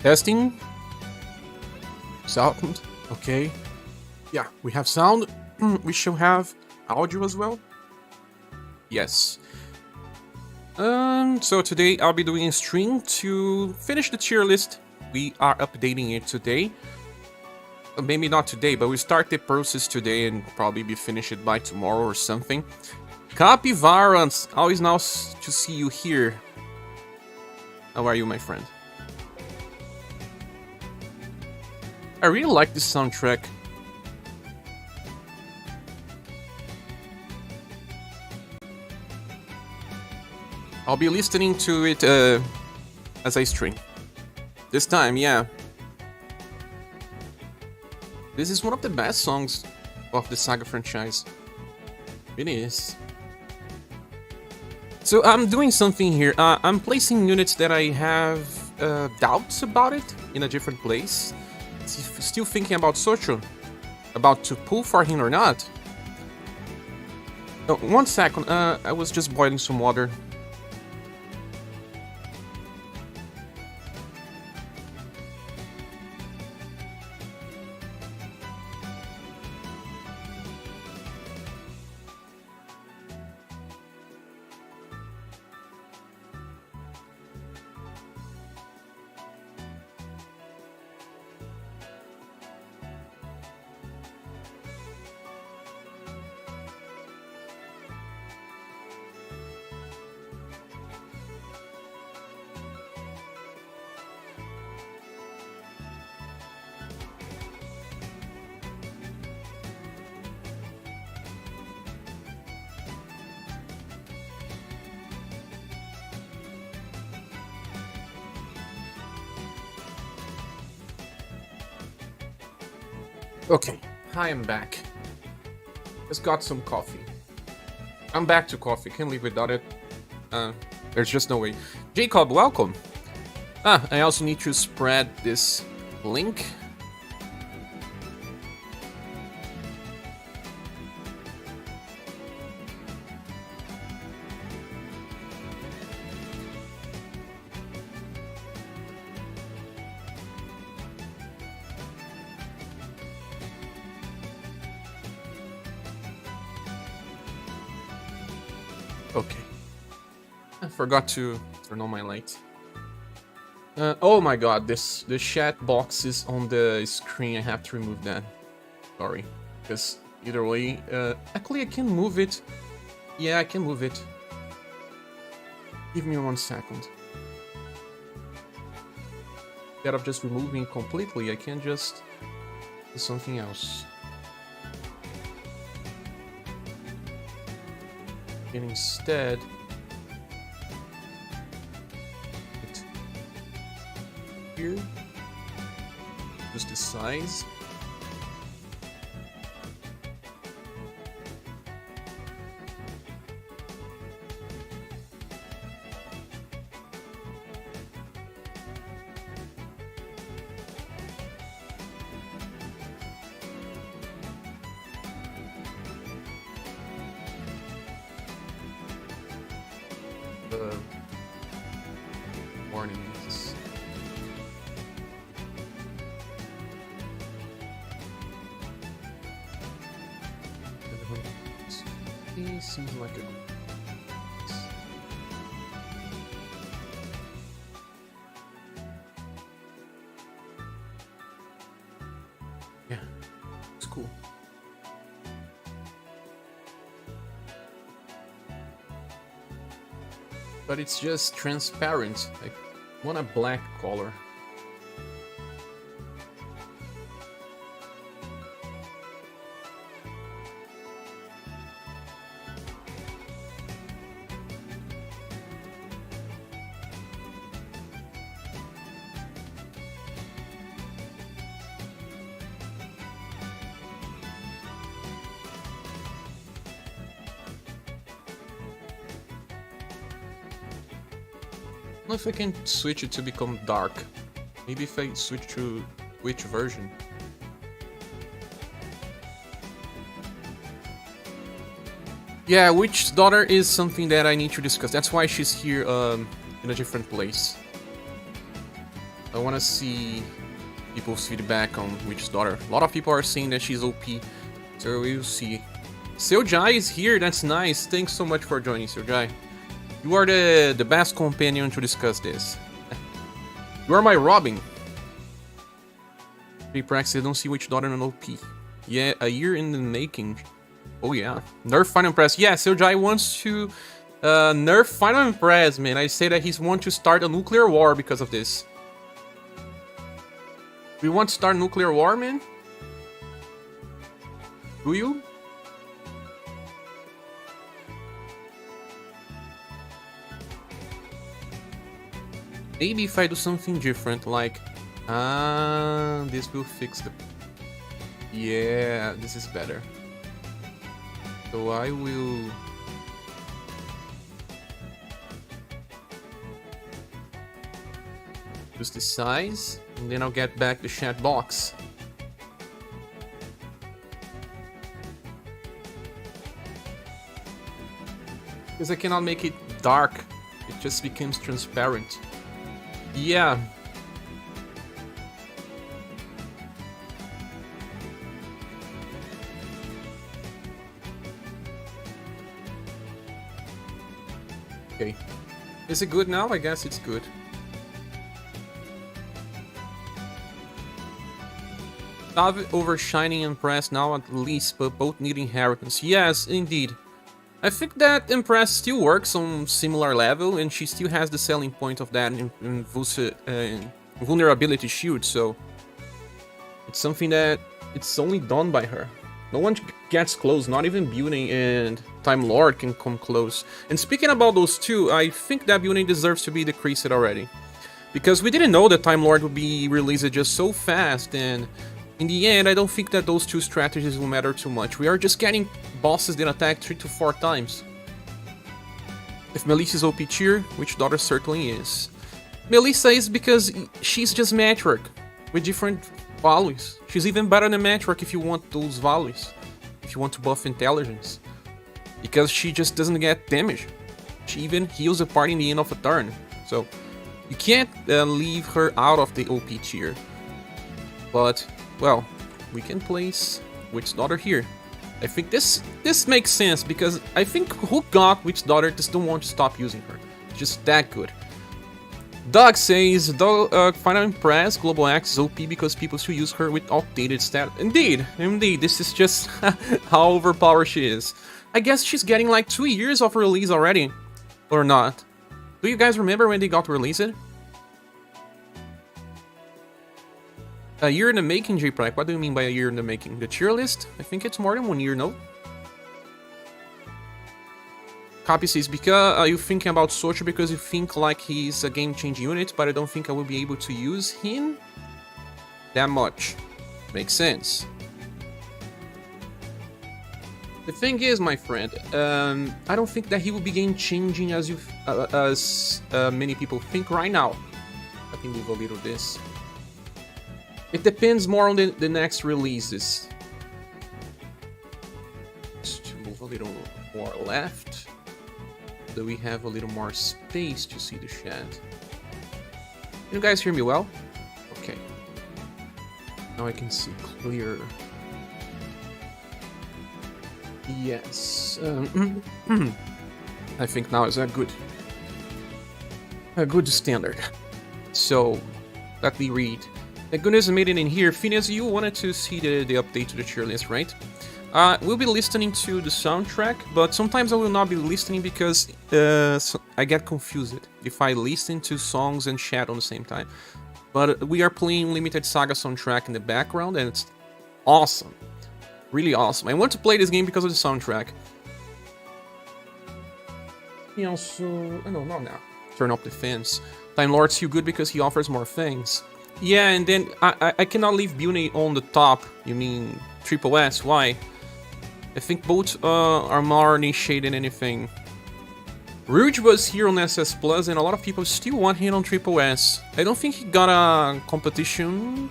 Testing. Sound. Okay. Yeah, we have sound. We shall have audio as well. Yes. So today I'll be doing a stream to finish the tier list. We are updating it today. Maybe not today, but we start the process today and probably be finish it by tomorrow or something. Capyvarans, always nice to see you here. How are you, my friend? I really like this soundtrack. I'll be listening to it as I stream. This time, yeah. This is one of the best songs of the SaGa franchise. It is. So I'm doing something here. I'm placing units that I have doubts about it in a different place. Still thinking about Socho, about to pull for him or not. Oh, 1 second. I was just boiling some water. Okay, I am back. Just got some coffee. I'm back to coffee, can't live without it. There's just no way. Jacob, welcome! I also need to spread this link. Okay. I forgot to turn on my light. Oh my god, the chat box is on the screen. I have to remove that. Sorry. Because either way... actually, I can move it. Yeah, I can move it. Give me 1 second. Instead of just removing it completely, I can just do something else. And instead... here. Just the size. Warnings. He seems like a... yeah, it's cool. But it's just transparent. I want a black color. I don't know if I can switch it to become dark. Maybe if I switch to which version. Yeah, which daughter is something that I need to discuss. That's why she's here in a different place. I want to see people's feedback on Witch's Daughter. A lot of people are saying that she's OP, so we'll see. SaGa is here, that's nice. Thanks so much for joining, SaGa. You are the best companion to discuss this. You are my Robin. Praxis, I don't see Witch Daughter on OP. Yeah, a year in the making. Oh yeah. Nerf Final Impress. Yeah, SaGa wants to nerf Final Impress, man. I say that he's want to start a nuclear war because of this. We want to start nuclear war, man? Do you? Maybe if I do something different, like... this will fix the... Yeah, this is better. So I will... use the size, and then I'll get back the chat box. Because I cannot make it dark, it just becomes transparent. Yeah. Okay. Is it good now? I guess it's good. Gustave over Shining Impress now at least, but both need inheritance. Yes, indeed. I think that Impress still works on similar level, and she still has the selling point of that in vulnerability shield, so... It's something that it's only done by her. No one gets close, not even Building and Time Lord can come close. And speaking about those two, I think that Building deserves to be decreased already. Because we didn't know that Time Lord would be released just so fast, and... in the end, I don't think that those two strategies will matter too much. We are just getting bosses that attack 3 to 4 times. If Melissa is OP tier, which Daughter certainly is. Melissa is because she's just Matchwork, with different values. She's even better than Matchwork if you want those values. If you want to buff intelligence. Because she just doesn't get damage. She even heals a party in the end of a turn. So, you can't leave her out of the OP tier. But... well, we can place Witch Daughter here. I think this makes sense because I think who got Witch Daughter just don't want to stop using her. It's just that good. Doug says, Final Impress Global X is OP because people still use her with outdated stat. Indeed, this is just how overpowered she is. I guess she's getting like 2 years of release already. Or not. Do you guys remember when they got released? A year in the making, J-Prac. What do you mean by a year in the making? The tier list? I think it's more than 1 year, no? Copy says, because are you thinking about Social because you think like he's a game-changing unit, but I don't think I will be able to use him that much. Makes sense. The thing is, my friend, I don't think that he will be game-changing as many people think right now. I can move a little this. It depends more on the next releases. Just to move a little more left, so we have a little more space to see the chat. Can you guys hear me well? Okay. Now I can see clear. Yes. I think now is a good standard. So, let me read. Thank goodness I made it in here. Phineas, you wanted to see the update to the tier list, right? We'll be listening to the soundtrack, but sometimes I will not be listening because so I get confused if I listen to songs and chat on the same time. But we are playing Limited SaGa soundtrack in the background, and it's awesome. Really awesome. I want to play this game because of the soundtrack. He also... no, not now. Turn up the fence. Time Lord's still good because he offers more things. Yeah, and then I cannot leave Beauty on the top. You mean Triple S? Why? I think both are more niche than anything. Rouge was here on SS Plus, and a lot of people still want him on Triple S. I don't think he got a competition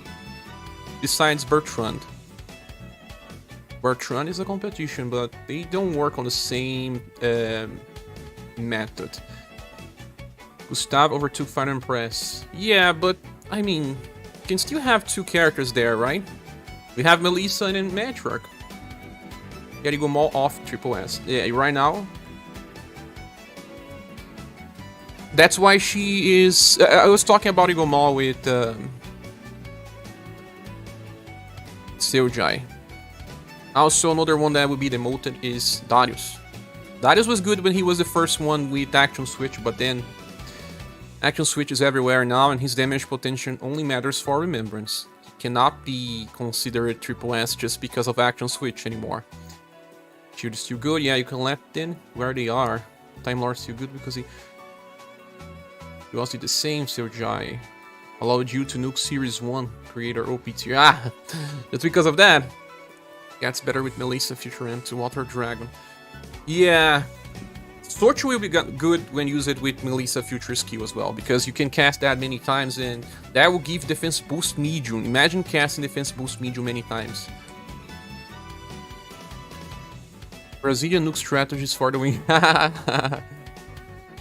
besides Bertrand. Bertrand is a competition, but they don't work on the same method. Gustave overtook Final Impress. Yeah, but I mean, you can still have two characters there, right? We have Melissa and Matriarch. Gotta go more off Triple S. Yeah, right now. That's why she is... I was talking about Igomol with SaGa. Also, another one that would be demoted is Darius. Darius was good when he was the first one with Action Switch, but then Action Switch is everywhere now, and his damage potential only matters for Remembrance. He cannot be considered Triple S just because of Action Switch anymore. Shield is still good, yeah, you can let in where they are. Time Lord is still good because he also did the same. SaGa allowed you to nuke Series 1 creator OPT. Ah, that's because of that. Gets better with Melissa Future M to Water Dragon. Yeah, Torture will be good when used with Melissa Future skill as well, because you can cast that many times and that will give defense boost medium. Imagine casting defense boost medium many times. Brazilian nuke strategies for the win.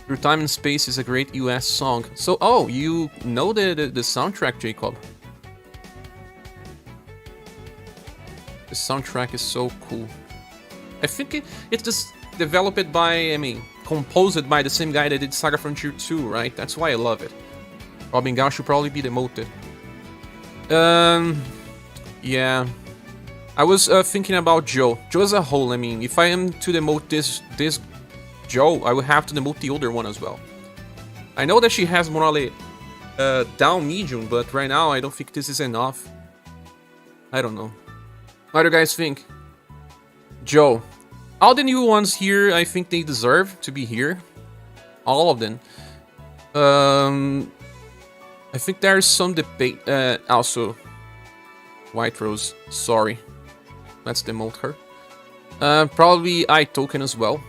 Through Time and Space is a great US song. So, oh, you know the soundtrack, Jacob. The soundtrack is so cool. I think it's just developed by, composed by the same guy that did Saga Frontier 2, right? That's why I love it. Robin Gao should probably be demoted. Yeah. I was thinking about Joe. Joe as a whole, if I am to demote this Joe, I would have to demote the older one as well. I know that she has morale down medium, but right now I don't think this is enough. I don't know. What do you guys think? Joe. All the new ones here, I think they deserve to be here. All of them. I think there's some debate. Also, White Rose. Sorry. Let's demote her. Probably iToken as well.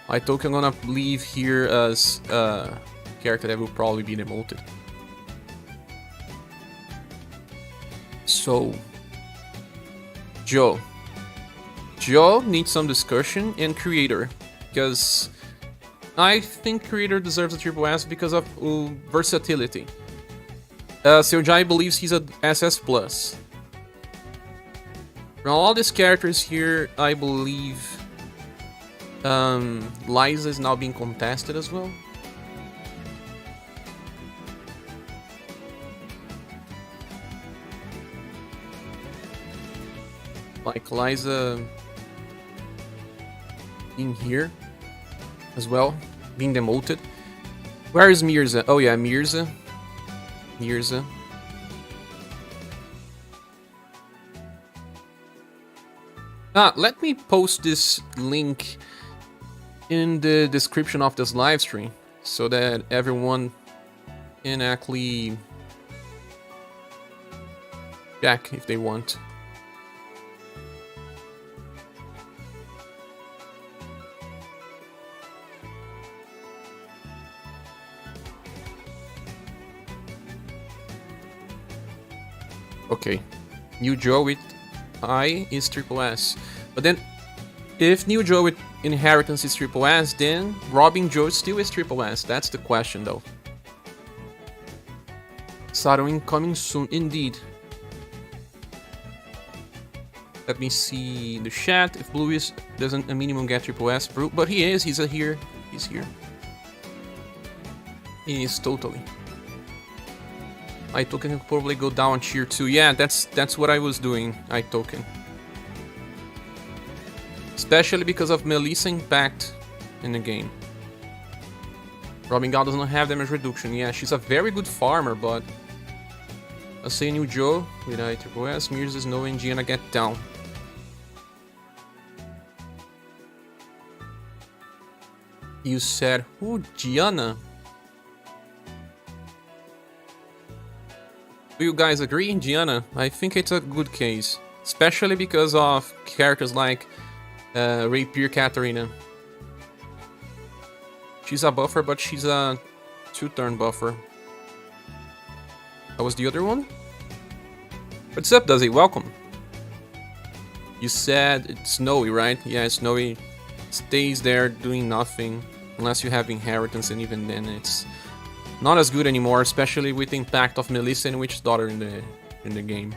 iToken gonna leave here as a character that will probably be demoted. So, Joe. Joe needs some discussion, and Creator, because I think Creator deserves a Triple S because of versatility. SaGa believes he's a SS+. From all these characters here, I believe Liza is now being contested as well. Like Liza being here as well, being demoted. Where is Mirza? Oh yeah, Mirza. Let me post this link in the description of this live stream so that everyone can actually check if they want. Okay, New Joe with I is Triple S. But then, if New Joe with Inheritance is Triple S, then Robin Joe still is Triple S. That's the question, though. Shadowing coming soon, indeed. Let me see the chat. If Blue doesn't a minimum get Triple S, but he is. He's here. He's here. He is totally. iToken can probably go down tier 2. Yeah, that's what I was doing, iToken. Especially because of Melissa impact in the game. Robin Gao does not have damage reduction. Yeah, she's a very good farmer, but I'll say New Joe with Triple S. Mirza is no and Gianna get down. You said who? Gianna? Do you guys agree, Gianna? I think it's a good case. Especially because of characters like Rapier Katarina. She's a buffer, but she's a 2-turn buffer. That was the other one? What's up, Duzzy? Welcome. You said it's Snowy, right? Yeah, Snowy stays there doing nothing. Unless you have Inheritance, and even then it's Not as good anymore, especially with the impact of Melissa and Witch's Daughter in the game.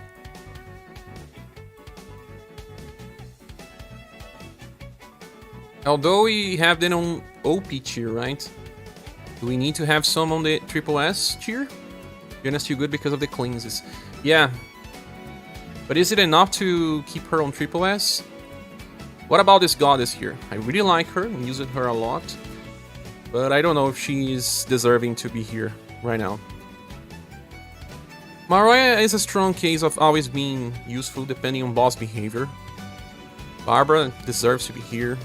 Although we have them on OP tier, right? Do we need to have some on the triple S tier? You're still good because of the cleanses. Yeah. But is it enough to keep her on triple S? What about this goddess here? I really like her and use her a lot. But I don't know if she's deserving to be here right now. Mariah is a strong case of always being useful depending on boss behavior. Barbara deserves to be here.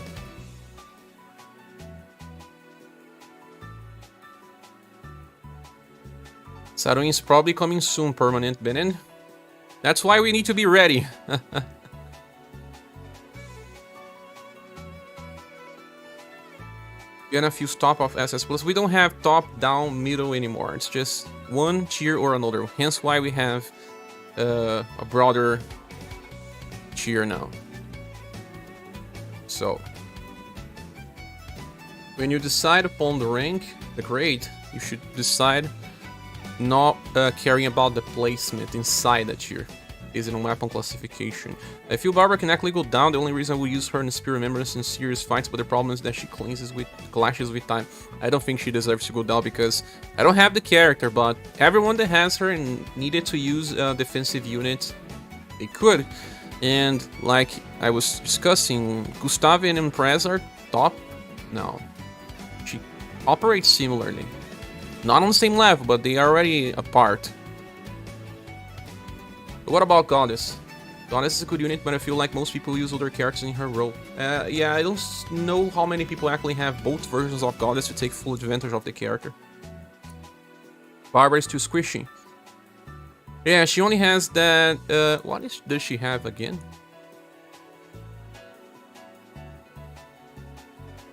Sarun is probably coming soon, permanent Benin. That's why we need to be ready. Gonna fuse top of SS Plus. We don't have top, down, middle anymore. It's just one tier or another. Hence why we have a broader tier now. So, when you decide upon the rank, the grade, you should decide not caring about the placement inside that tier. Is it on weapon classification? I feel Barbara can actually go down. The only reason we use her in Spear Remembrance in serious fights, but the problem is that she clashes with time. I don't think she deserves to go down because I don't have the character, but everyone that has her and needed to use a defensive unit, they could. And like I was discussing, Gustave and Impress are top now. She operates similarly. Not on the same level, but they are already apart. But what about Goddess? Goddess is a good unit, but I feel like most people use other characters in her role. Yeah, I don't know how many people actually have both versions of Goddess to take full advantage of the character. Barbara is too squishy. Yeah, she only has that... does she have again?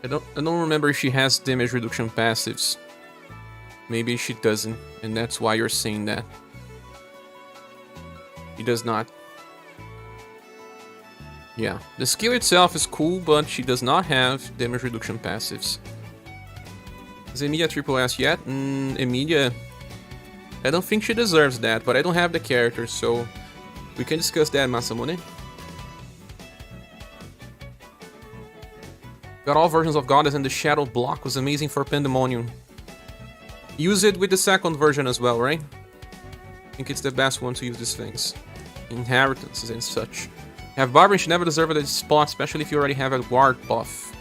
I don't remember if she has damage reduction passives. Maybe she doesn't, and that's why you're saying that. She does not. Yeah, the skill itself is cool, but she does not have damage reduction passives. Is Emilia triple S yet? Emilia... I don't think she deserves that, but I don't have the character, so... we can discuss that, Masamune. Got all versions of Goddess, and the Shadow Block was amazing for Pandemonium. Use it with the second version as well, right? I think it's the best one to use these things. Inheritances and such. Have Barbara, she never deserved a spot, especially if you already have a guard buff.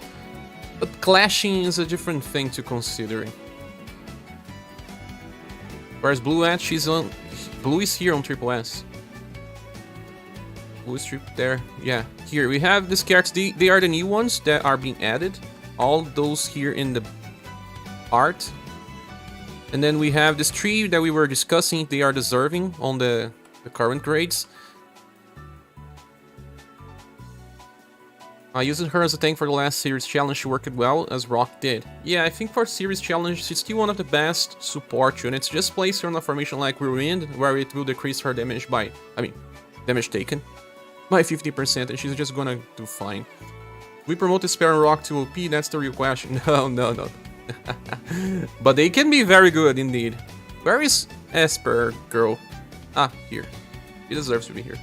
But clashing is a different thing to consider. Where's Blue at? She's on... Blue is here on triple S. Blue is there. Yeah, here we have these characters. They are the new ones that are being added. All those here in the art. And then we have this tree that we were discussing. They are deserving on the current grades. I used her as a tank for the last series challenge. She worked well, as Rock did. Yeah, I think for series challenge, she's still one of the best support units. Just place her on a formation like Ruined, where it will decrease her damage by... damage taken by 50%, and she's just gonna do fine. We promoted Spare and Rock to OP, that's the real question. No. But they can be very good indeed. Where is Esper girl? Ah, here. She deserves to be here.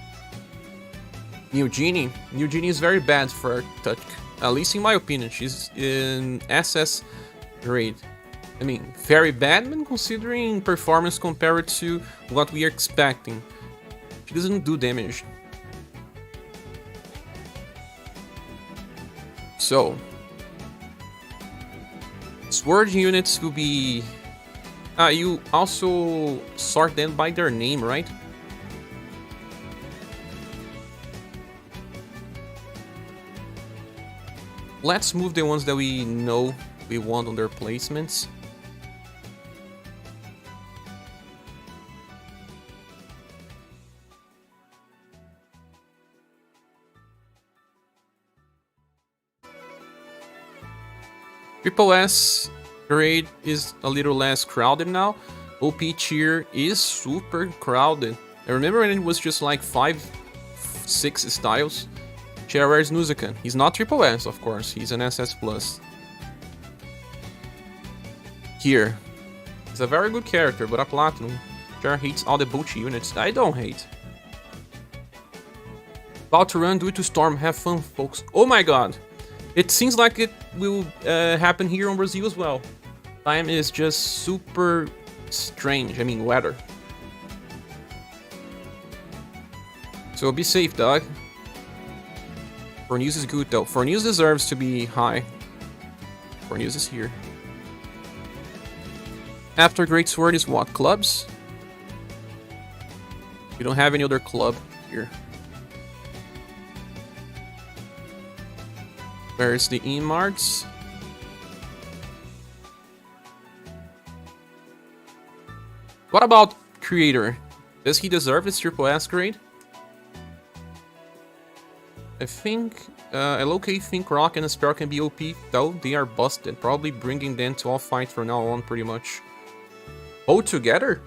New Genie. New Genie is very bad for touch. At least in my opinion. She's in SS grade. I mean, very bad, but considering performance compared to what we are expecting. She doesn't do damage. So, sword units will be... you also sort them by their name, right? Let's move the ones that we know we want on their placements. Triple S grade is a little less crowded now. OP tier is super crowded. I remember when it was just like 5-6 styles. ScherBR is Nuzican. He's not triple S, of course. He's an SS+. Here. He's a very good character, but a Platinum. Sure hates all the bullshit units. I don't hate. About to run, do it to Storm. Have fun, folks. Oh my god. It seems like it will happen here in Brazil as well. Time is just super strange. I mean, weather. So be safe, dog. Fornews is good, though. Fornews deserves to be high. Fornews is here. After Great Sword is what? Clubs? We don't have any other club here. Where's the Emarts? What about Creator? Does he deserve this triple S grade? I think LOK think Rock and Asper can be OP, though they are busted. Probably bringing them to all fight from now on, pretty much. Oh, together?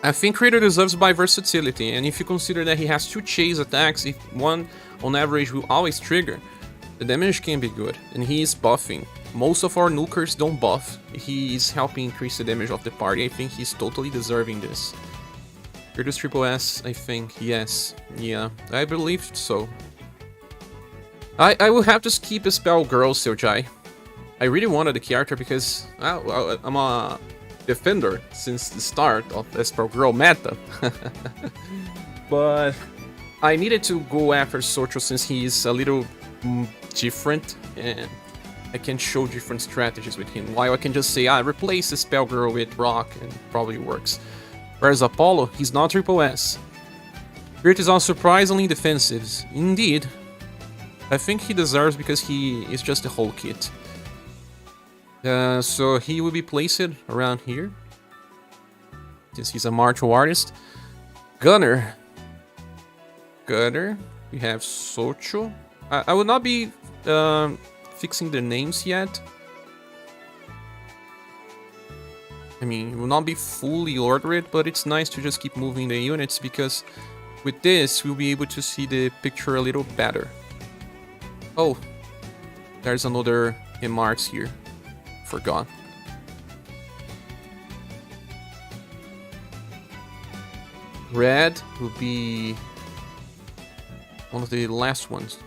I think Creator deserves by versatility, and if you consider that he has 2 chase attacks, if one on average will always trigger, the damage can be good, and he is buffing. Most of our nukers don't buff. He is helping increase the damage of the party. I think he's totally deserving this. Creator's triple S, I think, yes. Yeah, I believe so. I will have to skip a spell Girl Seojai. I really wanted the character because I'm a defender since the start of Esper Girl meta. But I needed to go after Socho since he's a little different and I can show different strategies with him. While I can just say, replace the Spell Girl with Rock and it probably works. Whereas Apollo, he's not triple S. Spirit is also surprisingly defensive. Indeed. I think he deserves because he is just a whole kit. So he will be placed around here, since he's a martial artist. Gunner. We have Socho. I will not be fixing the names yet. I mean, it will not be fully ordered, but it's nice to just keep moving the units because with this, we'll be able to see the picture a little better. Oh, there's another Emarts here. Forgot. Red will be one of the last ones.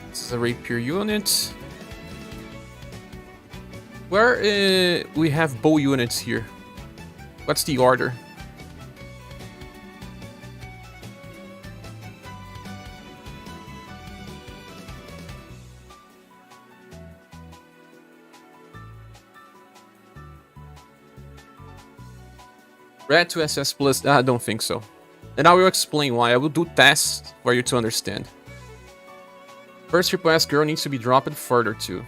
This is a rapier unit. Where we have bow units here. What's the order? Red to SS plus, I don't think so. And I will explain why. I will do tests for you to understand. First triple S girl needs to be dropped further too.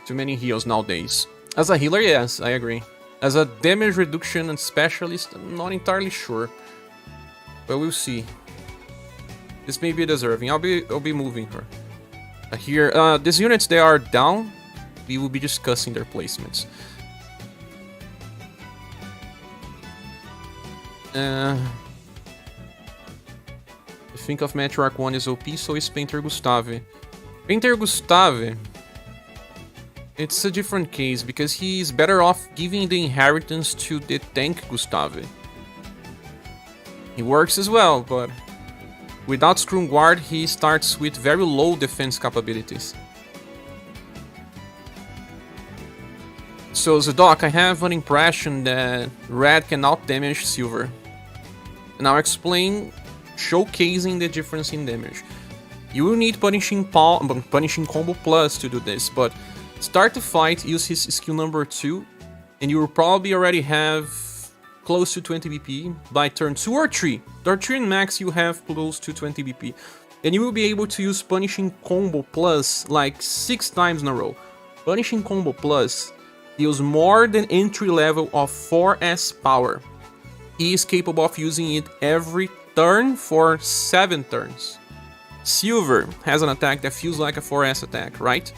Too many heals nowadays. As a healer, yes, I agree. As a damage reduction and specialist, I'm not entirely sure. But we'll see. This may be deserving. I'll be moving her. Here, these units, they are down. We will be discussing their placements. I think of Matriarch 1 is OP, so is Painter Gustave. Painter Gustave, it's a different case because he's better off giving the inheritance to the tank Gustave. He works as well, but without Scrum Guard, he starts with very low defense capabilities. So Zedok, I have an impression that Red can out-damage Silver. And I'll explain, showcasing the difference in damage. You will need Punishing Combo Plus to do this, but start the fight, use his skill number 2, and you will probably already have close to 20 BP by turn 2 or 3. Turn 3 and max you have close to 20 BP. And you will be able to use Punishing Combo Plus like 6 times in a row. Punishing Combo Plus deals more than entry level of 4S power. He is capable of using it every turn for 7 turns. Silver has an attack that feels like a 4S attack, right?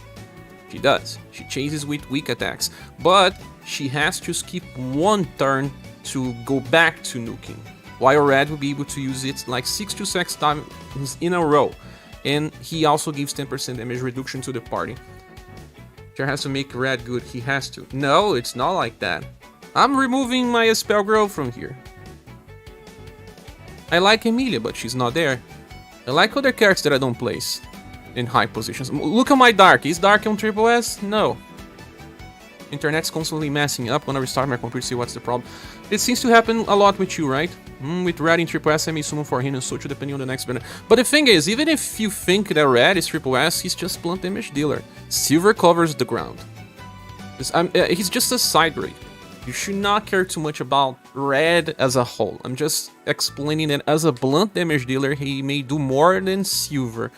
She does. She chases with weak attacks, but she has to skip 1 turn to go back to nuking, while Red will be able to use it like 6 to 6 times in a row, and he also gives 10% damage reduction to the party. Sure has to make Red good, he has to. No, it's not like that. I'm removing my spell girl from here. I like Emilia, but she's not there. I like other characters that I don't place in high positions. Look at my Dark. Is Dark on Triple S? No. Internet's constantly messing up. Gonna restart my computer to see what's the problem. It seems to happen a lot with you, right? With Red in Triple S, I may summon for him and Sochu depending on the next banner. But the thing is, even if you think that Red is Triple S, he's just blunt damage dealer. Silver covers the ground. He's just a side grade. You should not care too much about Red as a whole. I'm just explaining that as a blunt damage dealer, he may do more than Silver.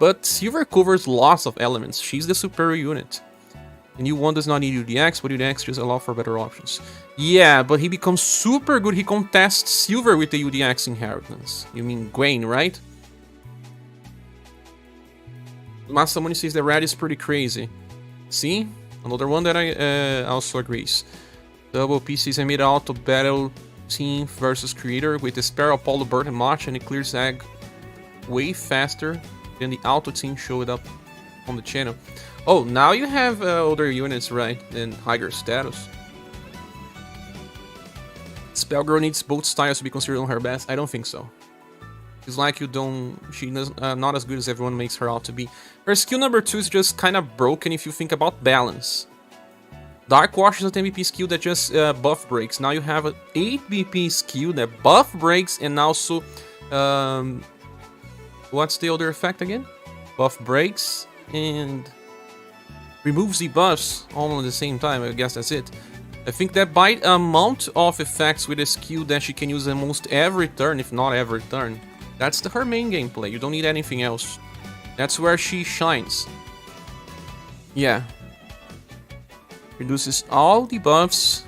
But Silver covers lots of elements. She's the superior unit. And U1 does not need UDX, but UDX just allow for better options. Yeah, but he becomes super good. He contests Silver with the UDX inheritance. You mean Gwen, right? Masamune says that Red is pretty crazy. See? Another one that I also agrees. Double PCs I made auto battle team versus creator with the spare Apollo Burton match, and it clears Zag way faster than the auto team showed up on the channel. Oh, now you have other units, right? And higher status. Spellgirl needs both styles to be considered on her best. I don't think so. It's like she's not as good as everyone makes her out to be. Her skill number 2 is just kind of broken if you think about balance. Dark Wash is a 10 BP skill that just buff breaks. Now you have an 8 BP skill that buff breaks and also... what's the other effect again? Buff breaks and removes debuffs all at the same time. I guess that's it. I think that by amount of effects with a skill that she can use almost every turn, if not every turn, that's her main gameplay. You don't need anything else. That's where she shines. Yeah. Reduces all debuffs.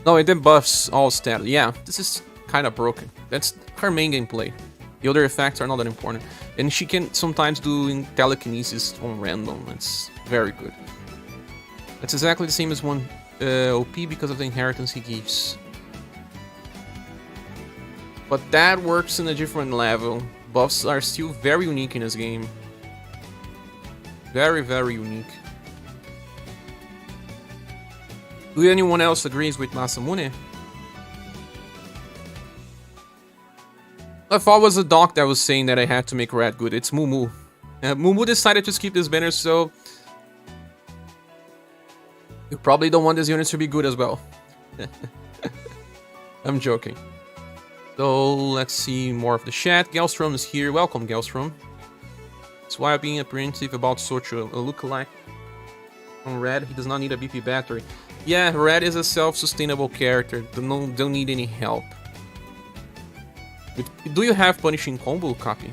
No, it debuffs all stats. Yeah, this is kind of broken. That's her main gameplay. The other effects are not that important. And she can sometimes do telekinesis on random. It's very good. That's exactly the same as one OP because of the inheritance he gives. But that works in a different level. Buffs are still very unique in this game. Very, very unique. Do anyone else agrees with Masamune? I thought it was a doc that was saying that I had to make Red good. It's Mumu. Mumu decided to skip this banner, so... you probably don't want this unit to be good as well. I'm joking. So, let's see more of the chat. Gelstrom is here. Welcome, Gelstrom. That's why I'm being apprehensive about Sochu. A lookalike on Red. He does not need a BP battery. Yeah, Red is a self-sustainable character. Don't need any help. Do you have Punishing Combo, Copy?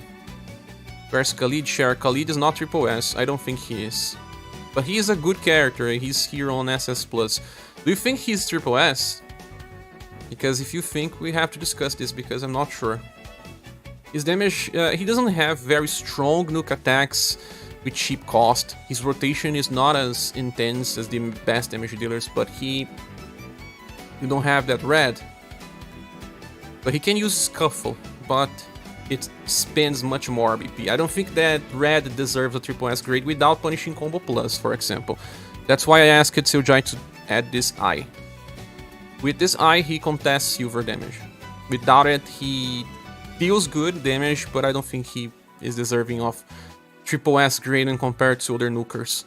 Where's Khalid? Share. Khalid is not Triple S. I don't think he is. But he is a good character. He's here on SS+. Do you think he's Triple S? Because if you think, we have to discuss this because I'm not sure. His damage... he doesn't have very strong nuke attacks with cheap cost. His rotation is not as intense as the best damage dealers, but you don't have that Red. But he can use Scuffle, but it spends much more BP. I don't think that Red deserves a Triple S grade without Punishing Combo Plus, for example. That's why I asked SaGa to add this eye. With this eye, he contests silver damage. Without it, he deals good damage, but I don't think he is deserving of Triple S grading compared to other nukers.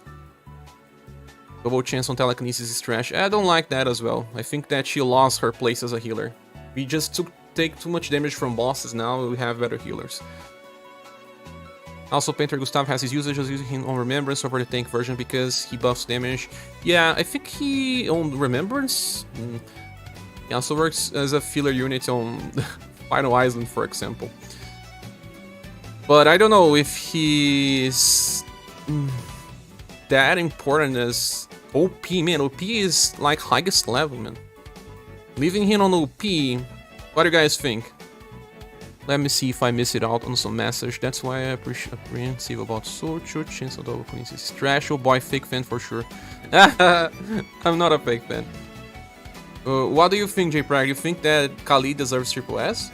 Double chance on telekinesis is trash. I don't like that as well. I think that she lost her place as a healer. We just take too much damage from bosses now, we have better healers. Also, Painter Gustave has his usage as using him on Remembrance over the tank version because he buffs damage. Yeah, I think he on Remembrance. He also works as a filler unit on Final Island, for example. But I don't know if he's that important as OP, man. OP is like highest level, man. Leaving him on OP What do you guys think? Let me see if I miss it out on some message. That's why I apprehensive about Socho. Chance of double coincidence. Trash. Oh boy, fake fan for sure. I'm not a fake fan. What do you think, J-Prag? You think that Khalid deserves triple S?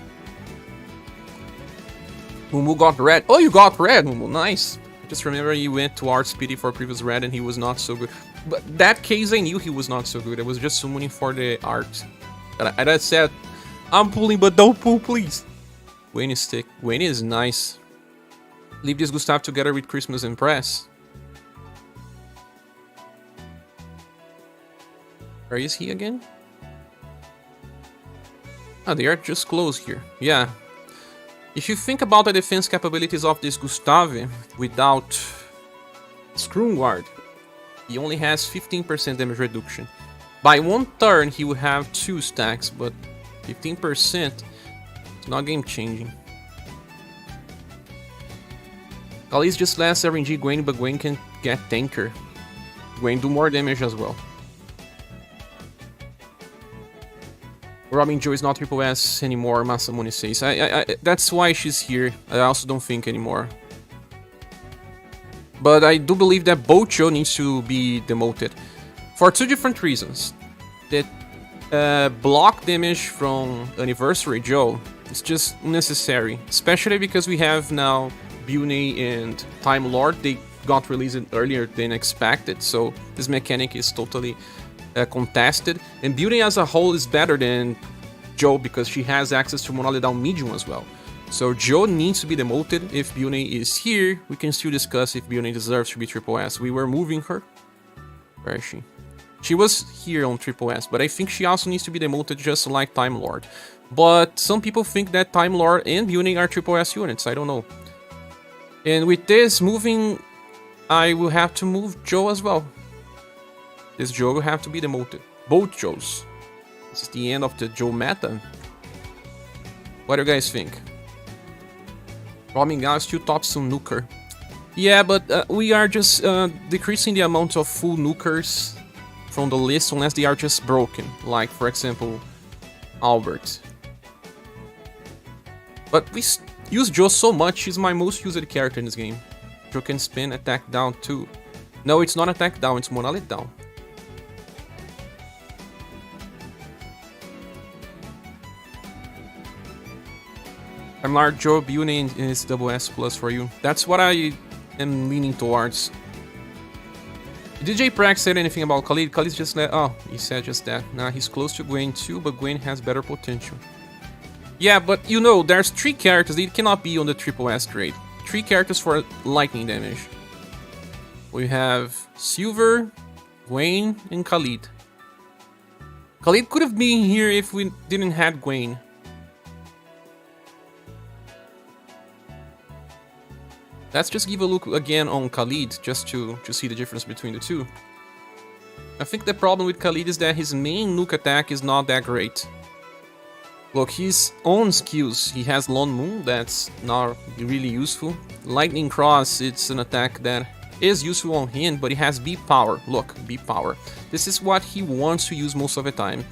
Mumu got red. Oh, you got red, Mumu. Nice. Just remember you went to Art Speedy for previous red and he was not so good. But that case, I knew he was not so good. I was just summoning for the art. And I said, I'm pulling, but don't pull, please. Wayne is stick. Wayne is nice. Leave this Gustave together with Christmas and Press. Where is he again? Ah, they are just close here. Yeah. If you think about the defense capabilities of this Gustave without Scroomguard, he only has 15% damage reduction. By one turn, he will have 2 stacks, but 15%, it's not game changing. Khalid's just last RNG Gwen, but Gwen can get tanker. Gwen do more damage as well. Robin Joe is not triple S anymore, Masamune says. That's why she's here. I also don't think anymore. But I do believe that both Joe needs to be demoted. For 2 different reasons. That block damage from Anniversary Joe is just unnecessary. Especially because we have now Bune and Time Lord. They got released earlier than expected. So this mechanic is totally contested, and Building as a whole is better than Joe because she has access to Monolith down medium as well. So Joe needs to be demoted. If Building is here, we can still discuss if Building deserves to be triple S. We were moving her. Where is she? She was here on triple S, but I think she also needs to be demoted just like Time Lord. But some people think that Time Lord and Building are triple S units. I don't know. And with this moving, I will have to move Joe as well. This Joe will have to be demoted. Both Joes. This is the end of the Joe meta. What do you guys think? Robin Gao still tops some nuker. Yeah, but we are just decreasing the amount of full nukers from the list unless they are just broken. Like, for example, Albert. But we use Joe so much, she's my most used character in this game. Joe can spin attack down too. No, it's not attack down, it's monolith down. I'm large Joe, Bune is double S plus for you. That's what I am leaning towards. Did DJ Prax said anything about Khalid? Khalid's just let. Oh, he said just that. Nah, he's close to Gwen too, but Gwen has better potential. Yeah, but you know, there's 3 characters. They cannot be on the triple S grade. 3 characters for lightning damage. We have Silver, Gwen, and Khalid. Khalid could have been here if we didn't have Gwen. Let's just give a look again on Khalid, just to see the difference between the two. I think the problem with Khalid is that his main nuke attack is not that great. Look, his own skills, he has Lone Moon, that's not really useful. Lightning Cross, it's an attack that is useful on him, but it has B power. Look, B power. This is what he wants to use most of the time.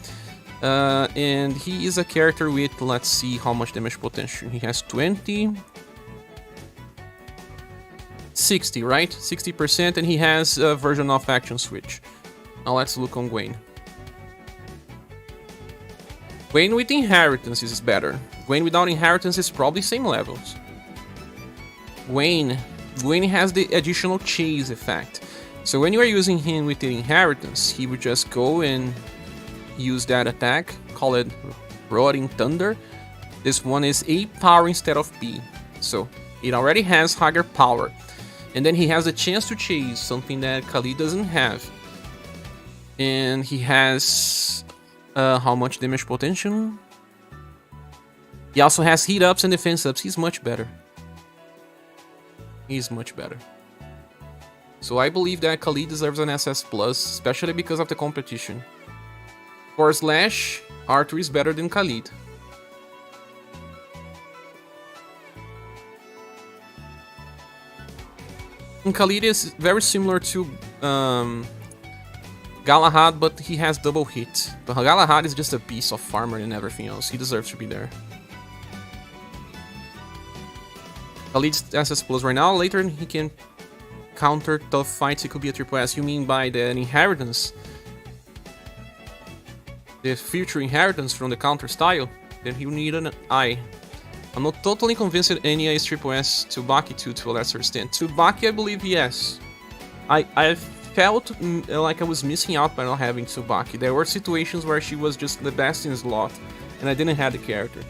And he is a character with, let's see how much damage potential. He has 20... 60, right? 60%, and he has a version of action switch. Now let's look on Gwen. Gwen with inheritance is better. Gwen without inheritance is probably same levels. Gwen has the additional chase effect. So when you are using him with the inheritance, he would just go and use that attack, call it Roaring Thunder. This one is A power instead of B. So it already has higher power. And then he has a chance to chase, something that Khalid doesn't have. And he has... how much damage potential? He also has heat ups and defense ups. He's much better. He's much better. So I believe that Khalid deserves an SS+, especially because of the competition. For Slash, Arthur is better than Khalid. And Khalid is very similar to Galahad, but he has double hit. But Galahad is just a beast of armor and everything else. He deserves to be there. Khalid's SS plus right now. Later he can counter tough fights. It could be a triple S. You mean by the inheritance? The future inheritance from the counter style? Then he will need an eye. I'm not totally convinced that Enya is triple S. Tsubaki too, to a lesser extent. Tsubaki, I believe, yes. I felt like I was missing out by not having Tsubaki. There were situations where she was just the best in slot, and I didn't have the character.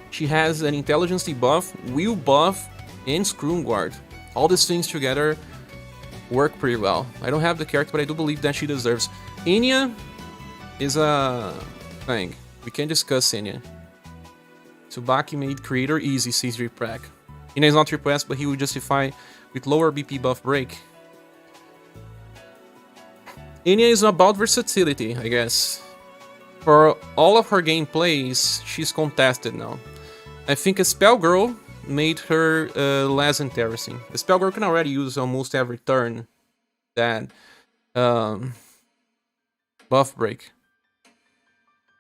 She has an intelligence debuff, will buff, and scroom guard. All these things together work pretty well. I don't have the character, but I do believe that she deserves. Enya is a thing. We can discuss Enya. Tsubaki made creator easy, says Reprack. Enya is not triple S, but he will justify with lower BP buff break. Enya is about versatility, I guess. For all of her gameplays, she's contested now. I think a Spell Girl made her less interesting. The Spell Girl can already use almost every turn that buff break.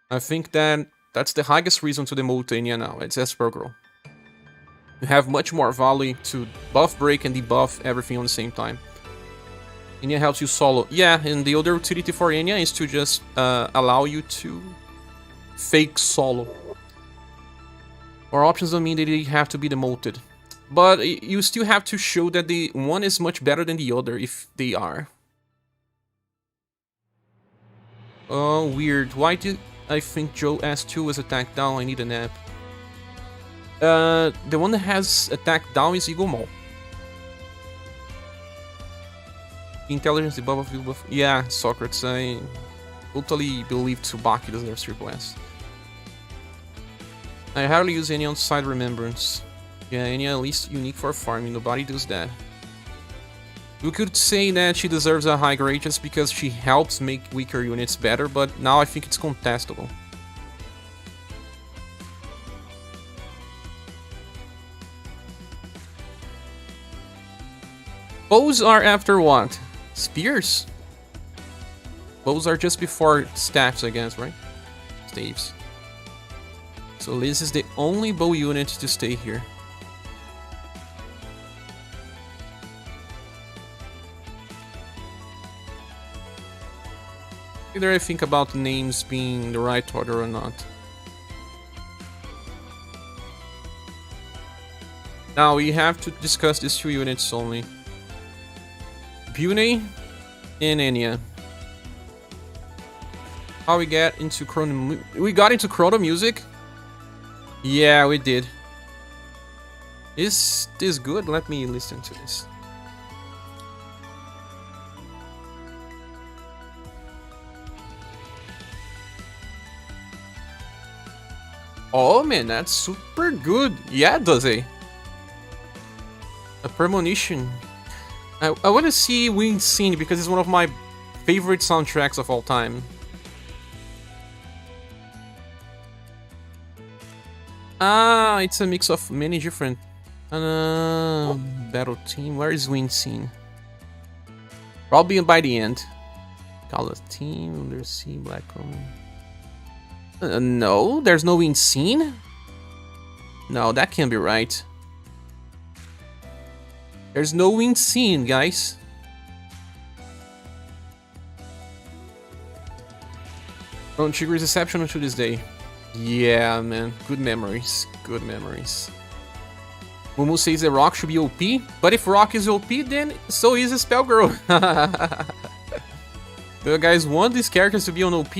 I think that's the highest reason to demote Enya now. It's a Spell Girl. You have much more value to buff break and debuff everything on the same time. Enya helps you solo. Yeah, and the other utility for Enya is to just allow you to fake solo. Or options don't mean that they have to be demoted. But you still have to show that the one is much better than the other if they are. Oh, weird. Why did I think Joe S2 was attacked down? I need a nap. The one that has attacked down is Eagle Maul. Intelligence debuff of buff. Yeah, Socrates. I totally believe Tsubaki deserves triple S. I hardly use Enya on side remembrance. Yeah, Enya at least unique for farming. Nobody does that. We could say that she deserves a high grade just because she helps make weaker units better, but now I think it's contestable. Bows are after what? Spears? Bows are just before staffs, I guess, right? Staves. So Liz is the only bow unit to stay here. Either I think about names being in the right order or not. Now we have to discuss these two units only. Bune and Enya. How we get into Chrono... We got into Chrono Music? Yeah, we did. Is this good? Let me listen to this. Oh man, that's super good. Yeah, does it? A premonition. I want to see Wind Scene because it's one of my favorite soundtracks of all time. Ah, it's a mix of many different battle team. Where is Wind Scene? Probably by the end. Color team, UniverSe, Black Roman. No, there's no Wind Scene. No, that can't be right. There's no Wind Scene, guys. Oh, Chigger is exceptional to this day. Yeah, man. Good memories. Good memories. Mumu says that Rock should be OP, but if Rock is OP, then so is a Spell Girl. Do you guys want these characters to be on OP?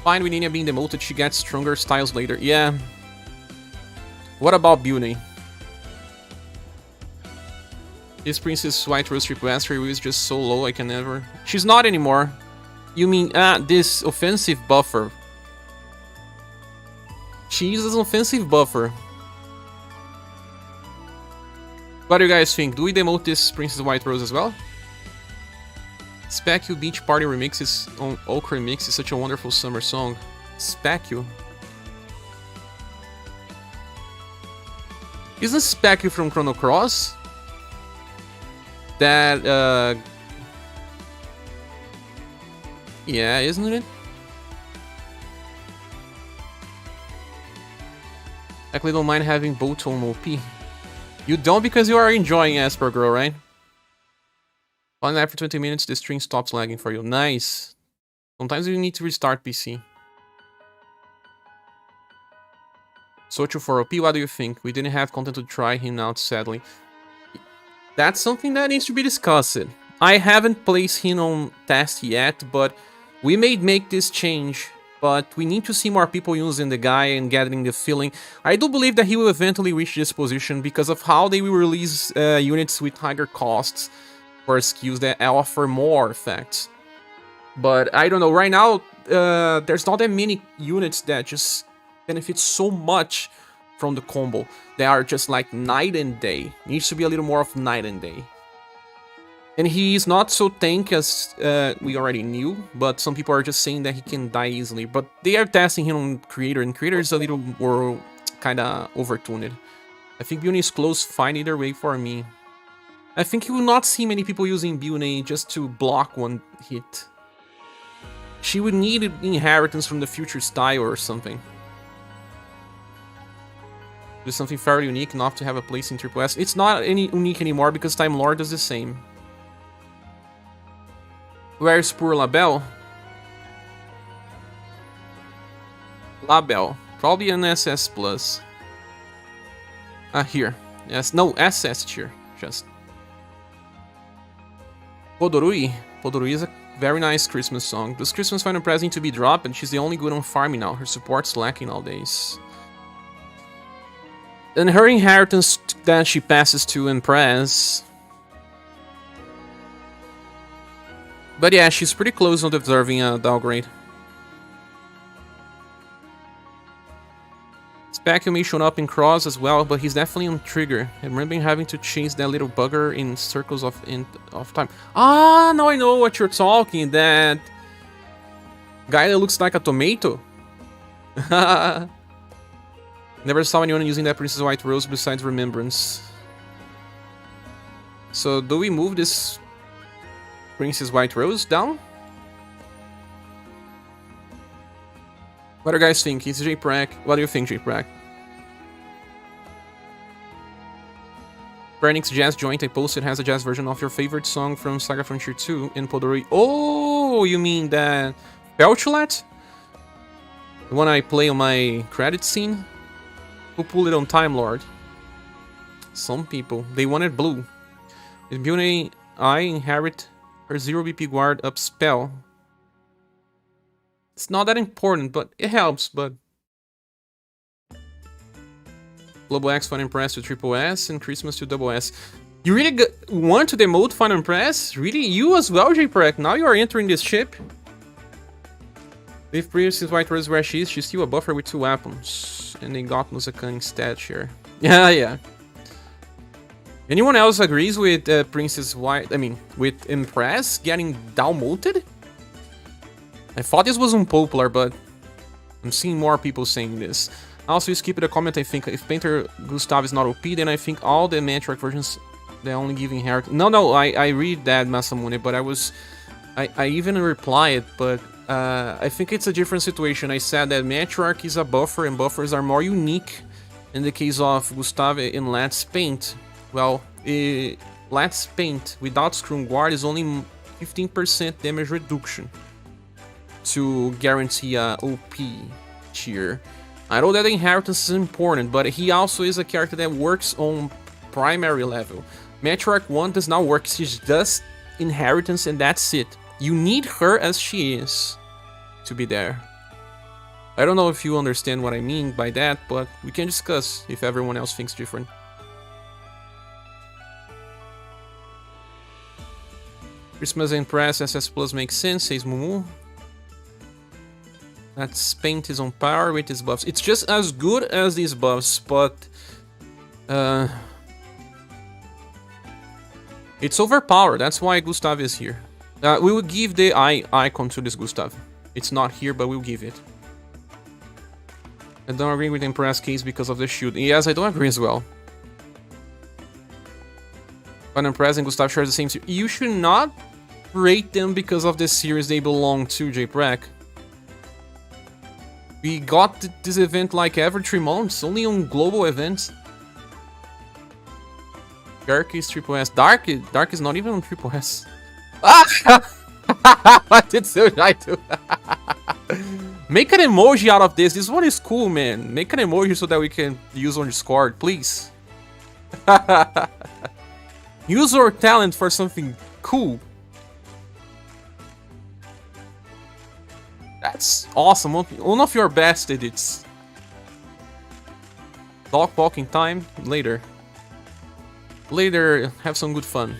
Fine with Enya being demoted, she gets stronger styles later. Yeah. What about Bune? This Princess White Rose Triple S is just so low I can never... She's not anymore. You mean, this offensive buffer. She uses an offensive buffer. What do you guys think? Do we demote this Princess White Rose as well? Spec You Beach Party remixes on Oak Remix is such a wonderful summer song. Spec You? Isn't Spec You from Chrono Cross? That, yeah, isn't it? Actually, don't mind having both on OP. You don't because you are enjoying ScherBR, right? On after 20 minutes, the stream stops lagging for you. Nice. Sometimes you need to restart PC. Sochu for OP, what do you think? We didn't have content to try him out, sadly. That's something that needs to be discussed. I haven't placed him on test yet, but we may make this change. But we need to see more people using the guy and getting the feeling. I do believe that he will eventually reach this position because of how they will release units with higher costs for skills that offer more effects. But I don't know, right now, there's not that many units that just benefit so much from the combo. They are just like night and day. Needs to be a little more of night and day. And he's not so tank as we already knew, but some people are just saying that he can die easily. But they are testing him on Creator, and Creator is a little more kinda overtuned. I think Bune is close, fine either way for me. I think you will not see many people using Bune just to block one hit. She would need inheritance from the future style or something. Do something fairly unique enough to have a place in Triple S. It's not any unique anymore because Time Lord does the same. Where's poor Labelle? Labelle. Probably an SS plus. Here. Yes, no, SS tier. Just. Podorui. Podorui is a very nice Christmas song. Does Christmas find a present to be dropped? And she's the only good on farming now. Her support's lacking nowadays. And her inheritance that she passes to Empress. But yeah, she's pretty close on deserving a downgrade. Spacume showed up in Cross as well, but he's definitely on Trigger. I remember having to chase that little bugger in circles of time. Ah, now I know what you're talking. That guy that looks like a tomato. Never saw anyone using that Princess White Rose besides Remembrance. So do we move this Princess White Rose down? What do you guys think? It's J-Prack. What do you think, J-Prack? Brenix Jazz Joint I posted has a jazz version of your favorite song from SaGa Frontier 2 in Podori. Oh, you mean that Pelchulet? The one I play on my credit scene? Who pulled it on Time Lord? Some people. They wanted blue. With Bune, I inherit her 0 BP guard up spell. It's not that important, but it helps, but... Global X Final Impress to Triple S and Christmas to Double S. You really want to demote Final Impress? Really? You as well, J-Prek? Now you are entering this ship? If Princess White Rose where she is, she's still a buffer with 2 weapons. And they got Musaka instead here. Yeah. Anyone else agrees with Princess White, with Impress getting downmoted? I thought this was unpopular, but I'm seeing more people saying this. Also, you skipped a comment, I think, if Painter Gustave is not OP, then I think all the Matriarch versions, they only give inheritance. No, I read that, Masamune, but I even replied, but I think it's a different situation. I said that Matriarch is a buffer, and buffers are more unique in the case of Gustave in Let's Paint. Well, Let's Paint without Scrum Guard is only 15% damage reduction to guarantee a OP tier. I know that the inheritance is important, but he also is a character that works on primary level. Matriarch 1 does not work, she does inheritance and that's it. You need her as she is to be there. I don't know if you understand what I mean by that, but we can discuss if everyone else thinks different. Christmas Impress SS Plus makes sense, says Mumu. That's Paint is on par with his buffs. It's just as good as these buffs, but it's overpowered. That's why Gustave is here. We will give the eye icon to this Gustave. It's not here, but we'll give it. I don't agree with the Impress case because of the shield. Yes, I don't agree as well. Final Press and Gustave share the same series. You should not rate them because of the series they belong to, JPrek. We got this event like every 3 months, only on global events. Dark is triple S. Dark is not even on triple S. Ah! What did I do? Make an emoji out of this. This one is cool, man. Make an emoji so that we can use on Discord, please. Use your talent for something cool. That's awesome. One of your best edits. Dog walking time later. Later, have some good fun.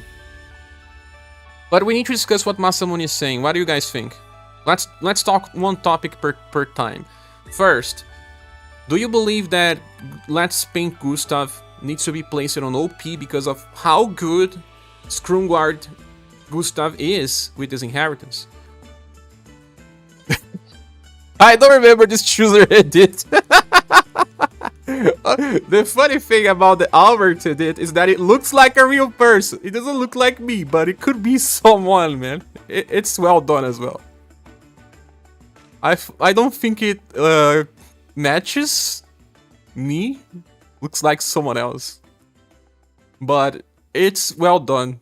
But we need to discuss what Masamune is saying. What do you guys think? Let's talk one topic per time. First, do you believe that Let's Paint Gustave needs to be placed on OP because of how good Scrumguard Gustave is with his inheritance? I don't remember this Schuser edit. The funny thing about the Albert edit is that it looks like a real person. It doesn't look like me, but it could be someone, man. It's well done as well. I don't think it matches me. Looks like someone else. But it's well done.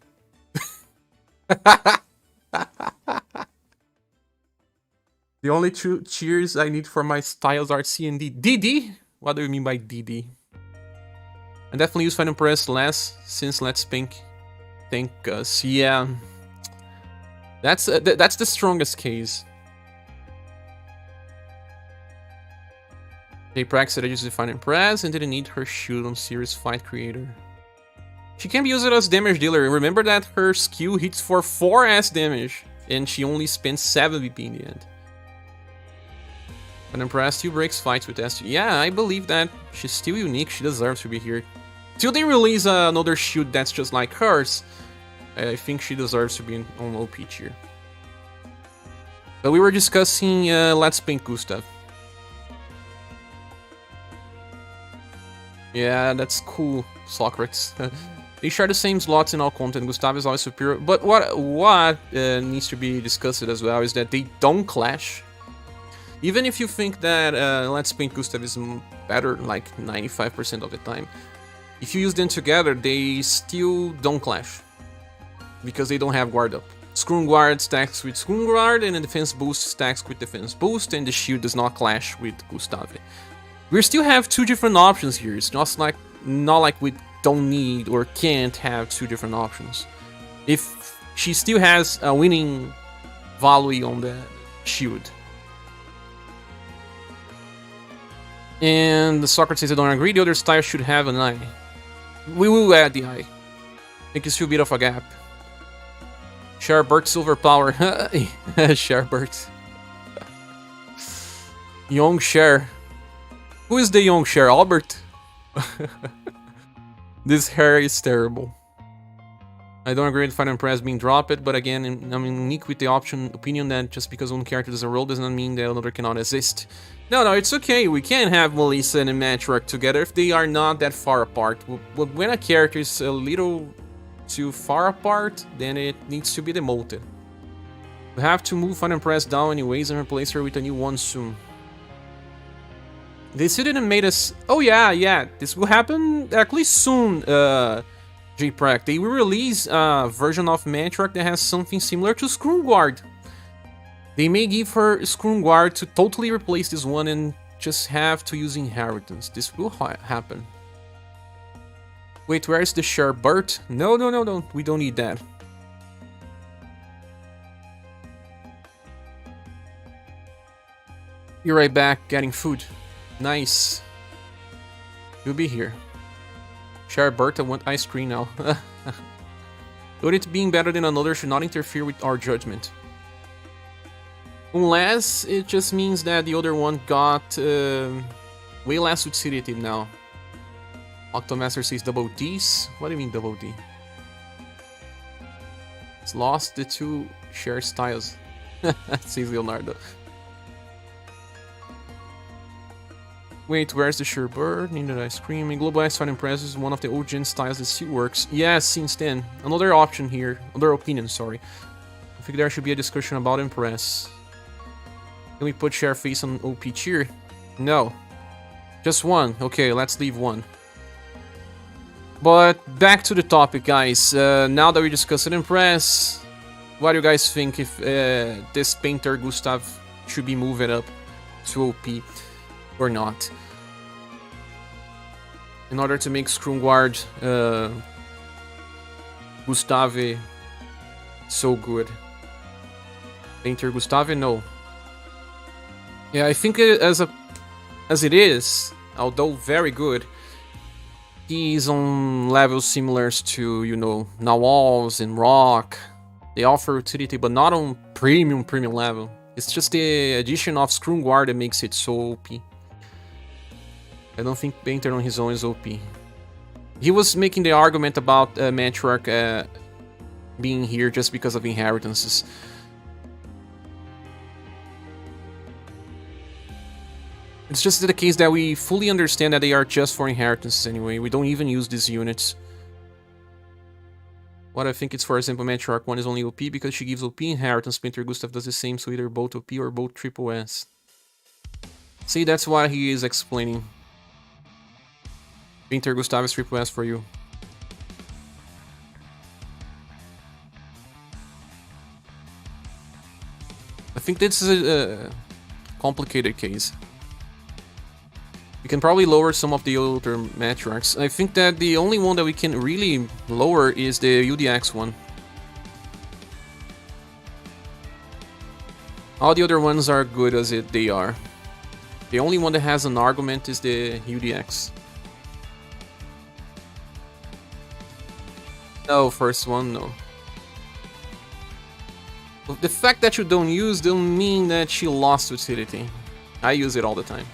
The only two cheers I need for my styles are C and D. DD? What do you mean by DD? I definitely use Final Press less since Let's Paint thank us. Yeah. That's the strongest case. JPrek said I used the Final Press and didn't need her shield on Series Fight Creator. She can be used as damage dealer. Remember that her skill hits for 4S damage and she only spends 7 VP in the end. Final Press still breaks fights with S2. Yeah, I believe that she's still unique. She deserves to be here. Till they release another shield that's just like hers, I think she deserves to be on OP tier. But we were discussing Let's Paint Gustave. Yeah, that's cool, Socrates. They share the same slots in all content. Gustave is always superior. But what needs to be discussed as well is that they don't clash. Even if you think that Let's Paint Gustave is better like 95% of the time, if you use them together, they still don't clash. Because they don't have guard up. Scrumguard stacks with Scrumguard, and the defense boost stacks with defense boost, and the shield does not clash with Gustave. We still have 2 different options here. It's not like we don't need or can't have 2 different options. If she still has a winning value on the shield. And the Socrates says I don't agree, the other style should have an eye. We will add the eye. I think it's still a bit of a gap. ScherBR Silver Power. ScherBR. Young Cher. Who is the young Cher? Albert? This hair is terrible. I don't agree with Final Press being dropped, but again, I'm unique with the opinion that just because one character does a role does not mean that another cannot exist. No, it's okay. We can have Melissa and Matriarch together if they are not that far apart. But when a character is a little too far apart, then it needs to be demoted. We have to move Final Press down anyways and replace her with a new one soon. They still didn't made us... Oh yeah, this will happen actually soon, JPrek. They will release a version of Matriarch that has something similar to Scrumguard. They may give her Scrumguard to totally replace this one and just have to use Inheritance. This will happen. Wait, where is the ScherBR? No, we don't need that. Be right back, getting food. Nice. You'll be here. ScherBR, I want ice cream now. But it being better than another should not interfere with our judgment. Unless it just means that the other one got way less utility now. Octomaster says double Ds. What do you mean double D? It's lost the 2 shared styles. Says Leonardo. Wait, where's the ScherBR? Needed ice cream. In Global X Fight Impress is one of the old gen styles that still works. Yes, since then. Another option here. Another opinion, sorry. I think there should be a discussion about Impress. Can we put share face on OP tier? No. Just one. Okay, let's leave one. But back to the topic, guys. Now that we discussed Impress, what do you guys think if this painter Gustave should be moved up to OP or not? In order to make Scrumguard Gustave so good. Painter Gustave, no. Yeah, I think as it is, although very good, he's on levels similar to, you know, Nawals and Rock. They offer utility, but not on premium level. It's just the addition of Scrumguard that makes it so OP. I don't think Painter on his own is OP. He was making the argument about Matriarch being here just because of inheritances. It's just the case that we fully understand that they are just for inheritances anyway. We don't even use these units. What I think it's, for example, Matriarch 1 is only OP because she gives OP inheritance. Painter Gustave does the same, so either both OP or both triple S. See, that's what he is explaining. Painter Gustave is triple S for you. I think this is a complicated case. We can probably lower some of the older Matriarchs. I think that the only one that we can really lower is the UDX one. All the other ones are good as they are. The only one that has an argument is the UDX. No, first one, no. The fact that you don't use don't mean that she lost utility. I use it all the time.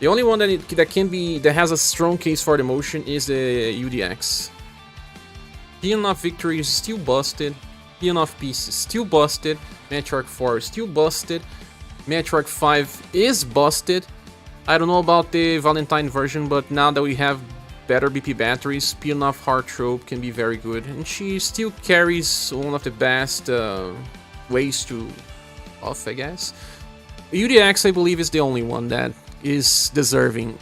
The only one that has a strong case for demotion is the UDX. Peon of Victory is still busted. Peon of Peace is still busted. Matriarch 4 is still busted. Matriarch 5 is busted. I don't know about the Valentine version, but now that we have better BP batteries, Peon of Heartthrob can be very good. And she still carries one of the best ways to buff, I guess. UDX, I believe, is the only one that is deserving.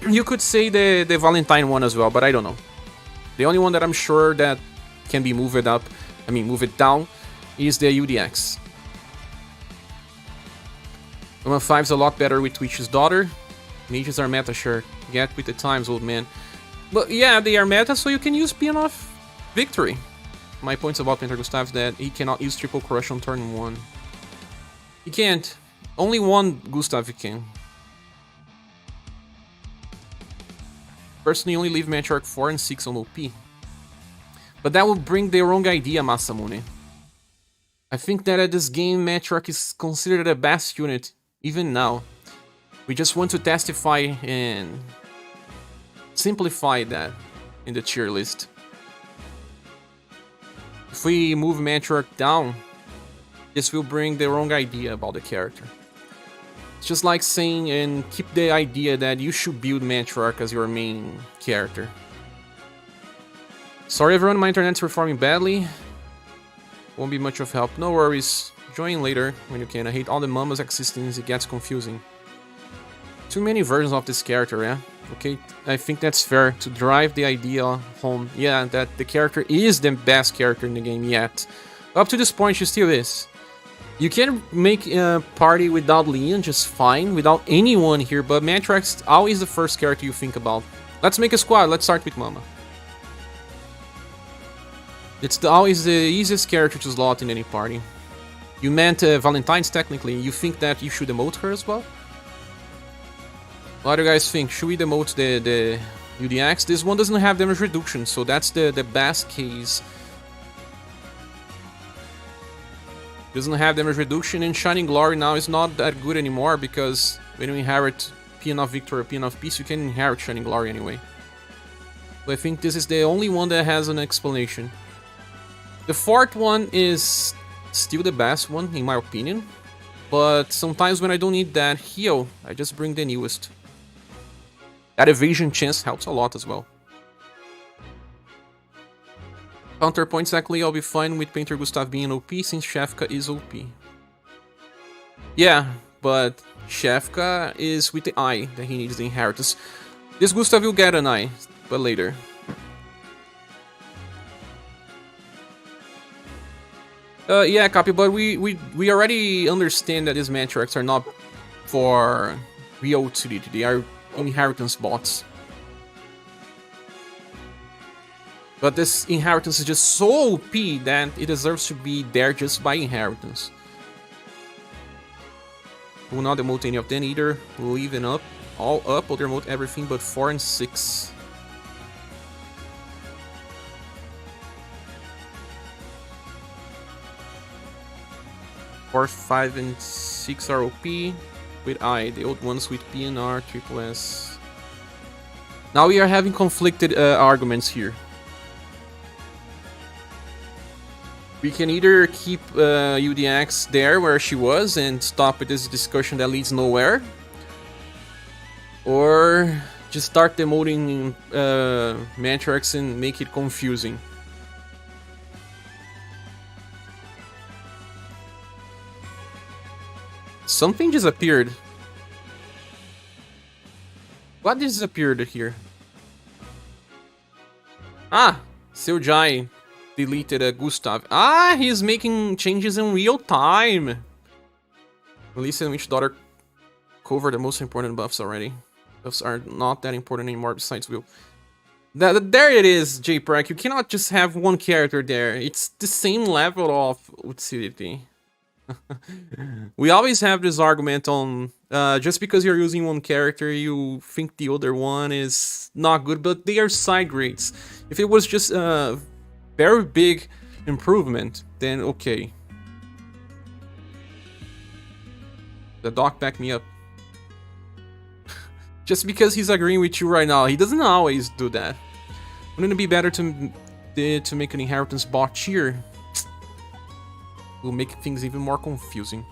You could say the Valentine one as well, but I don't know. The only one that I'm sure that can be moved up, move it down, is the UDX. 1.5 is a lot better with Twitch's daughter. Mages are meta, sure. Get with the times, old man. But yeah, they are meta, so you can use Peon of Victory. My points about Painter Gustave is that he cannot use Triple Crush on turn 1. He can't. Only one Gustave can. Personally, only leave Matriarch 4 and 6 on OP. But that would bring the wrong idea, Masamune. I think that at this game, Matriarch is considered the best unit, even now. We just want to testify and simplify that in the tier list. If we move Matriarch down, this will bring the wrong idea about the character. It's just like saying and keep the idea that you should build Matriarch as your main character. Sorry everyone, my internet's performing badly. Won't be much of help, no worries. Join later when you can. I hate all the Mama's existence, it gets confusing. Too many versions of this character, yeah? Okay, I think that's fair to drive the idea home. Yeah, that the character is the best character in the game yet. Up to this point, she still is. You can make a party without Leon just fine, without anyone here, but Matriarch's always the first character you think about. Let's make a squad, let's start with Mama. It's always the easiest character to slot in any party. You meant Valentine's technically, you think that you should emote her as well? What do you guys think? Should we demote the UDX? This one doesn't have damage reduction, so that's the best case. Doesn't have damage reduction, and Shining Glory now is not that good anymore because when you inherit Peon of Victory or Peon of Peace, you can inherit Shining Glory anyway. But I think this is the only one that has an explanation. The fourth one is still the best one, in my opinion. But sometimes when I don't need that heal, I just bring the newest. That evasion chance helps a lot as well. Counterpoint exactly, I'll be fine with Painter Gustave being OP since Shefka is OP. Yeah, but Shefka is with the eye that he needs the inheritance. This Gustave will get an eye, but later. Yeah, copy, but we already understand that these matriarchs are not for real utility, they are inheritance bots. But this inheritance is just so OP that it deserves to be there just by inheritance. Will not demote any of them either. We'll even up, all up, or demote everything but 4 and 6. Four, 5, and 6 are OP with I. The old ones with P and R, triple S. Now we are having conflicted arguments here. We can either keep UDX there where she was and stop with this discussion that leads nowhere, or just start demoting matriarchs and make it confusing. Something disappeared. What disappeared here? Ah, SaGa deleted Gustave. Ah, he's making changes in real time. Melissa and Witch Daughter covered the most important buffs already. Buffs are not that important anymore besides Will. There it is, JPrek. You cannot just have one character there. It's the same level of utility. We always have this argument on just because you're using one character, you think the other one is not good, but they are side grades. If it was just a very big improvement, then okay. The doc backed me up. Just because he's agreeing with you right now, he doesn't always do that. Wouldn't it be better to make an inheritance bot cheer? Will make things even more confusing.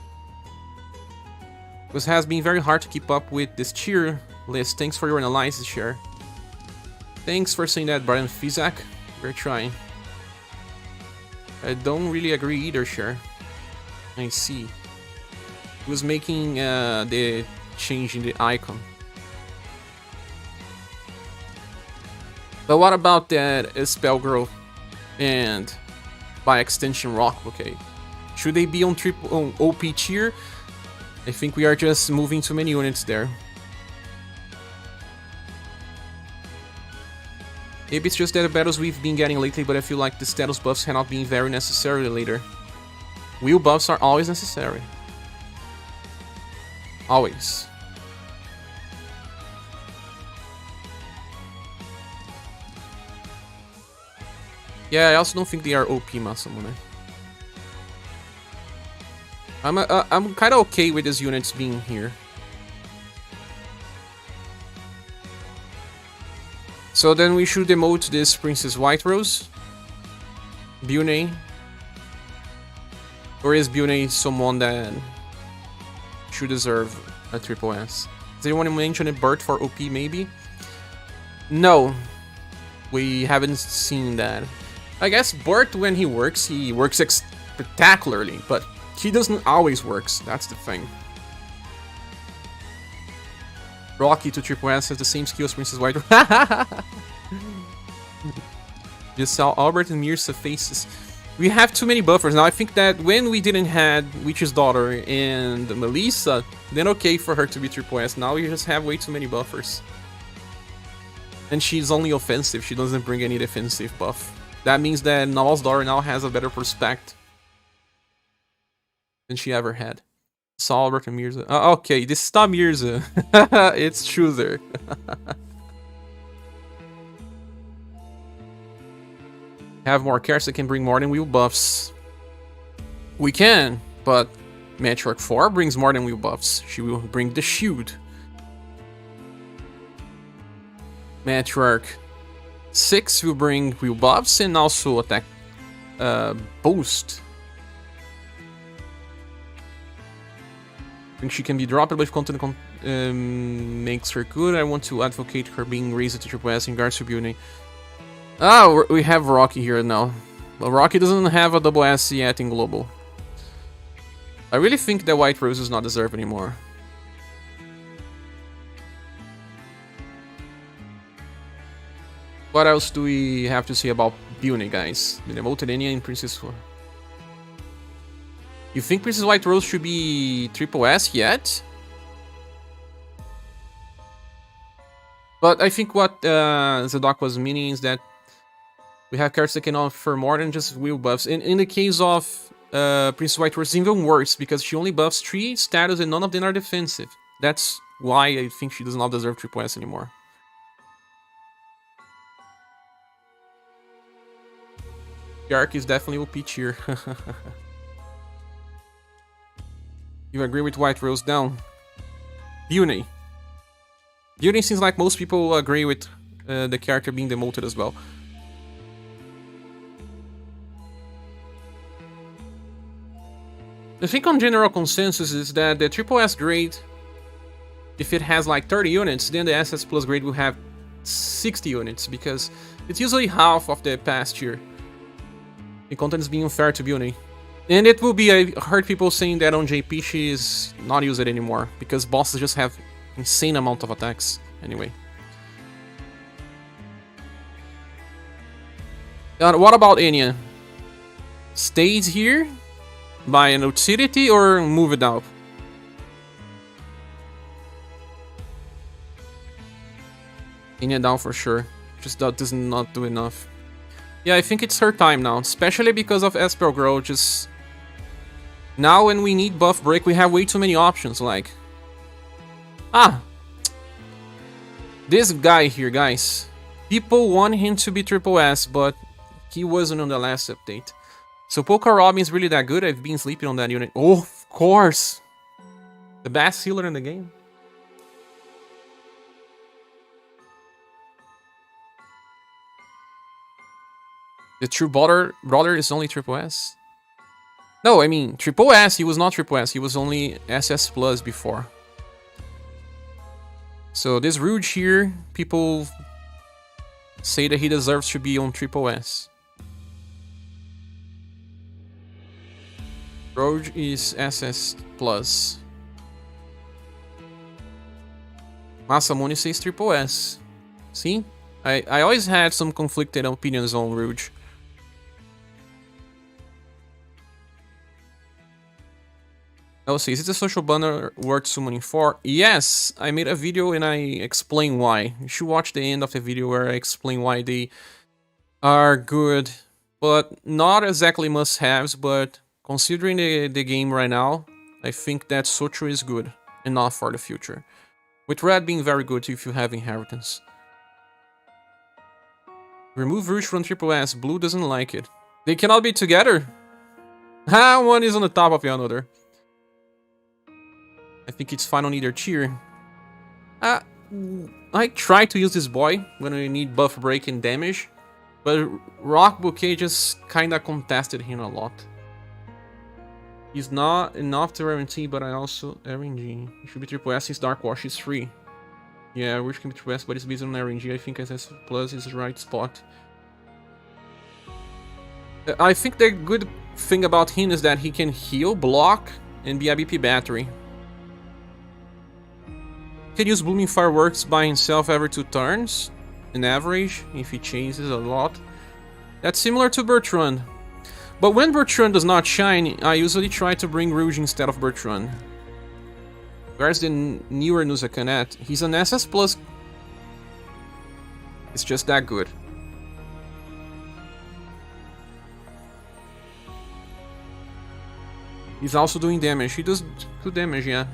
This has been very hard to keep up with this cheer list. Thanks for your analysis, Cher. Thanks for saying that, Brian Fizak. We're trying. I don't really agree either, Cher. I see. He was making the change in the icon. But what about that Spell Girl and by extension Rock Bouquet? Should they be on OP tier? I think we are just moving too many units there. Maybe it's just that the battles we've been getting lately, but I feel like the status buffs have not been very necessary later. Wheel buffs are always necessary. Always. Yeah, I also don't think they are OP Masamune. I'm kind of okay with these units being here. So then we should demote this Princess White Rose. Bune. Or is Bune someone that should deserve a triple S? Does anyone mention a Bert for OP maybe? No. We haven't seen that. I guess Bert, when he works spectacularly, but he doesn't always work, that's the thing. Rocky to triple S has the same skill as Princess White. Just saw Albert and Mirza faces. We have too many buffers. Now I think that when we didn't have Witch's Daughter and Melissa, then okay for her to be triple S. Now we just have way too many buffers. And she's only offensive, she doesn't bring any defensive buff. That means that Nawal's daughter now has a better prospect than she ever had. Saw Albert and Mirza. Okay, this is not Mirza. It's Schuser. Have more cards that can bring more than wheel buffs. We can, but Matriarch 4 brings more than wheel buffs. She will bring the shield. Matriarch 6 will bring wheel buffs and also attack boost. I think she can be dropped, but if content makes her good, I want to advocate her being raised to triple S in regards to building. Ah, we have Rocky here now. But Rocky doesn't have a double S yet in global. I really think that White Rose does not deserve anymore. What else do we have to say about Building, guys? The demoted Enya and Princess 4. You think Princess White Rose should be triple S yet? But I think what Zadok was meaning is that we have cards that can offer more than just wheel buffs. In the case of Princess White Rose, it's even worse, because she only buffs 3 status and none of them are defensive. That's why I think she does not deserve triple S anymore. Yark is definitely OP tier. You agree with White Rose down? Building. Building seems like most people agree with the character being demoted as well. I think on general consensus is that the triple S grade, if it has like 30 units, then the SS plus grade will have 60 units, because it's usually half of the past year. The content is being unfair to Building. And it will be, I heard people saying that on JP she is not used anymore, because bosses just have insane amount of attacks anyway. What about Enya? Stays here by an utility or move it out? Enya down for sure. Just that does not do enough. Yeah, I think it's her time now, especially because of Espel Grow. Just now when we need buff break, we have way too many options, like... Ah! This guy here, guys. People want him to be triple S, but he wasn't on the last update. So Polka Robin is really that good. I've been sleeping on that unit. Oh, of course! The best healer in the game. The true brother is only triple S. No, I mean, triple S, he was not triple S. He was only SS plus before. So this Rouge here, people say that he deserves to be on triple S. Rouge is SS plus. Masamune says triple S. See? I always had some conflicted opinions on Rouge. Oh, see, is it a social banner worth summoning for? Yes, I made a video and I explain why. You should watch the end of the video where I explain why they are good, but not exactly must-haves, but considering the game right now, I think that Socho is good, enough for the future. With Red being very good if you have Inheritance. Remove Rouge from triple S, Blue doesn't like it. They cannot be together? Ah, one is on the top of the other. I think it's fine on either tier. I try to use this boy when I need buff break and damage, but Rock Bouquet just kinda contested him a lot. He's not enough to RNG, but I also RNG. He should be triple S since Dark Wash is free. Yeah, Rouge can be triple S, but it's based on RNG. I think SS plus is the right spot. I think the good thing about him is that he can heal, block, and be a BP battery. He can use Blooming Fireworks by himself every 2 turns, in average, if he chases a lot. That's similar to Bertrand. But when Bertrand does not shine, I usually try to bring Rouge instead of Bertrand. Where's the newer Nuzakanet? He's an SS plus. It's just that good. He's also doing damage. He does good damage, yeah.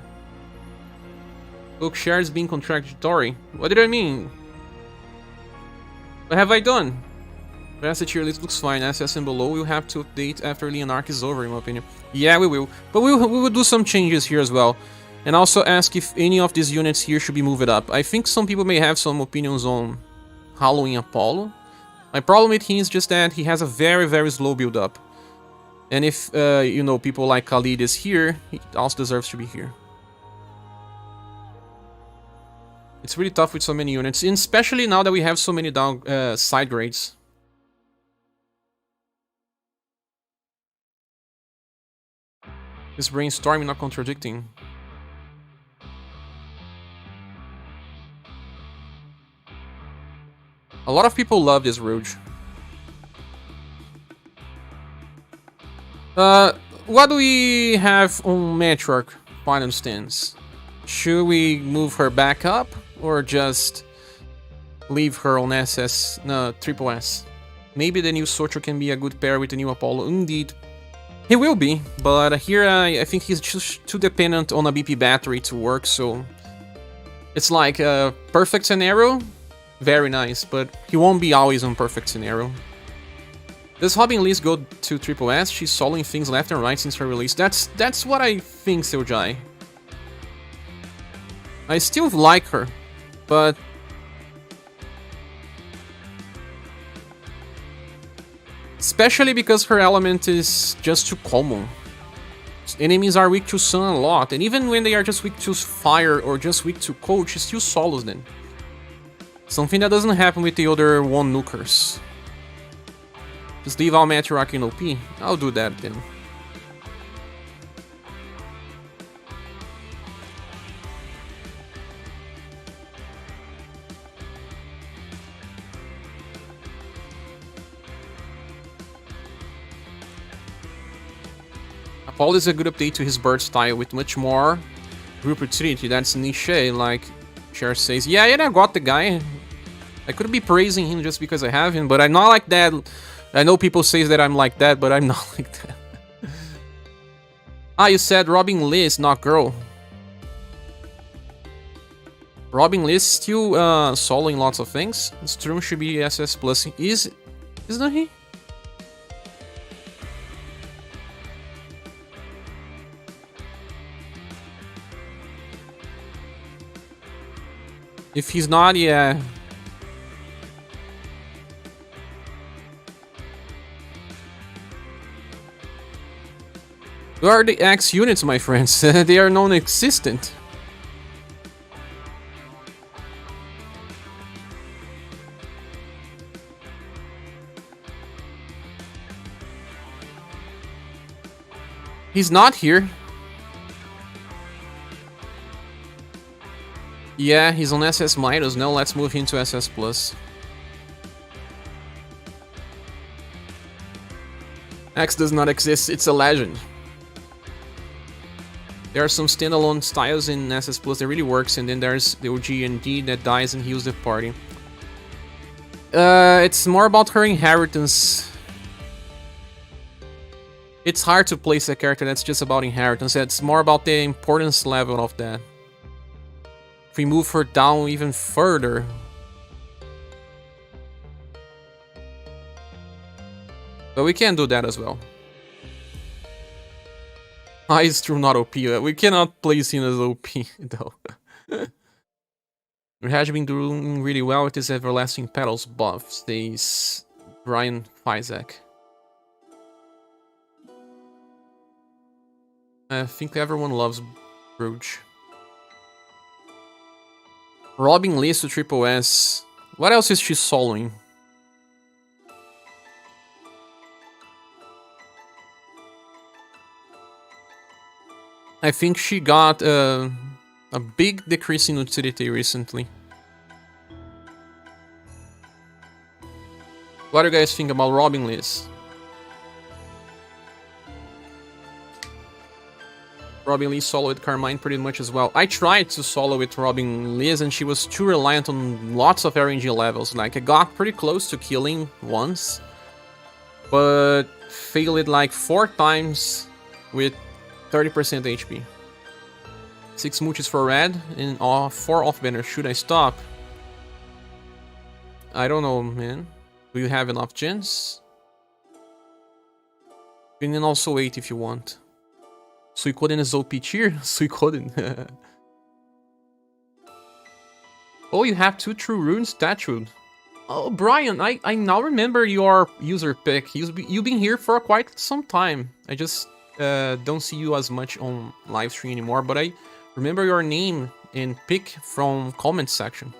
Look, share is being contradictory. What did I mean? What have I done? The asset tier list looks fine. SS and below we'll have to update after Leonarch is over, in my opinion. Yeah, we will. But we will do some changes here as well. And also ask if any of these units here should be moved up. I think some people may have some opinions on Halloween Apollo. My problem with him is just that he has a very, very slow build up. And if, you know, people like Khalid is here, he also deserves to be here. It's really tough with so many units, and especially now that we have so many down side grades. This brainstorming, not contradicting. A lot of people love this Rouge. What do we have on Matriarch final stance? Should we move her back up or just leave her on triple S? Maybe the new Sorcher can be a good pair with the new Apollo. Indeed, he will be, but here I think he's just too dependent on a BP battery to work, so it's like a perfect scenario, very nice, but he won't be always on perfect scenario. Does Robin Lees go to triple S? She's soloing things left and right since her release. That's what I think, Seojai. I still like her, but especially because her element is just too common. Enemies are weak to sun a lot, and even when they are just weak to fire or just weak to cold, she still solos them. Something that doesn't happen with the other one nukers. Just leave all Matriarch in OP? I'll do that then. Apollo is a good update to his bird style with much more group utility. That's niche, like Cher says. Yeah, I got the guy. I could be praising him just because I have him, but I'm not like that. I know people say that I'm like that, but I'm not like that. You said Robin Liz, not girl. Robin Liz still soloing lots of things. Strum should be SS plus. Isn't he? If he's not, yeah. Where are the X units, my friends? They are non-existent. He's not here. Yeah, he's on SS minus. Now let's move him to SS plus. X does not exist. It's a legend. There are some standalone styles in SS plus that really works, and then there's the OG and D that dies and heals the party. It's more about her inheritance. It's hard to place a character that's just about inheritance. It's more about the importance level of that. If we move her down even further... But we can do that as well. He's true, not OP. We cannot place him as OP, though. We have been doing really well with his Everlasting Petals buff, says Brian Fizek. I think everyone loves Rouge. Robin Lees to triple S. What else is she soloing? I think she got a big decrease in utility recently. What do you guys think about Robin Lees? Robin Lees solo with Carmine pretty much as well. I tried to solo with Robin Lees and she was too reliant on lots of RNG levels. Like, I got pretty close to killing once, but failed like 4 times with 30% HP. 6 mooches for red and 4 off banner. Should I stop? I don't know, man. Do you have enough gens? You can also wait if you want. Suikoden is OP tier? Suikoden. Oh, you have 2 true runes? That's true. Oh, Brian, I now remember your user pick. You've been here for quite some time. I just don't see you as much on Livestream anymore, but I remember your name and pick from comment section.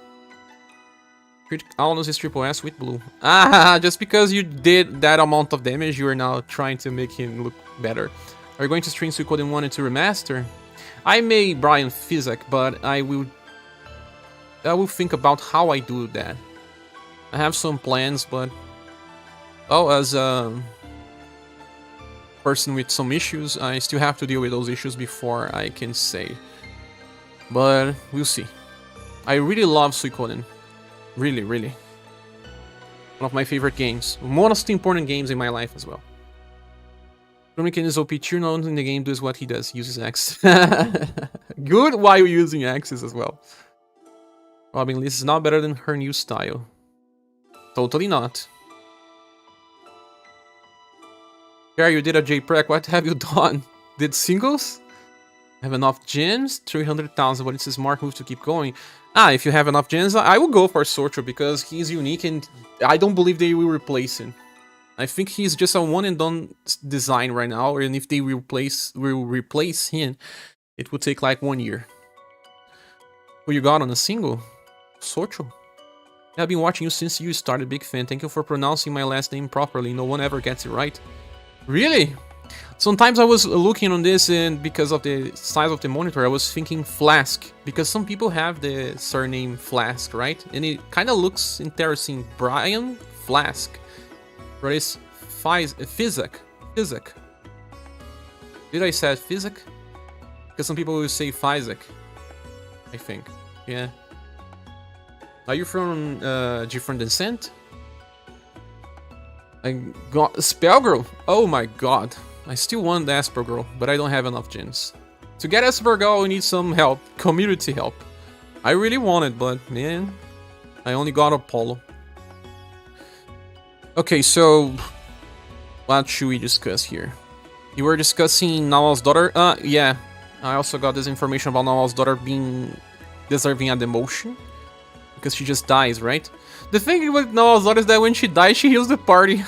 Alnos is triple S with blue. Ah, just because you did that amount of damage, you are now trying to make him look better. Are you going to stream Suikoden 1 and 2 remaster? I may Brian Physic, but I will think about how I do that. I have some plans, but well, as a person with some issues, I still have to deal with those issues before I can say. But we'll see. I really love Suikoden. Really, really. One of my favorite games. Most important games in my life as well. Dominican is OP tier, no one in the game does what he does. Uses X. Good while using X's as well. Robin Liz is not better than her new style. Totally not. Yeah, you did a JPrec. What have you done? Did singles? Have enough gems? 300,000, but it's a smart move to keep going. Ah, if you have enough gems, I will go for Sorcho because he's unique and I don't believe they will replace him. I think he's just a one and done design right now, and if they will replace him, it would take like 1 year. Who you got on a single? Sorcho. I've been watching you since you started, big fan. Thank you for pronouncing my last name properly. No one ever gets it right. Really? Sometimes I was looking on this and because of the size of the monitor, I was thinking Flask. Because some people have the surname Flask, right? And it kind of looks interesting. Brian Flask. But it's Physic. Physic. Did I say Physic? Because some people will say Physic. I think. Yeah. Are you from different descent? I got Spellgirl. Oh my god. I still want the Esper Girl, but I don't have enough gems. To get Esper Girl, I need some help. Community help. I really want it, but man, I only got Apollo. Okay, so what should we discuss here? You were discussing Nawal's daughter? Yeah. I also got this information about Nawal's daughter being deserving a demotion. Because she just dies, right? The thing with Nawal's daughter is that when she dies, she heals the party.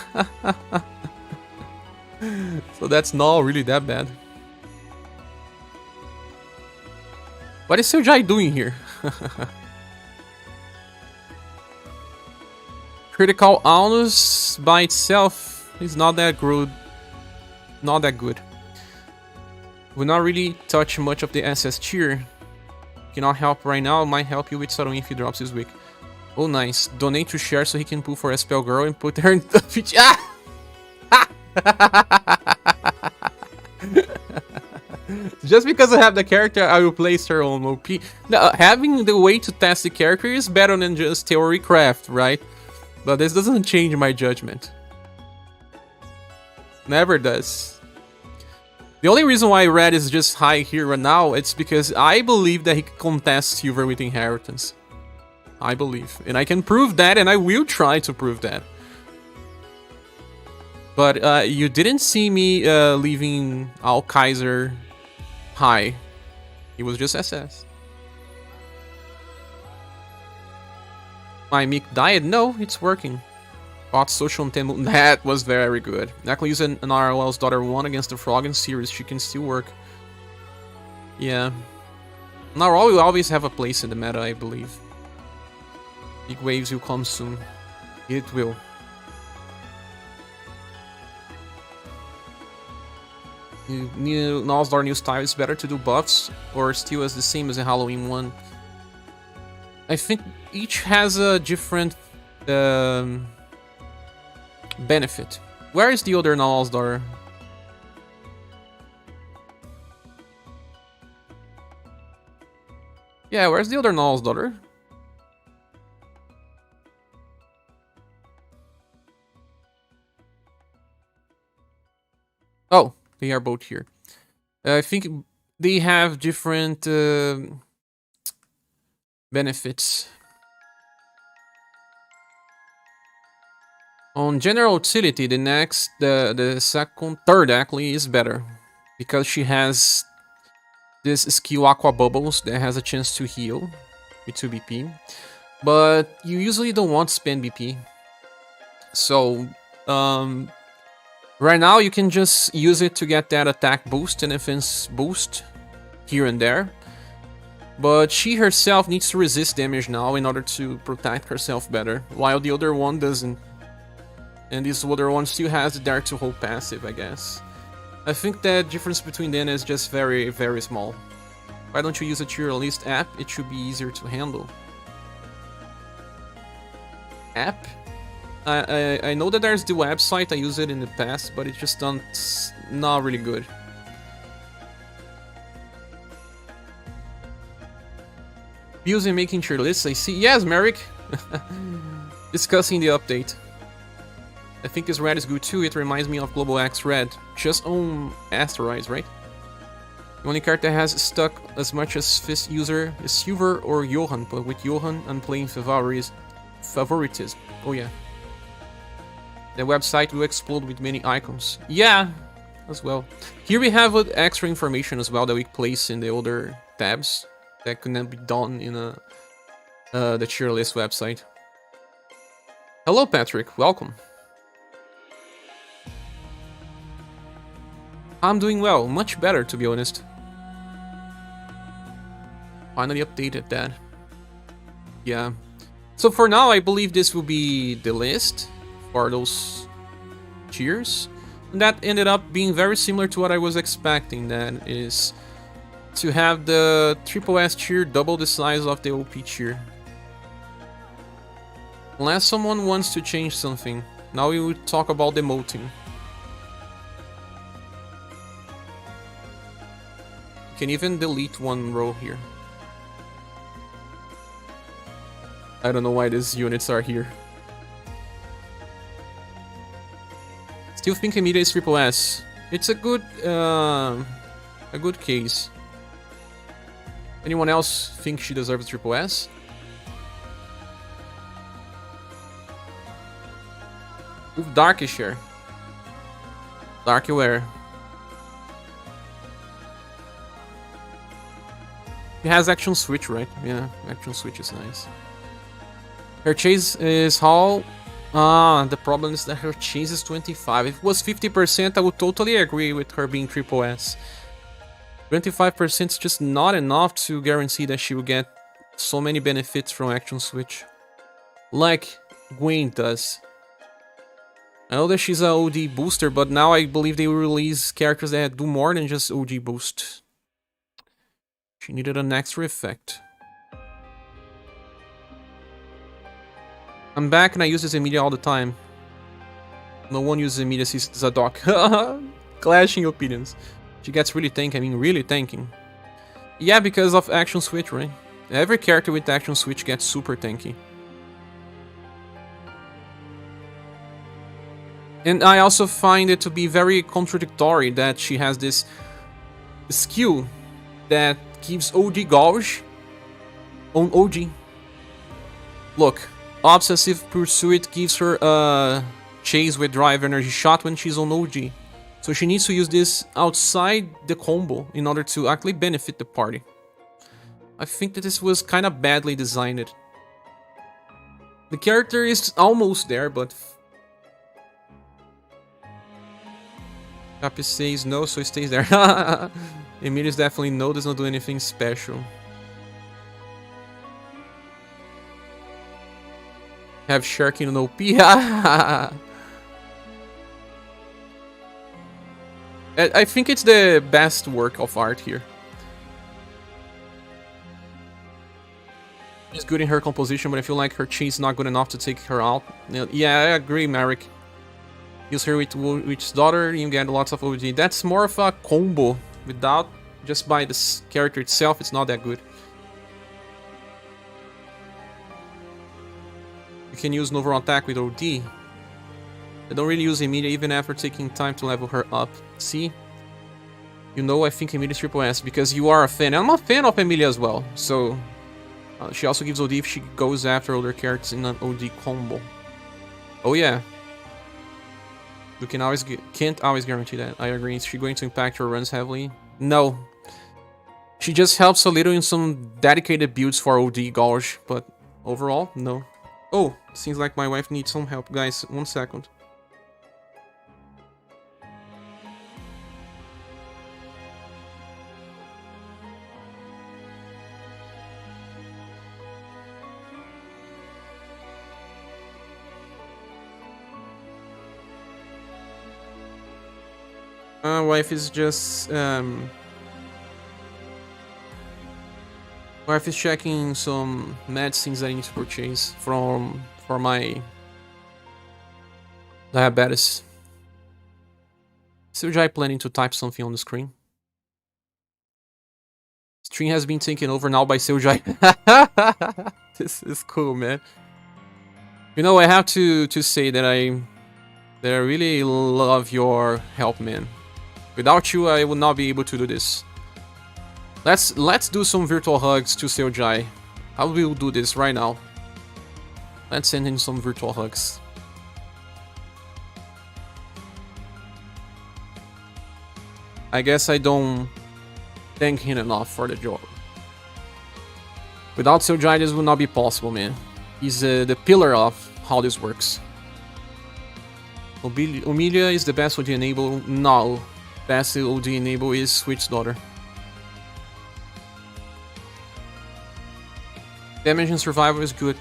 So that's not really that bad. What is Sojai doing here? Critical Alnus by itself is not that good. Not that good. Will not really touch much of the SS tier. Cannot help right now. Might help you with Saruin if he drops his week. Oh, nice. Donate to share so he can pull for a spell girl and put her in the pitch. Ah! Just because I have the character, I will place her on OP. Now, having the way to test the character is better than just theory craft, right? But this doesn't change my judgment. Never does. The only reason why Red is just high here right now, it's because I believe that he can contest Silver with Inheritance. I believe. And I can prove that, and I will try to prove that. But you didn't see me leaving Al Kaiser high. It was just SS. My mic died? No, it's working. Bought social Temu. That was very good. Actually using an RLL's daughter 1 against the Frog in series, she can still work. Yeah. Narwhal will always have a place in the meta, I believe. Big waves will come soon. It will. Nal's daughter new style is better to do buffs or still as the same as the Halloween one. I think each has a different benefit. Where is the other Nal's daughter? Yeah, where's the other Nal's daughter? Oh, they are both here. I think they have different benefits. On general utility, the third actually is better. Because she has this skill Aqua Bubbles that has a chance to heal with 2 BP. But you usually don't want to spend BP. So, right now you can just use it to get that attack boost and defense boost here and there. But she herself needs to resist damage now in order to protect herself better, while the other one doesn't. And this other one still has the Dare to Hold passive, I guess. I think that difference between them is just very, very small. Why don't you use a tier list app? It should be easier to handle. App? I know that there's the website, I used it in the past, but it's just not really good. Using making tier lists, I see. Yes, Merrick! Discussing the update. I think this red is good too, it reminds me of Global X Red. Just on asteroids, right? The only card that has stuck as much as Fist user is Schuser or Johan, but with Johan I'm playing favoritism. Oh yeah. The website will explode with many icons. Yeah, as well. Here we have extra information as well that we place in the other tabs that couldn't be done in the tier list website. Hello Patrick, welcome. I'm doing well, much better to be honest. Finally updated that. Yeah. So for now, I believe this will be the list for those tiers. And that ended up being very similar to what I was expecting. That is to have the triple S tier double the size of the OP tier. Unless someone wants to change something. Now we will talk about demoting. You can even delete one row here. I don't know why these units are here. Still think Emilia is triple S. It's a good case. Anyone else think she deserves triple S? With Darkish here. Darky where? It has action switch, right? Yeah, action switch is nice. Her chase is how? The problem is that her chase is 25. If it was 50%, I would totally agree with her being triple S. 25% is just not enough to guarantee that she will get so many benefits from action switch. Like Gwen does. I know that she's a OD booster, but now I believe they will release characters that do more than just OD boost. She needed an extra effect. I'm back and I use this Emilia all the time. No one uses Emilia since Zadok. Clashing opinions. She gets really tanky, I mean really tanking. Yeah, because of action switch, right? Every character with action switch gets super tanky. And I also find it to be very contradictory that she has this skill that gives OD gouge on OG. Look. Obsessive Pursuit gives her a chase with drive energy shot when she's on OG. So she needs to use this outside the combo in order to actually benefit the party. I think that this was kind of badly designed. The character is almost there, but... Capi says no, so it stays there. Emilia's definitely no, does not do anything special. Have Sharky in OP. I think it's the best work of art here. She's good in her composition, but I feel like her chase is not good enough to take her out. Yeah, I agree, Merrick. Use her with Witch's Daughter, you get lots of OG. That's more of a combo. Without, just by the character itself, it's not that good. You can use Nova Attack with OD. I don't really use Emilia even after taking time to level her up. See? You know I think Emilia is triple S because you are a fan. I'm a fan of Emilia as well. So, she also gives OD if she goes after other characters in an OD combo. Oh yeah. You can can't always guarantee that. I agree. Is she going to impact your runs heavily? No. She just helps a little in some dedicated builds for OD gouge, but overall, no. Oh, seems like my wife needs some help. Guys, 1 second. Wife is just wife is checking some medicines that I need to purchase for my diabetes. SaGa planning to type something on the screen. Stream has been taken over now by SaGa. This is cool, man. You know, I have to say that I really love your help, man. Without you, I would not be able to do this. Let's do some virtual hugs to SaGa. I will do this right now. Let's send in some virtual hugs. I guess I don't thank him enough for the job. Without SaGa, this would not be possible, man. He's the pillar of how this works. Omilia is the best OD enable. No. Best OD enable is Switch's daughter. Damage and survival is good.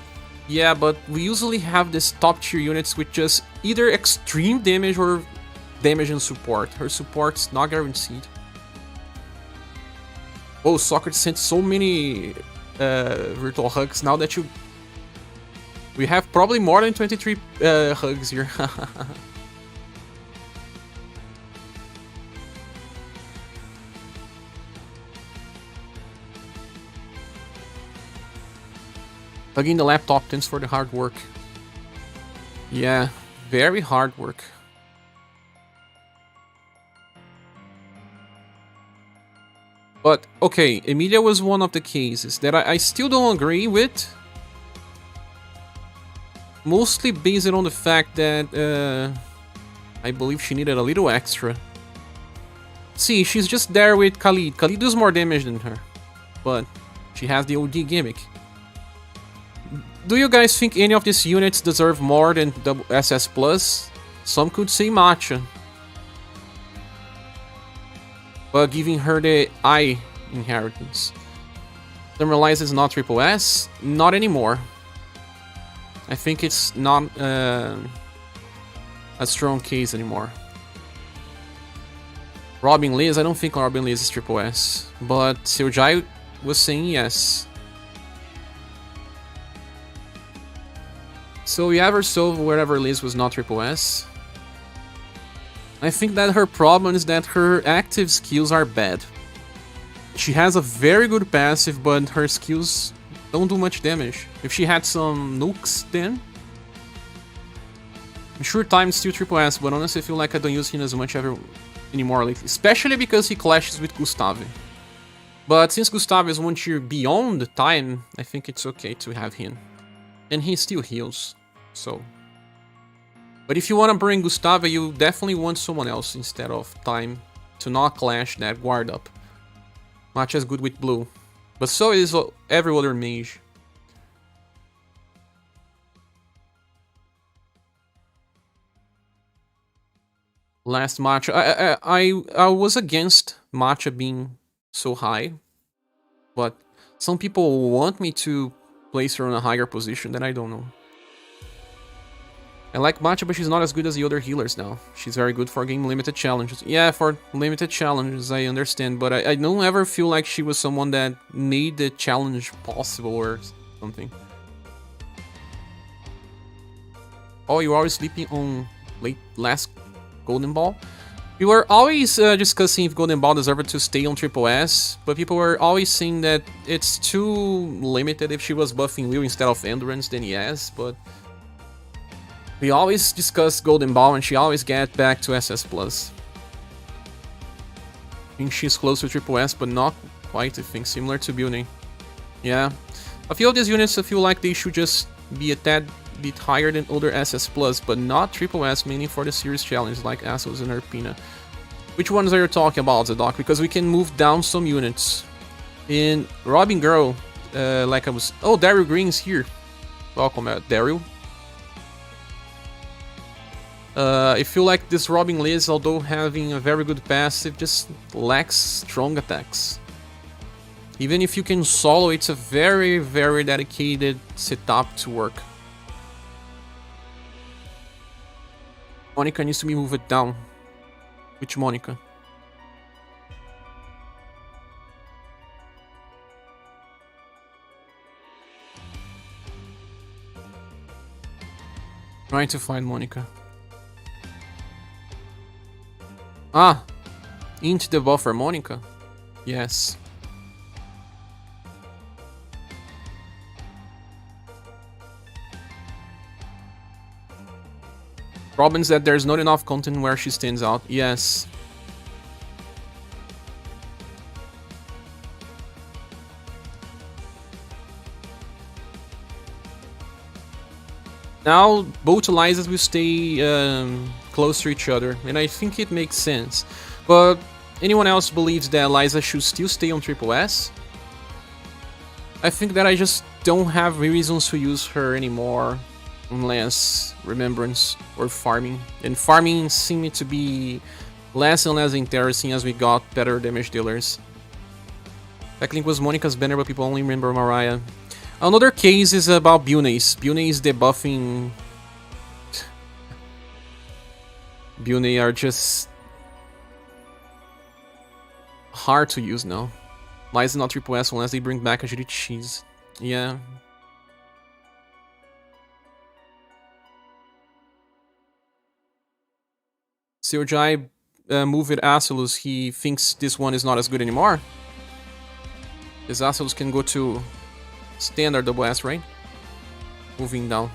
Yeah, but we usually have this top tier units with just either extreme damage or damage and support. Her support's not guaranteed. Oh, Socrates sent so many virtual hugs now that you... We have probably more than 23 hugs here. Hugging the laptop, thanks for the hard work. Yeah, very hard work. But, okay, Emilia was one of the cases that I still don't agree with. Mostly based on the fact that I believe she needed a little extra. See, she's just there with Khalid. Khalid does more damage than her. But she has the OD gimmick. Do you guys think any of these units deserve more than SS Plus? Some could say Matcha. But giving her the I inheritance. Demoralize is not triple S? Not anymore. I think it's not a strong case anymore. Robin Liz, I don't think Robin Liz is triple S. But SaGa was saying yes. So we ever solve wherever Liz was not triple S. I think that her problem is that her active skills are bad. She has a very good passive, but her skills don't do much damage. If she had some nukes, then... I'm sure Time's still triple S, but honestly I feel like I don't use him as much anymore lately. Especially because he clashes with Gustave. But since Gustave is one tier beyond Time, I think it's okay to have him. And he still heals, so... But if you want to bring Gustave, you definitely want someone else instead of Time to not clash that guard up. Matcha is good with blue, but so is every other mage. Last Matcha, I was against Matcha being so high, but some people want me to place her on a higher position that I don't know. I like Matcha, but she's not as good as the other healers now. She's very good for game limited challenges. Yeah, for limited challenges, I understand, but I don't ever feel like she was someone that made the challenge possible or something. Oh, you're always sleeping on last Golden Ball? We were always discussing if Golden Ball deserved to stay on triple S, but people were always saying that it's too limited. If she was buffing Will instead of Endurance, then yes, but... We always discuss Golden Ball and she always gets back to SS+. I think she's close to triple S, but not quite, I think, similar to Building. Yeah. A few of these units I feel like they should just be a tad bit higher than older SS+, but not triple S, mainly for the series challenge like Assos and Erpina. Which ones are you talking about, Zadok? Because we can move down some units. In Robin Girl, like I was... Oh, Daryl Green's here. Welcome, Daryl. I feel like this Robin Liz, although having a very good passive, just lacks strong attacks. Even if you can solo, it's a very, very dedicated setup to work. Monica needs to be moved down. Which Monica? Trying to find Monica. Ah! Int the buffer Monica? Yes. Problem is that there's not enough content where she stands out. Yes. Now, both Elizas will stay close to each other, and I think it makes sense. But anyone else believes that Eliza should still stay on Triple S? I think that I just don't have reasons to use her anymore, unless Remembrance or Farming. And Farming seemed to be less and less interesting as we got better damage dealers. Technically was Monica's banner, but people only remember Mariah. Another case is about Bune's. Bune's debuffing... Bune are just... hard to use now. Why is it not Triple S unless they bring back a shitty cheese? Yeah. Seojai moved Asulus. He thinks this one is not as good anymore. This Asulus can go to standard double S, right? Moving down.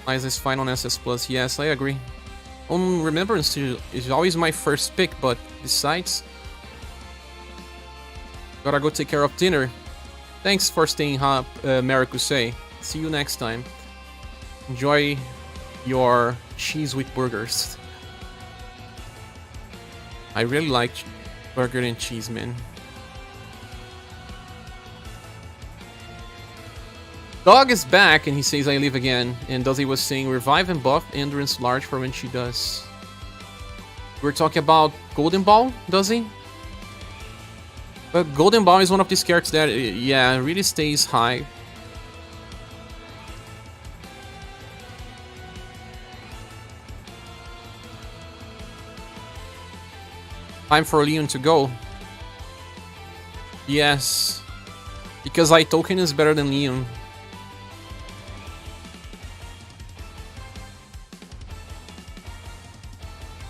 Liza is fine on SS Plus. Yes, I agree. On Remembrance is always my first pick, but besides... Gotta go take care of dinner. Thanks for staying up, Marikusei. See you next time. Enjoy your cheese with burgers. I really like burger and cheese, man. Dog is back and he says I live again. And Duzzy was saying revive and buff endurance large for when she does. We're talking about Golden Ball, Duzzy? But Golden Ball is one of these characters that, yeah, really stays high. Time for Leon to go. Yes. Because iToken is better than Leon.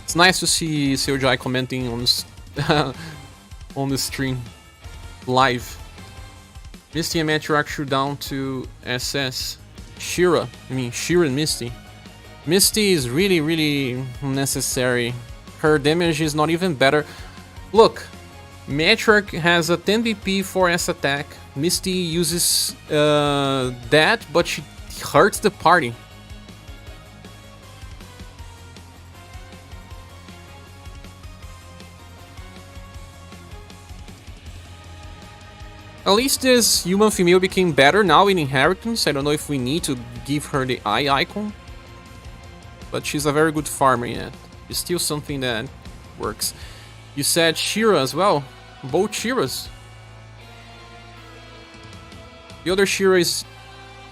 It's nice to see Seojai commenting on on the stream live. Misty and Matriarch shoot down to SS. Shira and Misty. Misty is really necessary. Her damage is not even better. Look, Matriarch has a 10 BP for S attack. Misty uses that, but she hurts the party. At least this human female became better now in Inheritance. I don't know if we need to give her the eye icon. But she's a very good farmer yet. It's still something that works. You said Shira as well. Both Shiras. The other Shira is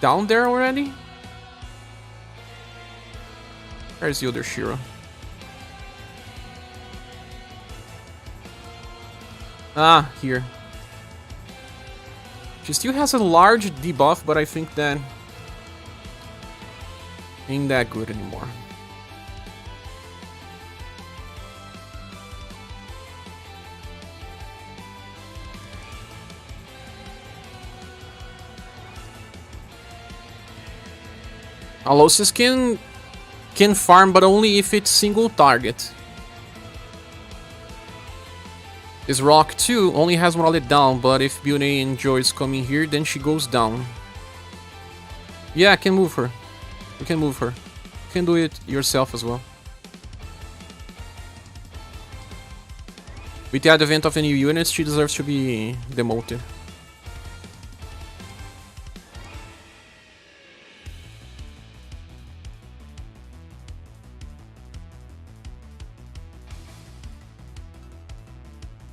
down there already? Where's the other Shira? Ah, here. She still has a large debuff, but I think that ain't that good anymore. Alosis can farm, but only if it's single target. This rock too only has one outlet down, but if Bune enjoys coming here, then she goes down. Yeah, I can move her. You can move her. You can do it yourself as well. With the advent of the new units, she deserves to be demoted.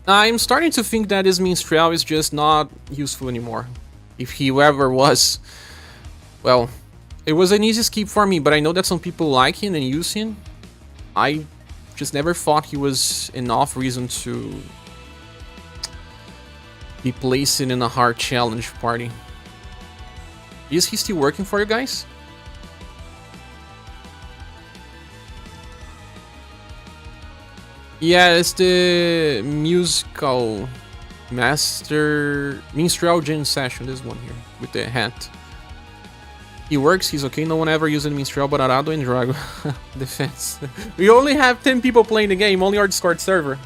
I'm starting to think that this Minstrel is just not useful anymore. If he ever was. Well, it was an easy skip for me, but I know that some people like him and use him. I just never thought he was enough reason to be placed in a hard challenge party. Is he still working for you guys? Yeah, it's the musical master minstrel Jin session. This one here with the hat. He works, he's okay. No one ever used minstrel but Arado and Drago. Defense. We only have 10 people playing the game, only our Discord server.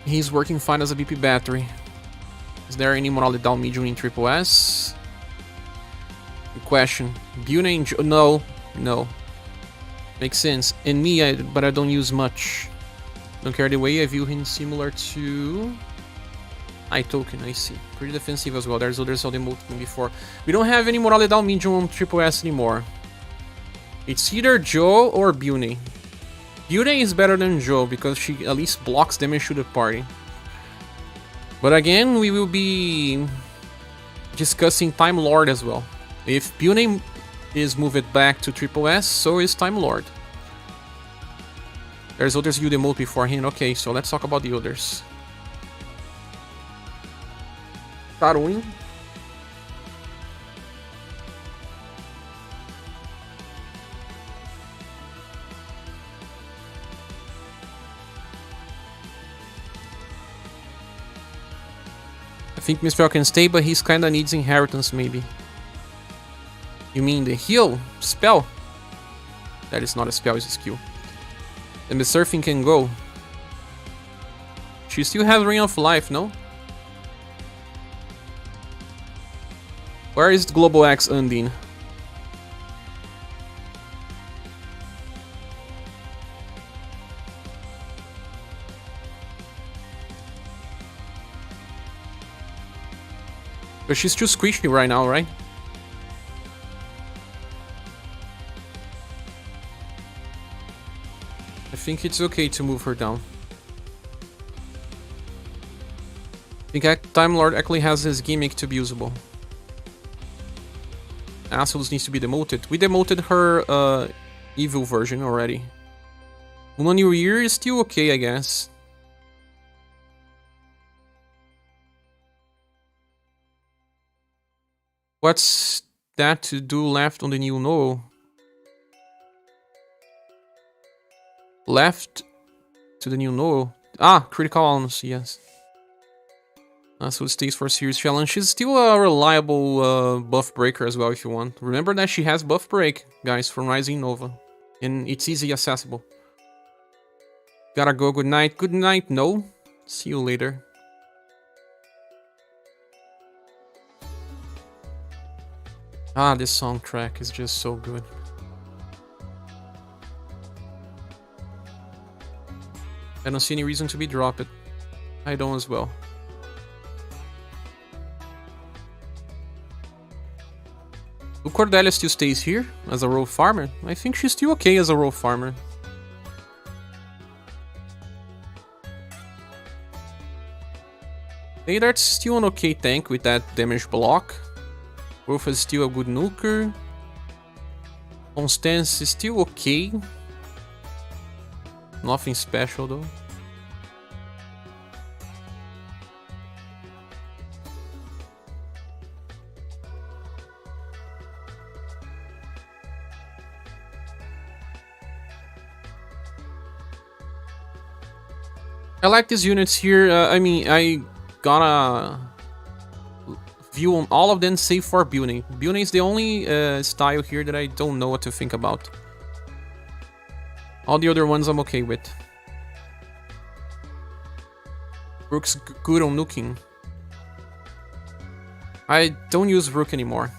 He's working fine as a BP battery. Is there any morale down medium in triple S? Good question. Bune and no. Makes sense. And me, but I don't use much. Don't care the way I view him similar to token, I see. Pretty defensive as well. There's others on the Demoting before. We don't have any morale down medium on triple S anymore. It's either Joe or Bune. Bune is better than Joe because she at least blocks damage to the party. But again, we will be discussing Time Lord as well. If Bune is moved back to triple S, so is Time Lord. There's others you demote beforehand. Okay, so let's talk about the others. Tarwin. I think Mistral can stay, but he's kinda needs inheritance, maybe. You mean the heal spell? That is not a spell, it's a skill. And the surfing can go. She still has Ring of Life, no? Where is Global X Undine? But she's too squishy right now, right? I think it's okay to move her down. I think Time Lord actually has his gimmick to be usable. Assholes needs to be demoted. We demoted her evil version already. Luna New Year is still okay, I guess. What's that to do left on the new no? Left to the new no. Critical Alms, yes. So it stays for serious challenge. She's still a reliable buff breaker as well if you want. Remember that she has buff break, guys, from Rising Nova. And it's easy accessible. Gotta go, good night. Good night, no. See you later. This song track is just so good. I don't see any reason to be dropped. I don't as well. Do Cordelia still stays here as a rogue farmer? I think she's still okay as a rogue farmer. Adart's still an okay tank with that damage block. Wolf is still a good nuker. Constance is still okay. Nothing special though. I like these units here. I mean, I got a view on all of them save for Bune. Bune is the only style here that I don't know what to think about. All the other ones I'm okay with. Rook's good on nuking. I don't use Rook anymore.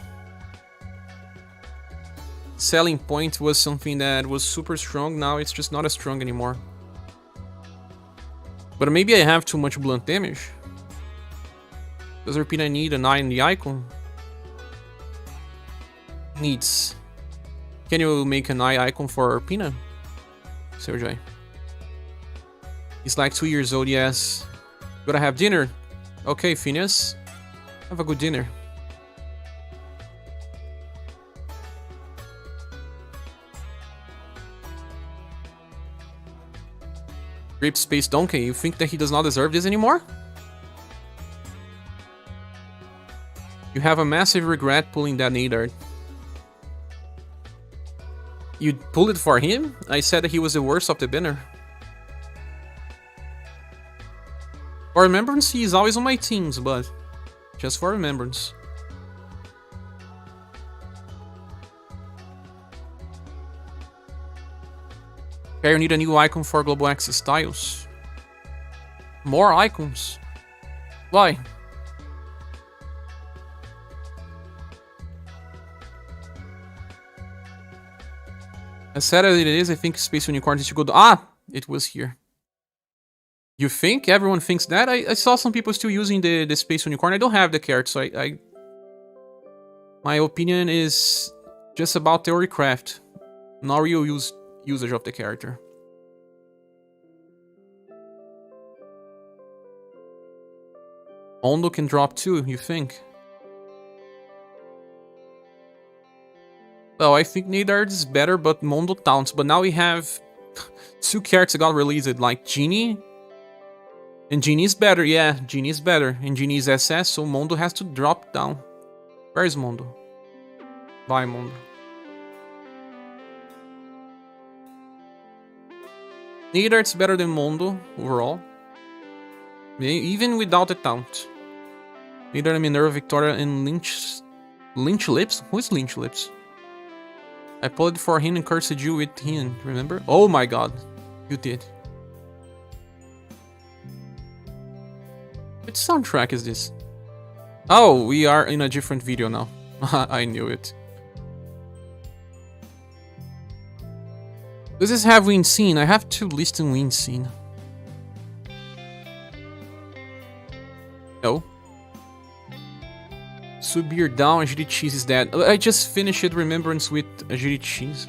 Selling point was something that was super strong, now it's just not as strong anymore. But maybe I have too much blunt damage. Does Erpina need an eye in the icon? Needs. Can you make an eye icon for Erpina? Sergei. He's like 2 years old, yes. Gotta have dinner. Okay, Phineas. Have a good dinner. Grape Space Donkey, you think that he does not deserve this anymore? You have a massive regret pulling that Nadard. You pulled it for him? I said that he was the worst of the banner. For Remembrance, he is always on my teams, but just for Remembrance. Okay, you need a new icon for Global Access Tiles. More icons? Why? As sad as it is, I think Space Unicorn should go... Ah! It was here. You think? Everyone thinks that? I saw some people still using the Space Unicorn. I don't have the carrot, so my opinion is just about theorycraft. Not real usage of the character. Mondo can drop too, you think? Well, I think Nadard is better, but Mondo taunts. But now we have 2 characters that got released, like Genie. And Genie is better, yeah, Genie is better. And Genie is SS, so Mondo has to drop down. Where is Mondo? Bye, Mondo. Nadard's better than Mondo, overall. Even without the taunt. Nadard, Minerva, Victoria, and Lynch... Lynch Lips? Who is Lynch Lips? I pulled it for him and cursed you with him, remember? Oh my god, you did. Which soundtrack is this? Oh, we are in a different video now. I knew it. Does this have win scene? I have to list in win scene. No. ScherBR down, Agility Cheese is dead. I just finished Remembrance with Agility Cheese.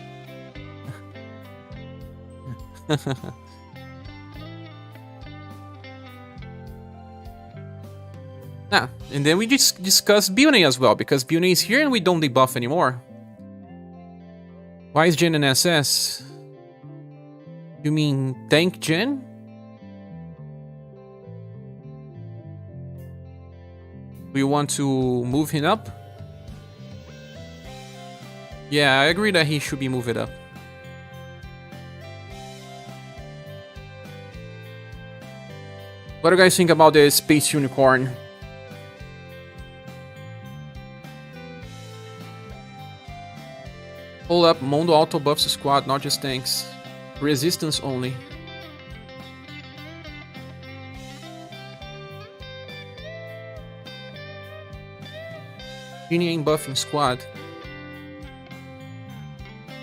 And then we just discussed Bune as well, because Bune is here and we don't debuff anymore. Why is Gen an SS? You mean tank Gen? Do you want to move him up? Yeah, I agree that he should be moved up. What do you guys think about the Space Unicorn? Pull up, Mondo auto buffs the squad, not just tanks. Resistance only. Genie ain't buffing squad.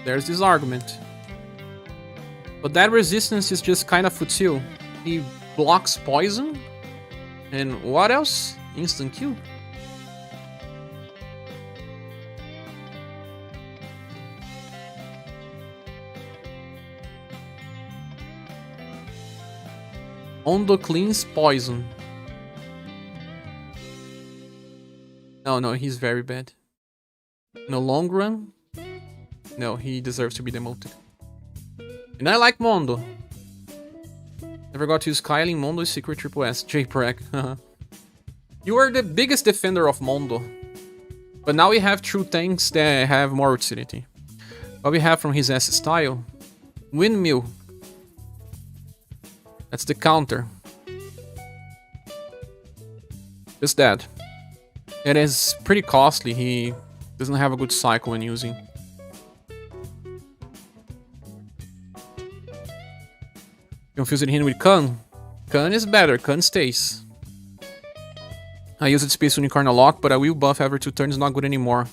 There's this argument. But that resistance is just kind of futile. He blocks poison. And what else? Instant kill. Mondo cleans poison. No, he's very bad. In the long run, no, he deserves to be demoted. And I like Mondo. Never got to use Kylie. Mondo is secret triple S. JPreg. You are the biggest defender of Mondo. But now we have true tanks that have more utility. What we have from his S style? Windmill. That's the counter. Just that. It is pretty costly. He doesn't have a good cycle when using. Confusing him with Kun. Kun is better. Kun stays. I used Space Unicorn a lot, but I will buff every 2 turns. Not good anymore.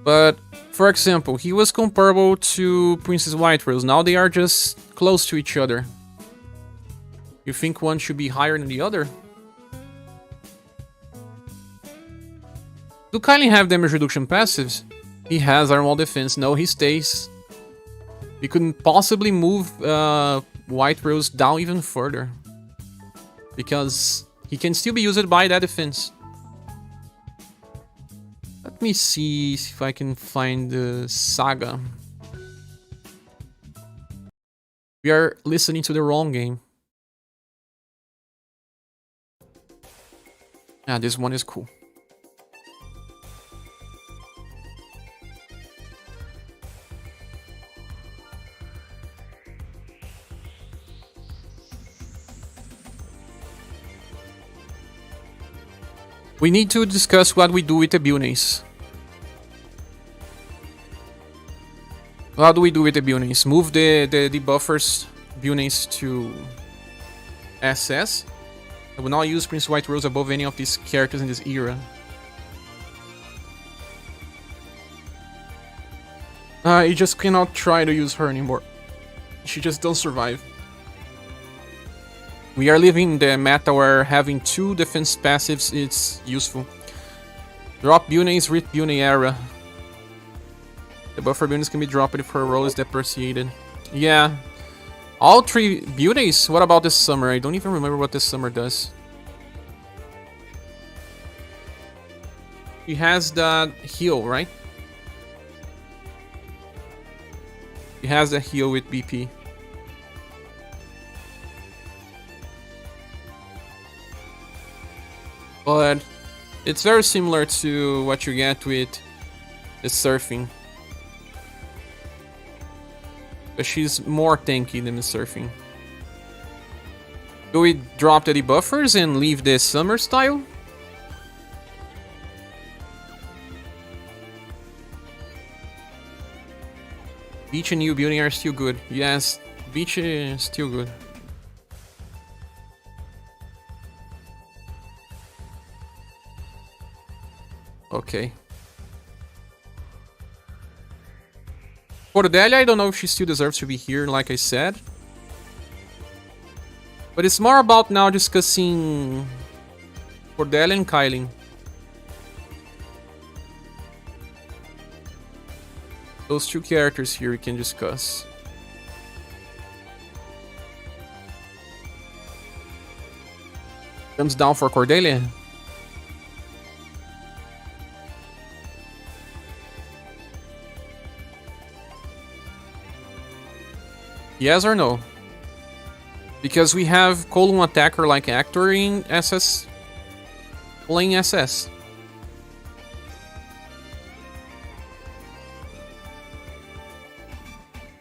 But, for example, he was comparable to Princess White Rose. Now they are just close to each other. You think one should be higher than the other? Do Kylie have damage reduction passives? He has Armor Defense. No, he stays. We couldn't possibly move White Rose down even further. Because he can still be used by that defense. Let me see if I can find the SaGa. We are listening to the wrong game. Ah, this one is cool. We need to discuss what we do with the buildings. What do we do with the buildings? Move the buffers buildings to SS. I will not use Prince White Rose above any of these characters in this era. You just cannot try to use her anymore. She just don't survive. We are living in the meta where having 2 defense passives is useful. Drop buildings, read building era. The buffer buildings can be dropped if her role is depreciated. Yeah. All 3 buildings? What about this summer? I don't even remember what this summer does. She has that heal, right? She has the heal with BP. But it's very similar to what you get with the surfing. But she's more tanky than the surfing. Do we drop the debuffers and leave the summer style? Beach and new building are still good. Yes, beach is still good. Okay. For Delia, I don't know if she still deserves to be here, like I said. But it's more about now discussing Cordelia and Kylie. Those 2 characters here we can discuss. Comes down for Cordelia. Yes or no? Because we have column attacker like actor in SS playing SS.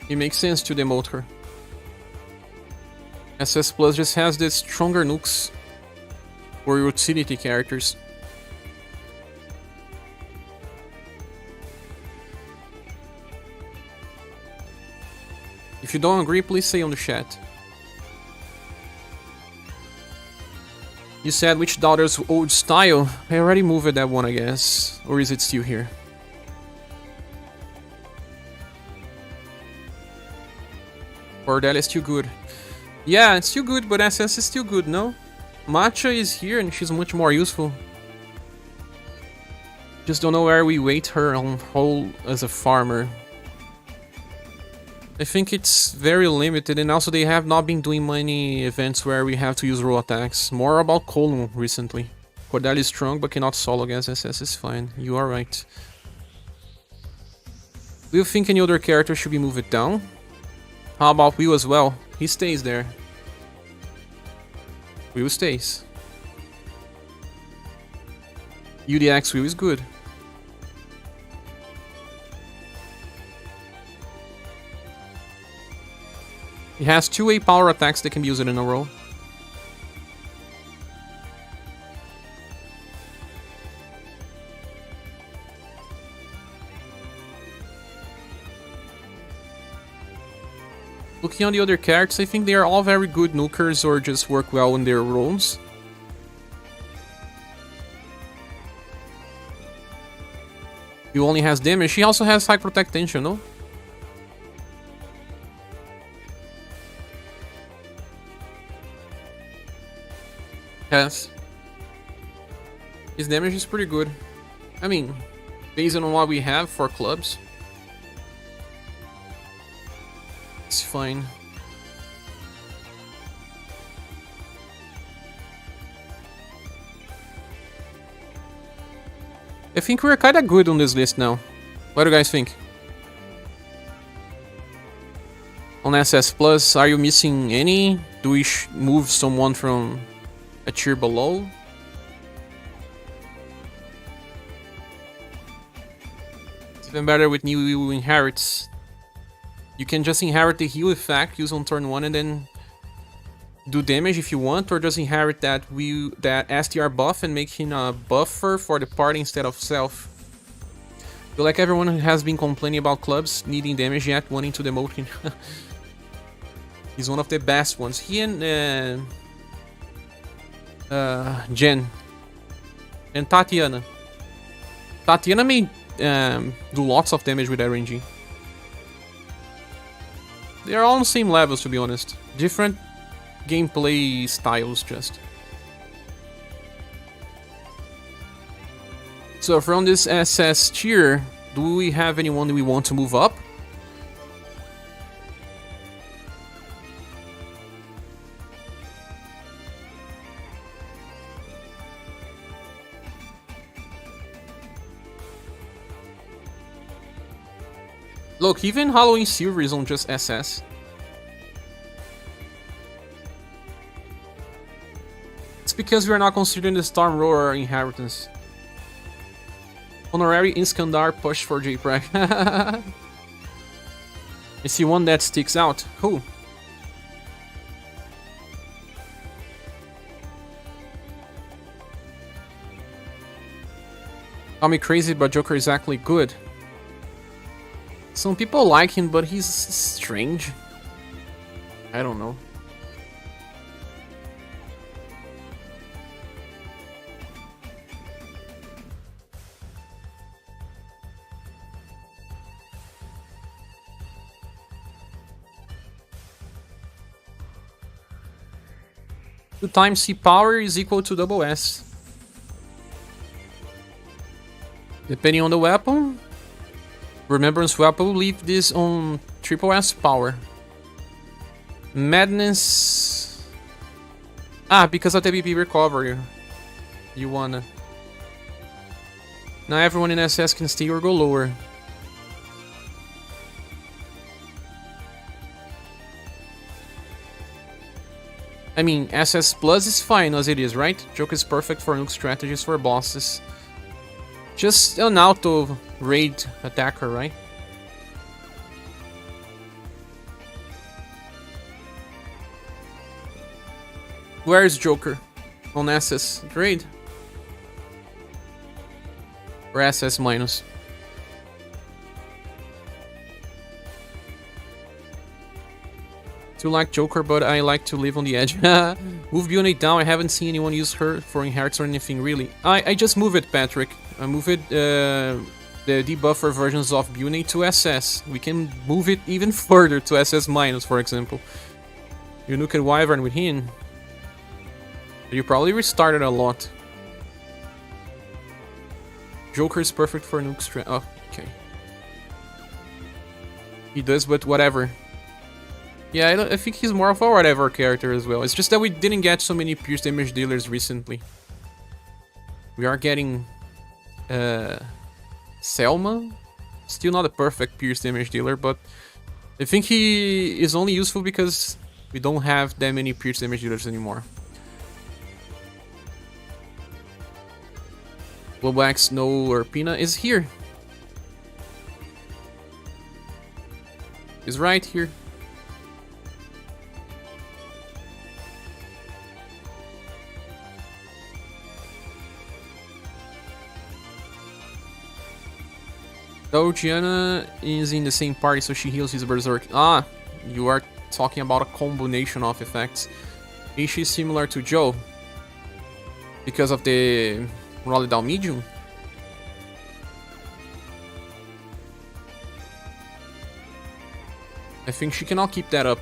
It makes sense to demote her. SS Plus just has the stronger nukes for utility characters. If you don't agree, please say on the chat. You said which daughter's old style? I already moved that one, I guess. Or is it still here? Cordelia is still good. Yeah, it's still good, but SS is still good, no? Matcha is here and she's much more useful. Just don't know where we weight her on whole as a farmer. I think it's very limited, and also they have not been doing many events where we have to use roll attacks. More about Column recently. Cordelia is strong but cannot solo against SS is fine. You are right. Do you think any other character should be moved down? How about Will as well? He stays there. Will stays. UDX Will is good. He has 2 power attacks that can be used in a row. Looking on the other characters, I think they are all very good nukers or just work well in their roles. He only has damage. He also has high protect tension, no? Yes. His damage is pretty good. I mean, based on what we have for clubs, it's fine. I think we're kinda good on this list now. What do you guys think? On SS Plus, are you missing any? Do we move someone from a tier below? It's even better with new inherits. You can just inherit the heal effect, use on turn 1 and then do damage if you want, or just inherit that STR buff and make him a buffer for the party instead of self. I feel like everyone has been complaining about clubs needing damage yet wanting to demote him. He's one of the best ones. He and Jen and Tatiana. Tatiana may do lots of damage with RNG. They are all on the same levels, to be honest. Different gameplay styles, just. So from this SS tier, do we have anyone that we want to move up? Look, even Halloween Silver is on just SS. It's because we are not considering the Storm Roar inheritance. Honorary Iskandar push for J-Preg. I see one that sticks out. Who? Call me crazy, but Joker is actually good. Some people like him, but he's strange. I don't know. Two times C power is equal to double S. Depending on the weapon. Remembrance weapon will leave this on triple S power. Madness. Because of the BP recovery. You wanna. Now everyone in SS can stay or go lower. I mean, SS Plus is fine as it is, right? Joke is perfect for nuke strategies for bosses. Just an auto raid attacker, right? Where is Joker? On SS grade? Or SS minus? To like Joker, but I like to live on the edge. Move Bionate down. I haven't seen anyone use her for inherits or anything really. I just move it, Patrick. I move it the debuffer versions of Bionate to SS. We can move it even further to SS minus, for example. You nuke at Wyvern with him. You probably restarted a lot. Joker is perfect for nuke strat. Oh, okay. He does, but whatever. Yeah, I think he's more of a whatever character as well. It's just that we didn't get so many pierce damage dealers recently. We are getting Selma. Still not a perfect pierce damage dealer, but I think he is only useful because we don't have that many pierce damage dealers anymore. Global Snow or Pina is here. He's right here. Oh, Gianna is in the same party, so she heals his Berserk. Ah, you are talking about a combination of effects. Is she similar to Joe? Because of the Rally Down Medium? I think she cannot keep that up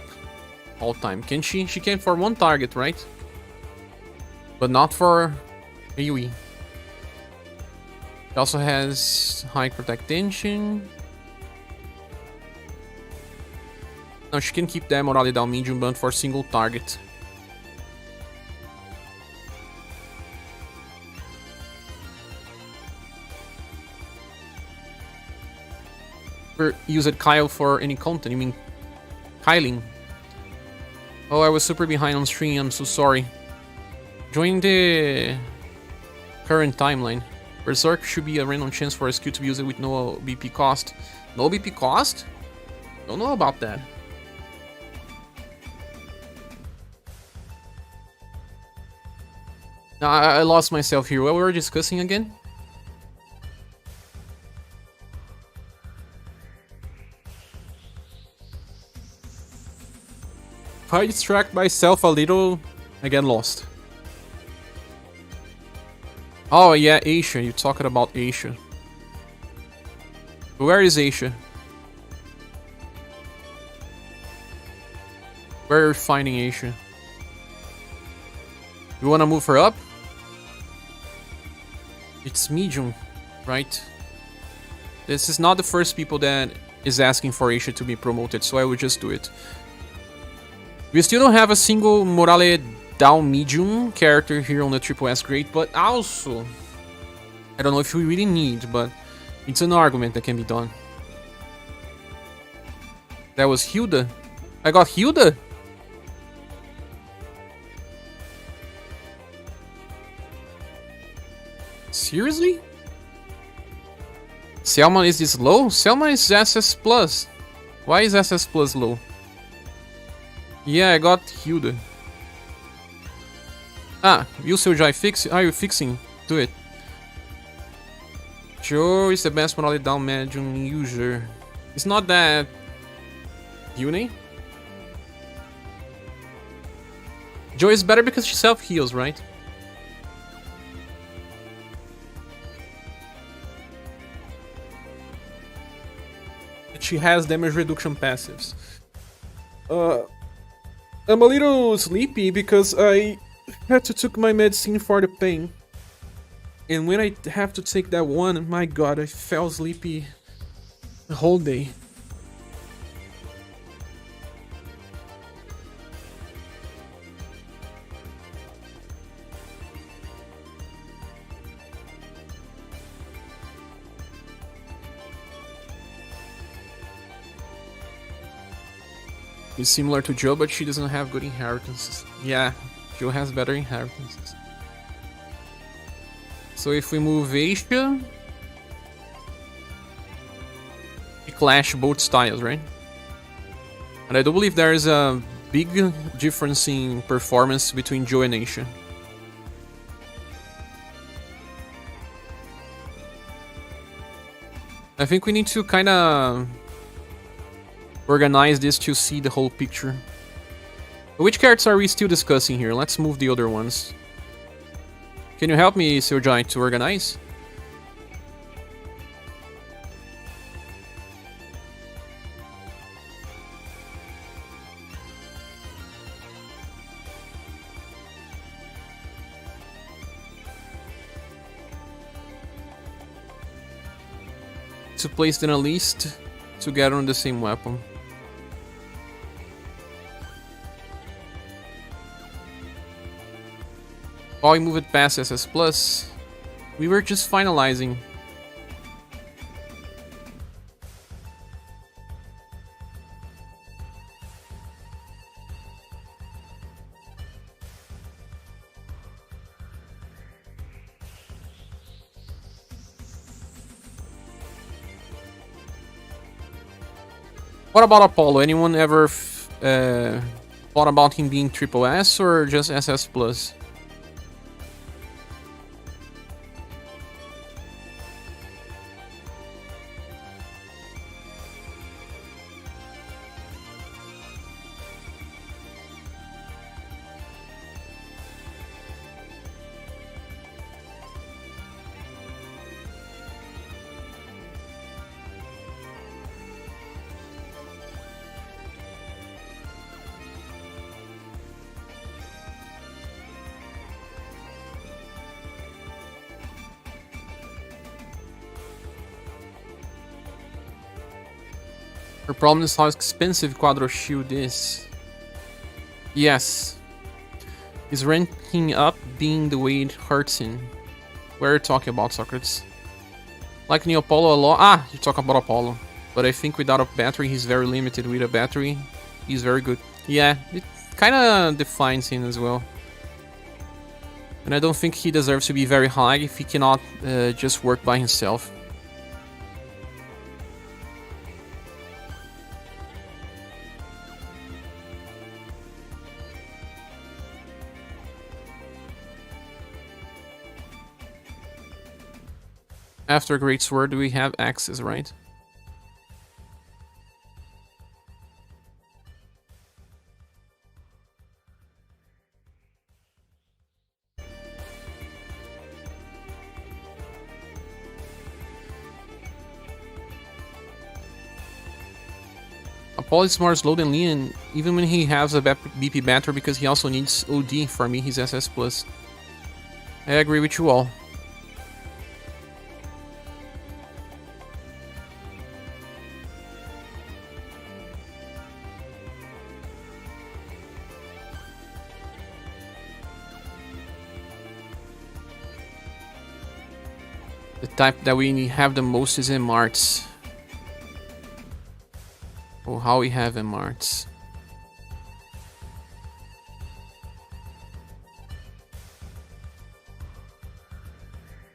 all time. Can she? She can for one target, right? But not for AoE. It also has high protect tension. No, she can keep that morale down medium but for single target. Use it Kyle for any content, you mean Kyling. Oh, I was super behind on stream. I'm so sorry. Join the current timeline. Berserk should be a random chance for a skill to be used with no BP cost. No BP cost? Don't know about that. No, I lost myself here. What were we discussing again? If I distract myself a little, I get lost. Oh yeah, Asia. You're talking about Asia. Where is Asia? Where are you finding Asia? You wanna move her up? It's medium, right? This is not the first people that is asking for Asia to be promoted, so I would just do it. We still don't have a single morale down medium character here on the Triple S grade, but also, I don't know if we really need, but it's an argument that can be done. That was Hilda. I got Hilda? Seriously? Selma is this low? Selma is SS plus. Why is SS plus low? Yeah, I got Hilda. Ah, you Jai fix? Are you fixing? Do it. Joe is the best morale down medium user. It's not that Uni. Joe is better because she self heals, right? She has damage reduction passives. I'm a little sleepy because I had to take my medicine for the pain. And when I have to take that one, my god, I fell sleepy the whole day. Is similar to Joe, but she doesn't have good inheritances. Yeah, Joe has better inheritances. So if we move Asia, we clash both styles, right? And I do believe there is a big difference in performance between Joe and Asia. I think we need to kind of organize this to see the whole picture. Which characters are we still discussing here? Let's move the other ones. Can you help me, SerGi, to organize? To place them at least together on the same weapon. Oh, we move it past SS plus. We were just finalizing. What about Apollo? Anyone ever thought about him being triple S or just SS plus? Her problem is how expensive Quadro Shield is. Yes. Is ranking up being the way it hurts him? What are you talking about, Socrates? Like Neo Apollo a lot? Ah, you talk about Apollo. But I think without a battery, he's very limited with a battery. He's very good. Yeah, it kind of defines him as well. And I don't think he deserves to be very high if he cannot just work by himself. After Great Sword, we have axes, right? Apollo is more slow than Leon, even when he has a BP better because he also needs OD. For me, he's SS+. I agree with you all. The type that we have the most is Marts. Oh, how we have Marts.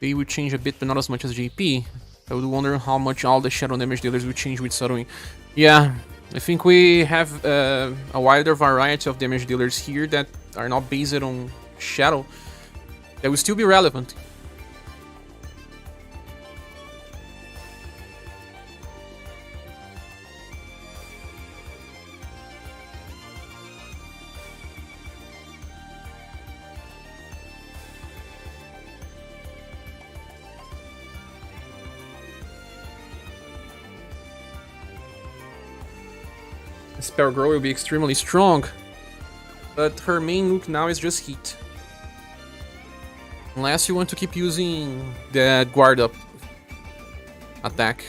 They would change a bit, but not as much as JP. I would wonder how much all the shadow damage dealers would change with Shadowing. Yeah, I think we have a wider variety of damage dealers here that are not based on shadow. That will still be relevant. Spell Girl will be extremely strong, but her main nuke now is just heat. Unless you want to keep using the guard up attack.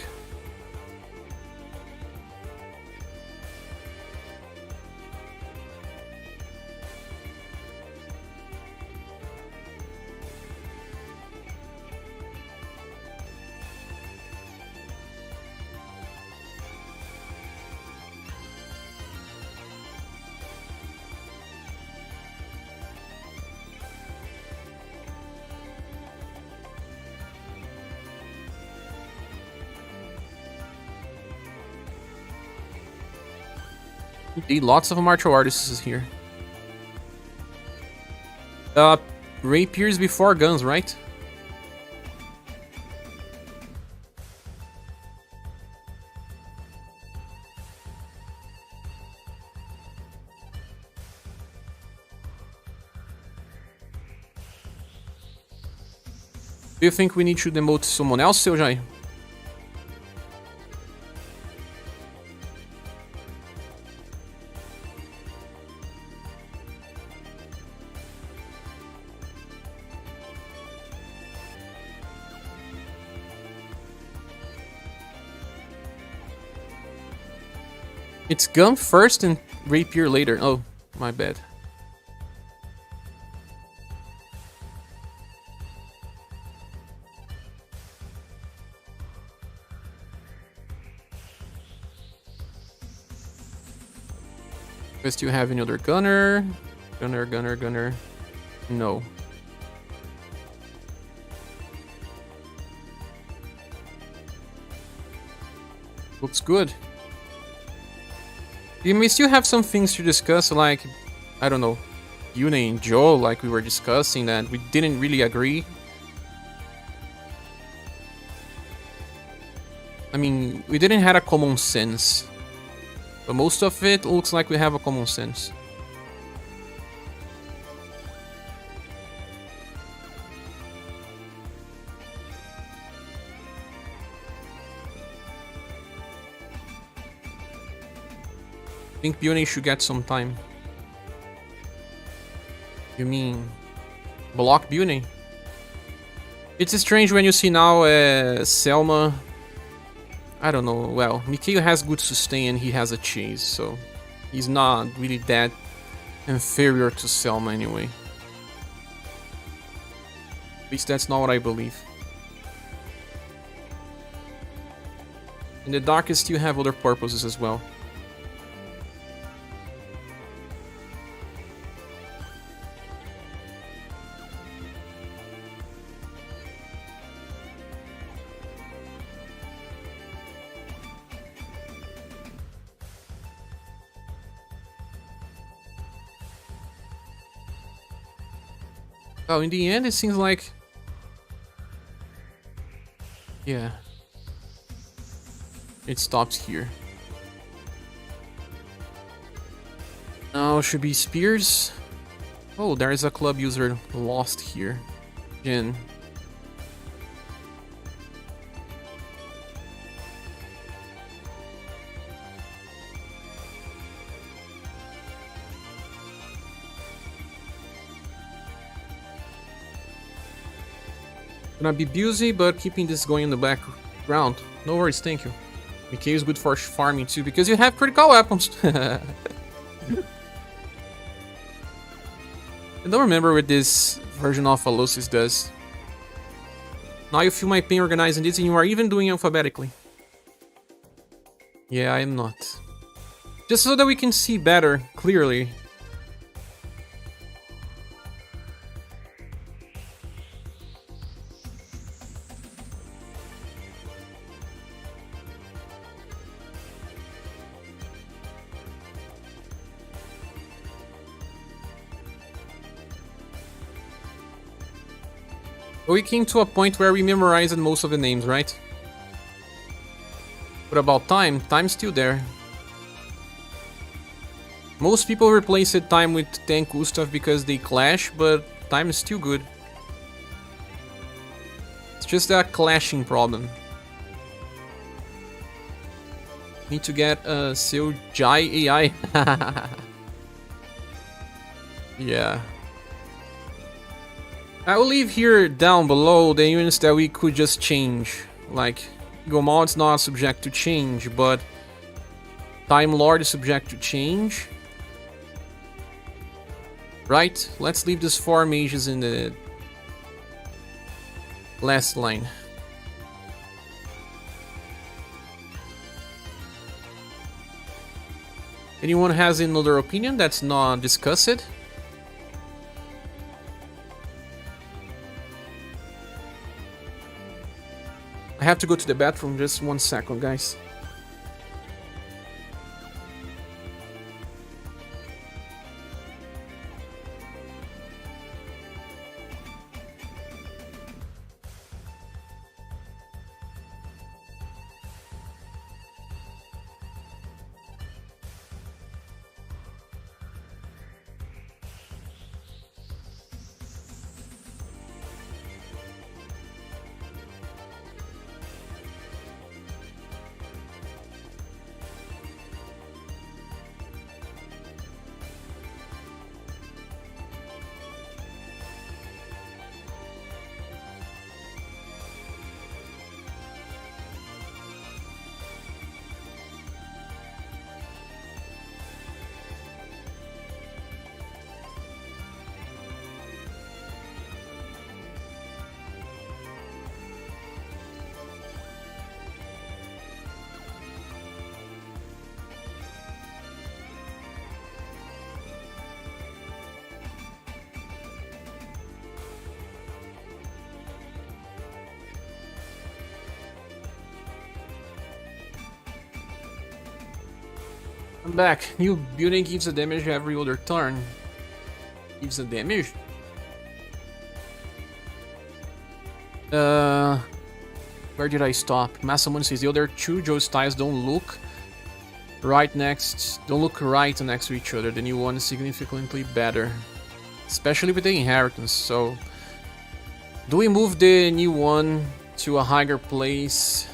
Indeed, lots of martial artists here. Rapiers before guns, right? Do you think we need to demote someone else, Seojai? It's gun first and rapier later. Oh, my bad. Do I still have any other gunner? Gunner. No. Looks good. We may still have some things to discuss, like, I don't know, Yune and Joe, like we were discussing, that we didn't really agree. I mean, we didn't have a common sense, but most of it looks like we have a common sense. I think Bione should get some time. You mean block Bione? It's strange when you see now Selma. I don't know, well, Mikhail has good sustain and he has a chase, so he's not really that inferior to Selma anyway. At least that's not what I believe. And the Darkest still have other purposes as well. Oh, in the end, it seems like... Yeah. It stops here. Now should be Spears. Oh, there is a club user lost here. Jin. Gonna be busy, but keeping this going in the background. No worries, thank you. MK is good for farming too, because you have critical weapons. I don't remember what this version of Alosis does. Now you feel my pain organizing this, and you are even doing alphabetically. Yeah, I am not. Just so that we can see better, clearly. We came to a point where we memorized most of the names, right? What about time? Time's still there. Most people replace time with Tank Gustave because they clash, but time is still good. It's just a clashing problem. Need to get a SaGa AI. Yeah. I will leave here down below the units that we could just change. Like, Gomal's not subject to change, but Time Lord is subject to change. Right? Let's leave these 4 mages in the last line. Anyone has another opinion that's not discussed? I have to go to the bathroom, just 1 second, guys. I'm back. New building gives a damage every other turn. Gives a damage? Where did I stop? Massamon says the other 2 Joe styles don't look right next to each other. The new one is significantly better. Especially with the inheritance, so... Do we move the new one to a higher place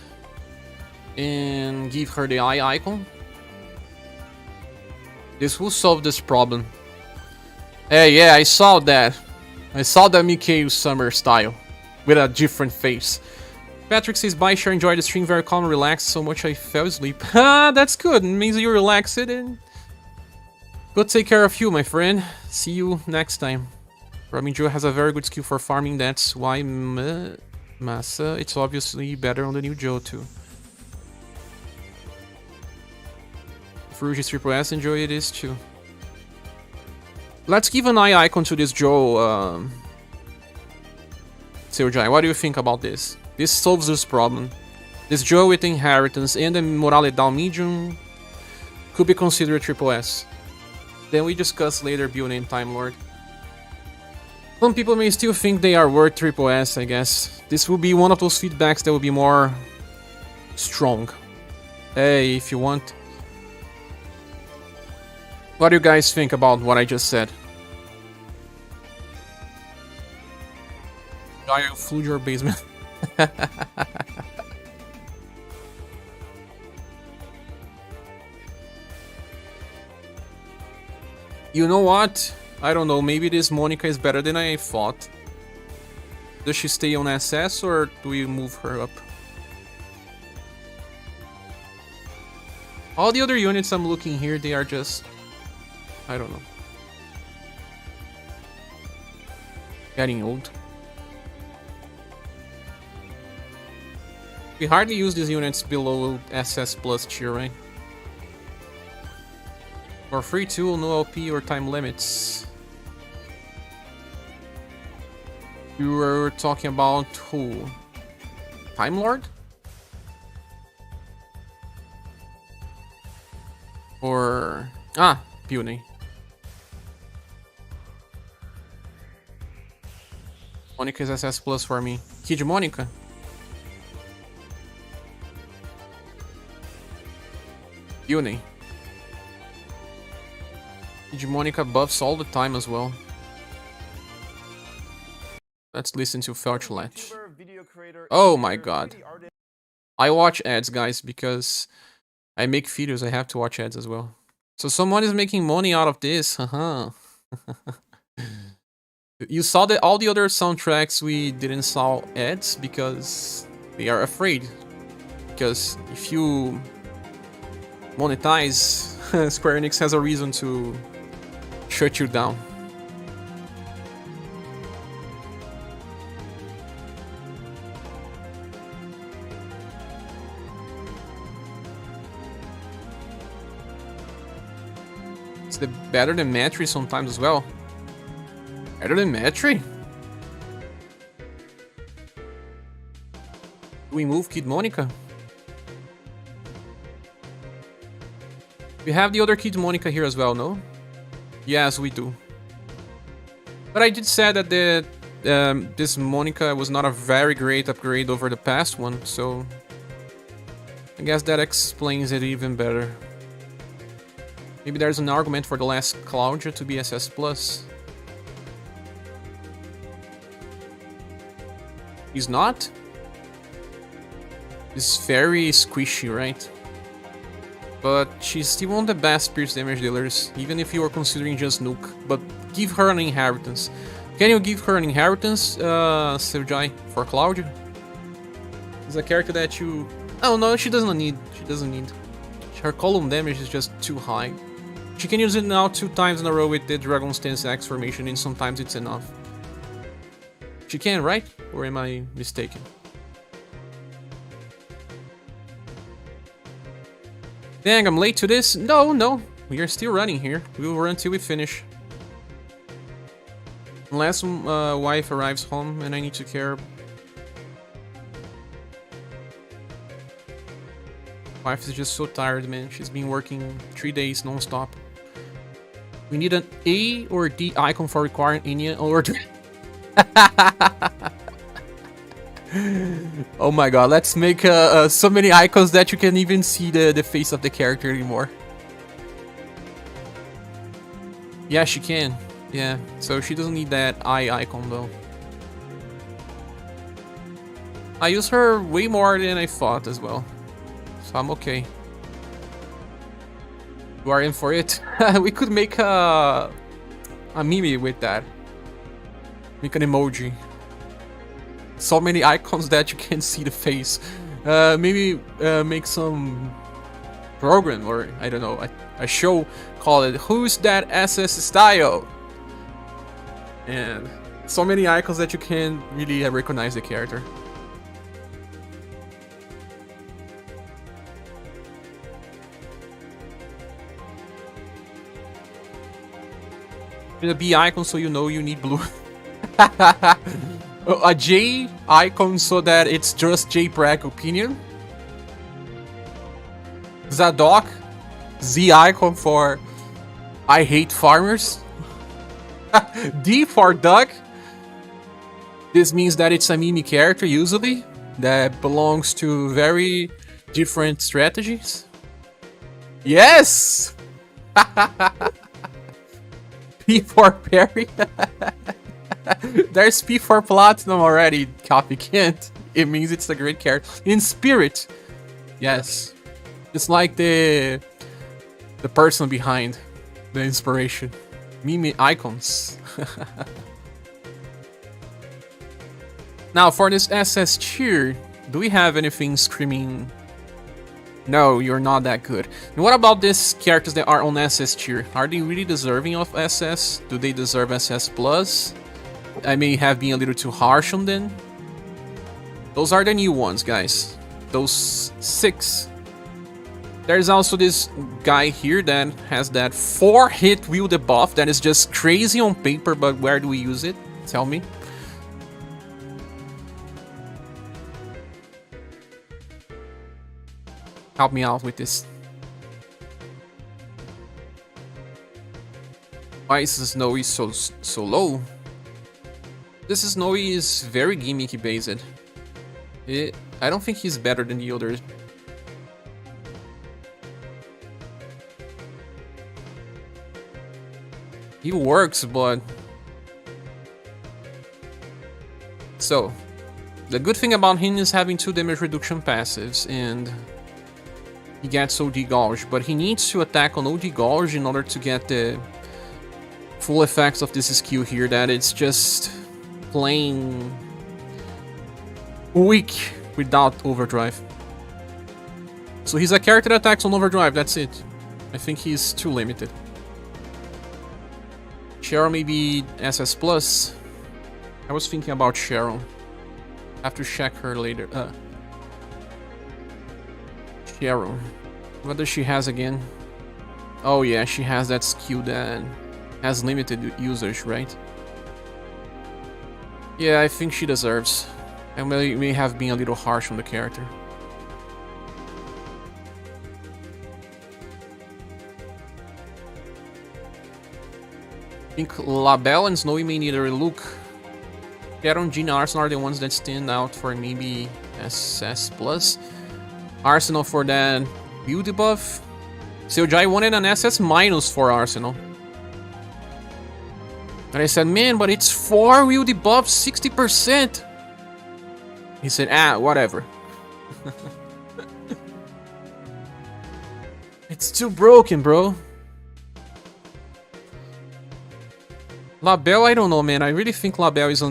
and give her the eye icon? This will solve this problem. Hey, yeah, I saw that. I saw the Mikhail Summer style. With a different face. Patrick says, bye, sure, enjoy the stream, very calm, relaxed, so much I fell asleep. Ah, that's good, it means you're relaxed and... Go take care of you, my friend. See you next time. Robin Joe has a very good skill for farming, that's why Massa, it's obviously better on the new Joe too. Rouge is triple S, enjoy it is too. Let's give an eye icon to this Joe, SaGa. What do you think about this? This solves this problem. This Joe with inheritance and the Moralidal medium could be considered triple S. Then we discuss later building Time Lord. Some people may still think they are worth triple S, I guess. This will be one of those feedbacks that will be more strong. Hey, if you want. What do you guys think about what I just said? I'll flood your basement. You know what? I don't know, maybe this Monica is better than I thought. Does she stay on SS or do we move her up? All the other units I'm looking here, they are just... I don't know. Getting old. We hardly use these units below SS plus tier, right? For free tool, no LP or time limits. You were talking about who? Time Lord? Or... Ah, Puny. Monica is SS plus for me. Kid Monica? Puny. Monica buffs all the time as well. Let's listen to Felchlet. Oh my god. I watch ads, guys, because I make videos, I have to watch ads as well. So someone is making money out of this, haha. You saw that all the other soundtracks we didn't saw ads because they are afraid. Because if you monetize, Square Enix has a reason to shut you down. It's better than Matri sometimes as well. Better than Matri? Do we move Kid Monica? We have the other Kid Monica here as well, no? Yes, we do. But I did say that this Monica was not a very great upgrade over the past one, so I guess that explains it even better. Maybe there's an argument for the last Claudia to be SS+. He's not? He's very squishy, right? But she's still one of the best pierce damage dealers, even if you are considering just nuke. But give her an inheritance. Can you give her an inheritance, SaGa, for Claudia? It's a character that you... Oh no, she doesn't need. She doesn't need. Her column damage is just too high. She can use it now 2 times in a row with the Dragon's Stance X formation, and sometimes it's enough. She can, right? Or am I mistaken? Dang, I'm late to this? No, no. We are still running here. We will run till we finish. Unless wife arrives home and I need to care. Wife is just so tired, man. She's been working 3 days non-stop. We need an A or D icon for requiring any order. Oh my god, let's make so many icons that you can't even see the face of the character anymore. Yeah, she can. Yeah, so she doesn't need that eye icon though. I use her way more than I thought as well. So I'm okay. You are in for it? We could make a meme with that. Make an emoji. So many icons that you can't see the face. Maybe make some program or I don't know, a show called it Who's That SS Style? And so many icons that you can't really recognize the character. A B icon so you know you need blue. A J icon so that it's just JPreg opinion. Zadok. Z icon for I hate farmers. D for duck. This means that it's a meme character, usually, that belongs to very different strategies. Yes! P for parry. There's P for platinum already, Copy Kent. It means it's a great character. In spirit. Yes. Just like the person behind the inspiration. Meme icons. Now, for this SS tier, do we have anything screaming, no, you're not that good? And what about these characters that are on SS tier? Are they really deserving of SS? Do they deserve SS plus? I may have been a little too harsh on them. Those are the new ones, guys. Those 6. There's also this guy here that has that 4-hit wheel debuff that is just crazy on paper, but where do we use it? Tell me. Help me out with this. Why is Snowy so low? This Snowy is very gimmicky based. I don't think he's better than the others. He works, but... So, the good thing about him is having 2 damage reduction passives, and he gets OD Gouge, but he needs to attack on OD Gouge in order to get the full effects of this skill here, that it's just plain weak without overdrive. So he's a character that attacks on overdrive, that's it. I think he's too limited. Cheryl maybe SS plus. I was thinking about Cheryl. I have to check her later. Cheryl. What does she has again? Oh yeah, she has that skill that has limited usage, right? Yeah, I think she deserves. I may have been a little harsh on the character. I think Labelle and Snowy may need a look. Sharon, Jean, Arsenal are the ones that stand out for maybe SS plus. Arsenal for that build debuff. Seojai wanted an SS minus for Arsenal. And I said, man, but it's 4 wheel debuff, 60%. He said, whatever. It's too broken, bro. Labelle, I don't know, man. I really think Labelle is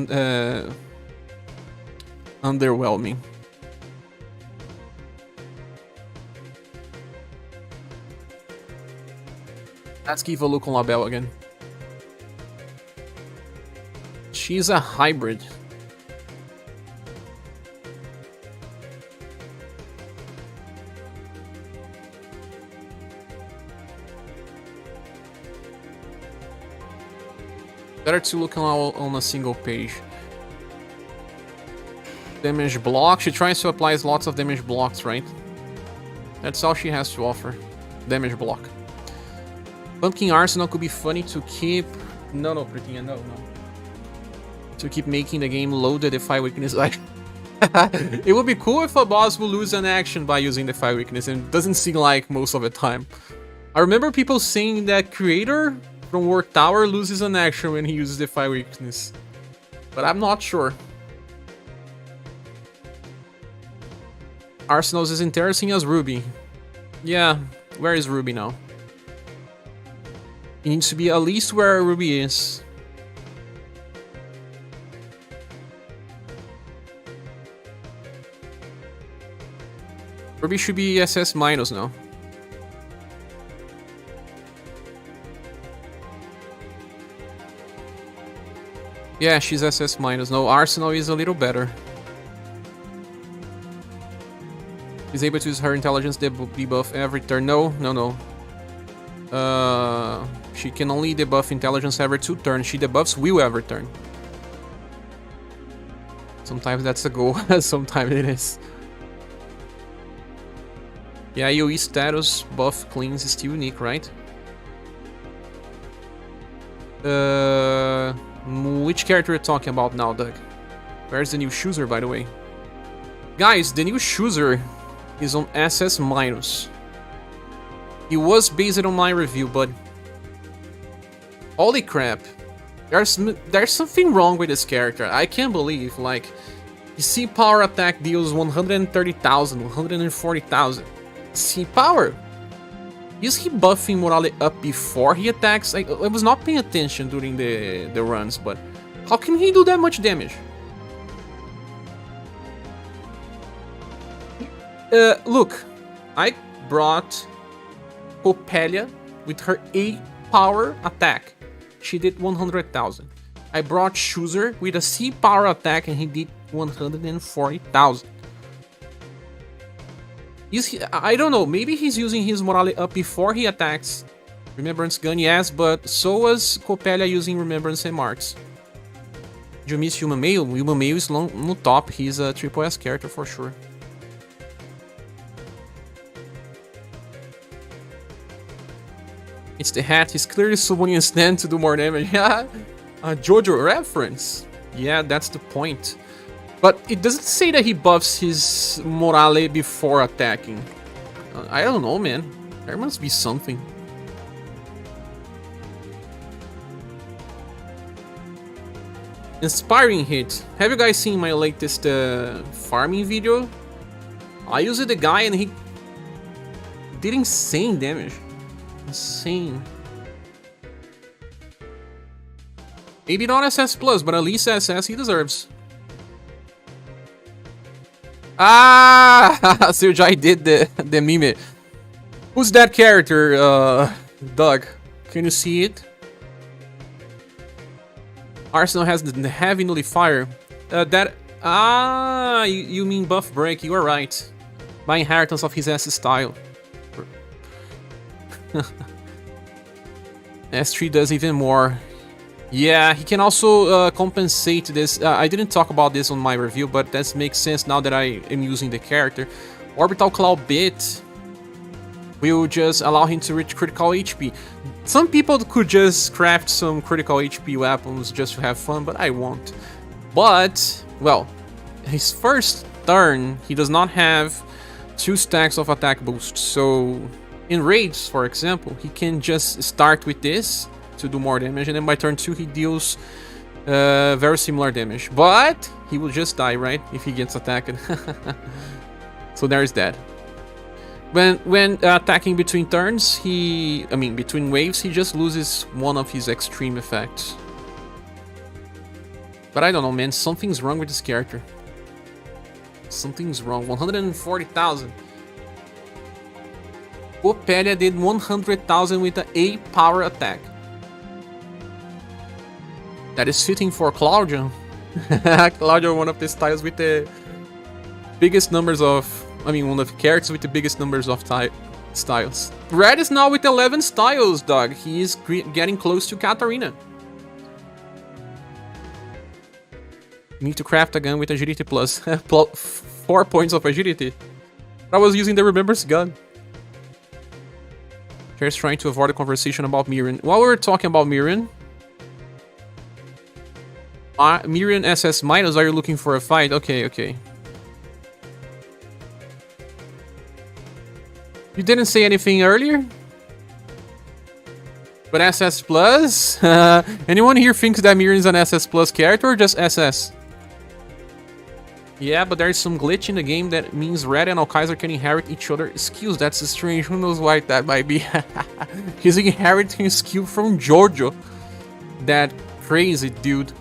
underwhelming. Let's give a look on Labelle again. She's a hybrid. Better to look on a single page. Damage block. She tries to apply lots of damage blocks, right? That's all she has to offer. Damage block. Pumpkin Arsenal could be funny to keep... No, Pretinha, no. To keep making the game load the Defy weakness. It would be cool if a boss will lose an action by using Defy weakness, and it doesn't seem like most of the time. I remember people saying that Creator from Work Tower loses an action when he uses Defy weakness, but I'm not sure. Arsenal's as interesting as Ruby. Yeah, where is Ruby now? It needs to be at least where Ruby is. Ruby should be SS minus now. Yeah, she's SS minus. No, Arsenal is a little better. She's able to use her intelligence debuff every turn. No. She can only debuff intelligence every 2 turns. She debuffs will every turn. Sometimes that's a goal, sometimes it is. Yeah, AoE status buff cleans is still unique, right? Which character are you talking about now, Doug? Where's the new Schuser, by the way? Guys, the new Schuser is on SS minus. It was based on my review, but holy crap, there's something wrong with this character. I can't believe, like, his C power attack deals 130,000, 140,000. C power. Is he buffing morale up before he attacks? I was not paying attention during the runs, but how can he do that much damage? Look, I brought Coppelia with her A power attack. She did 100,000. I brought Schuser with a C power attack and he did 140,000. I don't know, maybe he's using his morale up before he attacks. Remembrance gun, yes, but so was Coppelia using Remembrance and Marks. Did you miss Human Male? Human Male is no top, he's a triple S character for sure. It's the hat, he's clearly summoning a stand to do more damage. Yeah, a JoJo reference. Yeah, that's the point. But it doesn't say that he buffs his morale before attacking. I don't know, man. There must be something. Inspiring hit. Have you guys seen my latest farming video? I used the guy and he did insane damage. Insane. Maybe not SS plus, but at least SS he deserves. Ah, Sujai did the meme. Who's that character, Doug? Can you see it? Arsenal has the heavy nullifier. You mean buff break? You are right. By inheritance of his S style. S3 does even more. Yeah, he can also compensate this. I didn't talk about this on my review, but that makes sense now that I am using the character. Orbital Claw Bit will just allow him to reach critical HP. Some people could just craft some critical HP weapons just to have fun, but I won't. But, well, his first turn, he does not have 2 stacks of attack boost. So, in raids, for example, he can just start with this to do more damage, and then by turn 2 he deals very similar damage, but he will just die, right, if he gets attacked. So there's that. When attacking between turns, between waves, he just loses one of his extreme effects. But I don't know, man, something's wrong with this character. Something's wrong. 140,000. Coppelia did 100,000 with an A power attack. That is fitting for Claudio. Claudio, one of the styles with the biggest numbers of... one of the characters with the biggest numbers of styles. Red is now with 11 styles, dog. He is getting close to Katarina. You need to craft a gun with agility plus 4 points of agility. I was using the Remembrance gun. Just trying to avoid a conversation about Miriam. While we were talking about Miriam... Miriam SS minus, are you looking for a fight? Okay. You didn't say anything earlier? But SS plus? Anyone here thinks that Miriam is an SS plus character or just SS? Yeah, but there's some glitch in the game that means Red and Alkaiser can inherit each other's skills. That's strange. Who knows why that might be? He's inheriting skill from Jojo. That crazy dude.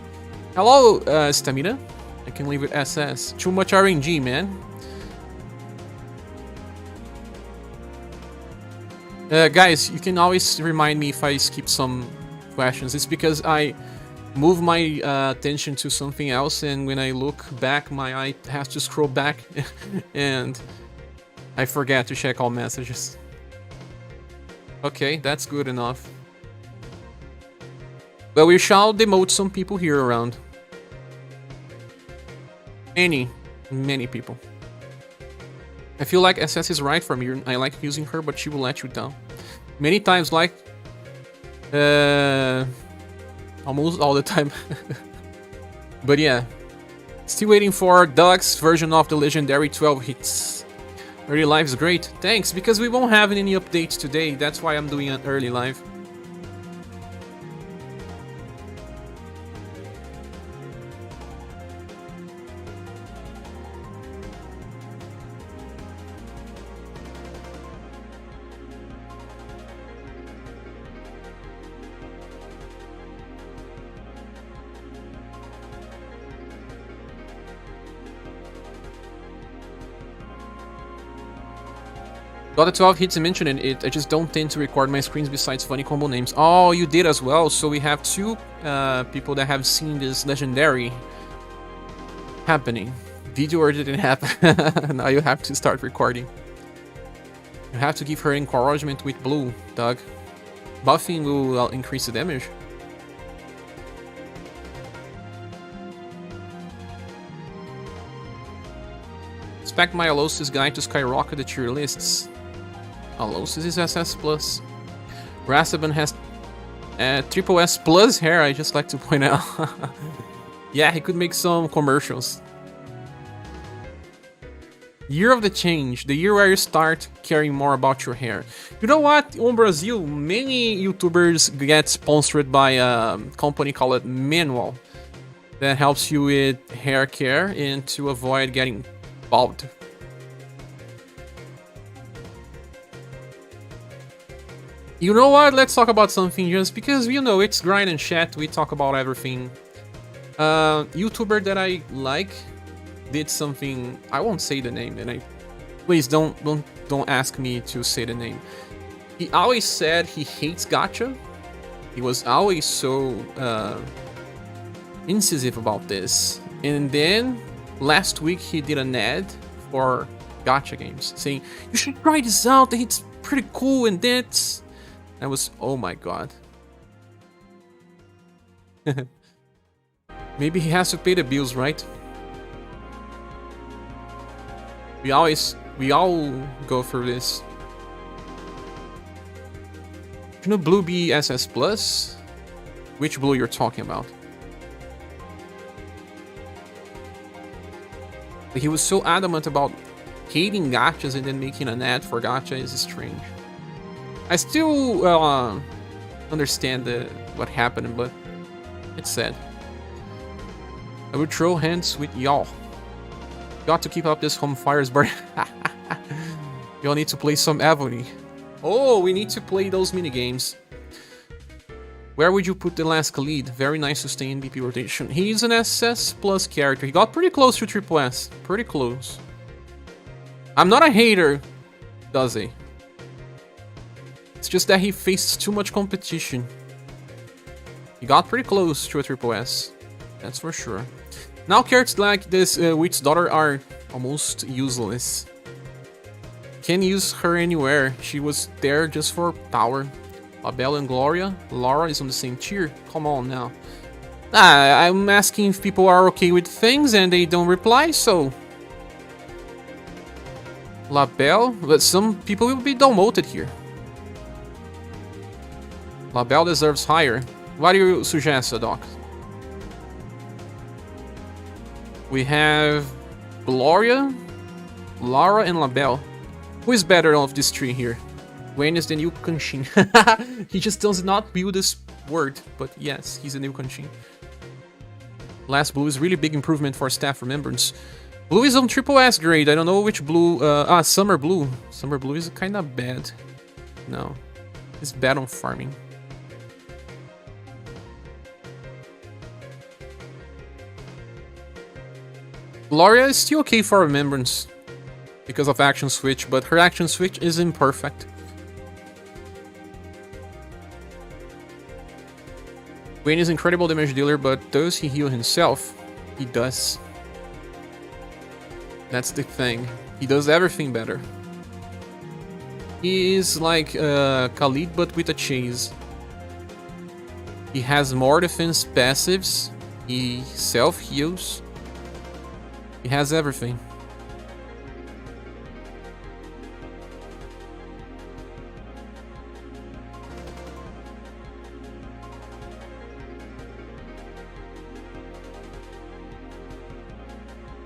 Hello, Stamina. I can leave with SS. Too much RNG, man. Guys, you can always remind me if I skip some questions. It's because I move my attention to something else, and when I look back, my eye has to scroll back, and I forget to check all messages. Okay, that's good enough. But we shall demote some people here around. Many people. I feel like SS is right for me. I like using her, but she will let you down. Many times, like... almost all the time. But yeah. Still waiting for Doug's version of the legendary 12 hits. Early live is great. Thanks, because we won't have any updates today. That's why I'm doing an early live. Got the 12 hits and mentioned it. I just don't tend to record my screens besides funny combo names. Oh, you did as well. So we have two people that have seen this legendary happening. Video or didn't happen. Now you have to start recording. You have to give her encouragement with blue, Doug. Buffing will increase the damage. Expect my Alosis guy to skyrocket the tier lists. Alosis is SS+. Rasaban has triple S plus hair, I just like to point out. Yeah, he could make some commercials. Year of the change, the year where you start caring more about your hair. You know what? In Brazil, many YouTubers get sponsored by a company called Manual that helps you with hair care and to avoid getting bald. You know what? Let's talk about something just because, you know, it's grind and chat. We talk about everything. YouTuber that I like did something. I won't say the name, and please don't ask me to say the name. He always said he hates gacha. He was always so incisive about this. And then last week he did an ad for gacha games saying you should try this out. It's pretty cool, and that's. I was, oh my god. Maybe he has to pay the bills, right? We all go through this. Shouldn't blue be SS plus? Which blue you're talking about? Like, he was so adamant about hating gachas and then making an ad for gacha is strange. I still understand what happened, but it's sad. I would throw hands with y'all. Got to keep up this home fires burn. Y'all need to play some Avony. Oh, we need to play those minigames. Where would you put the last Khalid? Very nice to stay in BP rotation. He's an SS plus character. He got pretty close to triple S. Pretty close. I'm not a hater, does he? It's just that he faces too much competition. He got pretty close to a triple S. That's for sure. Now characters like this Witch's Daughter are almost useless. Can't use her anywhere. She was there just for power. Abel and Gloria. Laura is on the same tier. Come on now. I'm asking if people are okay with things and they don't reply, so... Labelle? But some people will be demoted here. Labelle deserves higher. What do you suggest, Doc? We have Gloria, Lara, and Labelle. Who is better of these three here? Wayne is the new Kanshin. He just does not build this word, but yes, he's a new Kanshin. Last blue is really big improvement for staff remembrance. Blue is on triple S grade. I don't know which blue. Summer blue. Summer blue is kind of bad. No, it's bad on farming. Gloria is still okay for remembrance because of action switch, but her action switch is imperfect. Wayne is incredible damage dealer, but does he heal himself? He does. That's the thing. He does everything better. He is like Khalid, but with a chase. He has more defense passives. He self-heals. He has everything.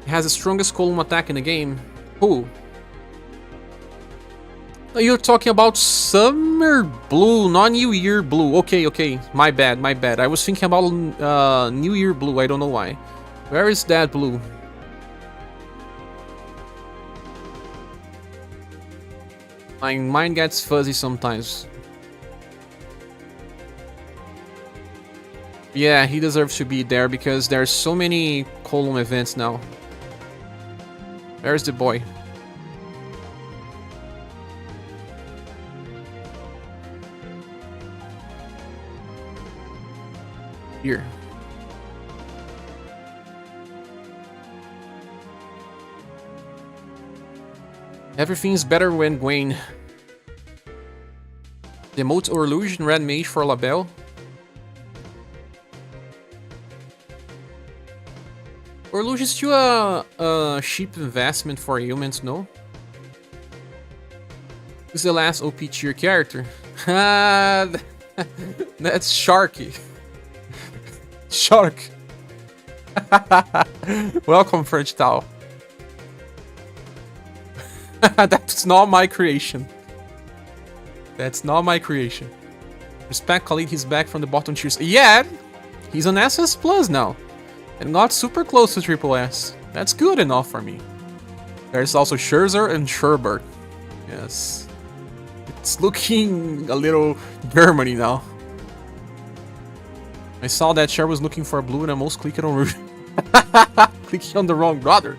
He has the strongest column attack in the game. Who? You're talking about Summer Blue, not New Year Blue. Okay. My bad. I was thinking about New Year Blue. I don't know why. Where is that blue? My mind gets fuzzy sometimes. Yeah, he deserves to be there because there's so many column events now. There's the boy. Here. Everything's better when Gwen. Demote or illusion, red mage for Labelle. Or illusion is still a cheap investment for humans, no? Who's the last OP tier character? That's Sharky. Shark. Welcome, French Tao. That's not my creation. That's not my creation. Respect Khalid, he's back from the bottom tiers. Yeah, he's an SS Plus now. And not super close to Triple S. That's good enough for me. There's also Schuser and ScherBR. Yes. It's looking a little Germany now. I saw that Cher was looking for a blue and I almost clicked on Rouge. Clicking on the wrong brother.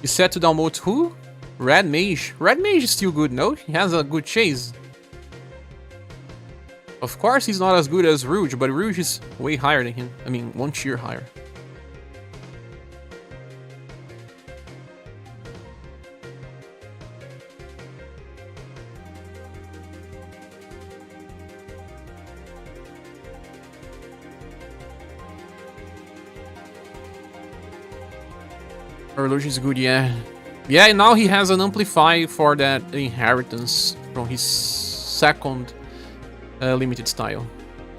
You said to download who? Red Mage. Red Mage is still good, no? He has a good chase. Of course he's not as good as Rouge, but Rouge is way higher than him. I mean, 1 tier higher. Illusion is good, yeah. Yeah, now he has an amplify for that inheritance from his second limited style.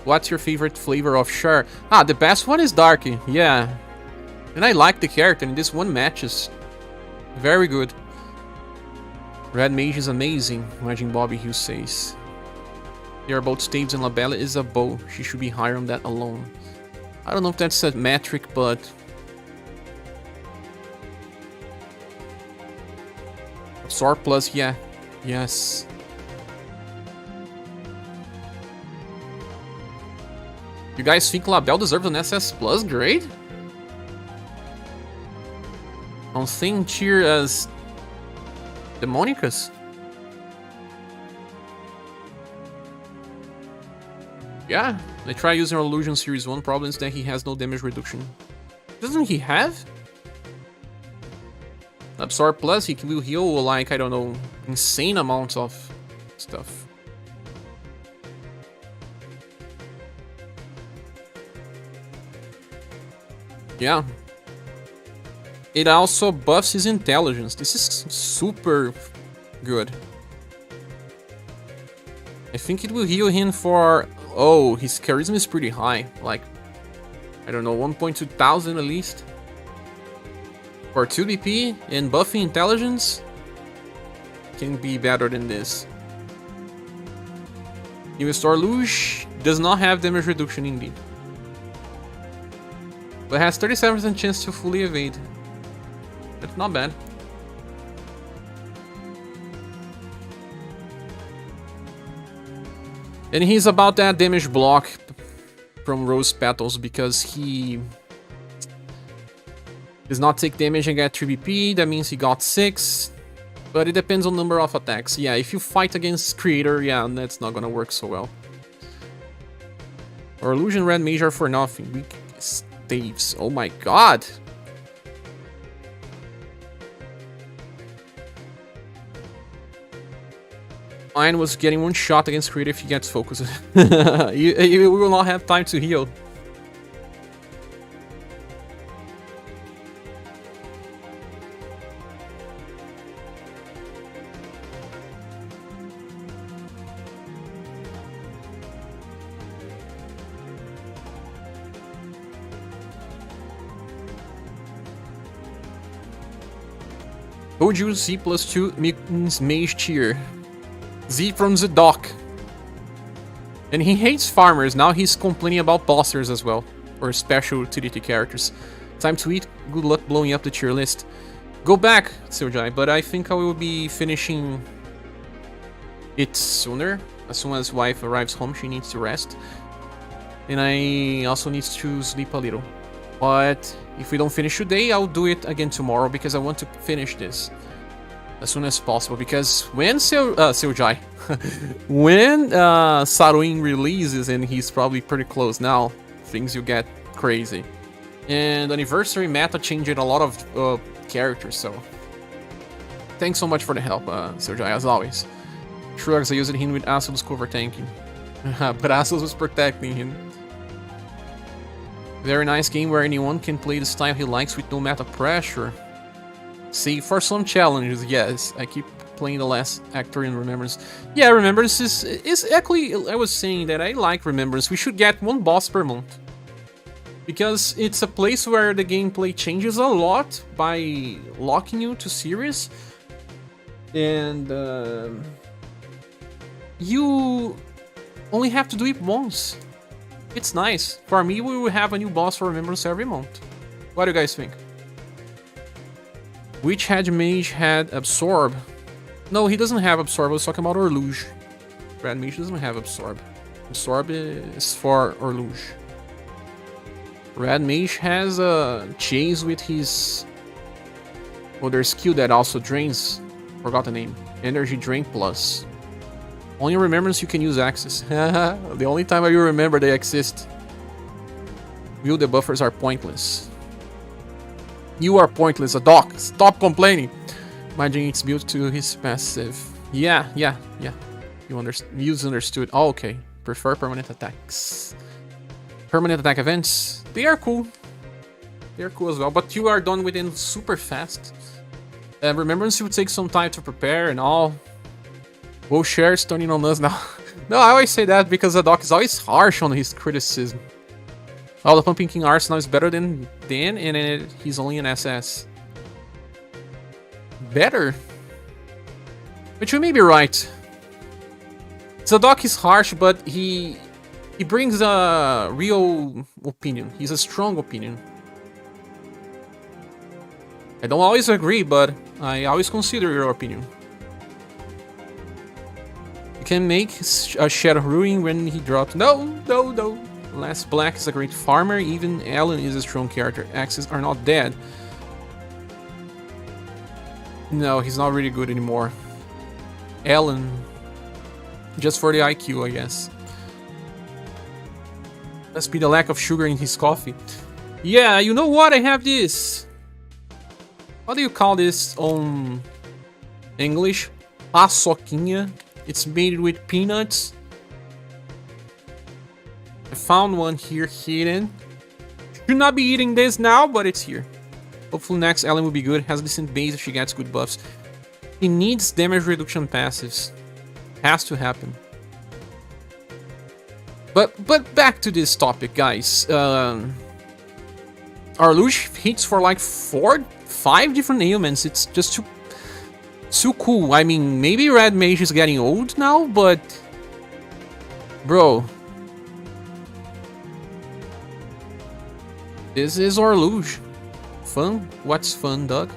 What's your favorite flavor of Cher? Ah, the best one is Darky, yeah. And I like the character, and this one matches. Very good. Red Mage is amazing, imagine Bobby Hughes says. They are both staves and Labella is a bow. She should be higher on that alone. I don't know if that's a metric, but... Sword plus, yeah. Yes. You guys think Labelle deserves an SS plus grade? On same tier as Demonicus? Yeah, I try using Illusion Series 1, problem is that he has no damage reduction. Doesn't he have? Absorb plus, he will heal like, I don't know, insane amounts of stuff. Yeah. It also buffs his intelligence. This is super good. I think it will heal him for... Oh, his charisma is pretty high. Like, I don't know, 1.2 thousand at least. For 2 BP and buffing intelligence, can be better than this. UniverSe Luge does not have damage reduction indeed. But has 37% chance to fully evade. That's not bad. And he's about that damage block from Rose Petals because he does not take damage and get 3 BP, that means he got 6. But it depends on number of attacks. Yeah, if you fight against Creator, yeah, that's not gonna work so well. Or Illusion Red Major for nothing. Weak staves. Oh my god! Mine was getting 1 shot against Creator if he gets focused. you will not have time to heal. Told you Z +2 means mage tier. Z from the dock. And he hates farmers, now he's complaining about bosses as well. Or special utility characters. Time to eat, good luck blowing up the tier list. Go back, SaGa, but I think I will be finishing it sooner. As soon as wife arrives home, she needs to rest. And I also need to sleep a little. But if we don't finish today, I'll do it again tomorrow because I want to finish this as soon as possible. Because when SaGa, when Saruin releases, and he's probably pretty close now, things will get crazy. And anniversary meta changed a lot of characters, so thanks so much for the help, SaGa, as always. Shrugs, I used him with Asus cover tanking, but Asus was protecting him. Very nice game where anyone can play the style he likes with no meta pressure. See, for some challenges, yes. I keep playing the last actor in Remembrance. Yeah, Remembrance is actually, I was saying that I like Remembrance. We should get one boss per month. Because it's a place where the gameplay changes a lot by locking you to series. And you only have to do it once. It's nice. For me, we will have a new boss for Remembrance every month. What do you guys think? Which head mage had Absorb? No, he doesn't have Absorb. I was talking about Orluge. Red mage doesn't have Absorb. Absorb is for Orluge. Red mage has a chase with his other skill that also drains. Forgot the name. Energy Drain Plus. Only Remembrance you can use Axis. The only time I will remember they exist. Will the buffers are pointless. You are pointless, a doc. Stop complaining. Imagine it's built to his passive. Yeah. You understood. Oh, okay. Prefer permanent attacks. Permanent attack events. They are cool. They are cool as well. But you are done with them super fast. Remembrance will take some time to prepare and all. We'll share turning on us now. No, I always say that because the doc is always harsh on his criticism. Oh, the Pumpkin King Arsenal is better than Dan, and he's only an SS. Better? But you may be right. The doc is harsh, but he brings a real opinion. He's a strong opinion. I don't always agree, but I always consider your opinion. You can make a Shadow Ruin when he drops. No. Last Black is a great farmer. Even Alan is a strong character. Axes are not dead. No, he's not really good anymore. Alan. Just for the IQ, I guess. Must be the lack of sugar in his coffee. Yeah, you know what? I have this. How do you call this on English? Paçoquinha. It's made with peanuts. I found one here hidden. Should not be eating this now, but it's here. Hopefully next Ellen will be good. Has a decent base if she gets good buffs. He needs damage reduction passives. Has to happen. But back to this topic, guys. Orluge hits for like 4-5 different ailments. It's just too cool. I mean, maybe Red Mage is getting old now, but bro, this is Orluge. Fun? What's fun, Doug?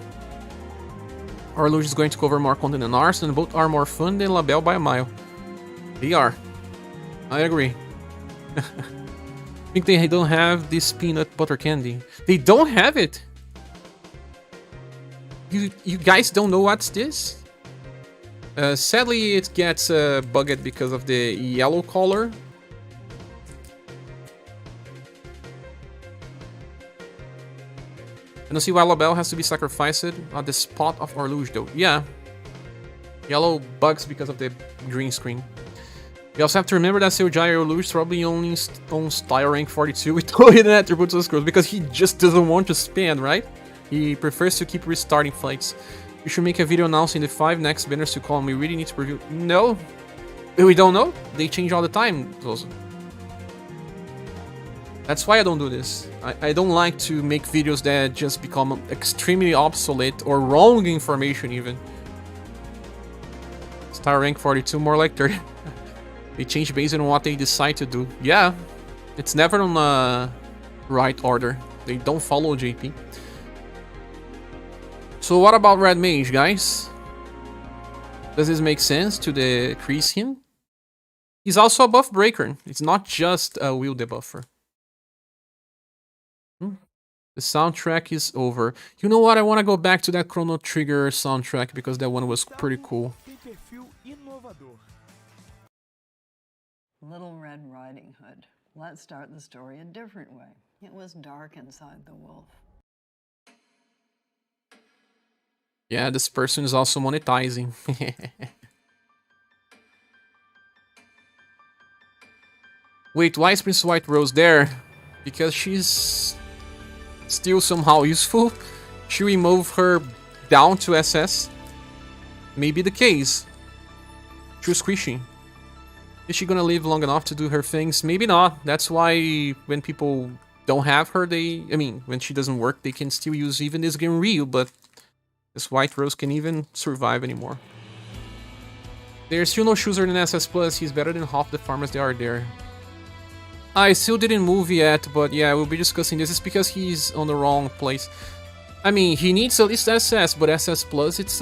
Orluge is going to cover more content than ours, and both are more fun than Labelle by a mile. They are. I agree. I think they don't have this peanut butter candy. They don't have it. You guys don't know what's this? Sadly, it gets bugged because of the yellow color. I don't see why Labelle has to be sacrificed at the spot of Orluge though. Yeah. Yellow bugs because of the green screen. You also have to remember that SaGa Orluge probably only on style rank 42 with no hidden attributes or scrolls because he just doesn't want to spend, right? He prefers to keep restarting fights. You should make a video announcing the 5 next banners to call, and we really need to preview. No, we don't know. They change all the time. Also. That's why I don't do this. I don't like to make videos that just become extremely obsolete or wrong information even. Star rank 42, more like 30. They change based on what they decide to do. Yeah, it's never on the right order. They don't follow JP. So what about Red Mage, guys? Does this make sense to decrease him? He's also a buff breaker. It's not just a wheel debuffer. The soundtrack is over. You know what? I want to go back to that Chrono Trigger soundtrack because that one was pretty cool. Little Red Riding Hood. Let's start the story a different way. It was dark inside the wolf. Yeah, this person is also monetizing. Wait, why is Princess White Rose there? Because she's still somehow useful. Should we move her down to SS? Maybe the case. She's squishy. Is she gonna live long enough to do her things? Maybe not. That's why when people don't have her, when she doesn't work, they can still use even this game Ryu, but this White Rose can even survive anymore. There's still no Schuser in SS Plus. He's better than half the farmers that are there. I still didn't move yet, but yeah, we'll be discussing this. It's because he's on the wrong place. I mean, he needs at least SS, but SS Plus, it's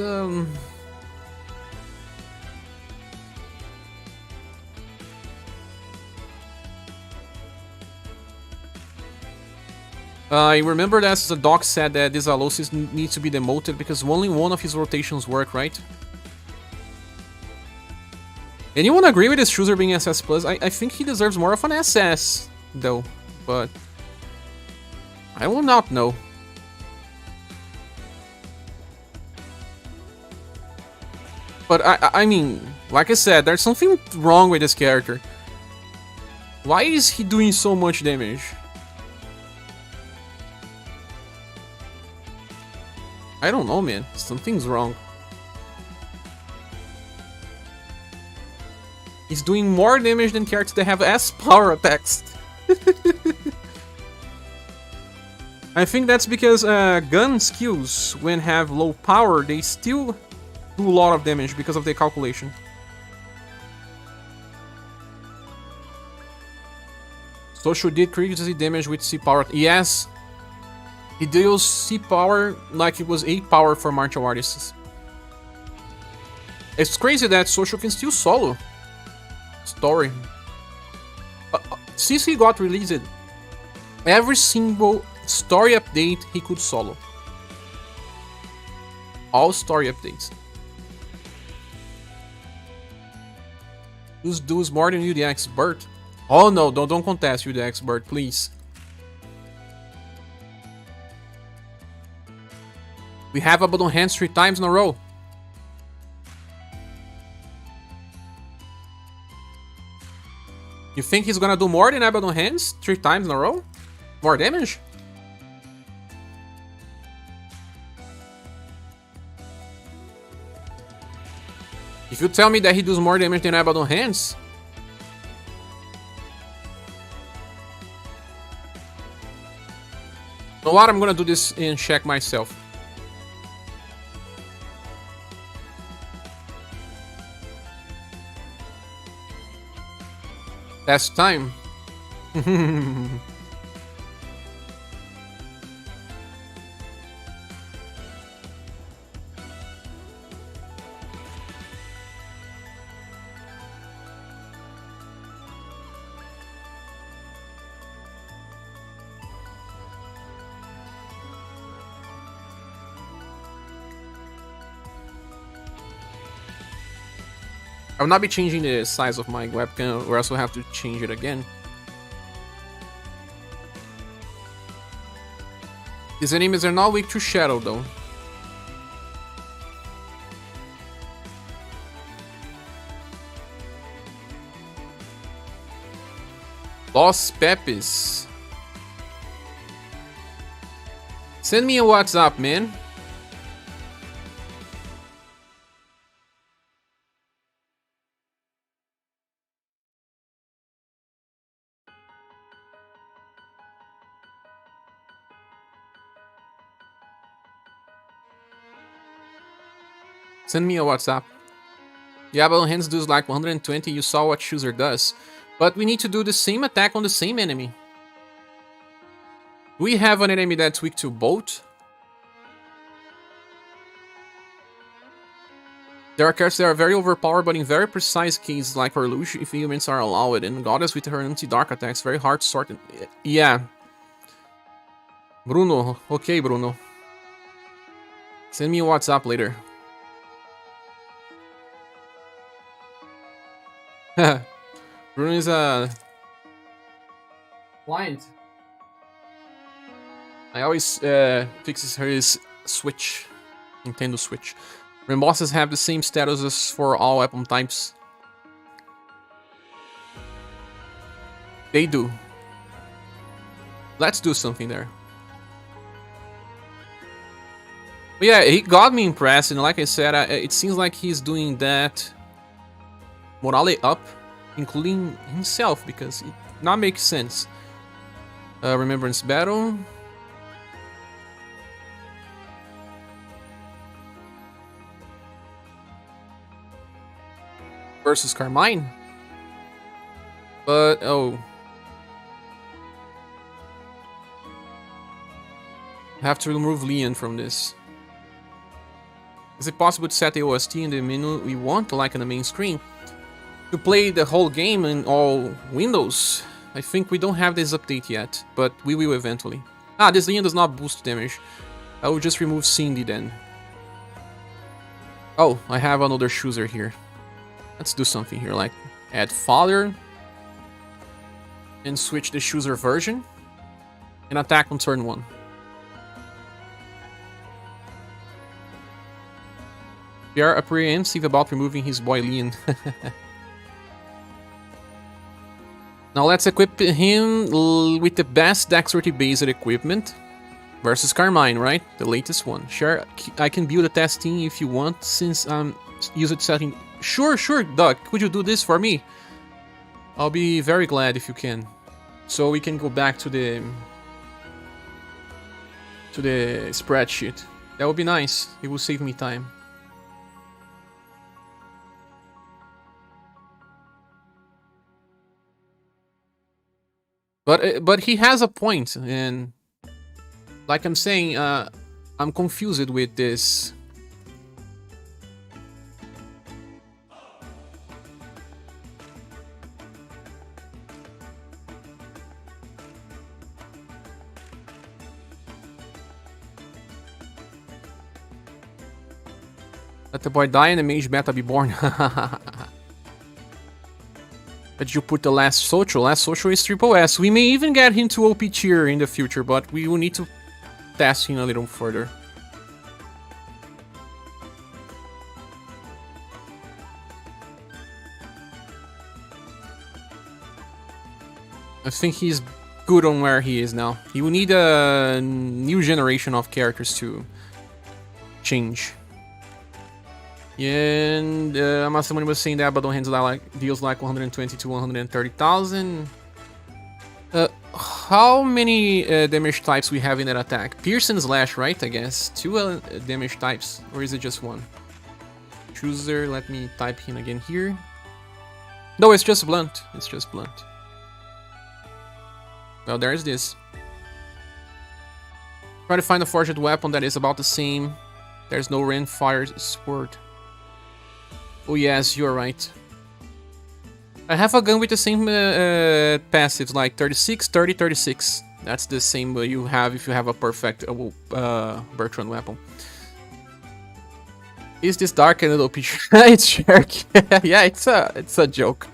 I remember that the doc said that this Alosis needs to be demoted because only one of his rotations work, right? Anyone agree with this Schuser being SS Plus? I think he deserves more of an SS, though, but I will not know. But I mean, like I said, there's something wrong with this character. Why is he doing so much damage? I don't know, man. Something's wrong. He's doing more damage than characters that have S power attacks. I think that's because gun skills, when have low power, they still do a lot of damage because of the calculation. Social did crazy damage with C power. Yes. He deals C power like it was 8 power for martial artists. It's crazy that Social can still solo. Story. Since he got released, every single story update he could solo. All story updates. Who's does more than you, the expert? Oh no, don't contest you, the expert, please. We have Abaddon Hands 3 times in a row. You think he's gonna do more than Abaddon Hands 3 times in a row? More damage? If you tell me that he does more damage than Abaddon Hands... You know what? I'm gonna do this and check myself. Test time. I will not be changing the size of my webcam, or else I'll have to change it again. These enemies are not weak to shadow, though. Los Pepes. Send me a WhatsApp, man. Send me a WhatsApp. Yeah, but hands does like 120, you saw what Schuser does. But we need to do the same attack on the same enemy. We have an enemy that's weak to bolt. There are characters that are very overpowered, but in very precise cases, like our Lucio, if humans are allowed, and Goddess with her anti-dark attacks, very hard to sort. Yeah. Bruno, okay, Bruno. Send me a WhatsApp later. Bruno is a client. I always fixes his Switch, Nintendo Switch. When bosses have the same status as for all weapon types. They do. Let's do something there. But yeah, he got me impressed, and like I said, it seems like he's doing that morale up, including himself, because it not makes sense. Remembrance battle. Versus Carmine. But, oh. I have to remove Leon from this. Is it possible to set the OST in the menu we want, like on the main screen? To play the whole game in all windows? I think we don't have this update yet, but we will eventually. Ah, this Leon does not boost damage. I will just remove Cindy then. Oh, I have another Schuser here. Let's do something here, like add father and switch the Schuser version and attack on turn 1. We are apprehensive about removing his boy Leon. Now let's equip him with the best dexterity based equipment versus Carmine, right? The latest one. Sure, I can build a testing if you want, since I'm usage setting. Sure, Doug. Could you do this for me? I'll be very glad if you can. So we can go back to the spreadsheet. That would be nice. It will save me time. But he has a point, and like I'm saying, I'm confused with this. Let the boy die and the mage beta be born. Did you put the last social? Last social is triple S. We may even get him to OP tier in the future, but we will need to test him a little further. I think he's good on where he is now. He will need a new generation of characters to change. And someone was saying that Abaddon hands deals like 120 to 130,000. How many damage types we have in that attack? Pierce and Slash, right? I guess 2 damage types, or is it just 1? Schuser, let me type him again here. No, it's just blunt. It's just blunt. Well, there's this. Try to find a forged weapon that is about the same. There's no Rainfire Sword. Oh yes, you're right. I have a gun with the same passives, like 36, 30, 36. That's the same you have if you have a perfect Bertrand weapon. Is this dark and little picture? It's Shark. Yeah, it's a joke.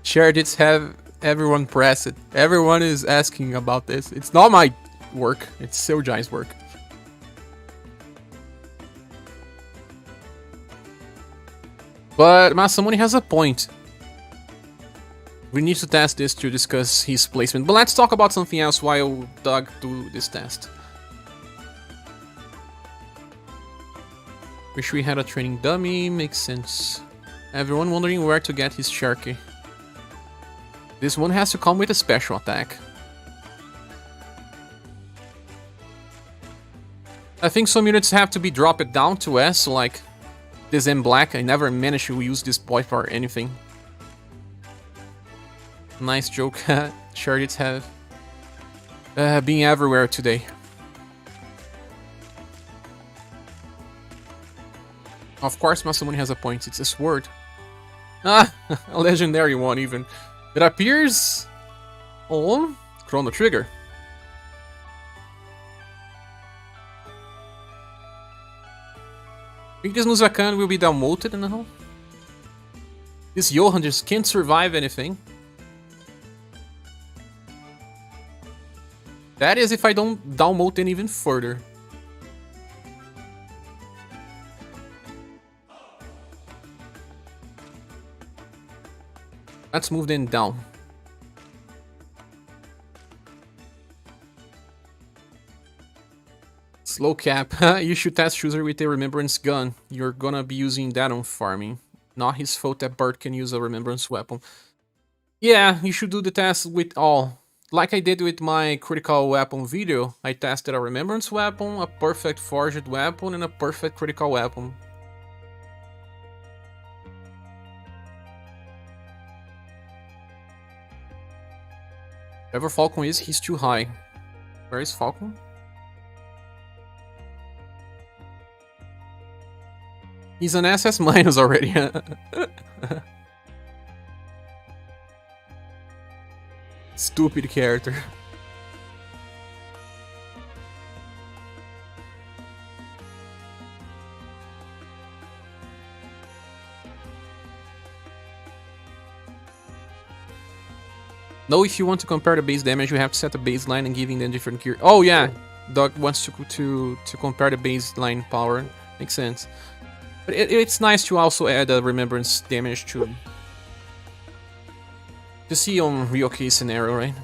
Shared it, have everyone press it. Everyone is asking about this. It's not my work. It's SaGa's work. But Masamune has a point. We need to test this to discuss his placement. But let's talk about something else while Doug do this test. Wish we had a training dummy. Makes sense. Everyone wondering where to get his Sharky. This one has to come with a special attack. I think some units have to be dropped down to S, like This M black, I never managed to use this point for anything. Nice joke. Shardits have been everywhere today. Of course, Masamune has a point. It's a sword. Ah, a legendary one even. It appears on Chrono Trigger. Think this Nuzakan will be demoted now? This Johan just can't survive anything. That is if I don't downmote it even further. Let's move them down. Slow cap. You should test Schuser with a remembrance gun. You're gonna be using that on farming. Not his fault that Bert can use a remembrance weapon. Yeah, you should do the test with all. Like I did with my critical weapon video. I tested a remembrance weapon, a perfect forged weapon, and a perfect critical weapon. Whoever Falcon is, he's too high. Where is Falcon? He's an SS minus already. Stupid character. No, if you want to compare the base damage, you have to set a baseline and giving them different gear. Oh yeah, Doug wants to compare the baseline power. Makes sense. But it's nice to also add a remembrance damage to see on real case scenario, right?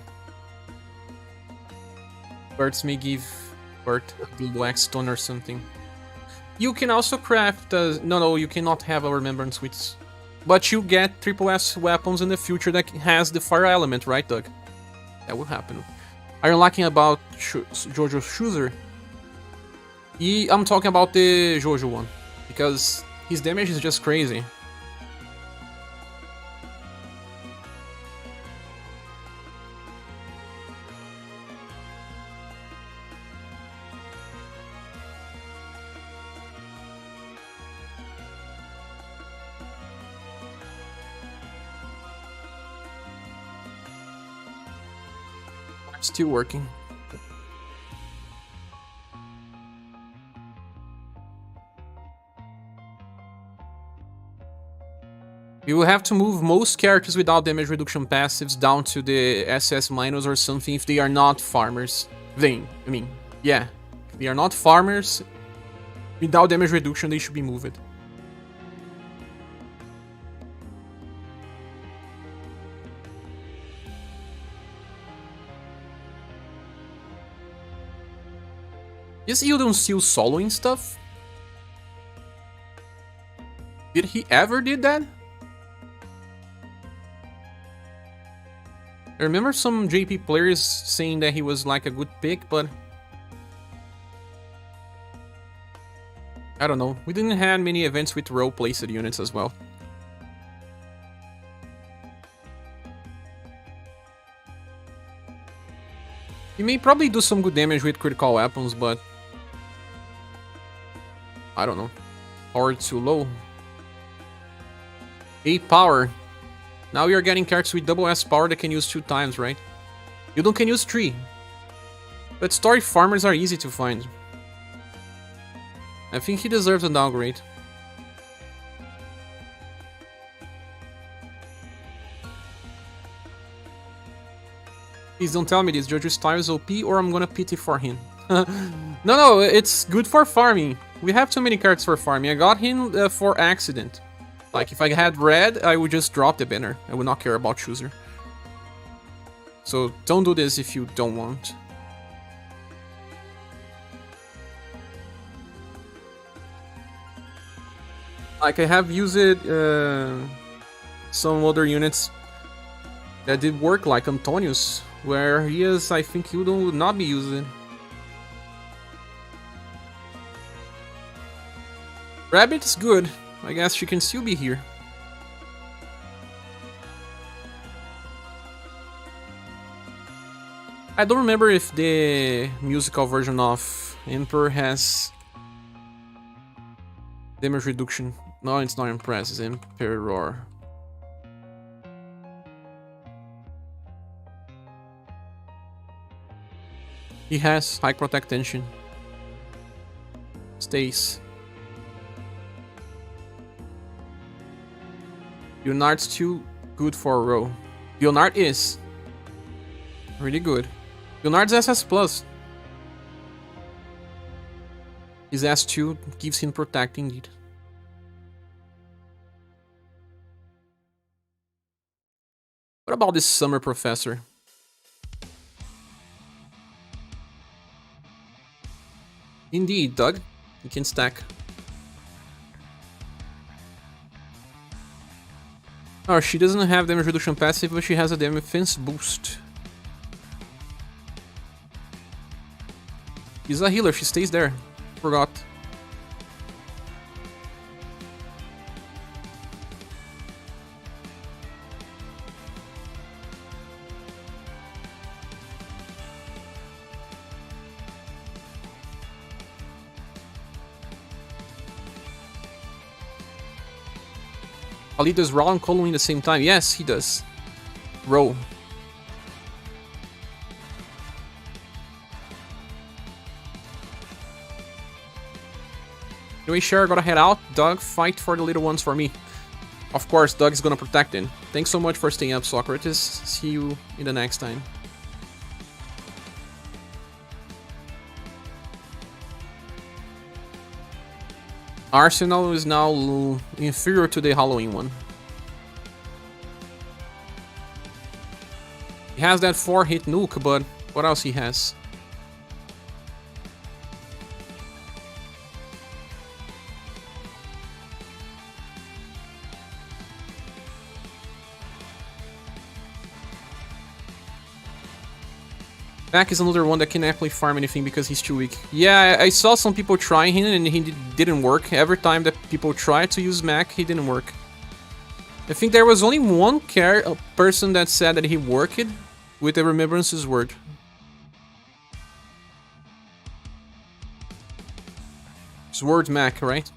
Birds may give Bert a blue wax stone or something. You can also craft no, you cannot have a remembrance with, but you get triple S weapons in the future that has the fire element, right, Doug? That will happen. Are you talking about Jojo Schuser? I'm talking about the Jojo one, because his damage is just crazy. Still working. You will have to move most characters without damage reduction passives down to the SS minus or something if they are not farmers. Yeah. If they are not farmers, without damage reduction, they should be moved. Is Ildon still soloing stuff? Did he ever did that? I remember some JP players saying that he was like a good pick, but I don't know. We didn't have many events with role-placed units as well. He may probably do some good damage with critical weapons, but I don't know. Power too low. 8 power. Now we are getting characters with double S power that can use 2 times, right? Ildon can use 3. But story farmers are easy to find. I think he deserves a downgrade. Please don't tell me this. Jojo style is OP or I'm gonna pity for him. No, it's good for farming. We have too many cards for farming. I got him for accident. Like, if I had red, I would just drop the banner. I would not care about Schuser. So, don't do this if you don't want. Like, I have used some other units that did work, like Antonius, where he is, I think Ildon would not be used. Rabbit is good. I guess she can still be here. I don't remember if the musical version of Emperor has damage reduction. No, it's not Empress, it's Emperor. He has high protect tension. Stays. Leonard's too good for a row. Leonard is really good. Leonard's SS plus. His S2 gives him protect indeed. What about this summer professor? Indeed, Doug. You can stack. Oh, she doesn't have damage reduction passive, but she has a damage defense boost. She's a healer, she stays there. Forgot. Ali does Raw and Coloring at the same time. Yes, he does. Row. Anyway, Cher, gotta head out. Doug, fight for the little ones for me. Of course, Doug is gonna protect them. Thanks so much for staying up, Socrates. See you in the next time. Arsenal is now inferior to the Halloween one. He has that 4-hit nuke, but what else he has? Mac is another one that can actually farm anything because he's too weak. Yeah, I saw some people trying him and he didn't work. Every time that people tried to use Mac, he didn't work. I think there was only one person that said that he worked with the Remembrance's word. Sword Mac, right?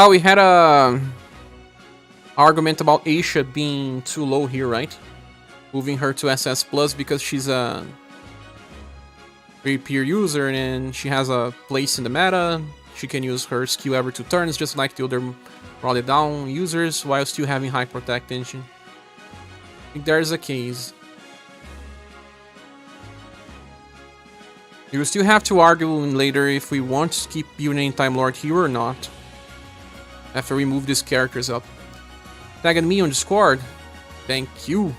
Oh, we had a argument about Aisha being too low here, right? Moving her to SS plus because she's a very pure user and she has a place in the meta. She can use her skill every 2 turns, just like the other brought down users, while still having high protect tension. I think there's a case. We will still have to argue later if we want to keep Union Time Lord here or not. After we move these characters up. Tagging me on Discord. Thank you.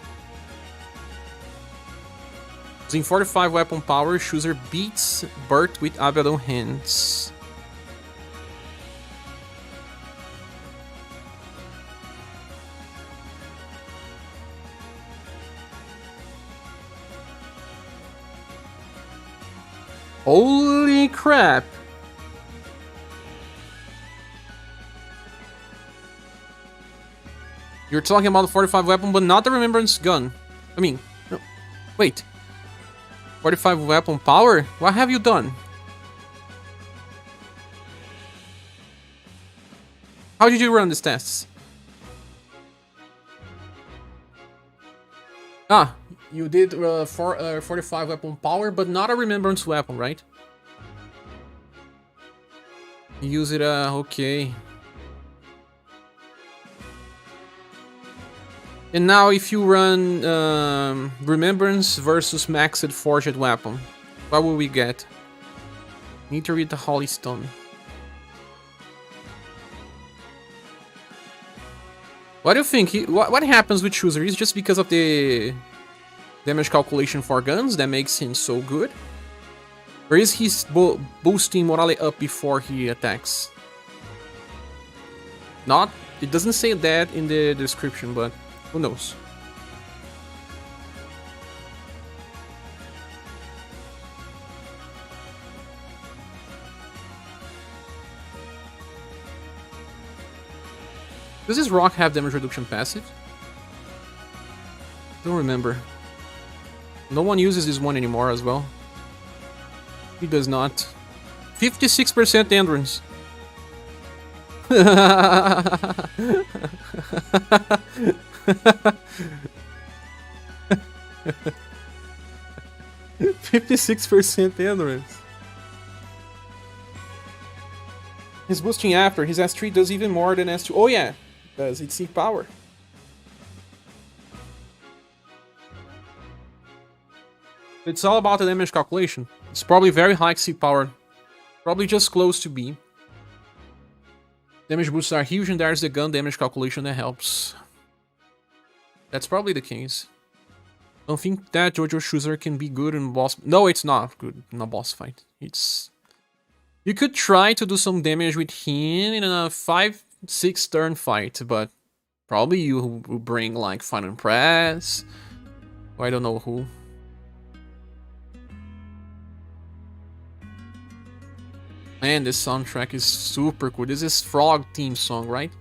Using 45 weapon power, Schuser beats Bert with Abaddon hands. Holy crap! You're talking about the 45 weapon, but not the Remembrance gun. I mean, no. Wait. 45 weapon power? What have you done? How did you run these tests? Ah, you did 45 weapon power, but not a Remembrance weapon, right? You use it, okay. And now if you run Remembrance versus Maxed Forged Weapon, what will we get? Need to read the Holy Stone. What do you think? What happens with Schuser? Is just because of the damage calculation for guns that makes him so good? Or is he boosting morale up before he attacks? Not, it doesn't say that in the description, but who knows? Does this rock have damage reduction passive? Don't remember. No one uses this one anymore as well. He does not. 56% endurance. 56% endurance. He's boosting after. His S3 does even more than S2. Oh yeah, does. It's in power. It's all about the damage calculation. It's probably very high C power. Probably just close to B. Damage boosts are huge and there's the gun damage calculation that helps. That's probably the case. Don't think that Jojo Schuser can be good in boss... No, it's not good in a boss fight. It's... You could try to do some damage with him in a 5-6 turn fight, but probably you will bring like Final Press, or I don't know who. Man, this soundtrack is super cool. This is Frog theme song, right?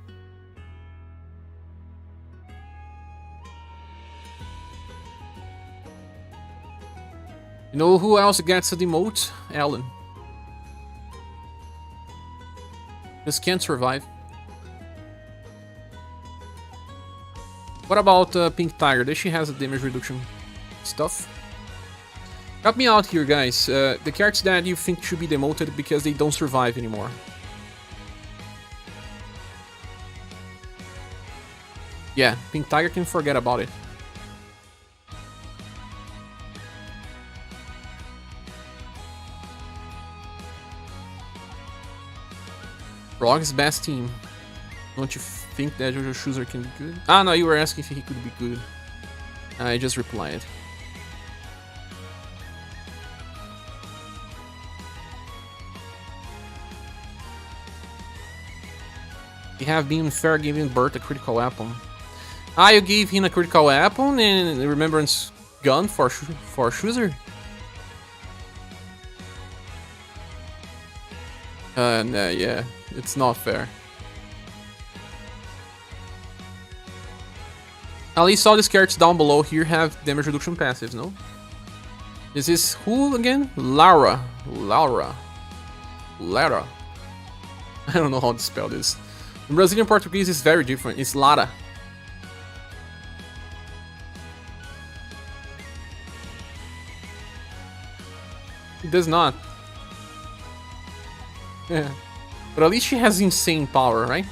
You know who else gets a demote? Alan. Just can't survive. What about Pink Tiger? Does she has a damage reduction stuff? Help me out here, guys. The characters that you think should be demoted because they don't survive anymore. Yeah, Pink Tiger can forget about it. Frog's best team. Don't you think that Jojo Schuser can be good? Ah, no, you were asking if he could be good. I just replied. You have been fair giving Bert a critical weapon. Ah, you gave him a critical weapon and a remembrance gun for Schuser? Nah, yeah, it's not fair. At least all these characters down below here have damage reduction passives, no? This is who again? Lara. I don't know how to spell this. In Brazilian Portuguese is very different. It's Lara. It does not. Yeah. But at least she has insane power, right?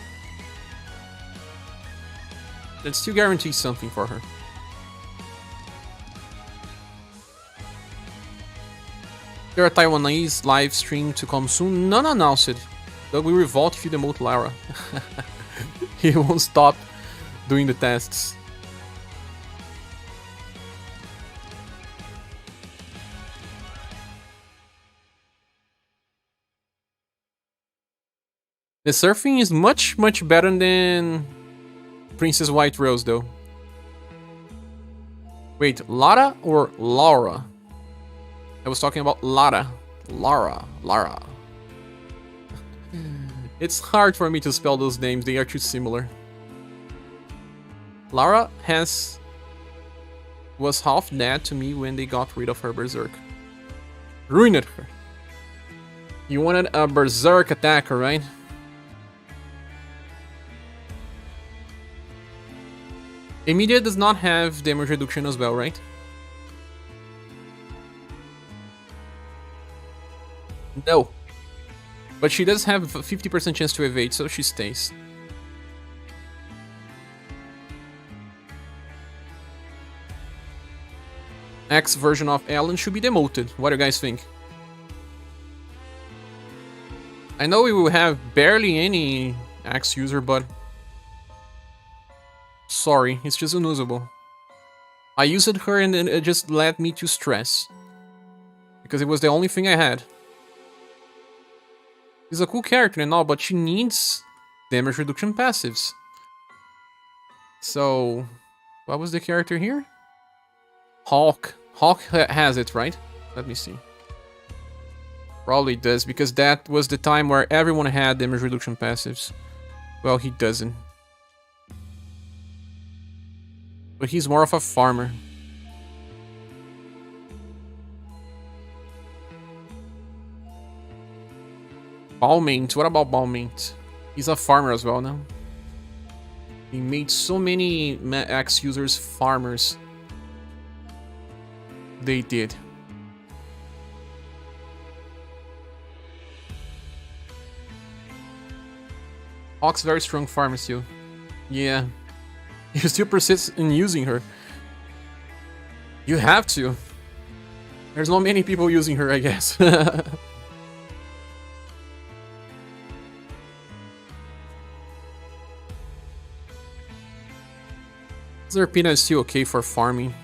That still guarantees something for her. There are Taiwanese live stream to come soon. None announced. Doug will revolt if you demote Lara. He won't stop doing the tests. The surfing is much better than Princess White Rose, though. Wait, Lara or Laura? I was talking about Lara. Lara. It's hard for me to spell those names, they are too similar. Lara was half dead to me when they got rid of her berserk. Ruined her. You wanted a berserk attacker, right? Emilia does not have damage reduction as well, right? No. But she does have a 50% chance to evade, so she stays. X version of Ellen should be demoted. What do you guys think? I know we will have barely any X user, but... Sorry, it's just unusable. I used her and it just led me to stress. Because it was the only thing I had. She's a cool character and all, but she needs damage reduction passives. So, what was the character here? Hawk. Hawk has it, right? Let me see. Probably does, because that was the time where everyone had damage reduction passives. Well, he doesn't. But he's more of a farmer. Balmaint. What about Balmaint? He's a farmer as well now. He made so many X users farmers. They did. Hawk's very strong farmer still. Yeah. You still persist in using her. You have to. There's not many people using her, I guess. Zerpina is still okay for farming.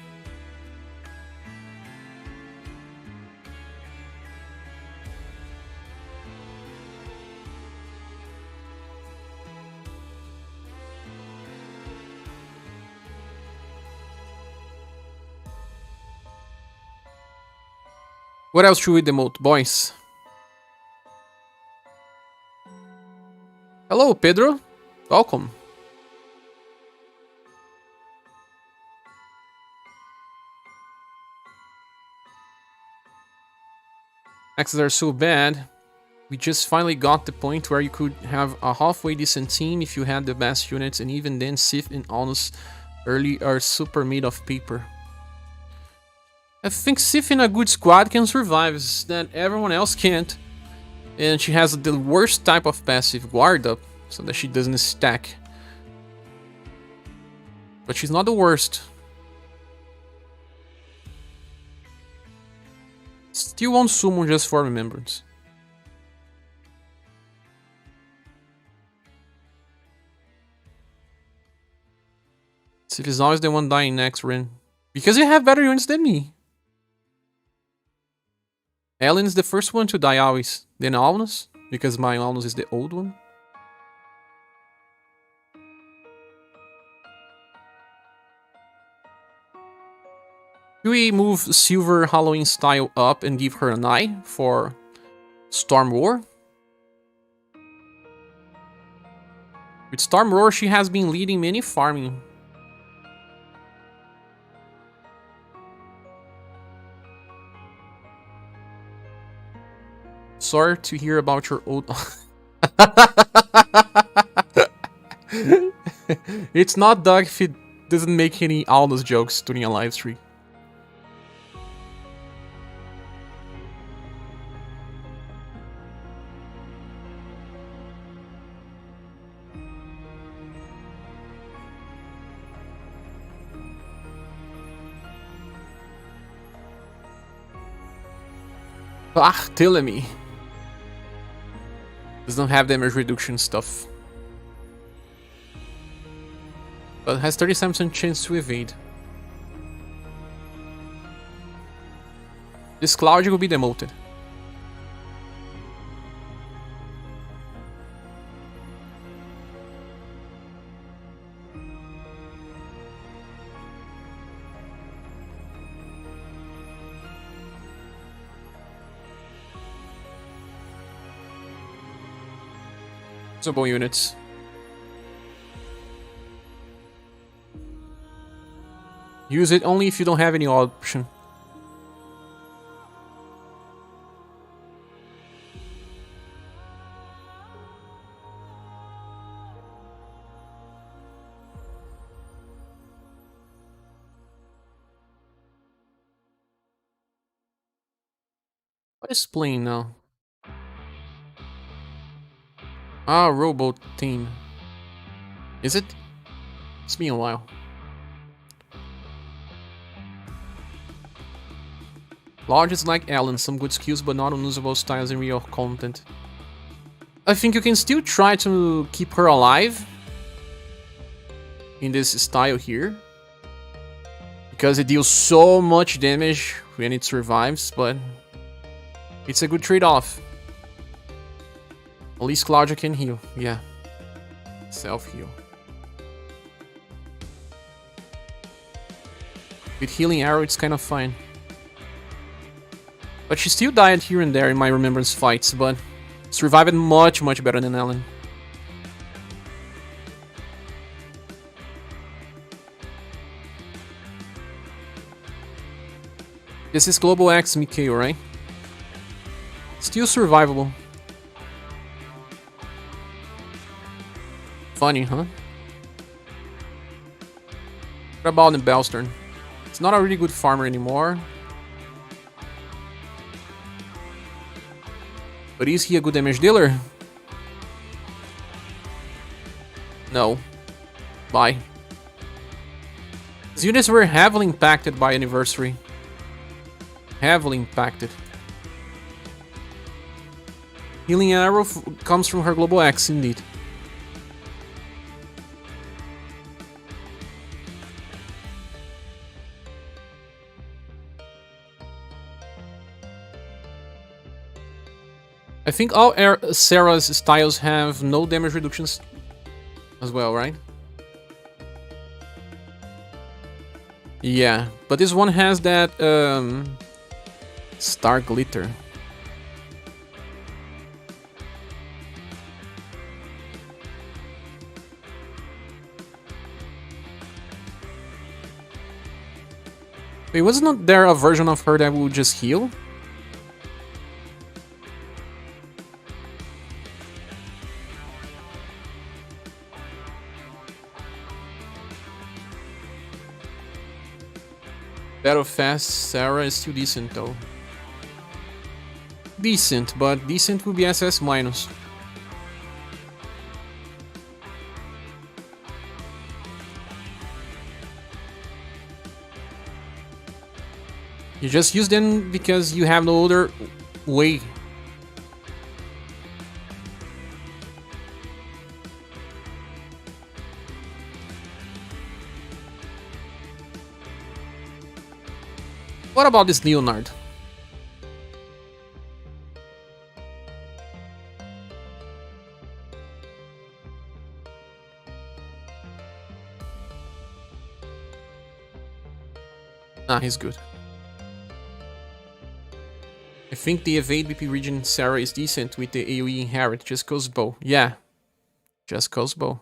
What else should we demote, boys? Hello, Pedro. Welcome. Axes are so bad. We just finally got the point where you could have a halfway decent team if you had the best units, and even then Sif and Alnus early are super made of paper. I think Sif in a good squad can survive, it's that everyone else can't. And she has the worst type of passive, Guard Up, so that she doesn't stack. But she's not the worst. Still won't summon just for remembrance. Sif is always the one dying next, Rin. Because you have better units than me. Ellen is the first one to die always, then Alnus, because my Alnus is the old one. Do we move Silver Halloween style up and give her an eye for Storm Roar? With Storm Roar, she has been leading many farming. Sorry to hear about your old... It's not Doug if it doesn't make any Alnus jokes during a live stream. Barthélemy doesn't have damage reduction stuff, but has 37% chance to evade. This Cloud will be demoted. Usable units. Use it only if you don't have any option. What is playing now? Ah, Rowboat team. Is it? It's been a while. Large is like Alan, some good skills but not unusable styles in real content. I think you can still try to keep her alive in this style here, because it deals so much damage when it survives, but it's a good trade-off. At least Claudia can heal, yeah. Self-heal. With healing arrow, it's kind of fine. But she still died here and there in my remembrance fights, but survived much, much better than Ellen. This is Global X Mikhail, right? Still survivable. Funny, huh? What about the Bellstern? It's not a really good farmer anymore. But is he a good damage dealer? No. Bye. These units were heavily impacted by UniverSe. Heavily impacted. Healing arrow comes from her Global X, indeed. I think all Sarah's styles have no damage reductions as well, right? Yeah, but this one has that star glitter. Wait, wasn't there a version of her that would just heal? Battle Fast Sarah is still decent though. Decent, but decent will be SS minus. You just use them because you have no other way. What about this Leonard? Ah, he's good. I think the evade BP region Sarah is decent with the AoE inherit, just cause bow. Yeah, just cause bow.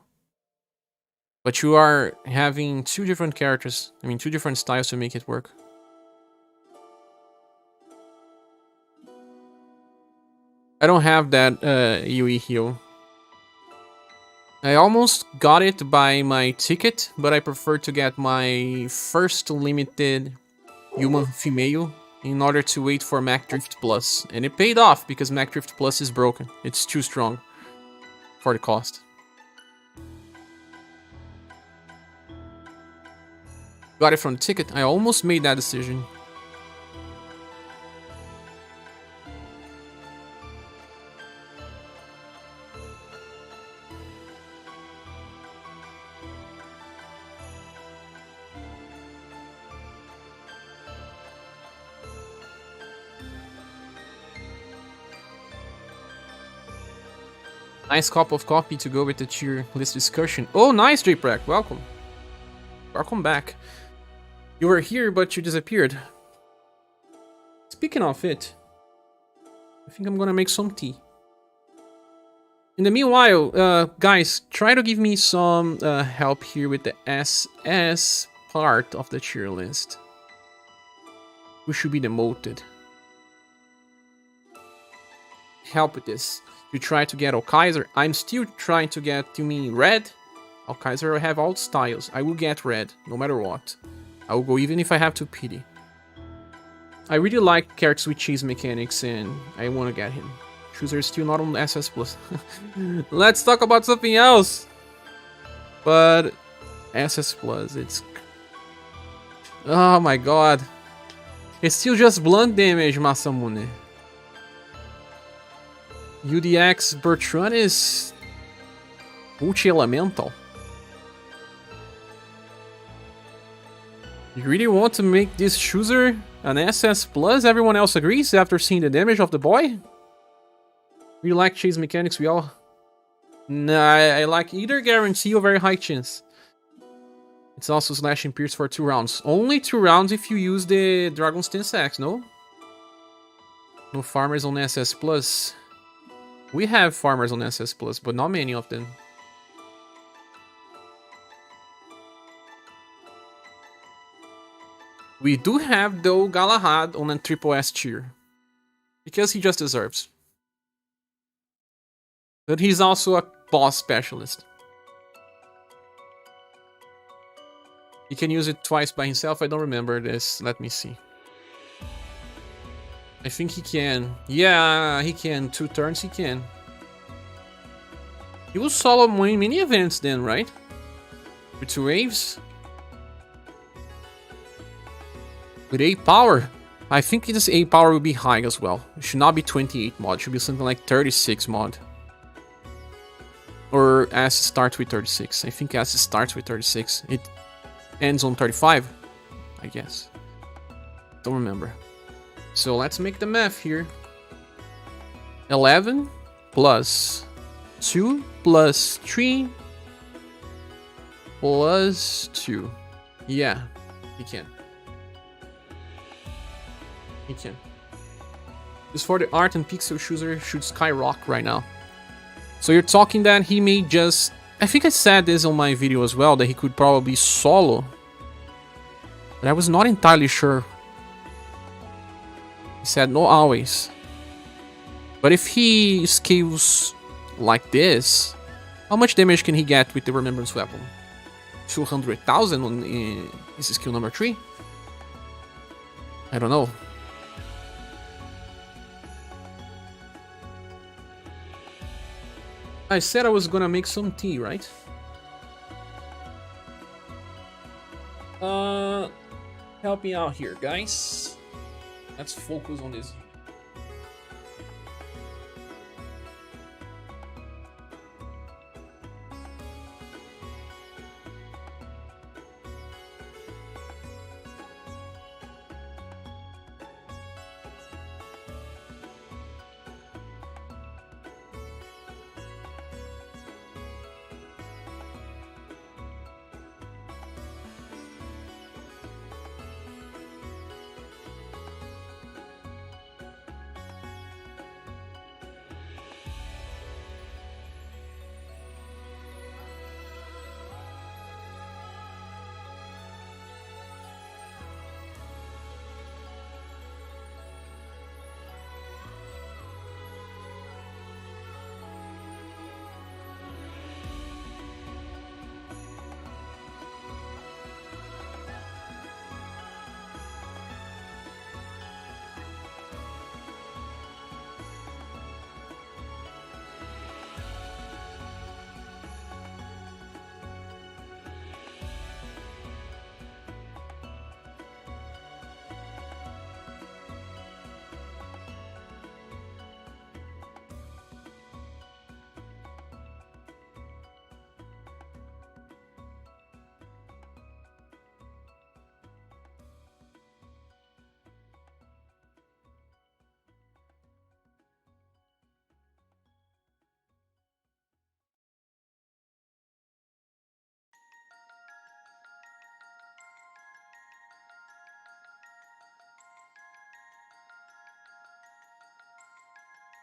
But you are having two different characters, I mean two different styles to make it work. I don't have that AoE heal. I almost got it by my ticket, but I prefer to get my first limited human female in order to wait for Mac Drift Plus. And it paid off because Mac Drift Plus is broken. It's too strong for the cost. Got it from the ticket. I almost made that decision. Nice cup of coffee to go with the tier list discussion. Oh, nice, JPrek. Welcome. Welcome back. You were here, but you disappeared. Speaking of it, I think I'm gonna make some tea. In the meanwhile, guys, try to give me some help here with the SS part of the tier list. Who should be demoted? Help with this. You try to get Alkaiser. I'm still trying to get, you mean red? Alkaiser, I have all styles. I will get red, no matter what. I will go even if I have to pity. I really like characters with cheese mechanics and I want to get him. Schuser is still not on SS Plus. Let's talk about something else. But SS Plus, it's... Oh my god. It's still just blunt damage, Masamune. UDX Bertrand is multi-elemental. You really want to make this Schuser an SS plus? Everyone else agrees after seeing the damage of the boy? We like chase mechanics, we all... Nah, I like either guarantee or very high chance. It's also slashing pierce for 2 rounds. Only 2 rounds if you use the Dragon's 10 sacks, no? No farmers on SS plus. We have farmers on SS plus, but not many of them. We do have, though, Galahad on a triple S tier. Because he just deserves. But he's also a boss specialist. He can use it twice by himself. I don't remember this. Let me see. I think he can. Yeah, he can. 2 turns he can. He will solo mini events then, right? With 2 waves. With 8 power. I think this 8 power will be high as well. It should not be 28 mod. It should be something like 36 mod. Or S starts with 36. I think S starts with 36. It ends on 35, I guess. Don't remember. So let's make the math here. 11 plus 2 plus 3 plus 2. Yeah, he can. He can. Just for the art and pixel Schuser should skyrocket right now. So you're talking that he may just... I think I said this on my video as well, that he could probably solo. But I was not entirely sure. He said no always. But if he scales like this, how much damage can he get with the Remembrance Weapon? 200,000 on his skill number 3? I don't know. I said I was gonna make some tea, right? Help me out here, guys. Let's focus on this.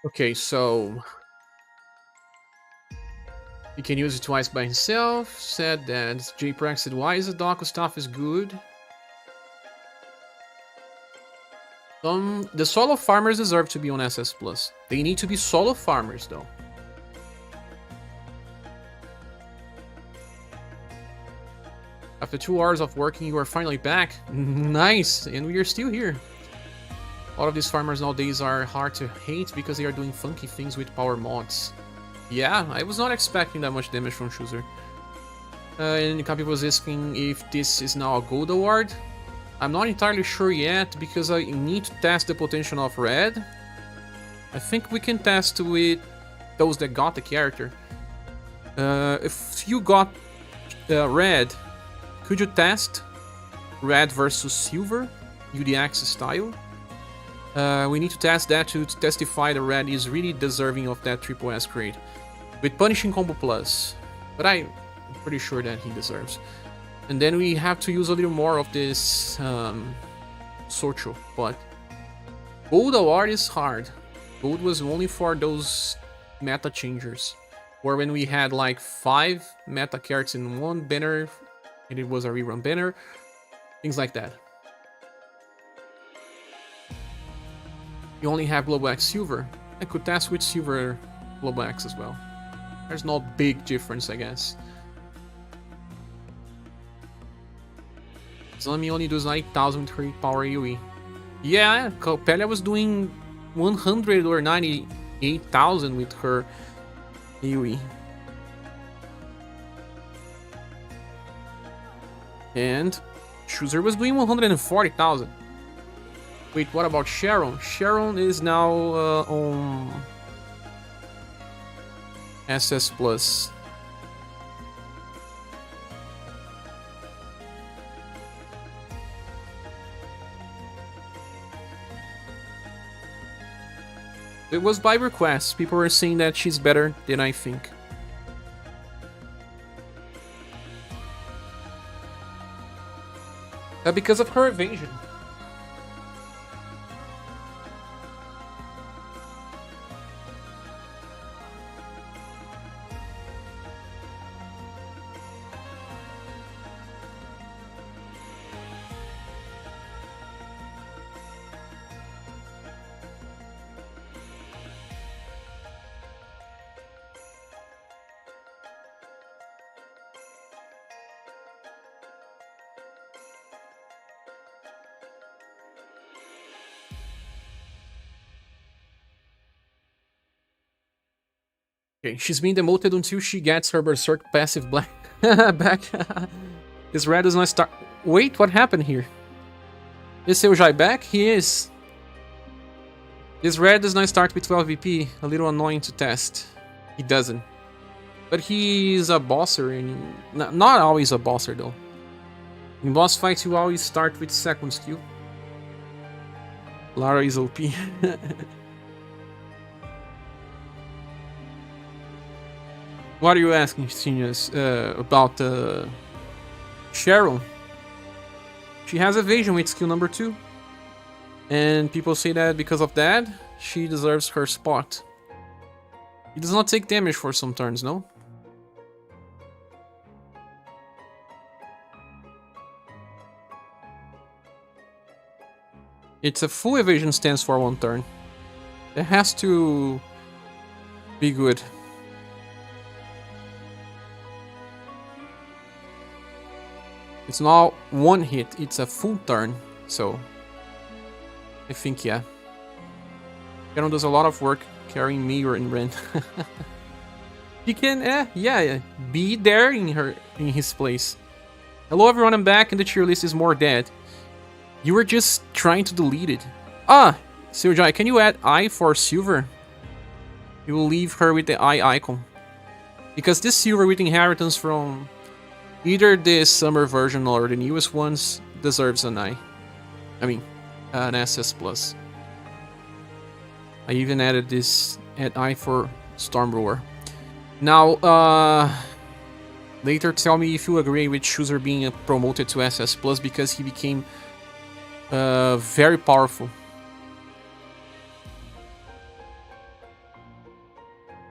Okay, so he can use it twice by himself. Said that J Prax said, why is the doc stuff is good? The solo farmers deserve to be on SS plus. They need to be solo farmers though. After 2 hours of working, you are finally back. Nice, and we are still here. A lot of these farmers nowadays are hard to hate because they are doing funky things with power mods. Yeah, I was not expecting that much damage from Schuser. And Kapi was asking if this is now a gold award. I'm not entirely sure yet because I need to test the potential of red. I think we can test with those that got the character. If you got red, could you test red versus silver, UDX style. We need to test that to testify the red is really deserving of that triple S grade. With punishing combo plus. But I'm pretty sure that he deserves. And then we have to use a little more of this social, but gold award is hard. Gold was only for those meta changers, or when we had like 5 meta cards in one banner, and it was a rerun banner, things like that. You only have Global X Silver. I could test with Silver Global X as well. There's no big difference, I guess. Zami only does 9,000 crit power AoE. Yeah, Copelia was doing 100 or 98,000 with her AoE. And Schuser was doing 140,000. Wait, what about Sharon? Sharon is now on SS Plus. It was by request. People were saying that she's better than I think. Because of her evasion. Okay, she's being demoted until she gets her Berserk passive black back. This red does not start. Wait, what happened here? Is SaGa back? He is. This red does not start with 12 VP. A little annoying to test. He doesn't. But he's a bosser, and not always a bosser though. In boss fights, you always start with second skill. Lara is OP. What are you asking, Seniors, about Cheryl? She has evasion with skill number 2. And people say that because of that, she deserves her spot. He does not take damage for some turns, no? It's a full evasion stance for 1 turn. It has to be good. It's not 1 hit, it's a full turn, so I think, yeah. Canon does a lot of work carrying me or in Ren. He can, yeah, be there in his place. Hello everyone, I'm back and the cheer list is more dead. You were just trying to delete it. Ah, SaGa, can you add I for silver? You will leave her with the I icon. Because this silver with inheritance from either the summer version or the newest ones deserves an I. I mean, an SS plus. I even added this at I for Stormbrewer. Now, later tell me if you agree with Schuser being promoted to SS plus because he became very powerful.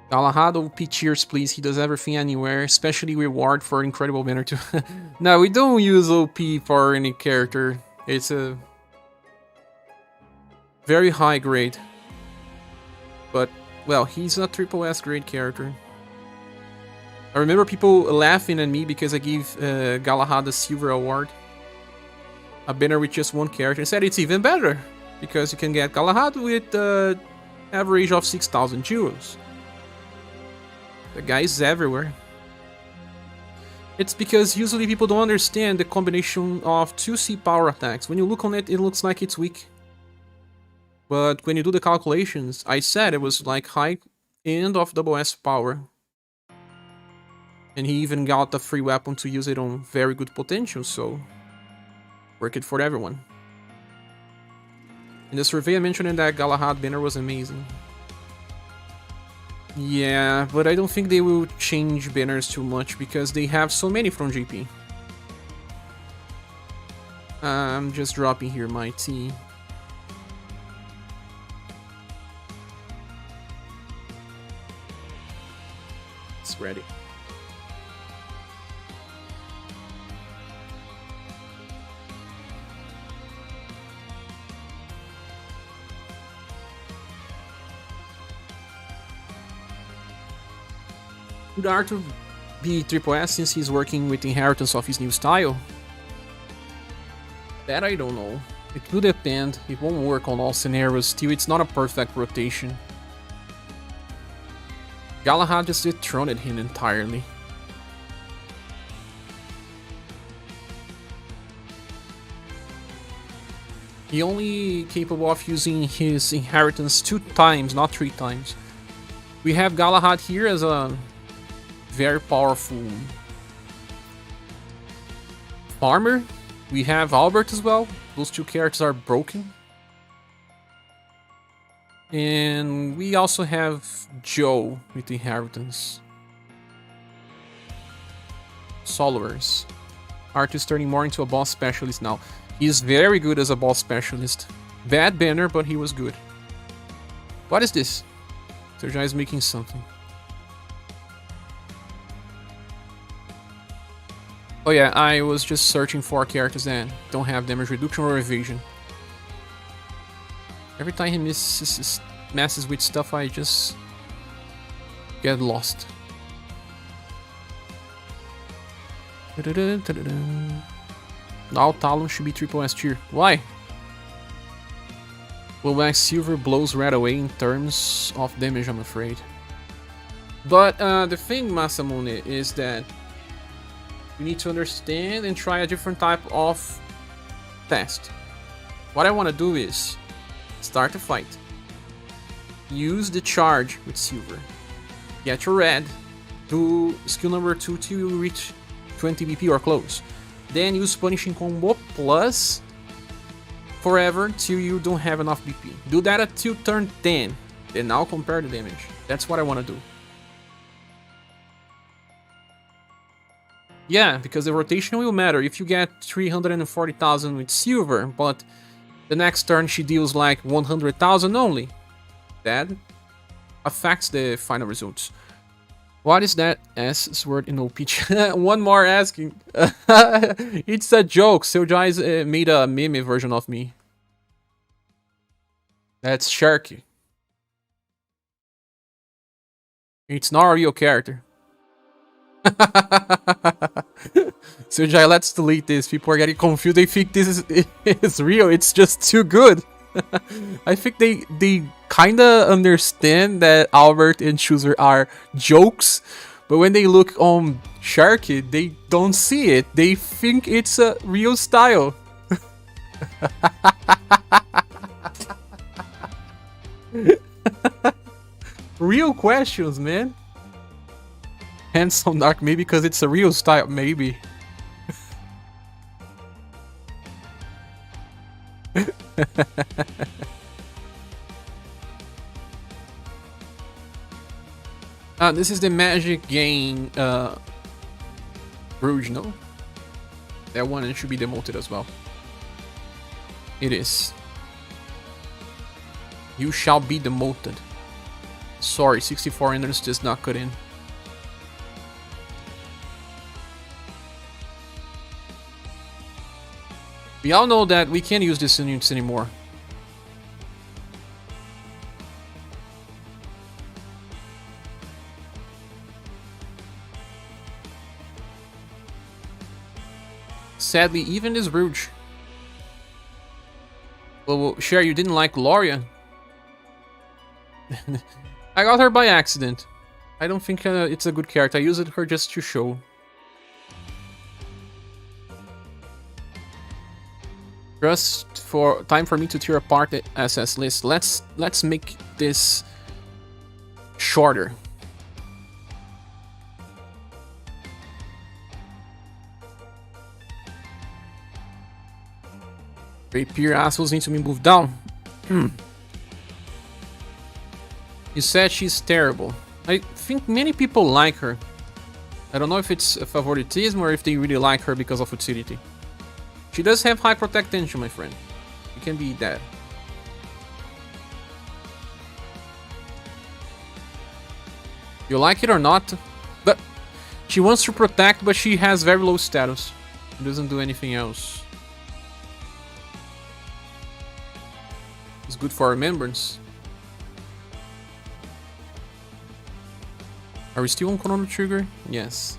Galahad OP cheers, please. He does everything anywhere, especially reward for incredible banner too. No, we don't use OP for any character. It's a very high grade. But, well, he's a triple S grade character. I remember people laughing at me because I gave Galahad a silver award. A banner with just 1 character. And said it's even better because you can get Galahad with average of 6,000 jewels. The guy is everywhere. It's because usually people don't understand the combination of 2C power attacks. When you look on it, it looks like it's weak. But when you do the calculations, I said it was like high end of double S power. And he even got a free weapon to use it on very good potential, so Work it for everyone. In the survey, I mentioned that Galahad banner was amazing. Yeah, but I don't think they will change banners too much because they have so many from GP. I'm just dropping here my T. It's ready. Would Arthur be triple S since he's working with the inheritance of his new style? That I don't know. It will depend. It won't work on all scenarios. Still, it's not a perfect rotation. Galahad just dethroned him entirely. He only capable of using his inheritance 2 times, not 3 times. We have Galahad here as a very powerful farmer. We have Albert as well. Those 2 characters are broken. And we also have Joe with inheritance. Solvers. Art is turning more into a boss specialist now. He's very good as a boss specialist. Bad banner, but he was good. What is this? SaGa is making something. Oh yeah, I was just searching for characters that don't have damage reduction or evasion. Every time he messes with stuff, I just get lost. Now Talon should be triple S tier. Why? Well, Max Silver blows right away in terms of damage, I'm afraid. But the thing, Masamune, is that you need to understand and try a different type of test. What I want to do is start a fight. Use the charge with silver. Get your red. Do skill number 2 till you reach 20 BP or close. Then use punishing combo plus forever till you don't have enough BP. Do that until turn 10. Then now compare the damage. That's what I want to do. Yeah, because the rotation will matter. If you get 340,000 with silver, but the next turn she deals like 100,000 only, that affects the final results. What is that S word in OP? One more asking. It's a joke. SaGa made a meme version of me. That's Sharky. It's not a real character. SaGa, let's delete this. People are getting confused. They think this is real. It's just too good. I think they kinda understand that Albert and Schuser are jokes, but when they look on Sharky, they don't see it. They think it's a real style. Real questions, man. Handsome Dark, maybe because it's a real style, maybe. This is the magic game Rouge, no? That one should be demoted as well. It is. You shall be demoted. Sorry, 64 enters does not cut in. We all know that we can't use this units anymore. Sadly, even this Rouge. Well, Cher, you didn't like Gloria? I got her by accident. I don't think it's a good character. I used her just to show. Just for time for me to tear apart the SS list. Let's make this shorter. Rapier assholes need to be moved down. You said she's terrible. I think many people like her. I don't know if it's a favoritism or if they really like her because of utility. She does have high protect tension, my friend. You can be that. You like it or not? But she wants to protect, but she has very low status. She doesn't do anything else. It's good for remembrance. Are we still on Chrono Trigger? Yes.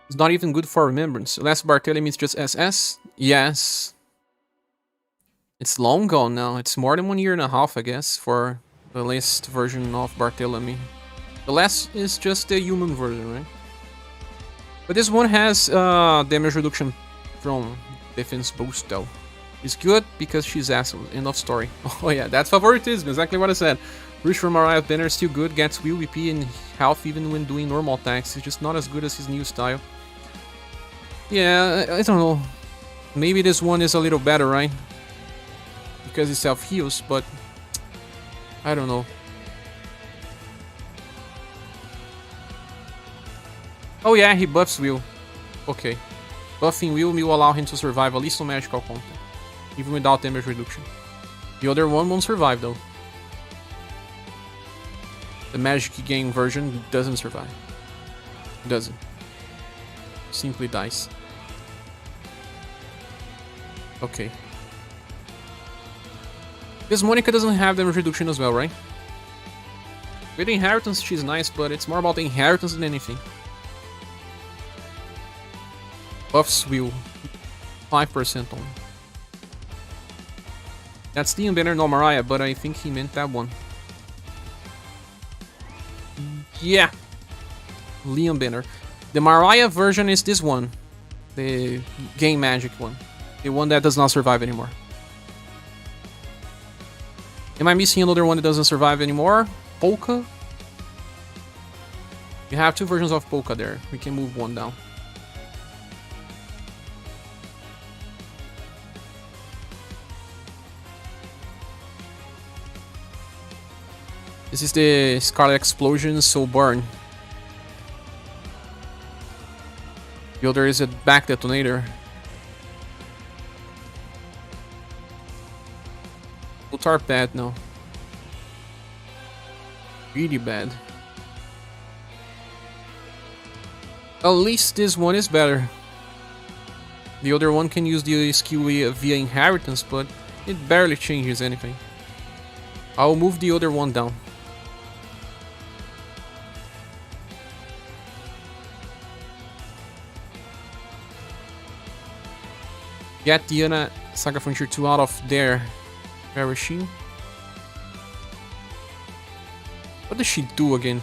It's not even good for remembrance. Last Barthélemy is just SS? Yes. It's long gone now. It's more than 1.5 years, I guess, for the last version of Barthélemy. The last is just the human version, right? But this one has damage reduction from defense boost, though. It's good because she's awesome. End of story. Oh yeah, that's favoritism, exactly what I said. Rich from Mariah Banner is still good, gets will, VP, and health even when doing normal attacks. It's just not as good as his new style. Yeah, I don't know. Maybe this one is a little better, right? Because it self-heals, but I don't know. Oh yeah, he buffs Will. Okay. Buffing will allow him to survive at least on magical content, even without damage reduction. The other one won't survive though. The magic game version doesn't survive. It doesn't. Simply dies. Okay. This Monica doesn't have damage reduction as well, right? With the inheritance, she's nice, but it's more about the inheritance than anything. Buffs will 5% on. That's Leon Banner, no Mariah, but I think he meant that one. Yeah, Leon Banner. The Mariah version is this one, the game magic one, the one that does not survive anymore. Am I missing another one that doesn't survive anymore? Polka? You have two versions of Polka there. We can move one down. This is the Scarlet Explosion, so burn. The other is a back detonator. Both are bad now. Really bad. At least this one is better. The other one can use the skill via inheritance, but it barely changes anything. I'll move the other one down. Get Diana SaGa Frontier 2 out of there. Where is she? What does she do again?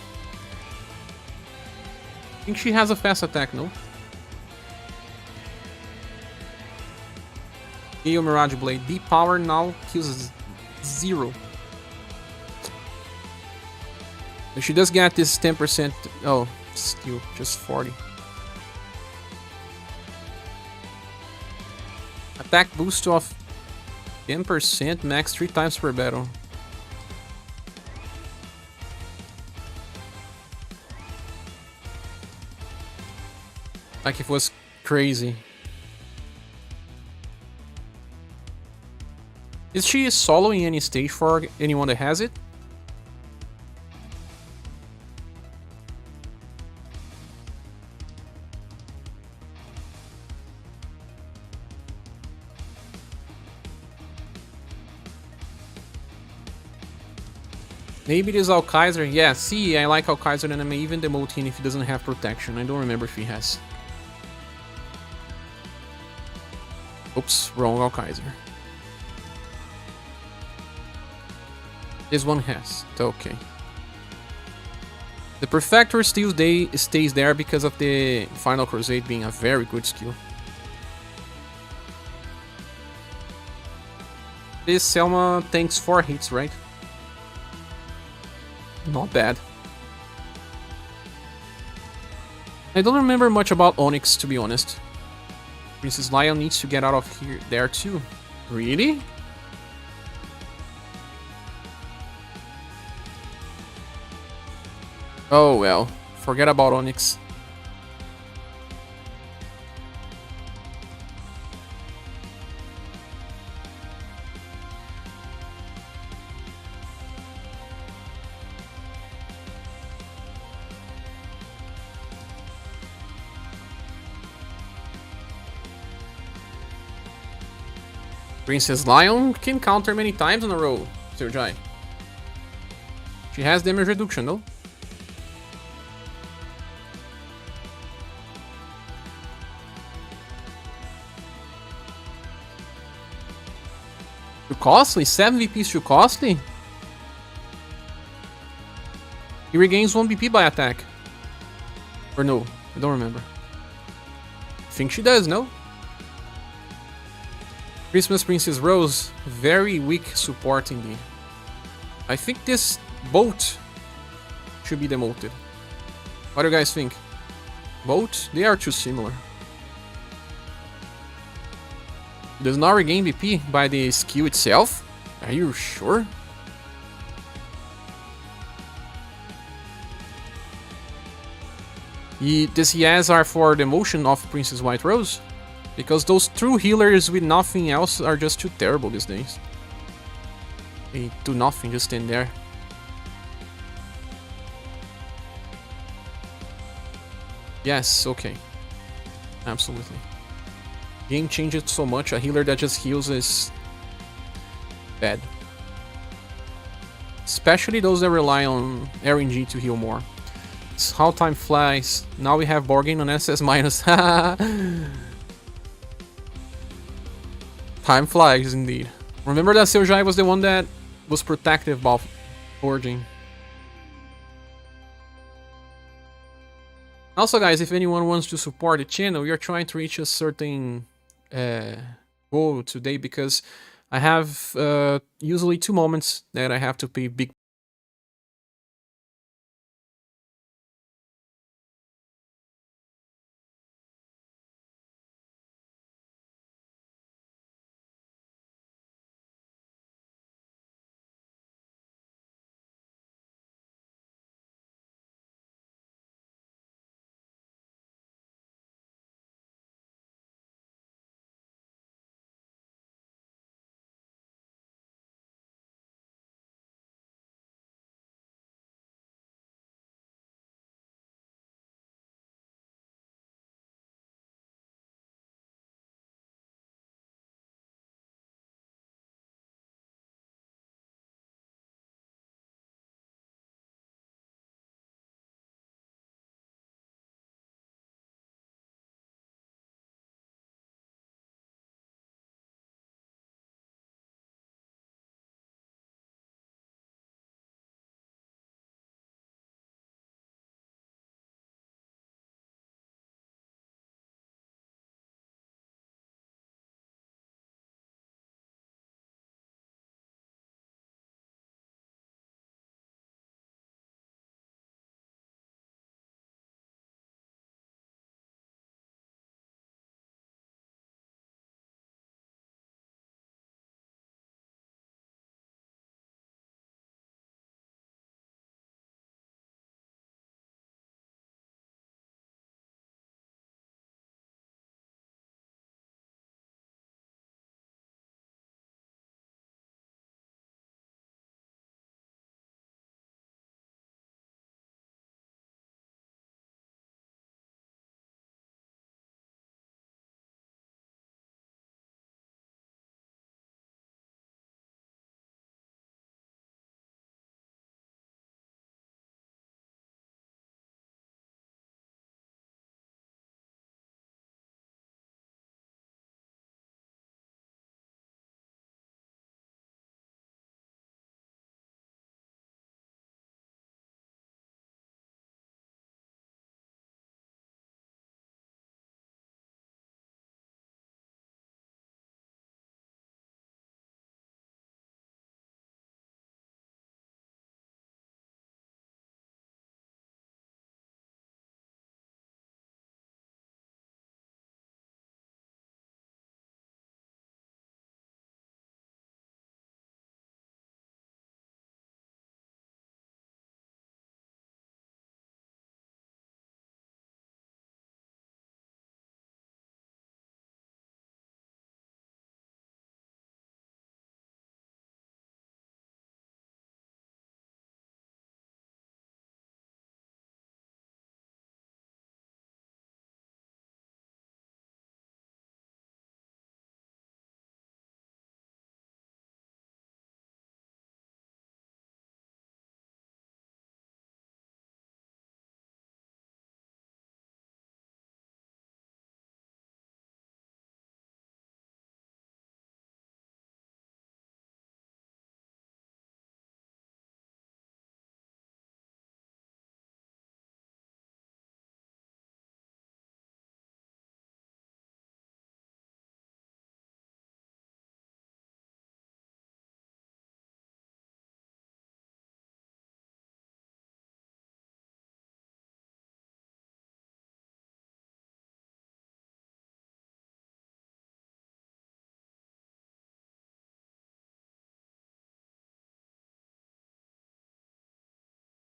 I think she has a fast attack, no? Gale Mirage Blade. Deep power now kills 0. But she does get this 10%. Oh, still just 40. Attack boost of 10% max 3 times per battle. Like it was crazy. Is she soloing any stage for anyone that has it? Maybe it is Alkaiser. Yeah, see, I like Alkaiser and I'm even Demoting if he doesn't have protection. I don't remember if he has. Oops, wrong Alkaiser. This one has. Okay. The Perfector still stays there because of the Final Crusade being a very good skill. This Selma tanks 4 hits, right? Not bad. I don't remember much about Onyx, to be honest. Princess Lion needs to get out of here there too. Really? Oh well, forget about Onyx. Princess Lion can counter many times in a row, Serjai. She has damage reduction, though. Too costly? 7 VPs too costly? He regains 1 BP by attack. Or no, I don't remember. I think she does, no? Christmas Princess Rose, very weak support indeed. I think this boat should be demoted. What do you guys think? Boat? They are too similar. Does not regain BP by the skill itself? Are you sure? Does he has are for the motion of Princess White Rose? Because those true healers with nothing else are just too terrible these days. They do nothing, just stand there. Yes, okay. Absolutely. Game changes so much, a healer that just heals is bad. Especially those that rely on RNG to heal more. It's how time flies. Now we have Borgin on SS minus. Time flies indeed. Remember that Seojai was the one that was protective about Borgin. Also guys, if anyone wants to support the channel, we are trying to reach a certain goal today because I have usually 2 moments that I have to pay big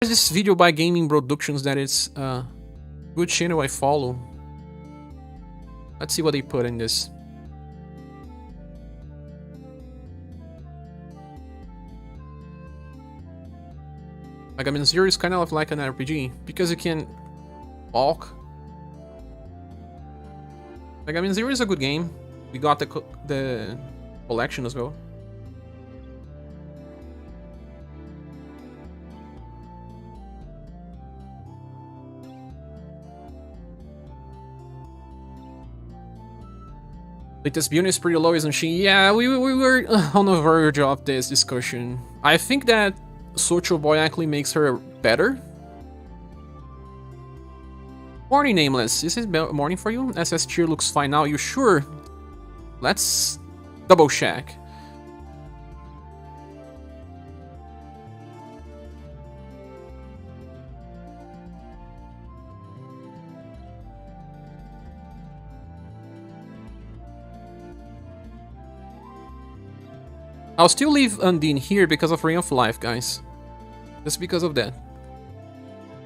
There's this video by Gaming Productions that it's good channel I follow. Let's see what they put in this. Like, I mean, Zero is kind of like an RPG because you can walk. Like, I mean, Zero is a good game. We got the collection as well. Latest build is pretty low, isn't she? Yeah, we were on the verge of this discussion. I think that Social Boy actually makes her better. Morning, Nameless. Is it morning for you? SS tier looks fine now. You sure? Let's double check. I'll still leave Undine here because of Ring of Life, guys. Just because of that.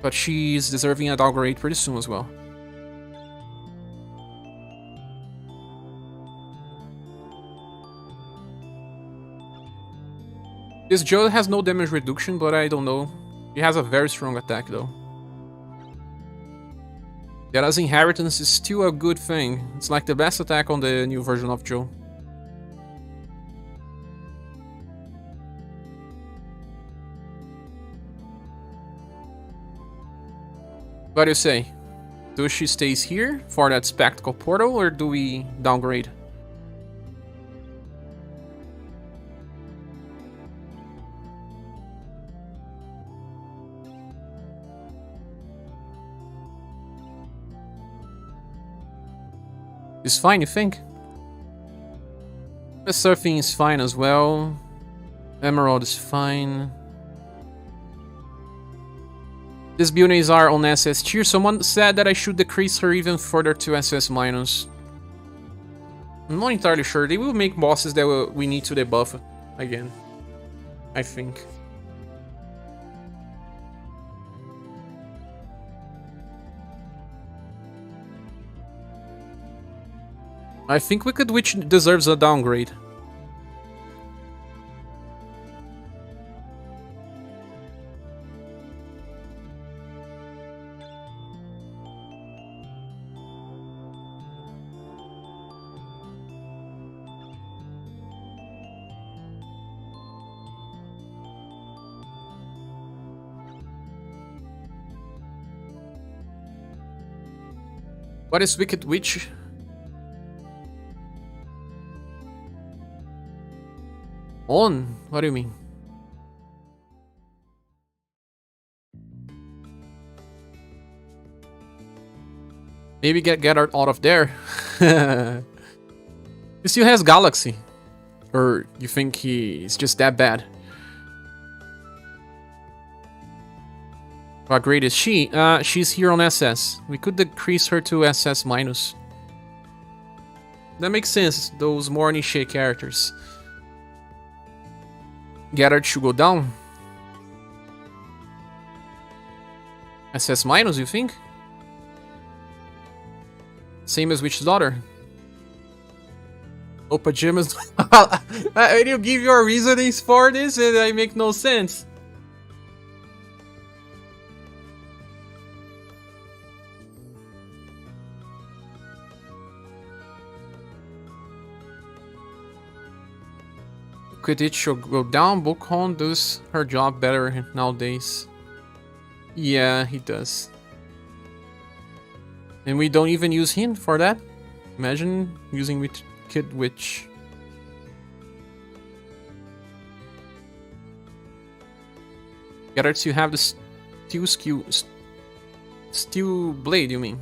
But she's deserving a downgrade pretty soon as well. This Joe has no damage reduction, but I don't know. He has a very strong attack though. Yara's Inheritance is still a good thing. It's like the best attack on the new version of Joe. What do you say? Do she stays here for that spectacle portal, or do we downgrade? It's fine, you think? The surfing is fine as well. Emerald is fine. These buildings are on SS tier. Someone said that I should decrease her even further to SS minus. I'm not entirely sure. They will make bosses that we need to debuff again, I think. I think Wicked Witch deserves a downgrade. What is Wicked Witch? On? What do you mean? Maybe get her out of there. He still has Galaxy. Or you think he's just that bad? What grade is she? She's here on SS. We could decrease her to SS minus. That makes sense, those more niche characters. Get her to go down? SS minus, you think? Same as Witch's Daughter. Oh, pajamas. And you give your reasonings for this and I make no sense. Could it should go down? Bookhorn does her job better nowadays. Yeah, he does. And we don't even use him for that. Imagine using Wicked Witch. Get her to have the steel blade, you mean?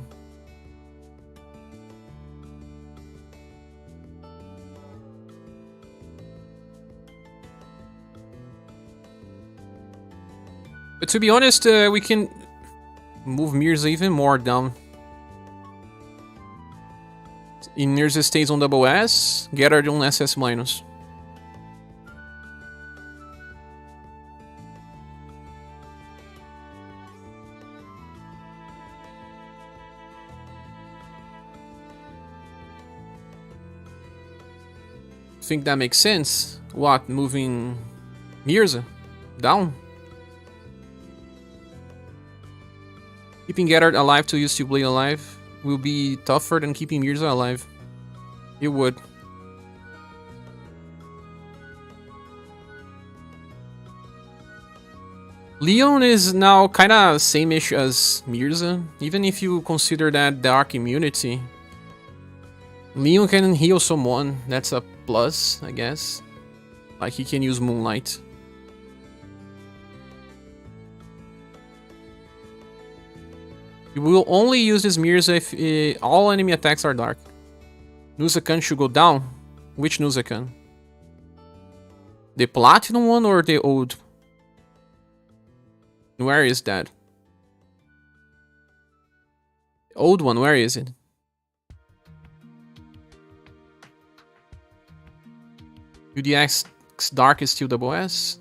But to be honest, we can move Mirza even more down. In Mirza stays on double S, get her on SS minus. think that makes sense. What, moving Mirza down? Keeping Gerard alive to use Blade alive will be tougher than keeping Mirza alive. It would. Leon is now kinda same-ish as Mirza, even if you consider that dark immunity. Leon can heal someone, that's a plus, I guess. Like, he can use Moonlight. You will only use this Mirza if all enemy attacks are dark. Nuzakan should go down. Which Nuzakan? The platinum one or the old? Where is that? The old one, where is it? UDX Dark is still double S.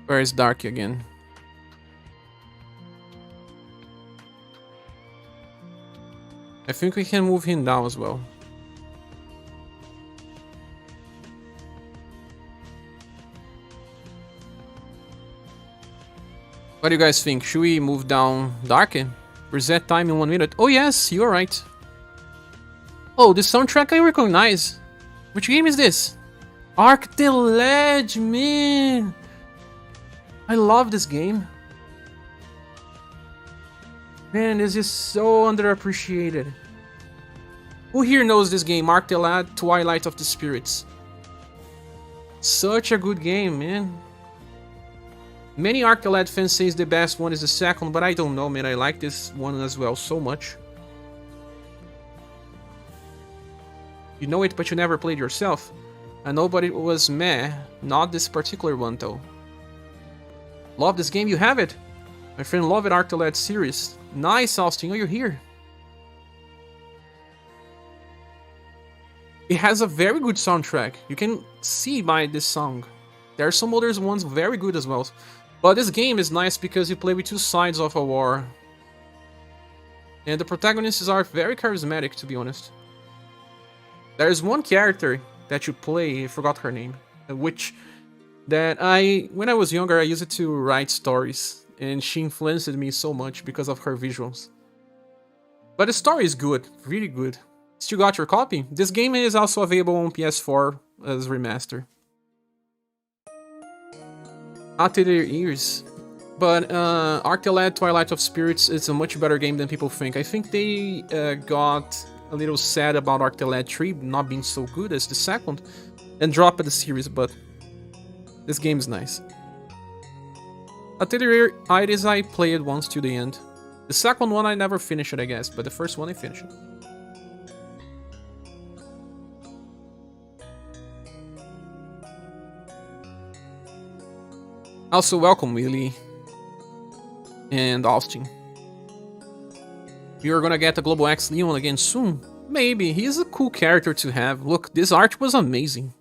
Where is Dark again? I think we can move him down as well. What do you guys think? Should we move down Darken? Reset time in 1 minute. Oh yes, you're right. Oh, this soundtrack I recognize. Which game is this? Arc the Ledge, man! I love this game. Man, this is so underappreciated. Who here knows this game? Arc the Ledge, Twilight of the Spirits. Such a good game, man. Many Arc the Ledge fans say the best one is the second, but I don't know, man. I like this one as well so much. You know it, but you never played yourself. I know, but it was meh. Not this particular one, though. Love this game, you have it. My friend loved it, Arc the Ledge series. Nice, Austin. Oh, you're here. It has a very good soundtrack. You can see by this song. There are some other ones very good as well. But this game is nice because you play with two sides of a war. And the protagonists are very charismatic, to be honest. There's one character that you play, I forgot her name, which that when I was younger, I used it to write stories. And she influenced me so much because of her visuals. But the story is good, really good. Still got your copy? This game is also available on PS4 as remaster. Not to their ears. But Arc the Ledge Twilight of Spirits is a much better game than people think. I think they got a little sad about Arc the Ledge 3 not being so good as the second and dropped the series, but this game is nice. Atelier Iris I played once to the end. The second one I never finished it, I guess, but the first one I finished it. Also, welcome, Willie and Austin. We are gonna get the Global X Leon again soon. Maybe. He's a cool character to have. Look, this art was amazing.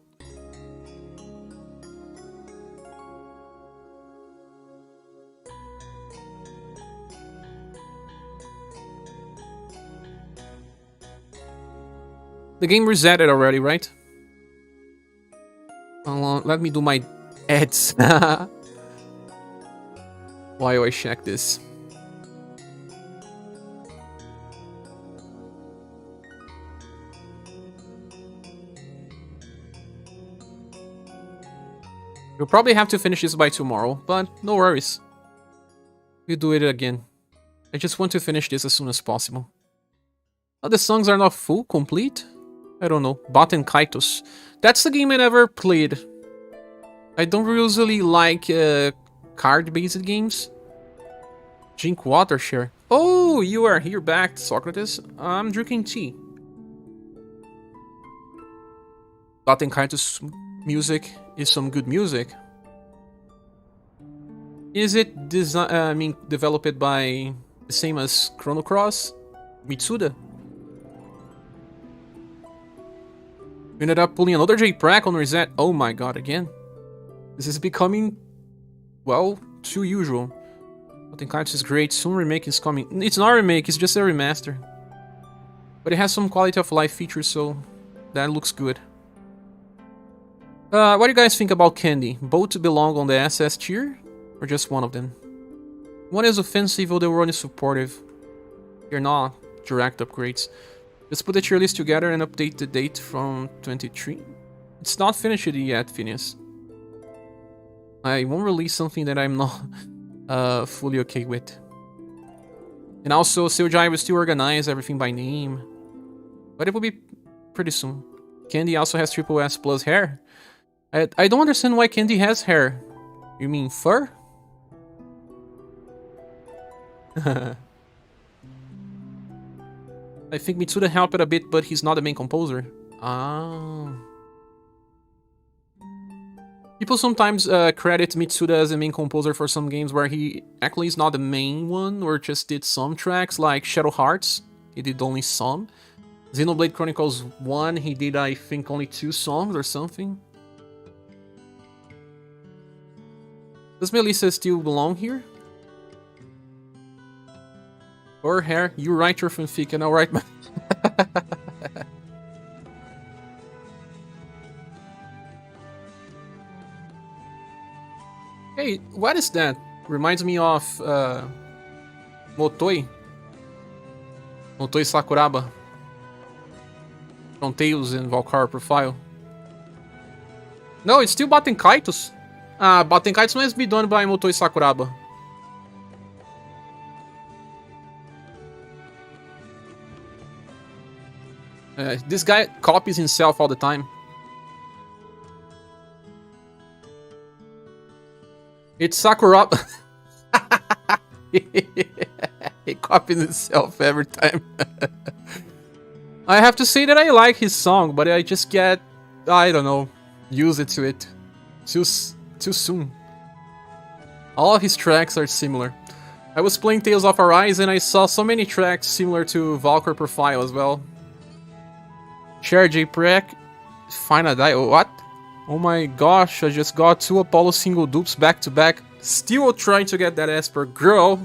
The game resetted already, right? Let me do my ads. While I check this. We'll probably have to finish this by tomorrow, but no worries. We'll do it again. I just want to finish this as soon as possible. Oh, the songs are not full, complete? I don't know. Baten Kaitos. That's the game I never played. I don't usually like card-based games. Drink water, share. Oh, you are here back, Socrates. I'm drinking tea. Baten Kaitos music is some good music. Is it developed by the same as Chrono Cross? Mitsuda? We ended up pulling another J-Prac on reset. Oh my god, again. This is becoming, well, too usual. Demoting Kites is great. Soon remake is coming. It's not a remake, it's just a remaster. But it has some quality of life features, so that looks good. What do you guys think about Candy? Both belong on the SS tier? Or just one of them? One is offensive, while the other one is supportive. They're not direct upgrades. Let's put the tier list together and update the date from 23. It's not finished yet, Phineas. I won't release something that I'm not fully okay with. And also, SaGa will still organize everything by name. But it will be pretty soon. Candy also has triple S plus hair. I don't understand why Candy has hair. You mean fur? I think Mitsuda helped it a bit, but he's not the main composer. Ah. People sometimes credit Mitsuda as the main composer for some games where he actually is not the main one, or just did some tracks, like Shadow Hearts. He did only some. Xenoblade Chronicles 1, he did, I think, only 2 songs or something. Does Melissa still belong here? Or hair? You write your fanfic and I'll write my... Hey, what is that? Reminds me of Motoi. Motoi Sakuraba. From Tales and Valkyrie Profile. No, it's still Batenkaitos. Batenkaitos must be done by Motoi Sakuraba. This guy copies himself all the time. It's Sakuraba. He copies himself every time. I have to say that I like his song, but I just get, I don't know, used to it too soon. All of his tracks are similar. I was playing Tales of Arise and I saw so many tracks similar to Valkyrie Profile as well. ScherBR, Finalizing, what? Oh my gosh, I just got 2 Apollo single dupes back to back. Still trying to get that Esper girl.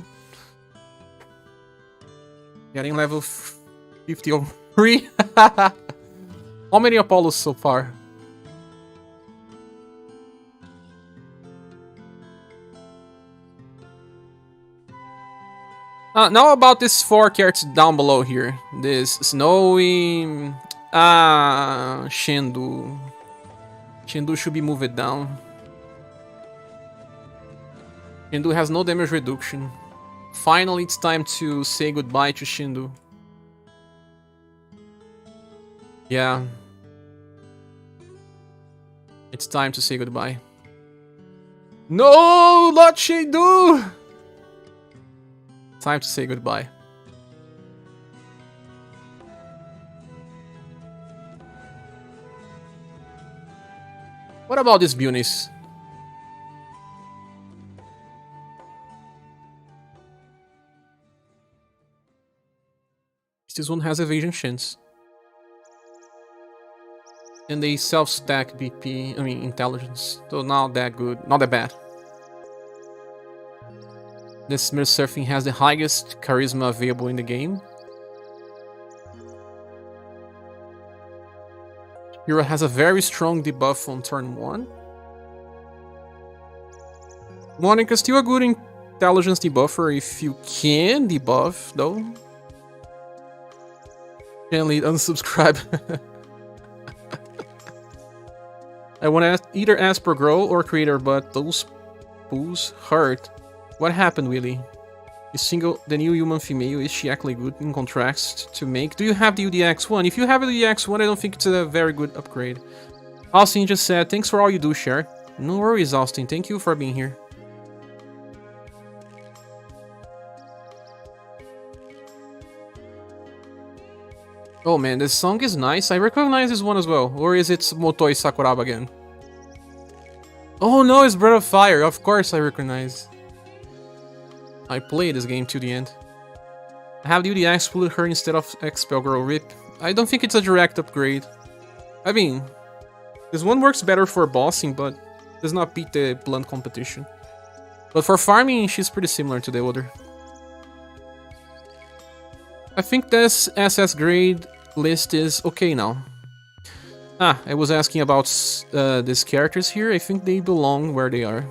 Getting level 53. How many Apollos so far? Now about this 4 characters down below here. This Snowy... Shendu. Shendu should be moved down. Shendu has no damage reduction. Finally, it's time to say goodbye to Shendu. Yeah. It's time to say goodbye. No, not Shendu! Time to say goodbye. What about this Bunis? This one has evasion chance. And they self-stack BP, I mean intelligence. So not that good, not that bad. This Mirror Surfing has the highest charisma available in the game. Hero has a very strong debuff on turn 1. Monica is still a good intelligence debuffer if you can debuff, though. Gently unsubscribe. I want to either ask per grow or creator, but those pools hurt. What happened, Willy? The new human female, is she actually good in contrast to make? Do you have the UDX1? If you have the UDX1, I don't think it's a very good upgrade. Austin just said, thanks for all you do, Cher. No worries, Austin. Thank you for being here. Oh man, this song is nice. I recognize this one as well. Or is it Motoi Sakuraba again? Oh no, it's Breath of Fire. Of course I recognize. I played this game to the end. I have the UDX split her instead of Expel Girl Rip. I don't think it's a direct upgrade. I mean, this one works better for bossing, but does not beat the blunt competition. But for farming, she's pretty similar to the other. I think this SS grade list is okay now. Ah, I was asking about these characters here. I think they belong where they are.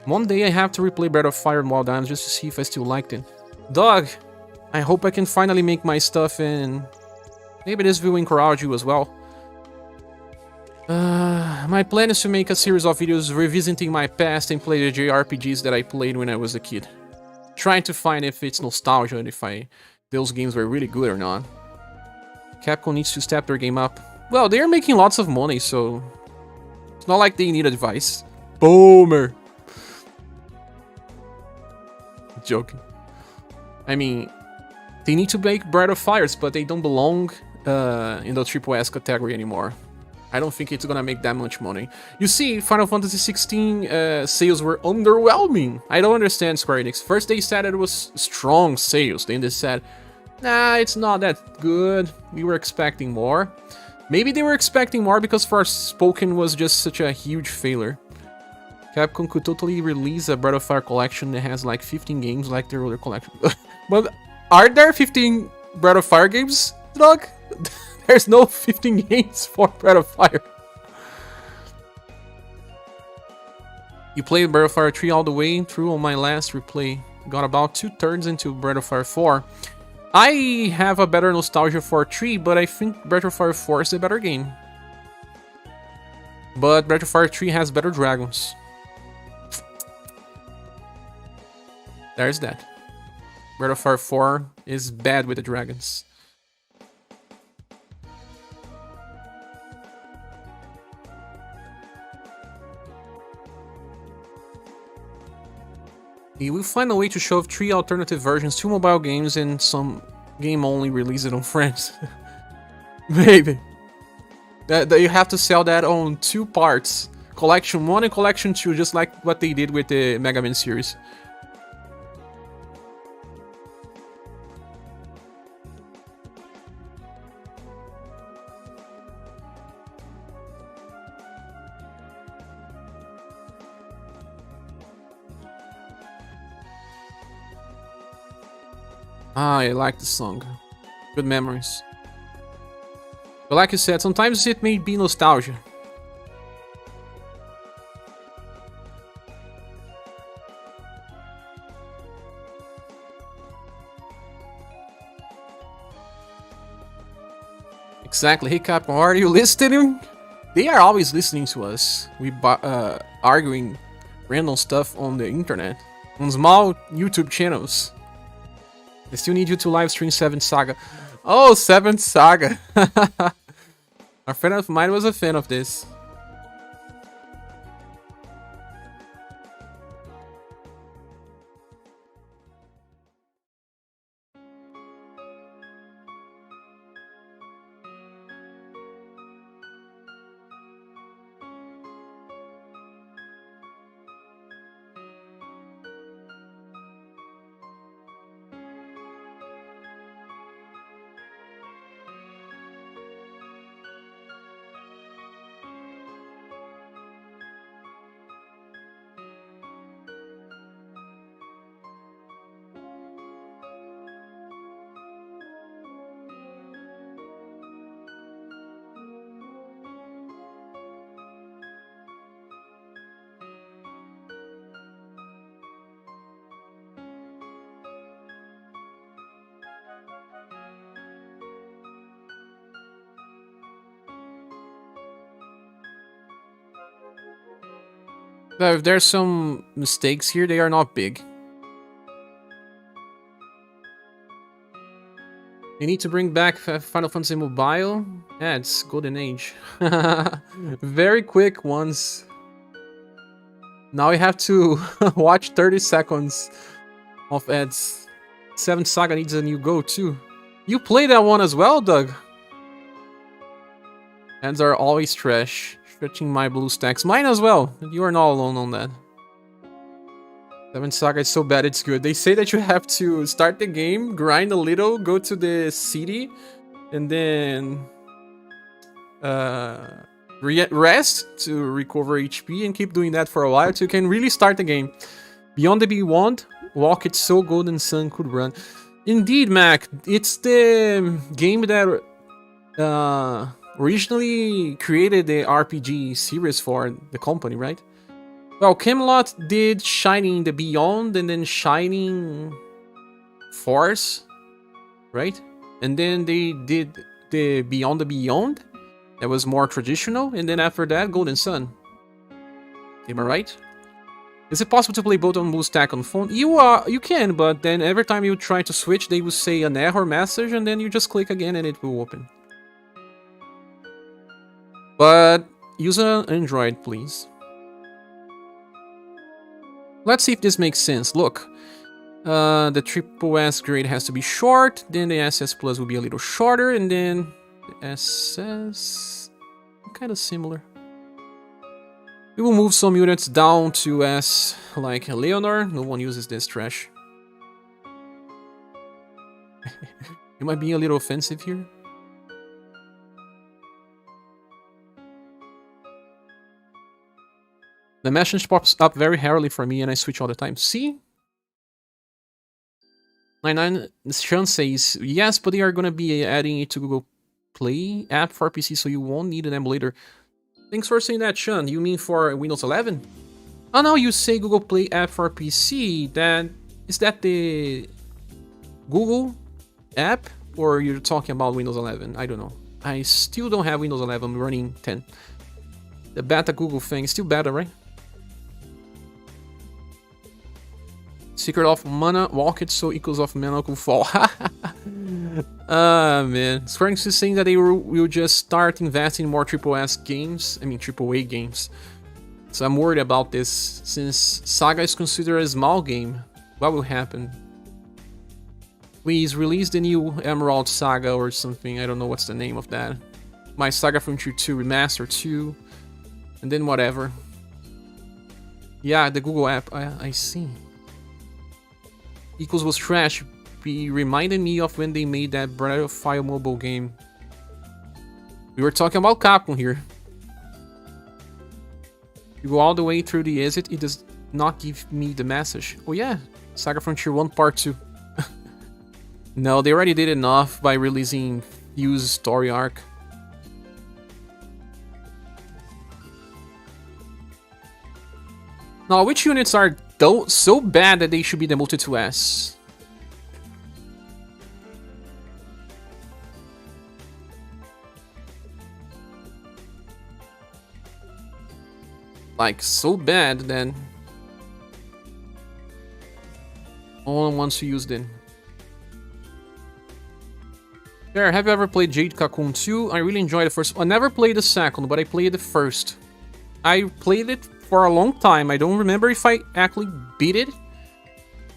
One day I have to replay Breath of Fire and Wild Diamonds just to see if I still liked it. Dog, I hope I can finally make my stuff and maybe this will encourage you as well. My plan is to make a series of videos revisiting my past and play the JRPGs that I played when I was a kid. Trying to find if it's nostalgia and if those games were really good or not. Capcom needs to step their game up. Well, they're making lots of money, so it's not like they need advice. Boomer. Joking. I mean, they need to make Breath of Fires, but they don't belong in the Triple S category anymore. I don't think it's gonna make that much money. You see, Final Fantasy XVI sales were underwhelming. I don't understand Square Enix. First they said it was strong sales, then they said, nah, it's not that good. We were expecting more. Maybe they were expecting more because Forspoken was just such a huge failure. Capcom could totally release a Breath of Fire collection that has like 15 games like their other collection. But are there 15 Breath of Fire games, dog? There's no 15 games for Breath of Fire. You played Breath of Fire 3 all the way through on my last replay. Got about 2/3 into Breath of Fire 4. I have a better nostalgia for 3, but I think Breath of Fire 4 is a better game. But Breath of Fire 3 has better dragons. There's that. Breath of Fire 4 is bad with the dragons. You will find a way to show 3 alternative versions, 2 mobile games, and some game only released on Friends. Maybe. That you have to sell that on 2 parts. Collection 1 and Collection 2, just like what they did with the Mega Man series. Ah, I like the song. Good memories. But like you said, sometimes it may be nostalgia. Exactly. Hey Capcom, are you listening? They are always listening to us. We arguing random stuff on the internet. On small YouTube channels. I still need you to live stream 7th SaGa. Oh, 7th SaGa. A friend of mine was a fan of this. Now, if there's some mistakes here, they are not big. You need to bring back Final Fantasy Mobile. Yeah, it's golden age. Very quick ones. Now we have to watch 30 seconds of ads. 7th SaGa needs a new go too. You play that one as well, Doug? Ads are always trash. Stretching my blue stacks. Mine as well. You are not alone on that. 7th SaGa is so bad it's good. They say that you have to start the game, grind a little, go to the city, and then rest to recover HP and keep doing that for a while so you can really start the game. Beyond the Beyond, walk it so Golden Sun could run. Indeed, Mac, it's the game that originally created the RPG series for the company, right? Well, Camelot did Shining the Beyond and then Shining Force, right? And then they did the Beyond the Beyond. That was more traditional, and then after that, Golden Sun. Am I right? Is it possible to play both on BlueStack on phone? You can, but then every time you try to switch, they will say an error message, and then you just click again and it will open. But use an Android, please. Let's see if this makes sense. Look, the triple S grade has to be short, then the SS Plus will be a little shorter, and then the SS... kind of similar. We will move some units down to S, like Leonor. No one uses this trash. Am I being a little offensive here? The message pops up very rarely for me and I switch all the time. See? 99 Sean says, yes, but they are gonna be adding it to Google Play app for PC, so you won't need an emulator. Thanks for saying that, Sean. You mean for Windows 11? Oh no, you say Google Play app for PC. Is that the Google app? Or you're talking about Windows 11? I don't know. I still don't have Windows 11. I'm running 10. The beta Google thing is still beta, right? Secret of Mana, walk it so equals of mana could fall. Man. Square Enix is saying that they will just start investing in more AAA games. So I'm worried about this, since SaGa is considered a small game. What will happen? Please release the new Emerald Saga or something. I don't know what's the name of that. My SaGa Frontier 2 Remaster 2. And then whatever. Yeah, the Google app. I see. Equals was trash. Be reminded me of when they made that Breath of Fire mobile game. We were talking about Capcom here. You go all the way through the exit, it does not give me the message. Oh yeah, SaGa Frontier 1 Part 2. No, they already did enough by releasing Fuse Story Arc. Now, which units are so bad that they should be demoted to S? Like, so bad, then no one wants to use them. There, have you ever played Jade Cocoon 2? I really enjoyed the first. I never played the second, but I played the first. I played it for a long time. I don't remember if I actually beat it,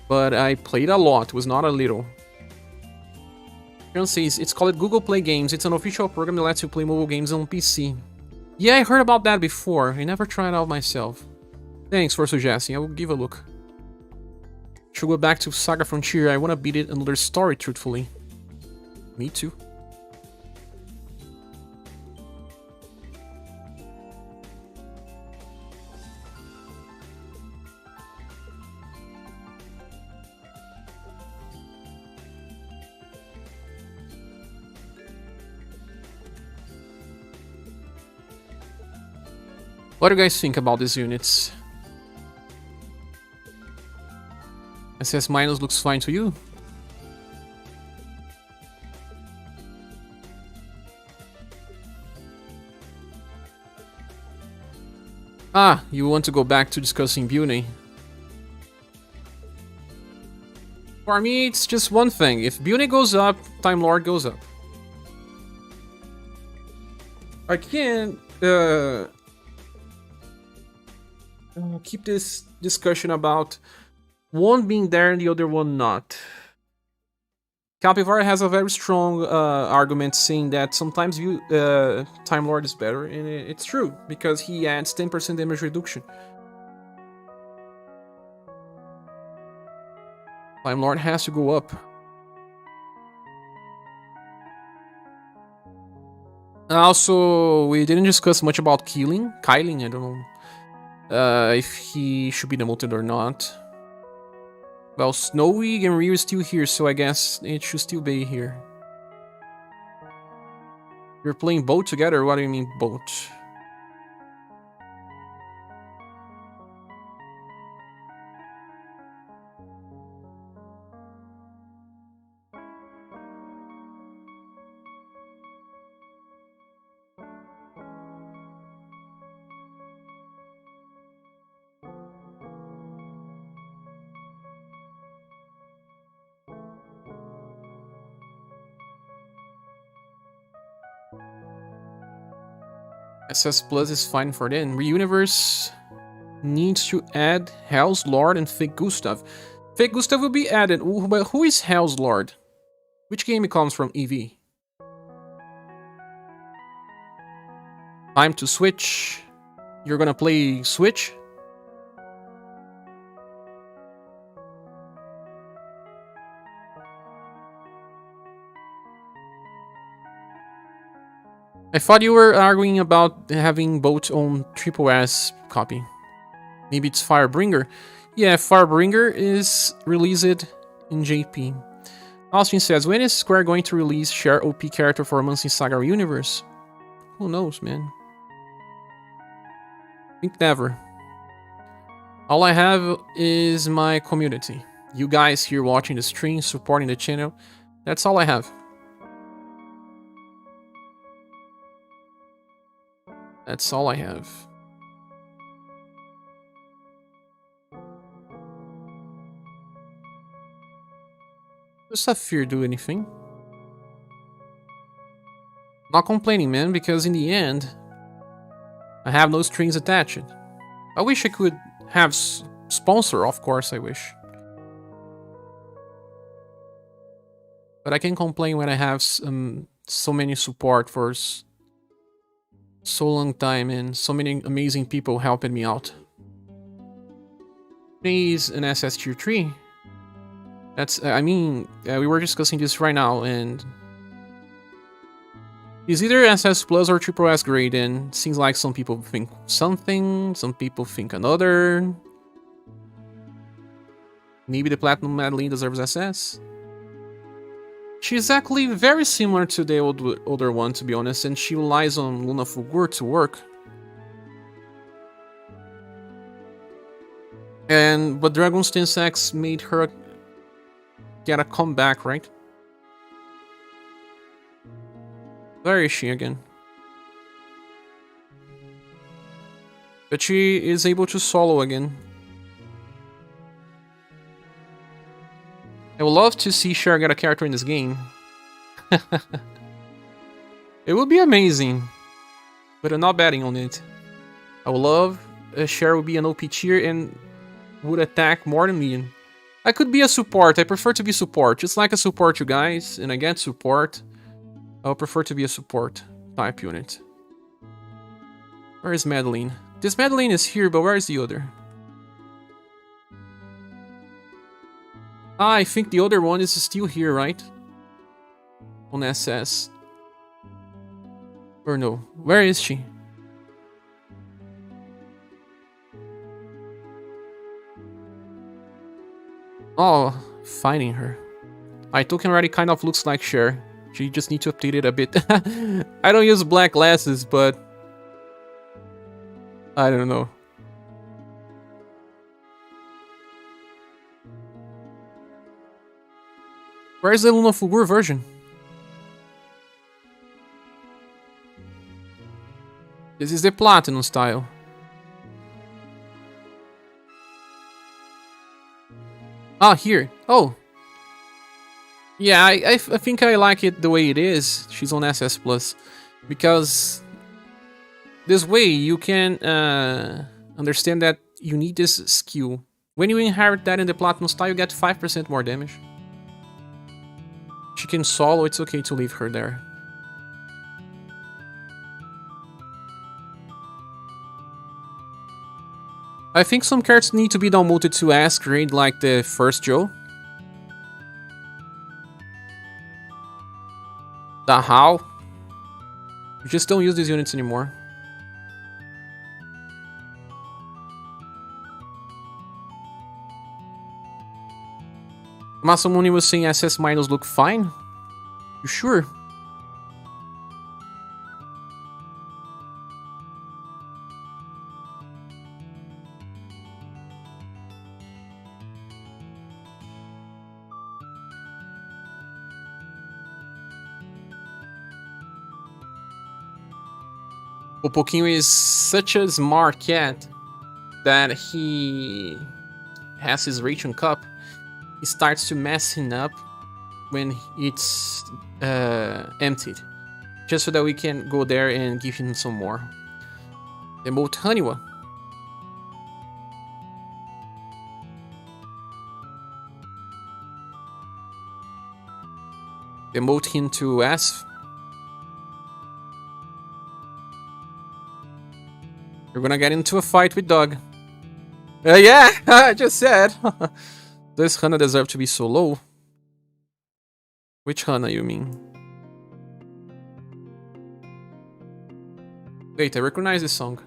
but I played a lot. It was not a little. John says, it's called Google Play Games. It's an official program that lets you play mobile games on PC. Yeah, I heard about that before. I never tried it out myself. Thanks for suggesting. I will give a look. Should go back to SaGa Frontier. I want to beat it another story, truthfully. Me too. What do you guys think about these units? SS minus looks fine to you? Ah, you want to go back to discussing Bune. For me, it's just one thing. If Bune goes up, Time Lord goes up. I can't keep this discussion about one being there and the other one not. Capivara has a very strong argument saying that sometimes Time Lord is better, and it's true, because he adds 10% damage reduction. Time Lord has to go up. Also, we didn't discuss much about Kyling, I don't know if he should be demoted or not. Well, Snowy and Ryu is still here, so I guess it should still be here. You're playing both together? What do you mean both? SS Plus is fine for then. UniverSe needs to add Hell's Lord and Fake Gustave. Fake Gustave will be added. But who is Hell's Lord? Which game it comes from? EV. Time to switch. You're gonna play Switch? I thought you were arguing about having both on Triple S copy. Maybe it's Firebringer. Yeah, Firebringer is released in JP. Austin says, when is Square going to release Cher OP character for a month in SaGa UniverSe? Who knows, man? I think never. All I have is my community. You guys here watching the stream, supporting the channel. That's all I have. That's all I have. Does Saphir do anything? Not complaining, man, because in the end, I have no strings attached. I wish I could have sponsor, of course I wish. But I can complain when I have so many support for so long time and so many amazing people helping me out. Is an SS tier 3. That's, I mean, we were discussing this right now, and it's either SS Plus or Triple S grade, and it seems like some people think something, some people think another. Maybe the Platinum Madeline deserves SS. She's actually very similar to the older one, to be honest, and she relies on Luna Fulgur to work. But Dragon's Dance X made her get a comeback, right? Where is she again? But she is able to solo again. I would love to see Cher get a character in this game. It would be amazing. But I'm not betting on it. I would love Cher would be an OP tier and would attack more than me. I could be a support. I prefer to be support. Just like a support, you guys. And against support, I would prefer to be a support type unit. Where is Madeline? This Madeline is here, but where is the other? I think the other one is still here, right? On SS. Or no. Where is she? Oh, finding her. Token already kind of looks like Cher. She just needs to update it a bit. I don't use black glasses, but I don't know. Where's the Luna Fulgur version? This is the Platinum style. Ah, here. Oh. Yeah, I think I like it the way it is. She's on SS Plus. Because this way you can understand that you need this skill. When you inherit that in the Platinum style, you get 5% more damage. She can solo, it's okay to leave her there. I think some cards need to be downloaded to S grade, like the first Joe. The How. We just don't use these units anymore. Masamune was saying SS minus look fine. You sure? Popoquinho is such a smart cat that he has his ration cup. He starts to mess him up when it's emptied, just so that we can go there and give him some more. Demote Haniwa. Demote him to S. You're gonna get into a fight with Doug. Yeah, I just said. Does Hana deserve to be so low? Which Hana you mean? Wait, I recognize this song.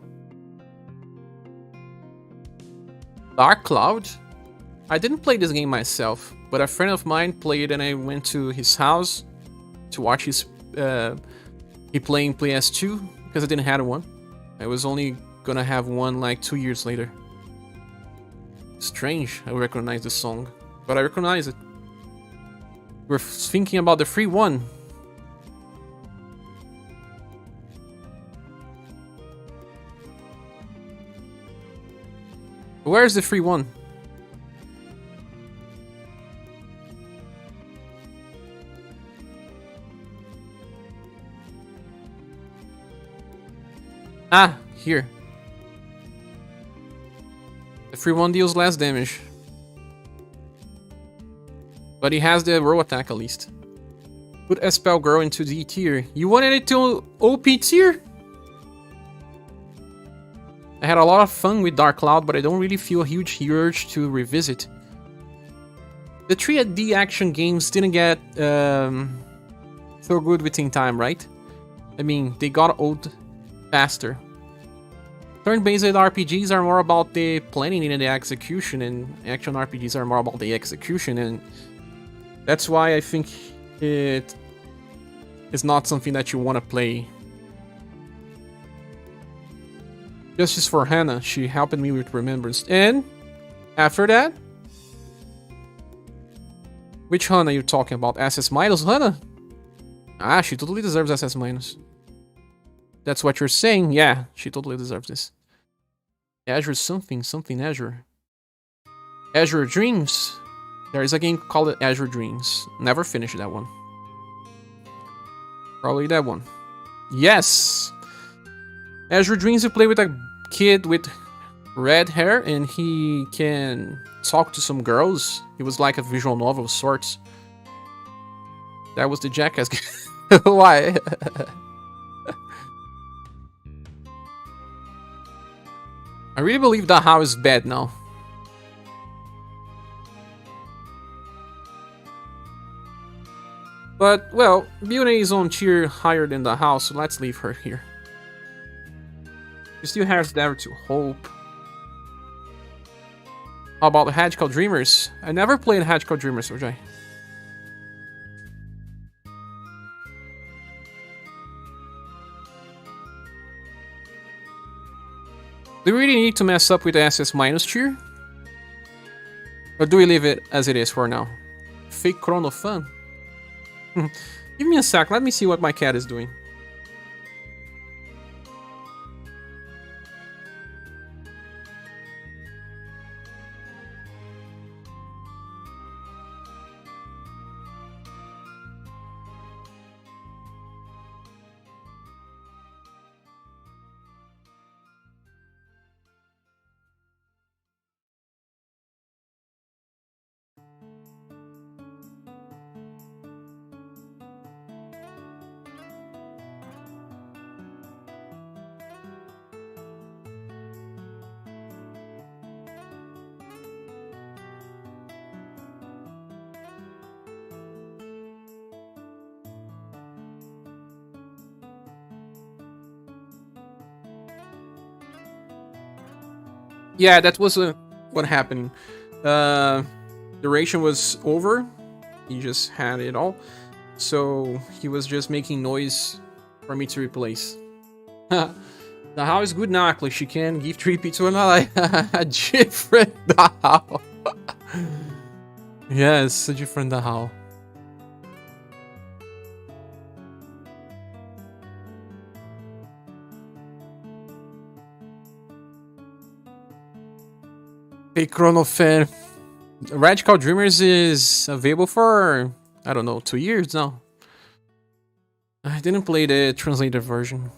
Dark Cloud? I didn't play this game myself, but a friend of mine played and I went to his house to watch his he playing PS2 because I didn't have one. I was only gonna have one like 2 years later. Strange, I recognize the song, but I recognize it. We're thinking about the free one. Where's the free one? Ah, here. The free one deals less damage. But he has the row attack at least. Put a spell girl into D tier. You wanted it to OP tier? I had a lot of fun with Dark Cloud, but I don't really feel a huge urge to revisit. The 3D action games didn't get so good within time, right? I mean, they got old faster. Turn-based RPGs are more about the planning and the execution, and action RPGs are more about the execution, and that's why I think it is not something that you want to play. Justice for Hannah, she helped me with Remembrance. And after that, which Hannah are you talking about? SS minus Hannah? Ah, she totally deserves SS minus. That's what you're saying? Yeah, she totally deserves this. Azure something Azure. Azure Dreams. There is a game called Azure Dreams. Never finished that one. Probably that one. Yes! Azure Dreams, you play with a kid with red hair and he can talk to some girls. It was like a visual novel of sorts. That was the Jackass game. Why? I really believe that house is bad now. But, well, Beauty is on tier higher than the house, so let's leave her here. She still has Dare to Hope. How about the Hedgehog Dreamers? I never played Hedgehog Dreamers, Ojai. Do we really need to mess up with the SS minus tier? Or do we leave it as it is for now? Fake Chrono Fun? Give me a sec, let me see what my cat is doing. Yeah, that was what happened. The ration was over. He just had it all. So he was just making noise for me to replace. The how is good now, actually. She can give 3p to another a different how. Yes, a different how. Hey, Chrono fan. Radical Dreamers is available for, I don't know, 2 years now. I didn't play the translated version.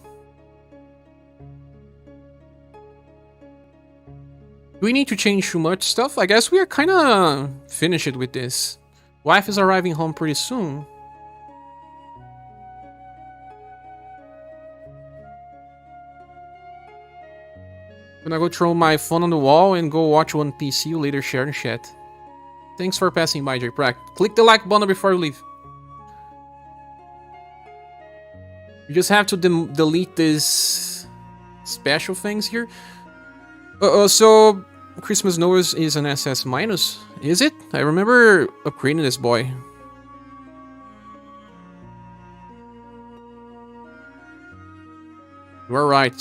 Do we need to change too much stuff? I guess we are kind of finished with this. Wife is arriving home pretty soon. Gonna go throw my phone on the wall and go watch One Piece. See you later, share and chat. Thanks for passing by, J-Prac. Click the like button before you leave. You just have to delete these special things here. So Christmas Noise is an SS minus, is it? I remember upgrading this boy. You are right.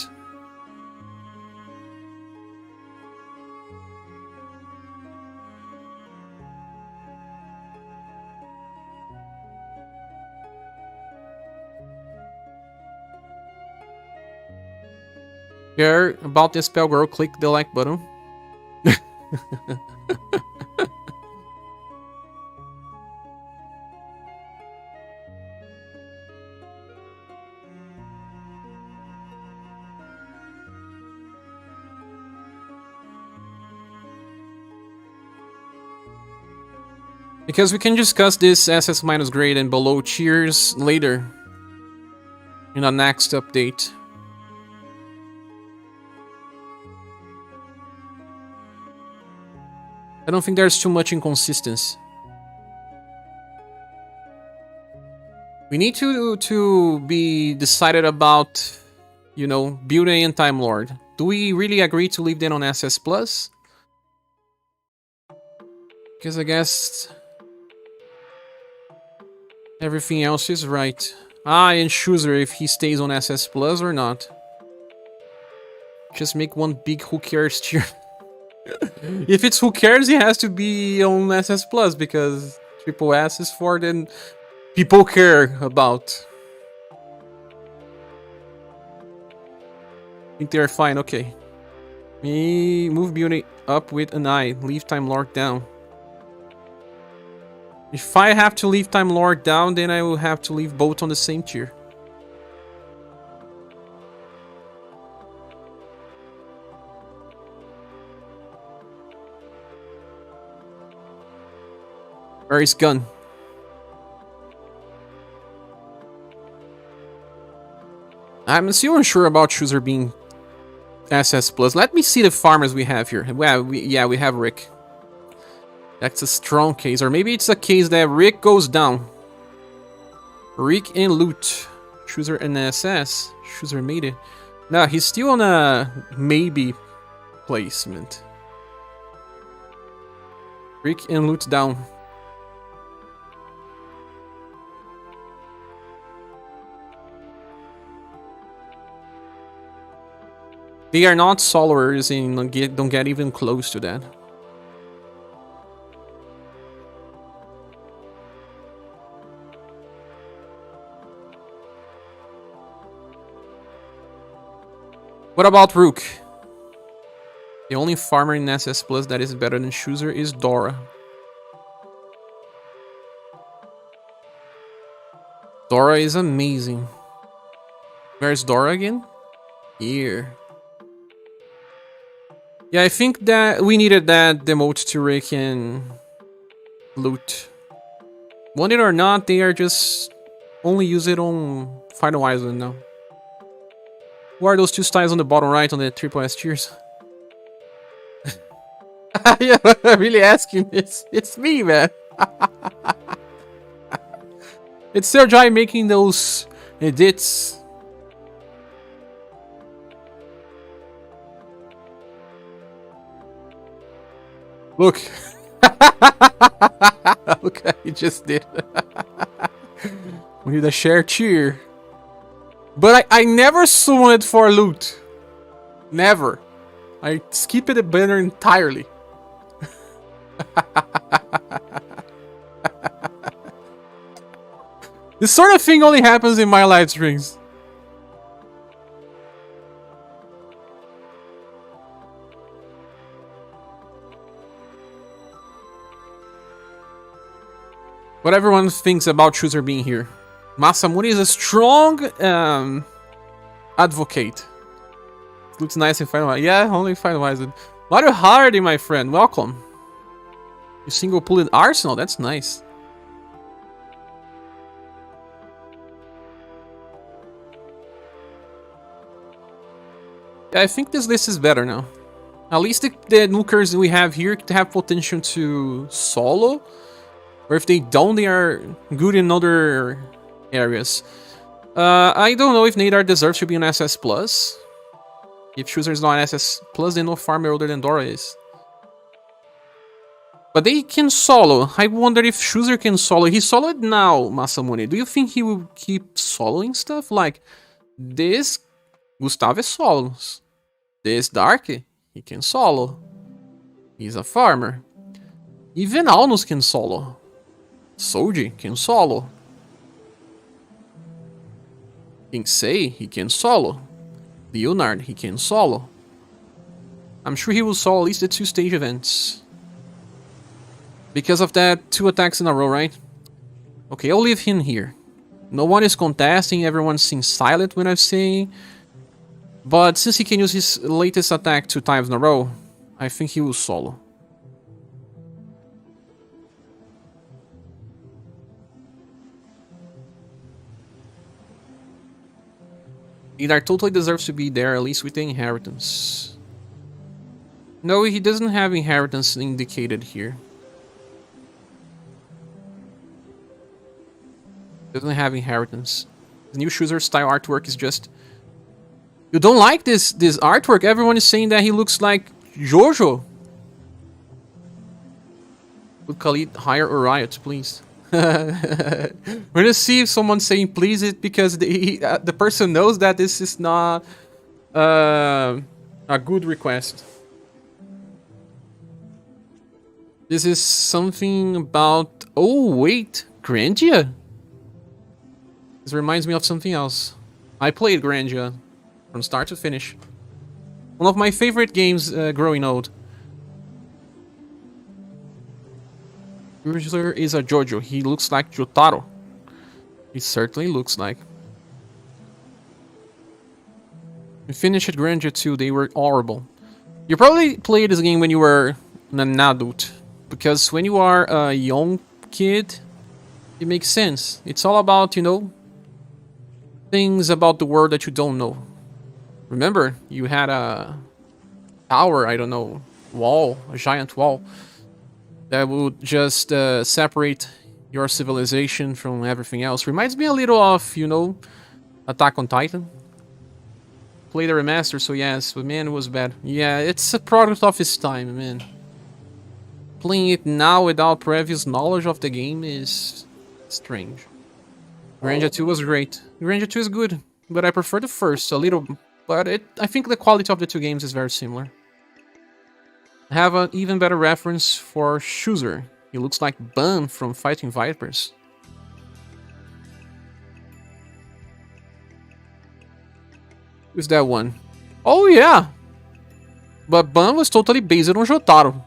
Care about this spell, girl? Click the like button. Because we can discuss this SS minus grade and below tiers later in the next update. I don't think there's too much inconsistency. We need to be decided about, you know, Beauty and Time Lord. Do we really agree to leave them on SS Plus? Because I guess everything else is right. And Schuser if he stays on SS Plus or not. Just make one big who cares tier. If it's who cares, he has to be on SS Plus because triple S is for then people care about. I think they're fine, okay. Me move Beauty up with an eye, leave Time Lord down. If I have to leave Time Lord down, then I will have to leave both on the same tier. Where is Gun? I'm still unsure about Schuser being SS Plus. Let me see the farmers we have here. Well, we have Rick. That's a strong case. Or maybe it's a case that Rick goes down. Rick and Loot. Schuser and SS. Schuser made it. No, he's still on a maybe placement. Rick and Loot down. They are not solvers and don't get even close to that. What about Rook? The only farmer in SS Plus that is better than Schuser is Dora. Dora is amazing. Where's Dora again? Here. Yeah, I think that we needed that demote to Rick and Loot. Want it or not, they are just only use it on Finalizing now. Who are those two styles on the bottom right on the triple S tiers? Yeah, I'm really asking. It's me, man. It's SerGa making those edits. Look. Okay, you just did. We need a share cheer. But I never summoned for loot. Never. I skipped the banner entirely. This sort of thing only happens in my live streams. What everyone thinks about Schuser being here. Masamune is a strong advocate. It looks nice in Finalizing. Yeah, only Finalizing. Mario Hardy, my friend, welcome. You single pulled Arsenal, that's nice. I think this list is better now. At least the nukers we have here have potential to solo. Or if they don't, they are good in other areas. I don't know if Nadar deserves to be an SS+. If Schuser is not an SS+, then no farmer older than Dora is. But they can solo. I wonder if Schuser can solo. He soloed now, Masamune. Do you think he will keep soloing stuff? Like, this Gustave solos. This Dark, he can solo. He's a farmer. Even Alnus can solo. Soji can solo. King Sei, he can solo. Leonard, he can solo. I'm sure he will solo at least the 2-stage events. Because of that 2 attacks in a row, right? Okay, I'll leave him here. No one is contesting, everyone seems silent when I'm saying. But since he can use his latest attack 2 times in a row, I think he will solo. Idar totally deserves to be there, at least with the inheritance. No, he doesn't have inheritance indicated here. Doesn't have inheritance. The new Schuser style artwork is just... You don't like this artwork? Everyone is saying that he looks like Jojo. Would Khalid hire a riot, please? We're gonna see if someone's saying please it because the person knows that this is not a good request. This is something about... Oh, wait. Grandia? This reminds me of something else. I played Grandia from start to finish. One of my favorite games growing old. Schuser is a Jojo. He looks like Jotaro. He certainly looks like. We finished Grandia 2. They were horrible. You probably played this game when you were an adult. Because when you are a young kid, it makes sense. It's all about, you know, things about the world that you don't know. Remember, you had a tower, I don't know, wall, a giant wall that would just separate your civilization from everything else. Reminds me a little of, you know, Attack on Titan. Played the remaster, so yes, but man, it was bad. Yeah, it's a product of its time, man. Playing it now without previous knowledge of the game is strange. Grandia 2 was great. Grandia 2 is good, but I prefer the first a little. But I think the quality of the 2 games is very similar. I have an even better reference for Schuser. He looks like Bun from Fighting Vipers. Who's that one? Oh yeah! But Bun was totally based on Jotaro.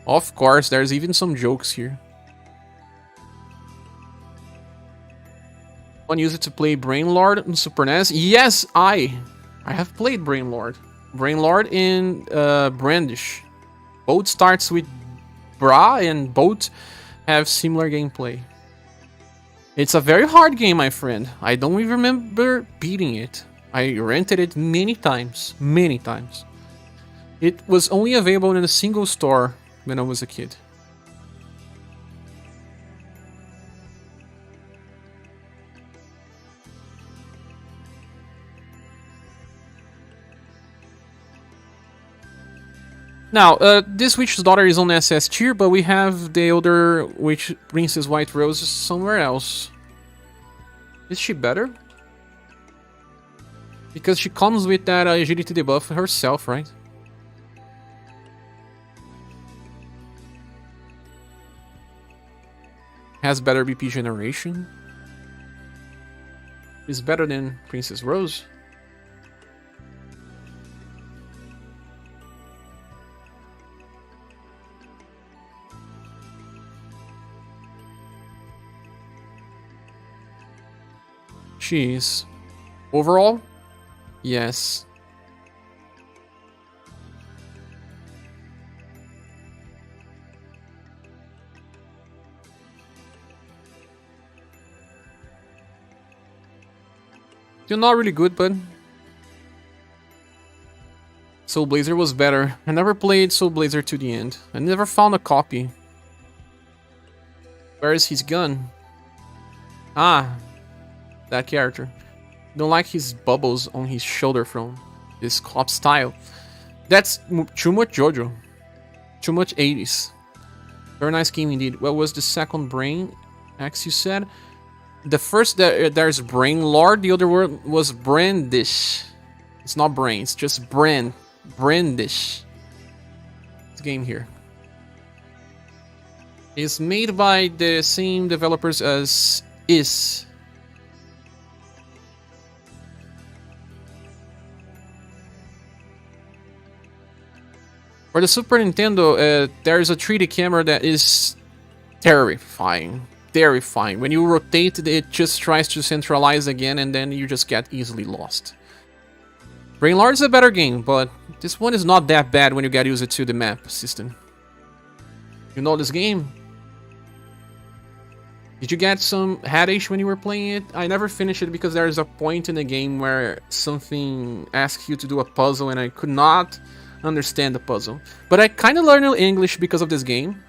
Of course, there's even some jokes here. One used it to play Brainlord on Super NES. Yes, I have played Brainlord. Brainlord in Brandish. Both starts with Bra and both have similar gameplay. It's a very hard game, my friend. I don't even remember beating it. I rented it many times. Many times. It was only available in a single store when I was a kid. Now, this witch's daughter is on SS tier, but we have the other witch, Princess White Rose, somewhere else. Is she better? Because she comes with that agility debuff herself, right? Has better BP generation. Is better than Princess Rose. She is. Overall, yes. Still not really good, but Soul Blazer was better. I never played Soul Blazer to the end. I never found a copy. Where is his gun? Ah, that character. Don't like his bubbles on his shoulder from this cop style. That's too much JoJo. Too much 80s. Very nice game indeed. What was the second brain? X you said? The first, there's Brain Lord. The other word was Brandish. It's not brain, it's just Brandish. This game here. It's made by the same developers as Is. For the Super Nintendo, there's a 3D camera that is terrifying. Terrifying. When you rotate, it just tries to centralize again, and then you just get easily lost. Brain Lord is a better game, but this one is not that bad when you get used to the map system. You know this game? Did you get some headache when you were playing it? I never finished it because there's a point in the game where something asks you to do a puzzle, and I could not understand the puzzle. But I kind of learned English because of this game.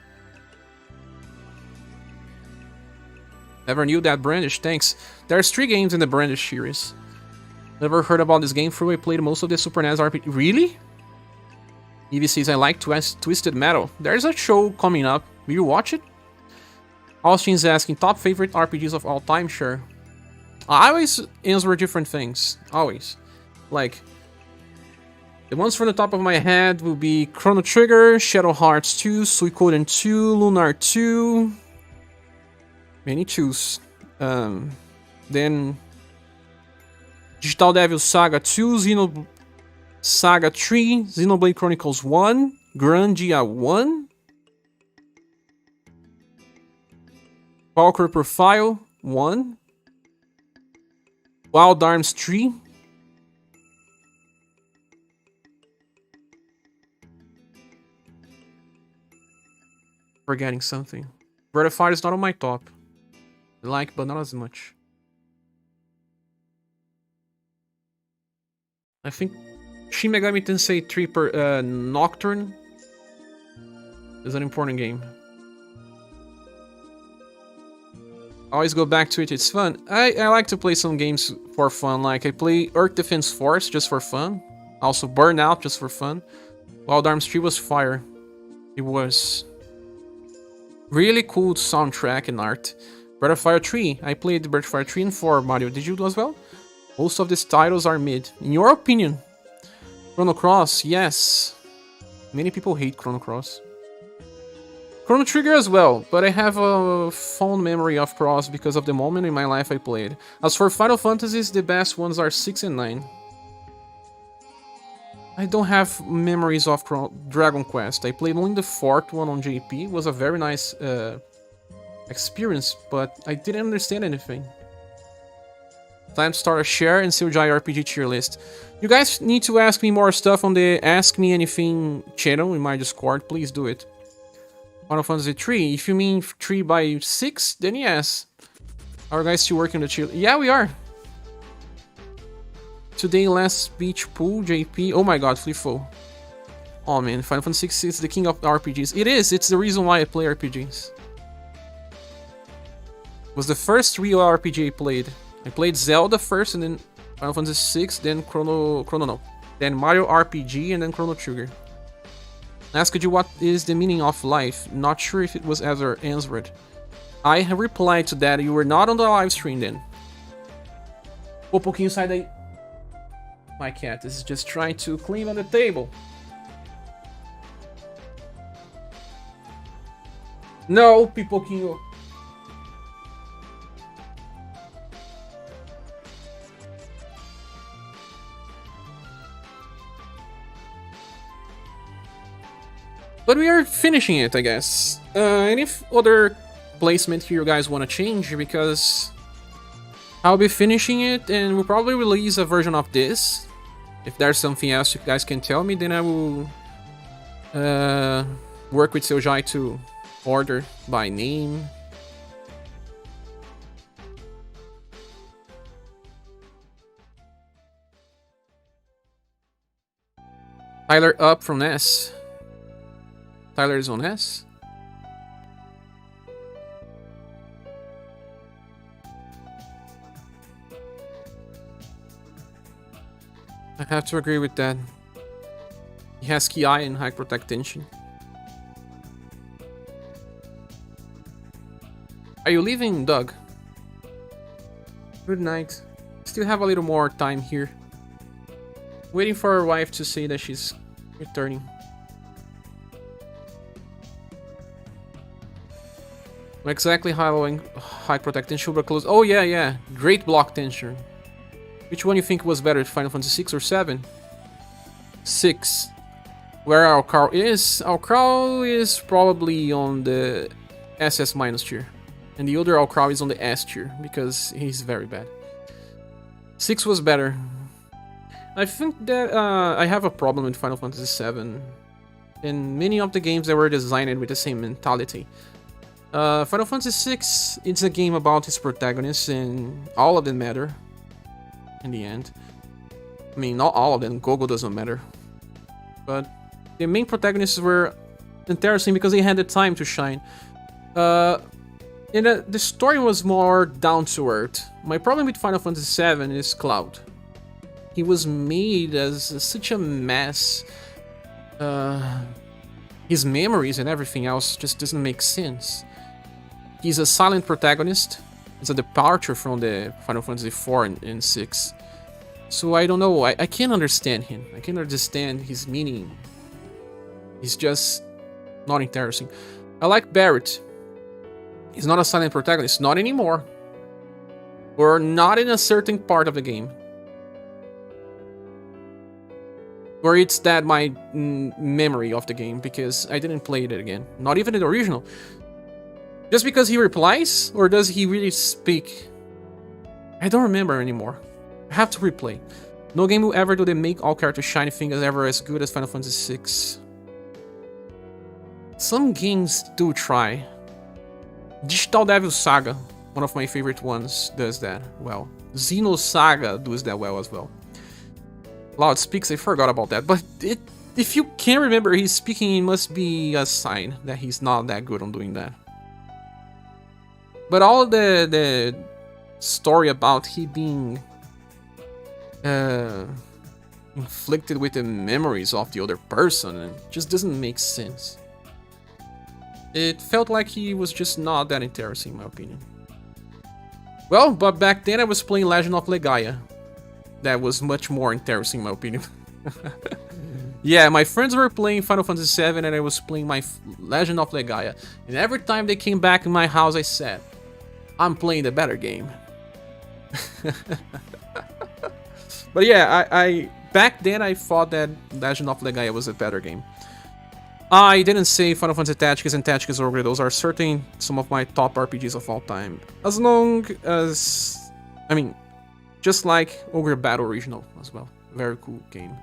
Never knew that Brandish, thanks. There's 3 games in the Brandish series. Never heard about this game through. I played most of the Super NES RPG. Really? Evie says, I like Twisted Metal. There's a show coming up. Will you watch it? Austin's asking, top favorite RPGs of all time? Sure. I always answer different things. Always. Like, the ones from the top of my head will be Chrono Trigger, Shadow Hearts 2, Suikoden 2, Lunar 2... Many twos. Then Digital Devil Saga 2, Xeno Saga 3, Xenoblade Chronicles 1, Grandia 1, Valkyrie Profile 1, Wild Arms 3, forgetting something. Breath of Fire is not on my top. I like, but not as much. I think Shin Megami Tensei 3 per Nocturne is an important game. Always go back to it, it's fun. I like to play some games for fun, like I play Earth Defense Force just for fun. Also Burnout just for fun. Wild Arms 3 was fire. It was really cool soundtrack and art. Breath of Fire 3. I played Breath of Fire 3 and 4, Mario. Did you do as well? Most of these titles are mid. In your opinion? Chrono Cross? Yes. Many people hate Chrono Cross. Chrono Trigger as well, but I have a fond memory of Cross because of the moment in my life I played. As for Final Fantasies, the best ones are 6 and 9. I don't have memories of Dragon Quest. I played only the 4th one on JP. It was a very nice experience, but I didn't understand anything. Time to start a share and SaGa RPG tier list. You guys need to ask me more stuff on the Ask Me Anything channel in my Discord. Please do it. Final Fantasy 3. If you mean 3 by 6, then yes. Are you guys still working on the tier? Yeah, we are. Today, last beach pool, JP. Oh my god, FLIFO. Oh man, Final Fantasy 6 is the king of RPGs. It is, it's the reason why I play RPGs. It was the first real RPG I played. I played Zelda first, and then Final Fantasy 6, then then Mario RPG, and then Chrono Trigger. Asked you what is the meaning of life. Not sure if it was ever answered. I have replied to that. You were not on the live stream then. Pô, pouquinho, sai daí. My cat is just trying to clean on the table. No, Pipoquinho. But we are finishing it, I guess. Any other placement here you guys want to change? Because I'll be finishing it, and we'll probably release a version of this. If there's something else you guys can tell me, then I will work with SaGa to order by name. Tyler up from S. Tyler is on S. I have to agree with that. He has Ki and high protect tension. Are you leaving, Doug? Good night. Still have a little more time here. Waiting for her wife to say that she's returning. Exactly how high protect tension will close. Oh yeah. Great block tension. Which one you think was better, Final Fantasy 6 or 7? 6. Where our Carl is? Our Carl is probably on the SS- tier. And the other Carl is on the S tier, because he's very bad. 6 was better. I think that I have a problem with Final Fantasy 7. In many of the games that were designed with the same mentality. Final Fantasy 6, it's a game about its protagonists, and all of them matter. In the end. I mean, not all of them, Gogo doesn't matter. But the main protagonists were interesting because they had the time to shine. The story was more down to earth. My problem with Final Fantasy VII is Cloud. He was made as such a mess. His memories and everything else just doesn't make sense. He's a silent protagonist. It's a departure from the Final Fantasy IV and 6. So I don't know, I can't understand him. I can't understand his meaning. He's just not interesting. I like Barrett. He's not a silent protagonist, not anymore. Or not in a certain part of the game. Or it's that my memory of the game, because I didn't play it again. Not even in the original. Just because he replies? Or does he really speak? I don't remember anymore. I have to replay. No game will ever do the make all characters shiny thing as ever as good as Final Fantasy VI. Some games do try. Digital Devil Saga, one of my favorite ones, does that well. Xeno Saga does that well as well. Loud speaks, I forgot about that, but if you can't remember he's speaking, it must be a sign that he's not that good on doing that. But all the story about he being inflicted with the memories of the other person, it just doesn't make sense. It felt like he was just not that interesting, in my opinion. Well, but back then I was playing Legend of Legaia. That was much more interesting, in my opinion. Yeah, my friends were playing Final Fantasy VII and I was playing my Legend of Legaia. And every time they came back in my house, I said, I'm playing the better game. But yeah, I back then I thought that Legend of Legaia was a better game. I didn't say Final Fantasy Tactics and Tactics Ogre, those are certainly some of my top RPGs of all time. As long as... I mean, just like Ogre Battle Original as well. Very cool game.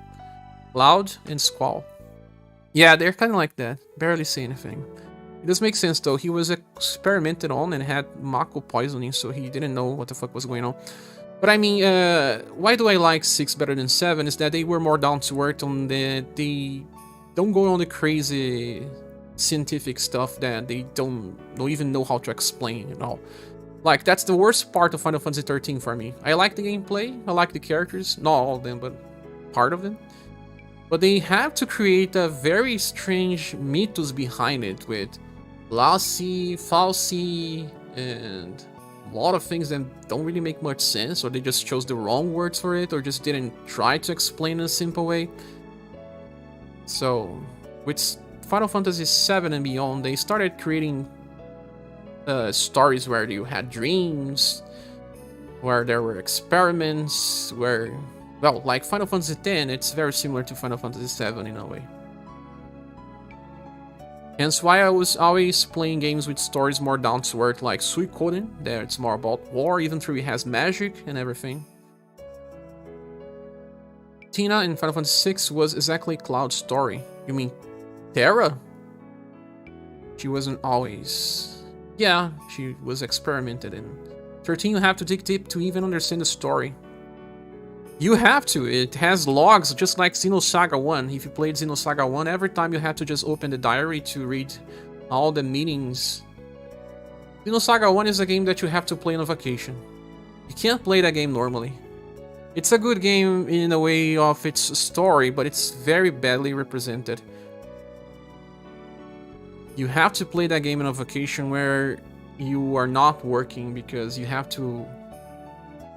Loud and Squall. Yeah, they're kind of like that. Barely say anything. It does make sense though. He was experimented on and had Mako poisoning, so he didn't know what the fuck was going on. But I mean, why do I like 6 better than 7 is that they were more down to earth on they don't go on the crazy scientific stuff that they don't even know how to explain at all. Like, that's the worst part of Final Fantasy 13 for me. I like the gameplay, I like the characters, not all of them, but part of them. But they have to create a very strange mythos behind it with Lassie, Falsi, and a lot of things that don't really make much sense, or they just chose the wrong words for it, or just didn't try to explain in a simple way. So, with Final Fantasy VII and beyond, they started creating stories where you had dreams, where there were experiments, where, well, like Final Fantasy X, it's very similar to Final Fantasy VII in a way. Hence why I was always playing games with stories more down to earth, like Suikoden, that it's more about war, even though it has magic and everything. Tina in Final Fantasy VI was exactly Cloud's story. You mean Terra? She wasn't always... Yeah, she was experimented in. 13, you have to dig deep to even understand the story. You have to. It has logs, just like SaGa 1. If you played SaGa 1, every time you have to just open the diary to read all the meanings. SaGa 1 is a game that you have to play on a vacation. You can't play that game normally. It's a good game in a way of its story, but it's very badly represented. You have to play that game on a vacation where you are not working, because you have to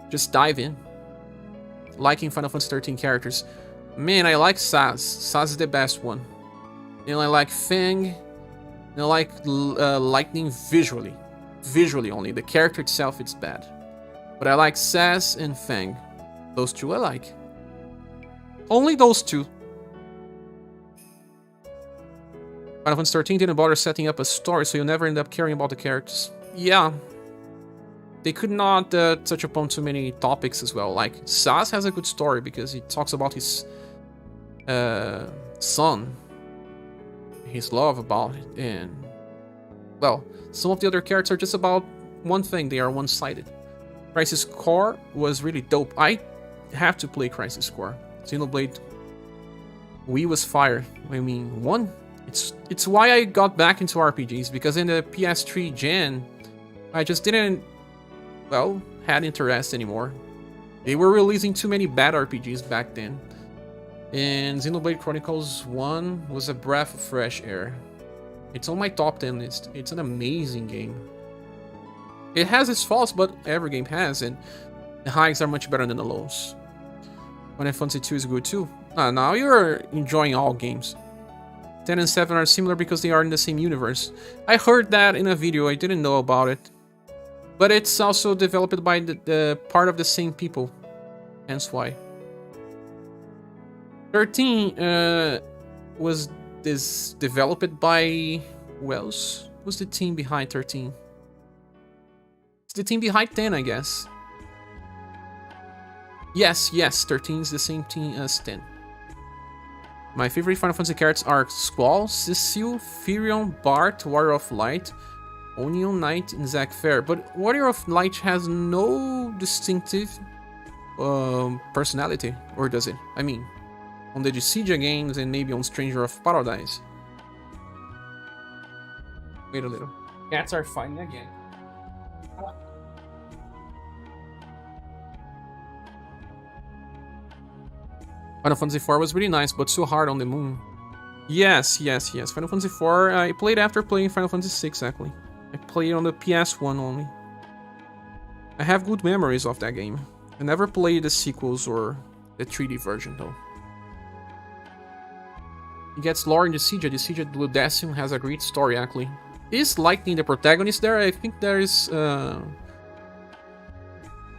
just dive in. Like in Final Fantasy 13 characters. Man, I like Saz. Saz is the best one. And I like Fang. And I like Lightning visually. Visually only. The character itself, it's bad. But I like Saz and Fang. Those two I like. Only those two. Final Fantasy 13 didn't bother setting up a story, so you never end up caring about the characters. Yeah. They could not touch upon too many topics as well. Like, Saz has a good story because he talks about his son, his love about it, and, well, some of the other characters are just about one thing. They are one-sided. Crisis Core was really dope. I have to play Crisis Core. Xenoblade Wii was fire. I mean, one. It's why I got back into RPGs, because in the PS3 gen, I just didn't, well, had interest anymore. They were releasing too many bad RPGs back then. And Xenoblade Chronicles 1 was a breath of fresh air. It's on my top 10 list. It's an amazing game. It has its faults, but every game has, and the highs are much better than the lows. Final Fantasy 2 is good too. Now you're enjoying all games. 10 and 7 are similar because they are in the same universe. I heard that in a video, I didn't know about it. But it's also developed by the part of the same people. Hence why. 13 was developed by... Who else? Who's the team behind 13? It's the team behind 10, I guess. Yes, 13 is the same team as 10. My favorite Final Fantasy characters are Squall, Cecile, Firion, Bart, Warrior of Light, Onion Knight, and Zack Fair. But Warrior of Light has no distinctive personality, or does it? I mean, on the Dissidia games and maybe on Stranger of Paradise. Wait a little. Cats are fighting again. Final Fantasy IV was really nice, but so hard on the moon. Yes. Final Fantasy IV, I played after playing Final Fantasy VI, actually. I played on the PS1 only. I have good memories of that game. I never played the sequels or the 3D version, though. He gets lore in Dissidia. Dissidia Blue Decium has a great story, actually. Is Lightning the protagonist there? I think there is a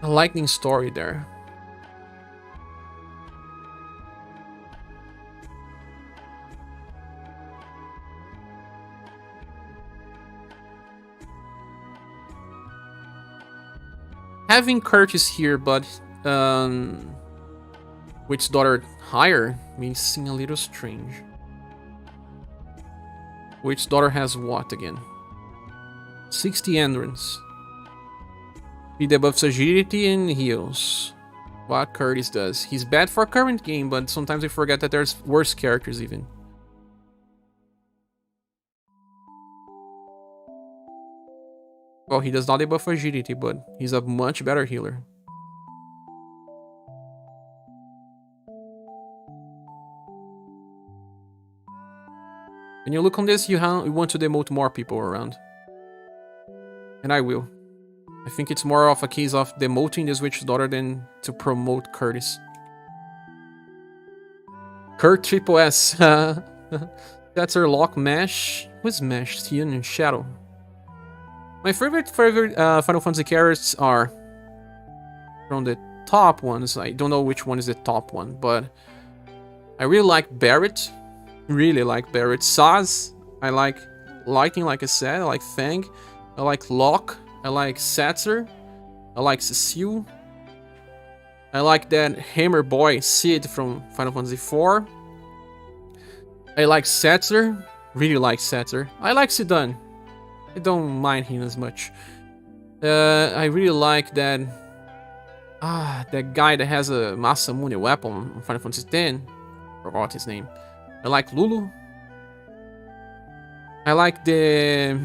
Lightning story there. Having Curtis here, but Witch's Daughter higher means seem a little strange. Witch's Daughter has what again? 60 endurance. He debuffs agility and heals. What Curtis does. He's bad for current game, but sometimes I forget that there's worse characters even. Well, he does not debuff agility, but he's a much better healer. When you look on this, you want to demote more people around. And I will. I think it's more of a case of demoting this witch's daughter than to promote Curtis. Kurt Triple S. That's her lock Mesh. Who's Mesh? Cian and Shadow. My favorite Final Fantasy characters are from the top ones. I don't know which one is the top one, but I really like Barret. Really like Barret. Saz. I like Lightning, like I said. I like Fang. I like Locke. I like Setzer. I like Cecile. I like that hammer boy Sid from Final Fantasy IV. I like Setzer. Really like Setzer. I like Sidon. I don't mind him as much. I really like that. That guy that has a Masamune weapon in Final Fantasy X. Forgot his name. I like Lulu. I like the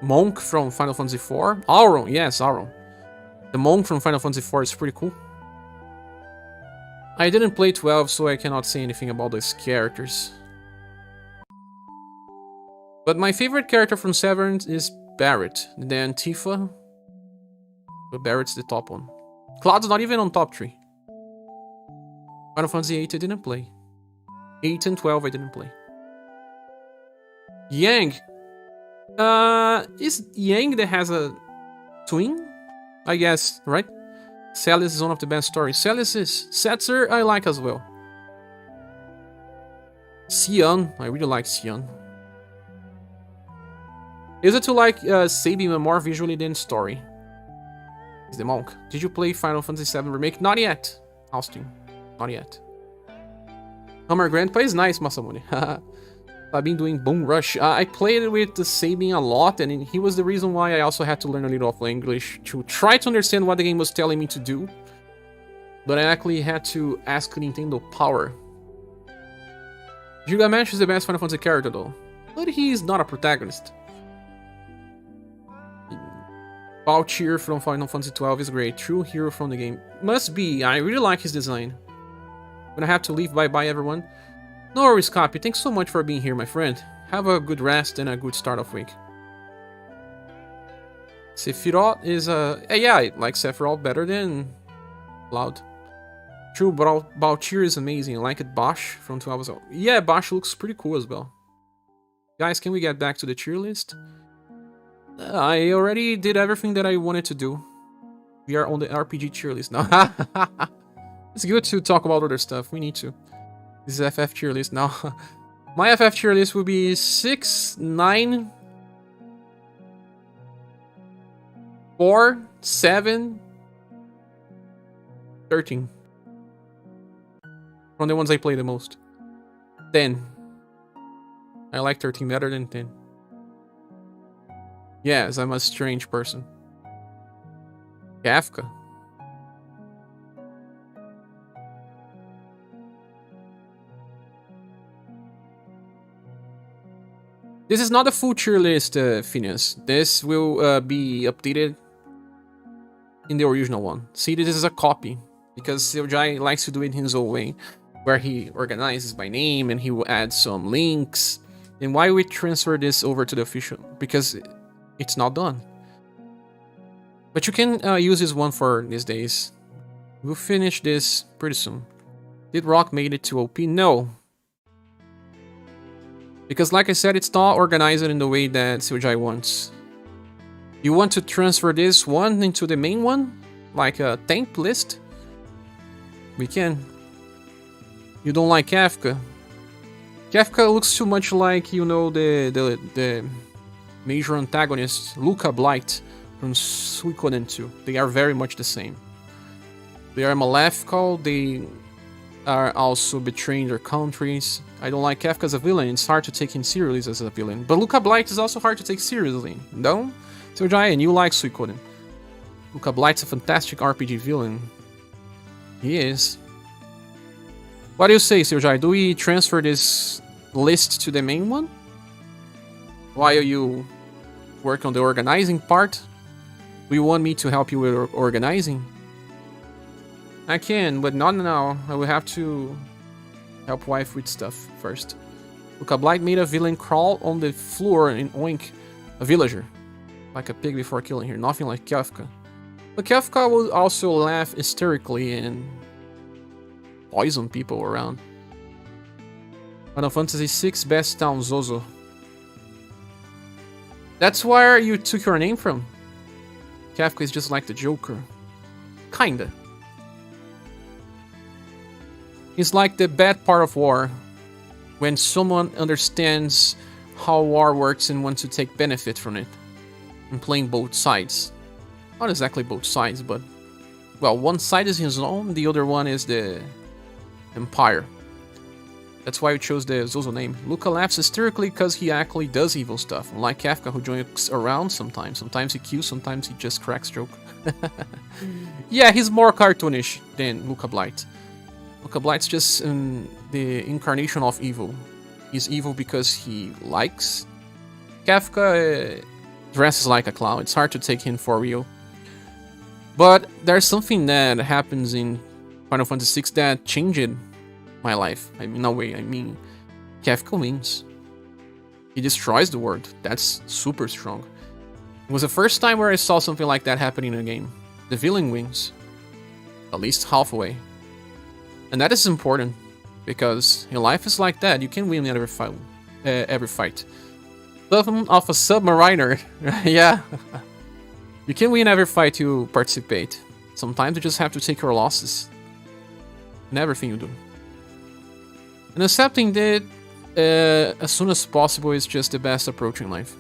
monk from Final Fantasy IV. Auron, yes, Auron. The monk from Final Fantasy IV is pretty cool. I didn't play 12, so I cannot say anything about those characters. But my favorite character from Severn is Barret, then Tifa. But Barret's the top one. Cloud's not even on top 3. Final Fantasy 8 I didn't play. 8 and 12 I didn't play. Yang. Is Yang that has a twin? I guess, right? Celis is one of the best stories. Celis is. Setzer I like as well. Xian, I really like Xian. Is it to like Sabin more visually than story? Is the monk. Did you play Final Fantasy VII Remake? Not yet, Austin. Not yet. Hammer Grandpa is nice, Masamune. I've been doing Boom Rush. I played with the Sabin a lot, and he was the reason why I also had to learn a little of English to try to understand what the game was telling me to do. But I actually had to ask Nintendo Power. Gilgamesh is the best Final Fantasy character though, but he is not a protagonist. Baltier from Final Fantasy XII is great. True hero from the game. Must be. I really like his design. When I have to leave, bye-bye everyone. No worries, Copy. Thanks so much for being here, my friend. Have a good rest and a good start of week. Sephiroth is yeah, I like Sephiroth better than Cloud. True, but Baltier is amazing. I like it. Bosch from 12 as well. Yeah, Bosch looks pretty cool as well. Guys, can we get back to the tier list? I already did everything that I wanted to do. We are on the RPG tier list now. It's good to talk about other stuff. We need to. This is FF tier list now. My FF tier list will be 6, 9, 4, 7, 13. From the ones I play the most. 10. I like 13 better than 10. Yes, I'm a strange person. Kafka. This is not a full tier list, Phineas. This will be updated in the original one. See, this is a copy. Because SaGa likes to do it in his own way. Where he organizes by name and he will add some links. And why we transfer this over to the official? Because it's not done. But you can use this one for these days. We'll finish this pretty soon. Did Rock made it to OP? No. Because like I said, it's not organized in the way that SaGa wants. You want to transfer this one into the main one? Like a temp list? We can. You don't like Kafka? Kafka looks too much like, you know, the major antagonist, Luca Blight from Suikoden 2. They are very much the same. They are malefical, they are also betraying their countries. I don't like Kafka as a villain, it's hard to take him seriously as a villain. But Luca Blight is also hard to take seriously, no? So Giant, you like Suikoden. Luca Blight's a fantastic RPG villain. He is. What do you say, Sirjai? Do we transfer this list to the main one? While you work on the organizing part? Do you want me to help you with organizing? I can, but not now. I will have to help wife with stuff first. Luca Blight made a villain crawl on the floor and oink a villager. Like a pig before killing her, nothing like Kafka. But Kafka would also laugh hysterically and poison people around. Final Fantasy VI Best Town Zozo. That's where you took your name from. Kafka is just like the Joker. Kinda. He's like the bad part of war. When someone understands how war works and wants to take benefit from it. And playing both sides. Not exactly both sides, but... Well, one side is his own, the other one is the Empire. That's why we chose the Zozo name. Luca laughs hysterically because he actually does evil stuff. Unlike Kafka, who jokes around sometimes. Sometimes he kills, sometimes he just cracks joke. Yeah, he's more cartoonish than Luca Blight. Luca Blight's just the incarnation of evil. He's evil because he likes. Kafka dresses like a clown. It's hard to take him for real. But there's something that happens in Final Fantasy VI that changed my life. I mean, no way. I mean, Kafka wins. He destroys the world. That's super strong. It was the first time where I saw something like that happening in a game. The villain wins. At least halfway. And that is important. Because in life is like that. You can win every fight. Bottom of a submariner. Yeah. You can win every fight you participate. Sometimes you just have to take your losses. In everything you do. And accepting that as soon as possible is just the best approach in life.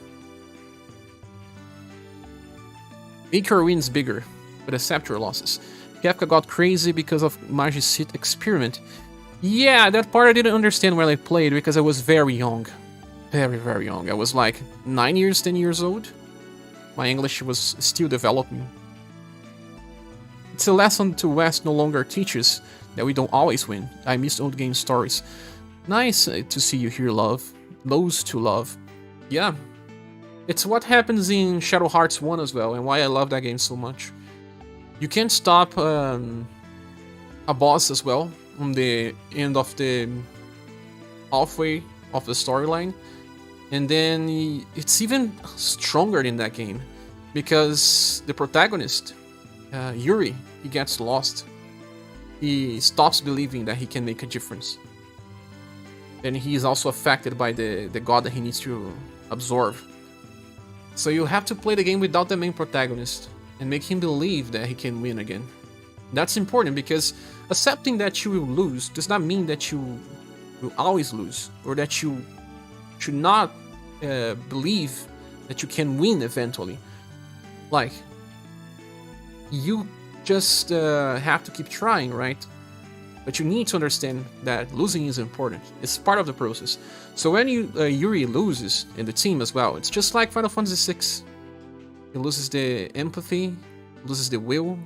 Make your wins bigger, but accept your losses. Kafka got crazy because of Magisit experiment. Yeah, that part I didn't understand when I played because I was very young. Very, very young. I was like 9 years, 10 years old. My English was still developing. It's a lesson to West no longer teaches that we don't always win. I miss old game stories. Nice to see you here, love. Lows to love. Yeah. It's what happens in Shadow Hearts 1 as well, and why I love that game so much. You can't stop a boss as well on the end of the halfway of the storyline. And then it's even stronger in that game. Because the protagonist, Yuri, he gets lost. He stops believing that he can make a difference. And he is also affected by the god that he needs to absorb. So you have to play the game without the main protagonist. And make him believe that he can win again. That's important because accepting that you will lose does not mean that you will always lose. Or that you should not believe that you can win eventually. Like, you just have to keep trying, right? But you need to understand that losing is important. It's part of the process. So when Yuri loses, and the team as well, it's just like Final Fantasy VI. He loses the empathy, loses the will.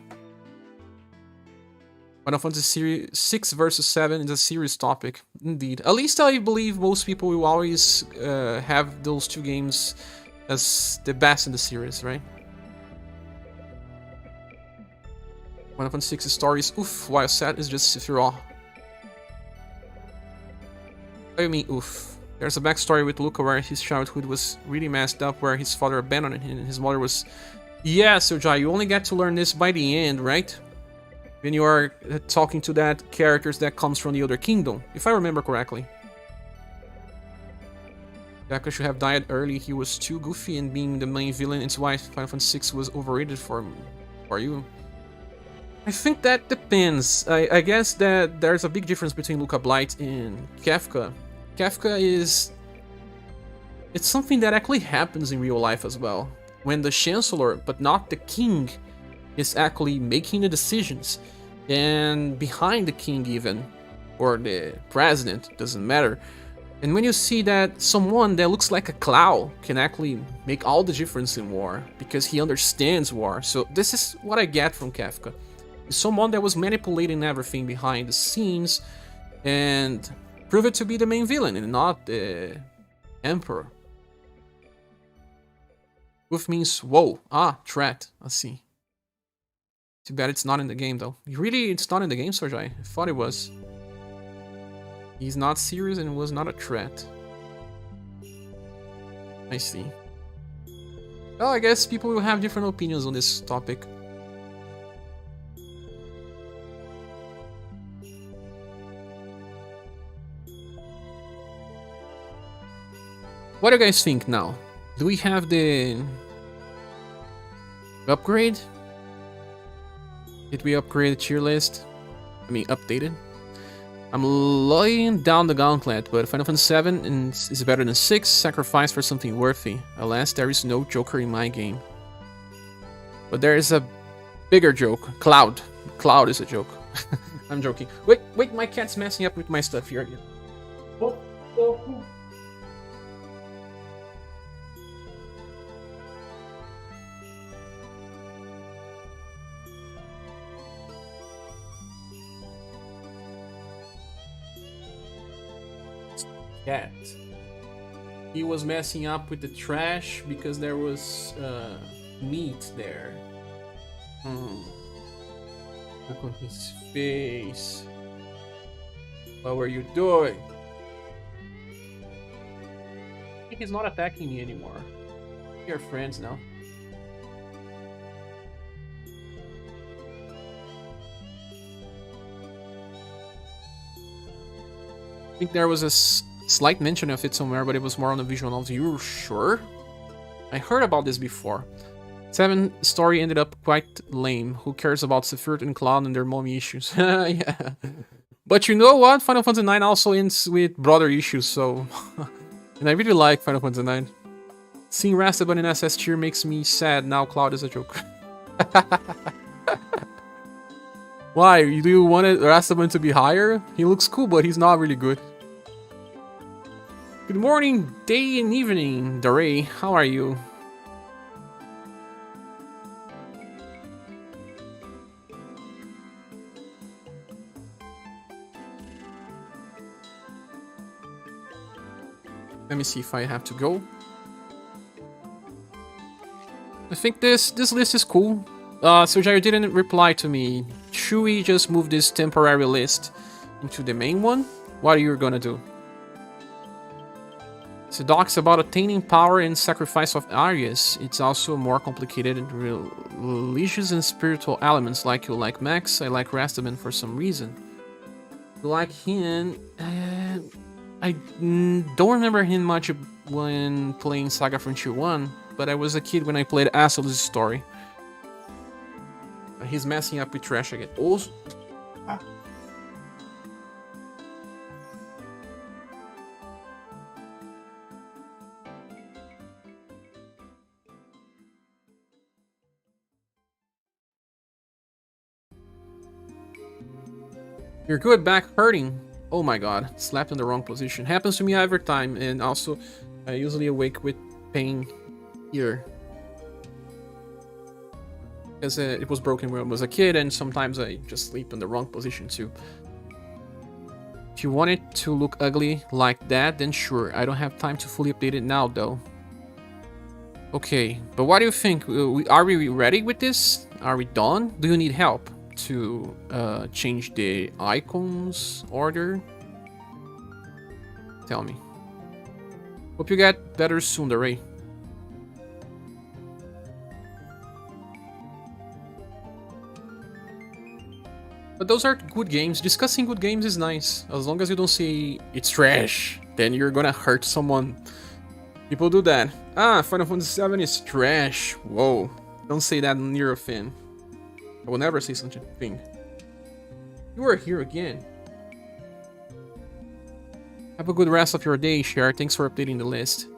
Final Fantasy 6 versus 7 is a serious topic, indeed. At least I believe most people will always have those two games as the best in the series, right? Final Fantasy 6 stories, oof, while sad is just Sephiroth. What do you mean, oof? There's a backstory with Luca where his childhood was really messed up, where his father abandoned him and his mother was... Yeah, Sojai, you only get to learn this by the end, right? When you are talking to that characters that comes from the other kingdom, if I remember correctly. Daka should have died early, he was too goofy and being the main villain, it's why Final Fantasy VI was overrated for you. I think that depends. I guess that there's a big difference between Luca Blight and Kafka. Kafka is... It's something that actually happens in real life as well. When the Chancellor, but not the King, is actually making the decisions. And behind the King even, or the President, doesn't matter. And when you see that someone that looks like a clown can actually make all the difference in war, because he understands war. So this is what I get from Kafka. It's someone that was manipulating everything behind the scenes, and prove it to be the main villain and not the Emperor. Wolf means whoa. Ah, threat. I see. Too bad it's not in the game though. Really, it's not in the game, Sergei? I thought it was. He's not serious and was not a threat. I see. Well, I guess people will have different opinions on this topic. What do you guys think now? Do we have the upgrade? Did we upgrade the tier list? I mean, updated? I'm laying down the gauntlet, but Final Fantasy VII is better than 6. Sacrifice for something worthy. Alas, there is no Joker in my game. But there is a bigger joke. Cloud. Cloud is a joke. I'm joking. Wait, my cat's messing up with my stuff here. Oh. Cat. He was messing up with the trash because there was meat there. Look on his face. What were you doing? I think he's not attacking me anymore. We are friends now. I think there was a slight mention of it somewhere, but it was more on the visual novel. You sure? I heard about this before. 7 story ended up quite lame. Who cares about Sephiroth and Cloud and their mommy issues? Yeah. But you know what? Final Fantasy 9 also ends with brother issues, so... And I really like Final Fantasy 9. Seeing Rastaban in SS tier makes me sad. Now Cloud is a joke. Why? Do you want Rastaban to be higher? He looks cool, but he's not really good. Good morning, day and evening, Dare. How are you? Let me see if I have to go. I think this list is cool. So Jair didn't reply to me. Should we just move this temporary list into the main one? What are you gonna do? So talks about attaining power and sacrifice of areas. It's also more complicated and religious and spiritual elements. Like you like Max, I like Rastaman for some reason. You like him? I don't remember him much when playing SaGa Frontier 1, but I was a kid when I played Asol's story. He's messing up with trash again. Also, you're good, back hurting. Oh my god, slapped in the wrong position. Happens to me every time, and also I usually awake with pain here. Because it was broken when I was a kid, and sometimes I just sleep in the wrong position too. If you want it to look ugly like that, then sure. I don't have time to fully update it now, though. Okay, but what do you think? Are we ready with this? Are we done? Do you need help to change the icons order? Tell me. Hope you get better soon, Ray. But those are good games. Discussing good games is nice. As long as you don't say it's trash, then you're gonna hurt someone. People do that. Ah, Final Fantasy VII is trash. Whoa. Don't say that near a fan. I will never say such a thing. You are here again. Have a good rest of your day, Cher. Thanks for updating the list.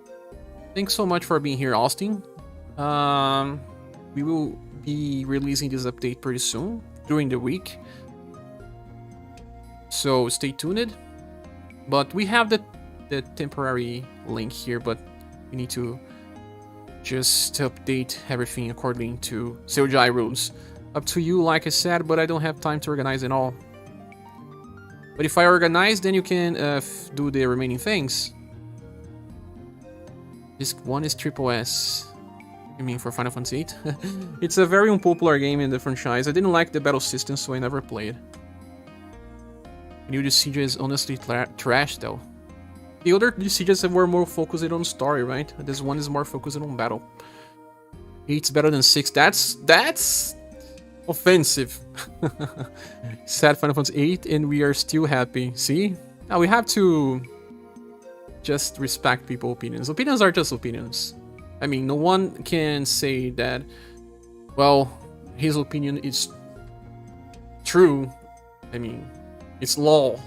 Thanks so much for being here, Austin. We will be releasing this update pretty soon, during the week. So stay tuned. But we have the temporary link here, but we need to just update everything according to SaGa rules. Up to you, like I said, but I don't have time to organize it all. But if I organize, then you can do the remaining things. This one is Triple S. You mean for Final Fantasy VIII? It's a very unpopular game in the franchise. I didn't like the battle system, so I never played. New SaGa is honestly trash, though. The other decisions were more focused on story, right? This one is more focused on battle. 8's better than 6. That's offensive. Sad Final Fantasy 8 and we are still happy. See? Now we have to just respect people's opinions. Opinions are just opinions. I mean, no one can say that, well, his opinion is true. I mean, it's law.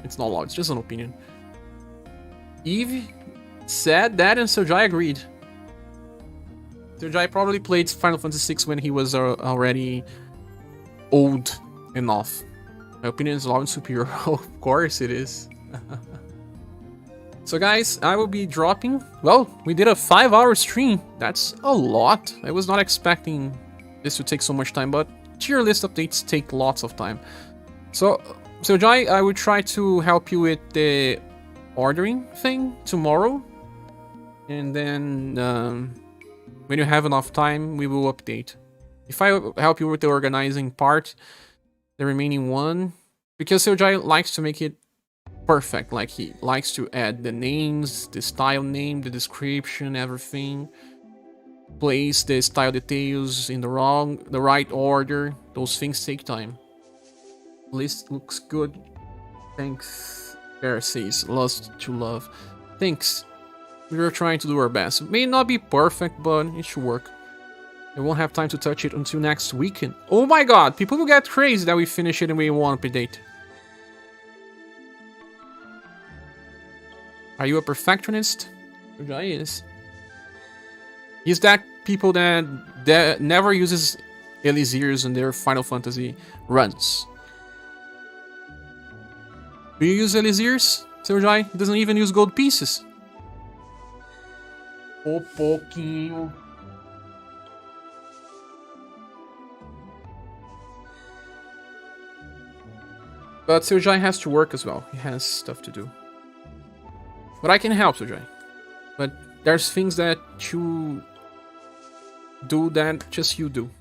It's not law, it's just an opinion. Eve said that and SaGa agreed. SaGa probably played Final Fantasy VI when he was already old enough. My opinion is loud and superior. Of course it is. So guys, I will be dropping... Well, we did a 5-hour stream. That's a lot. I was not expecting this to take so much time, but tier list updates take lots of time. So Jai, I will try to help you with the ordering thing tomorrow. And then when you have enough time, we will update. If I help you with the organizing part, the remaining one, because SaGa likes to make it perfect, like he likes to add the names, the style name, the description, everything, place the style details in the right order. Those things take time. List looks good. Thanks. Bear says, lost to love. Thanks. We are trying to do our best. It may not be perfect, but it should work. I won't have time to touch it until next weekend. Oh my god, people will get crazy that we finish it and we won't update. Are you a perfectionist? SaGa is. He's that people that never uses Elixirs in their Final Fantasy runs. Do you use Elixirs, SaGa? He doesn't even use gold pieces. O pouquinho. But SaGa has to work as well. He has stuff to do. But I can help SaGa. But there's things that you do that just you do.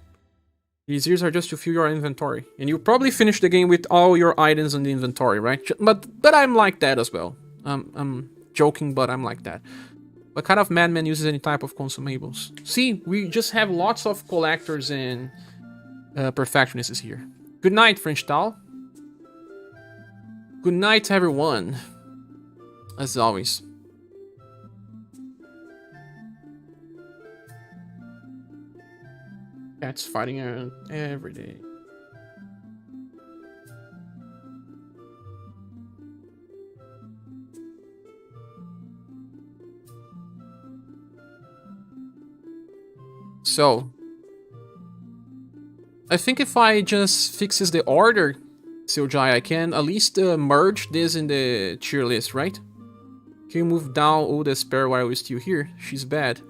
These years are just to fill your inventory. And you probably finish the game with all your items in the inventory, right? But I'm like that as well. I'm joking, but I'm like that. What kind of madman uses any type of consumables? See, we just have lots of collectors and perfectionists here. Good night, French Tal. Good night, everyone. As always. Cats fighting around every day. So, I think if I just fixes the order, SaGa, I can at least merge this in the tier list, right? Can you move down all the spare while we're still here? She's bad.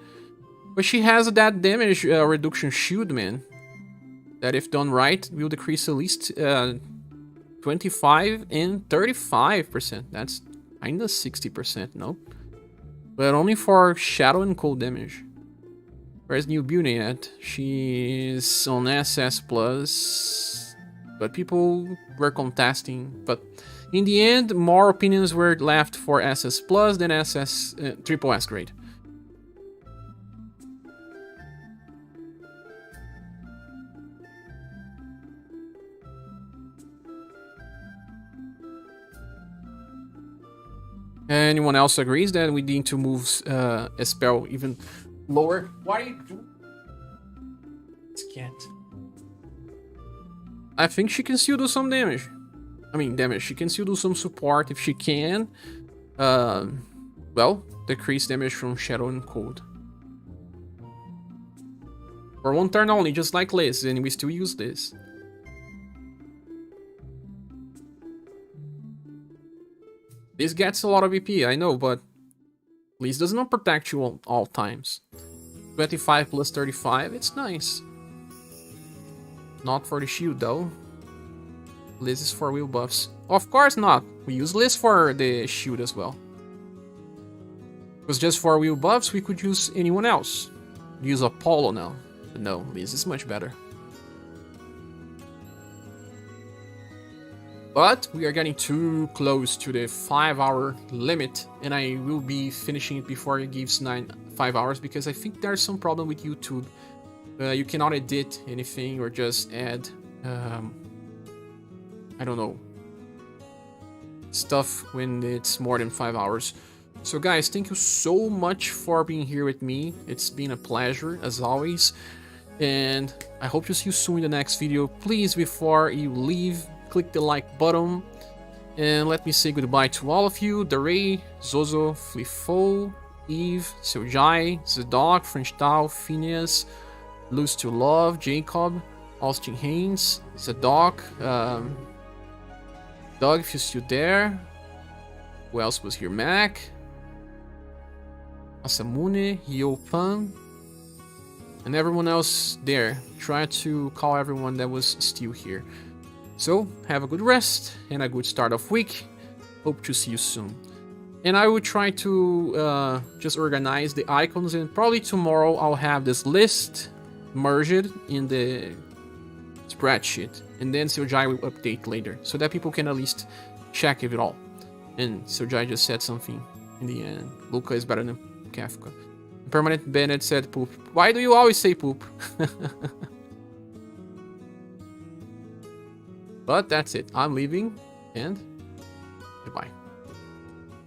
But she has that damage reduction shield, man. That if done right, will decrease at least 25 and 35%. That's kinda 60%, no? But only for shadow and cold damage. Where's New Beauty at? She's on SS+. But people were contesting. But in the end, more opinions were left for SS+ than SS triple S grade. Anyone else agrees that we need to move a spell even lower? Why are you doing? This cat. I think she can still do some damage. I mean, damage. She can still do some support if she can. Well, decrease damage from shadow and cold. For one turn only, just like Liz, and we still use this. This gets a lot of EP, I know, but Liz does not protect you all times. 25 plus 35, it's nice. Not for the shield though. Liz is for wheel buffs. Of course not. We use Liz for the shield as well. Because just for wheel buffs, we could use anyone else. Use Apollo now. But no, Liz is much better. But we are getting too close to the 5-hour limit, and I will be finishing it before it gives 5 hours, because I think there's some problem with YouTube. You cannot edit anything or just add, I don't know, stuff when it's more than 5 hours. So guys, thank you so much for being here with me. It's been a pleasure as always, and I hope to see you soon in the next video. Please, before you leave, click the like button, and let me say goodbye to all of you. Daray, Zozo, Flifo, Eve, Seljai, Zedog, Frenchtal, Phineas, Lose to Love, Jacob, Austin Haynes, Zedog, Doug, if you're still there. Who else was here? Mac, Asamune, Yopan, and everyone else there. Try to call everyone that was still here. So, have a good rest and a good start of week. Hope to see you soon. And I will try to just organize the icons, and probably tomorrow I'll have this list merged in the spreadsheet. And then Seljai will update later, so that people can at least check it all. And Seljai just said something in the end. Luca is better than Kafka. Permanent Bennett said poop. Why do you always say poop? But that's it. I'm leaving, and goodbye.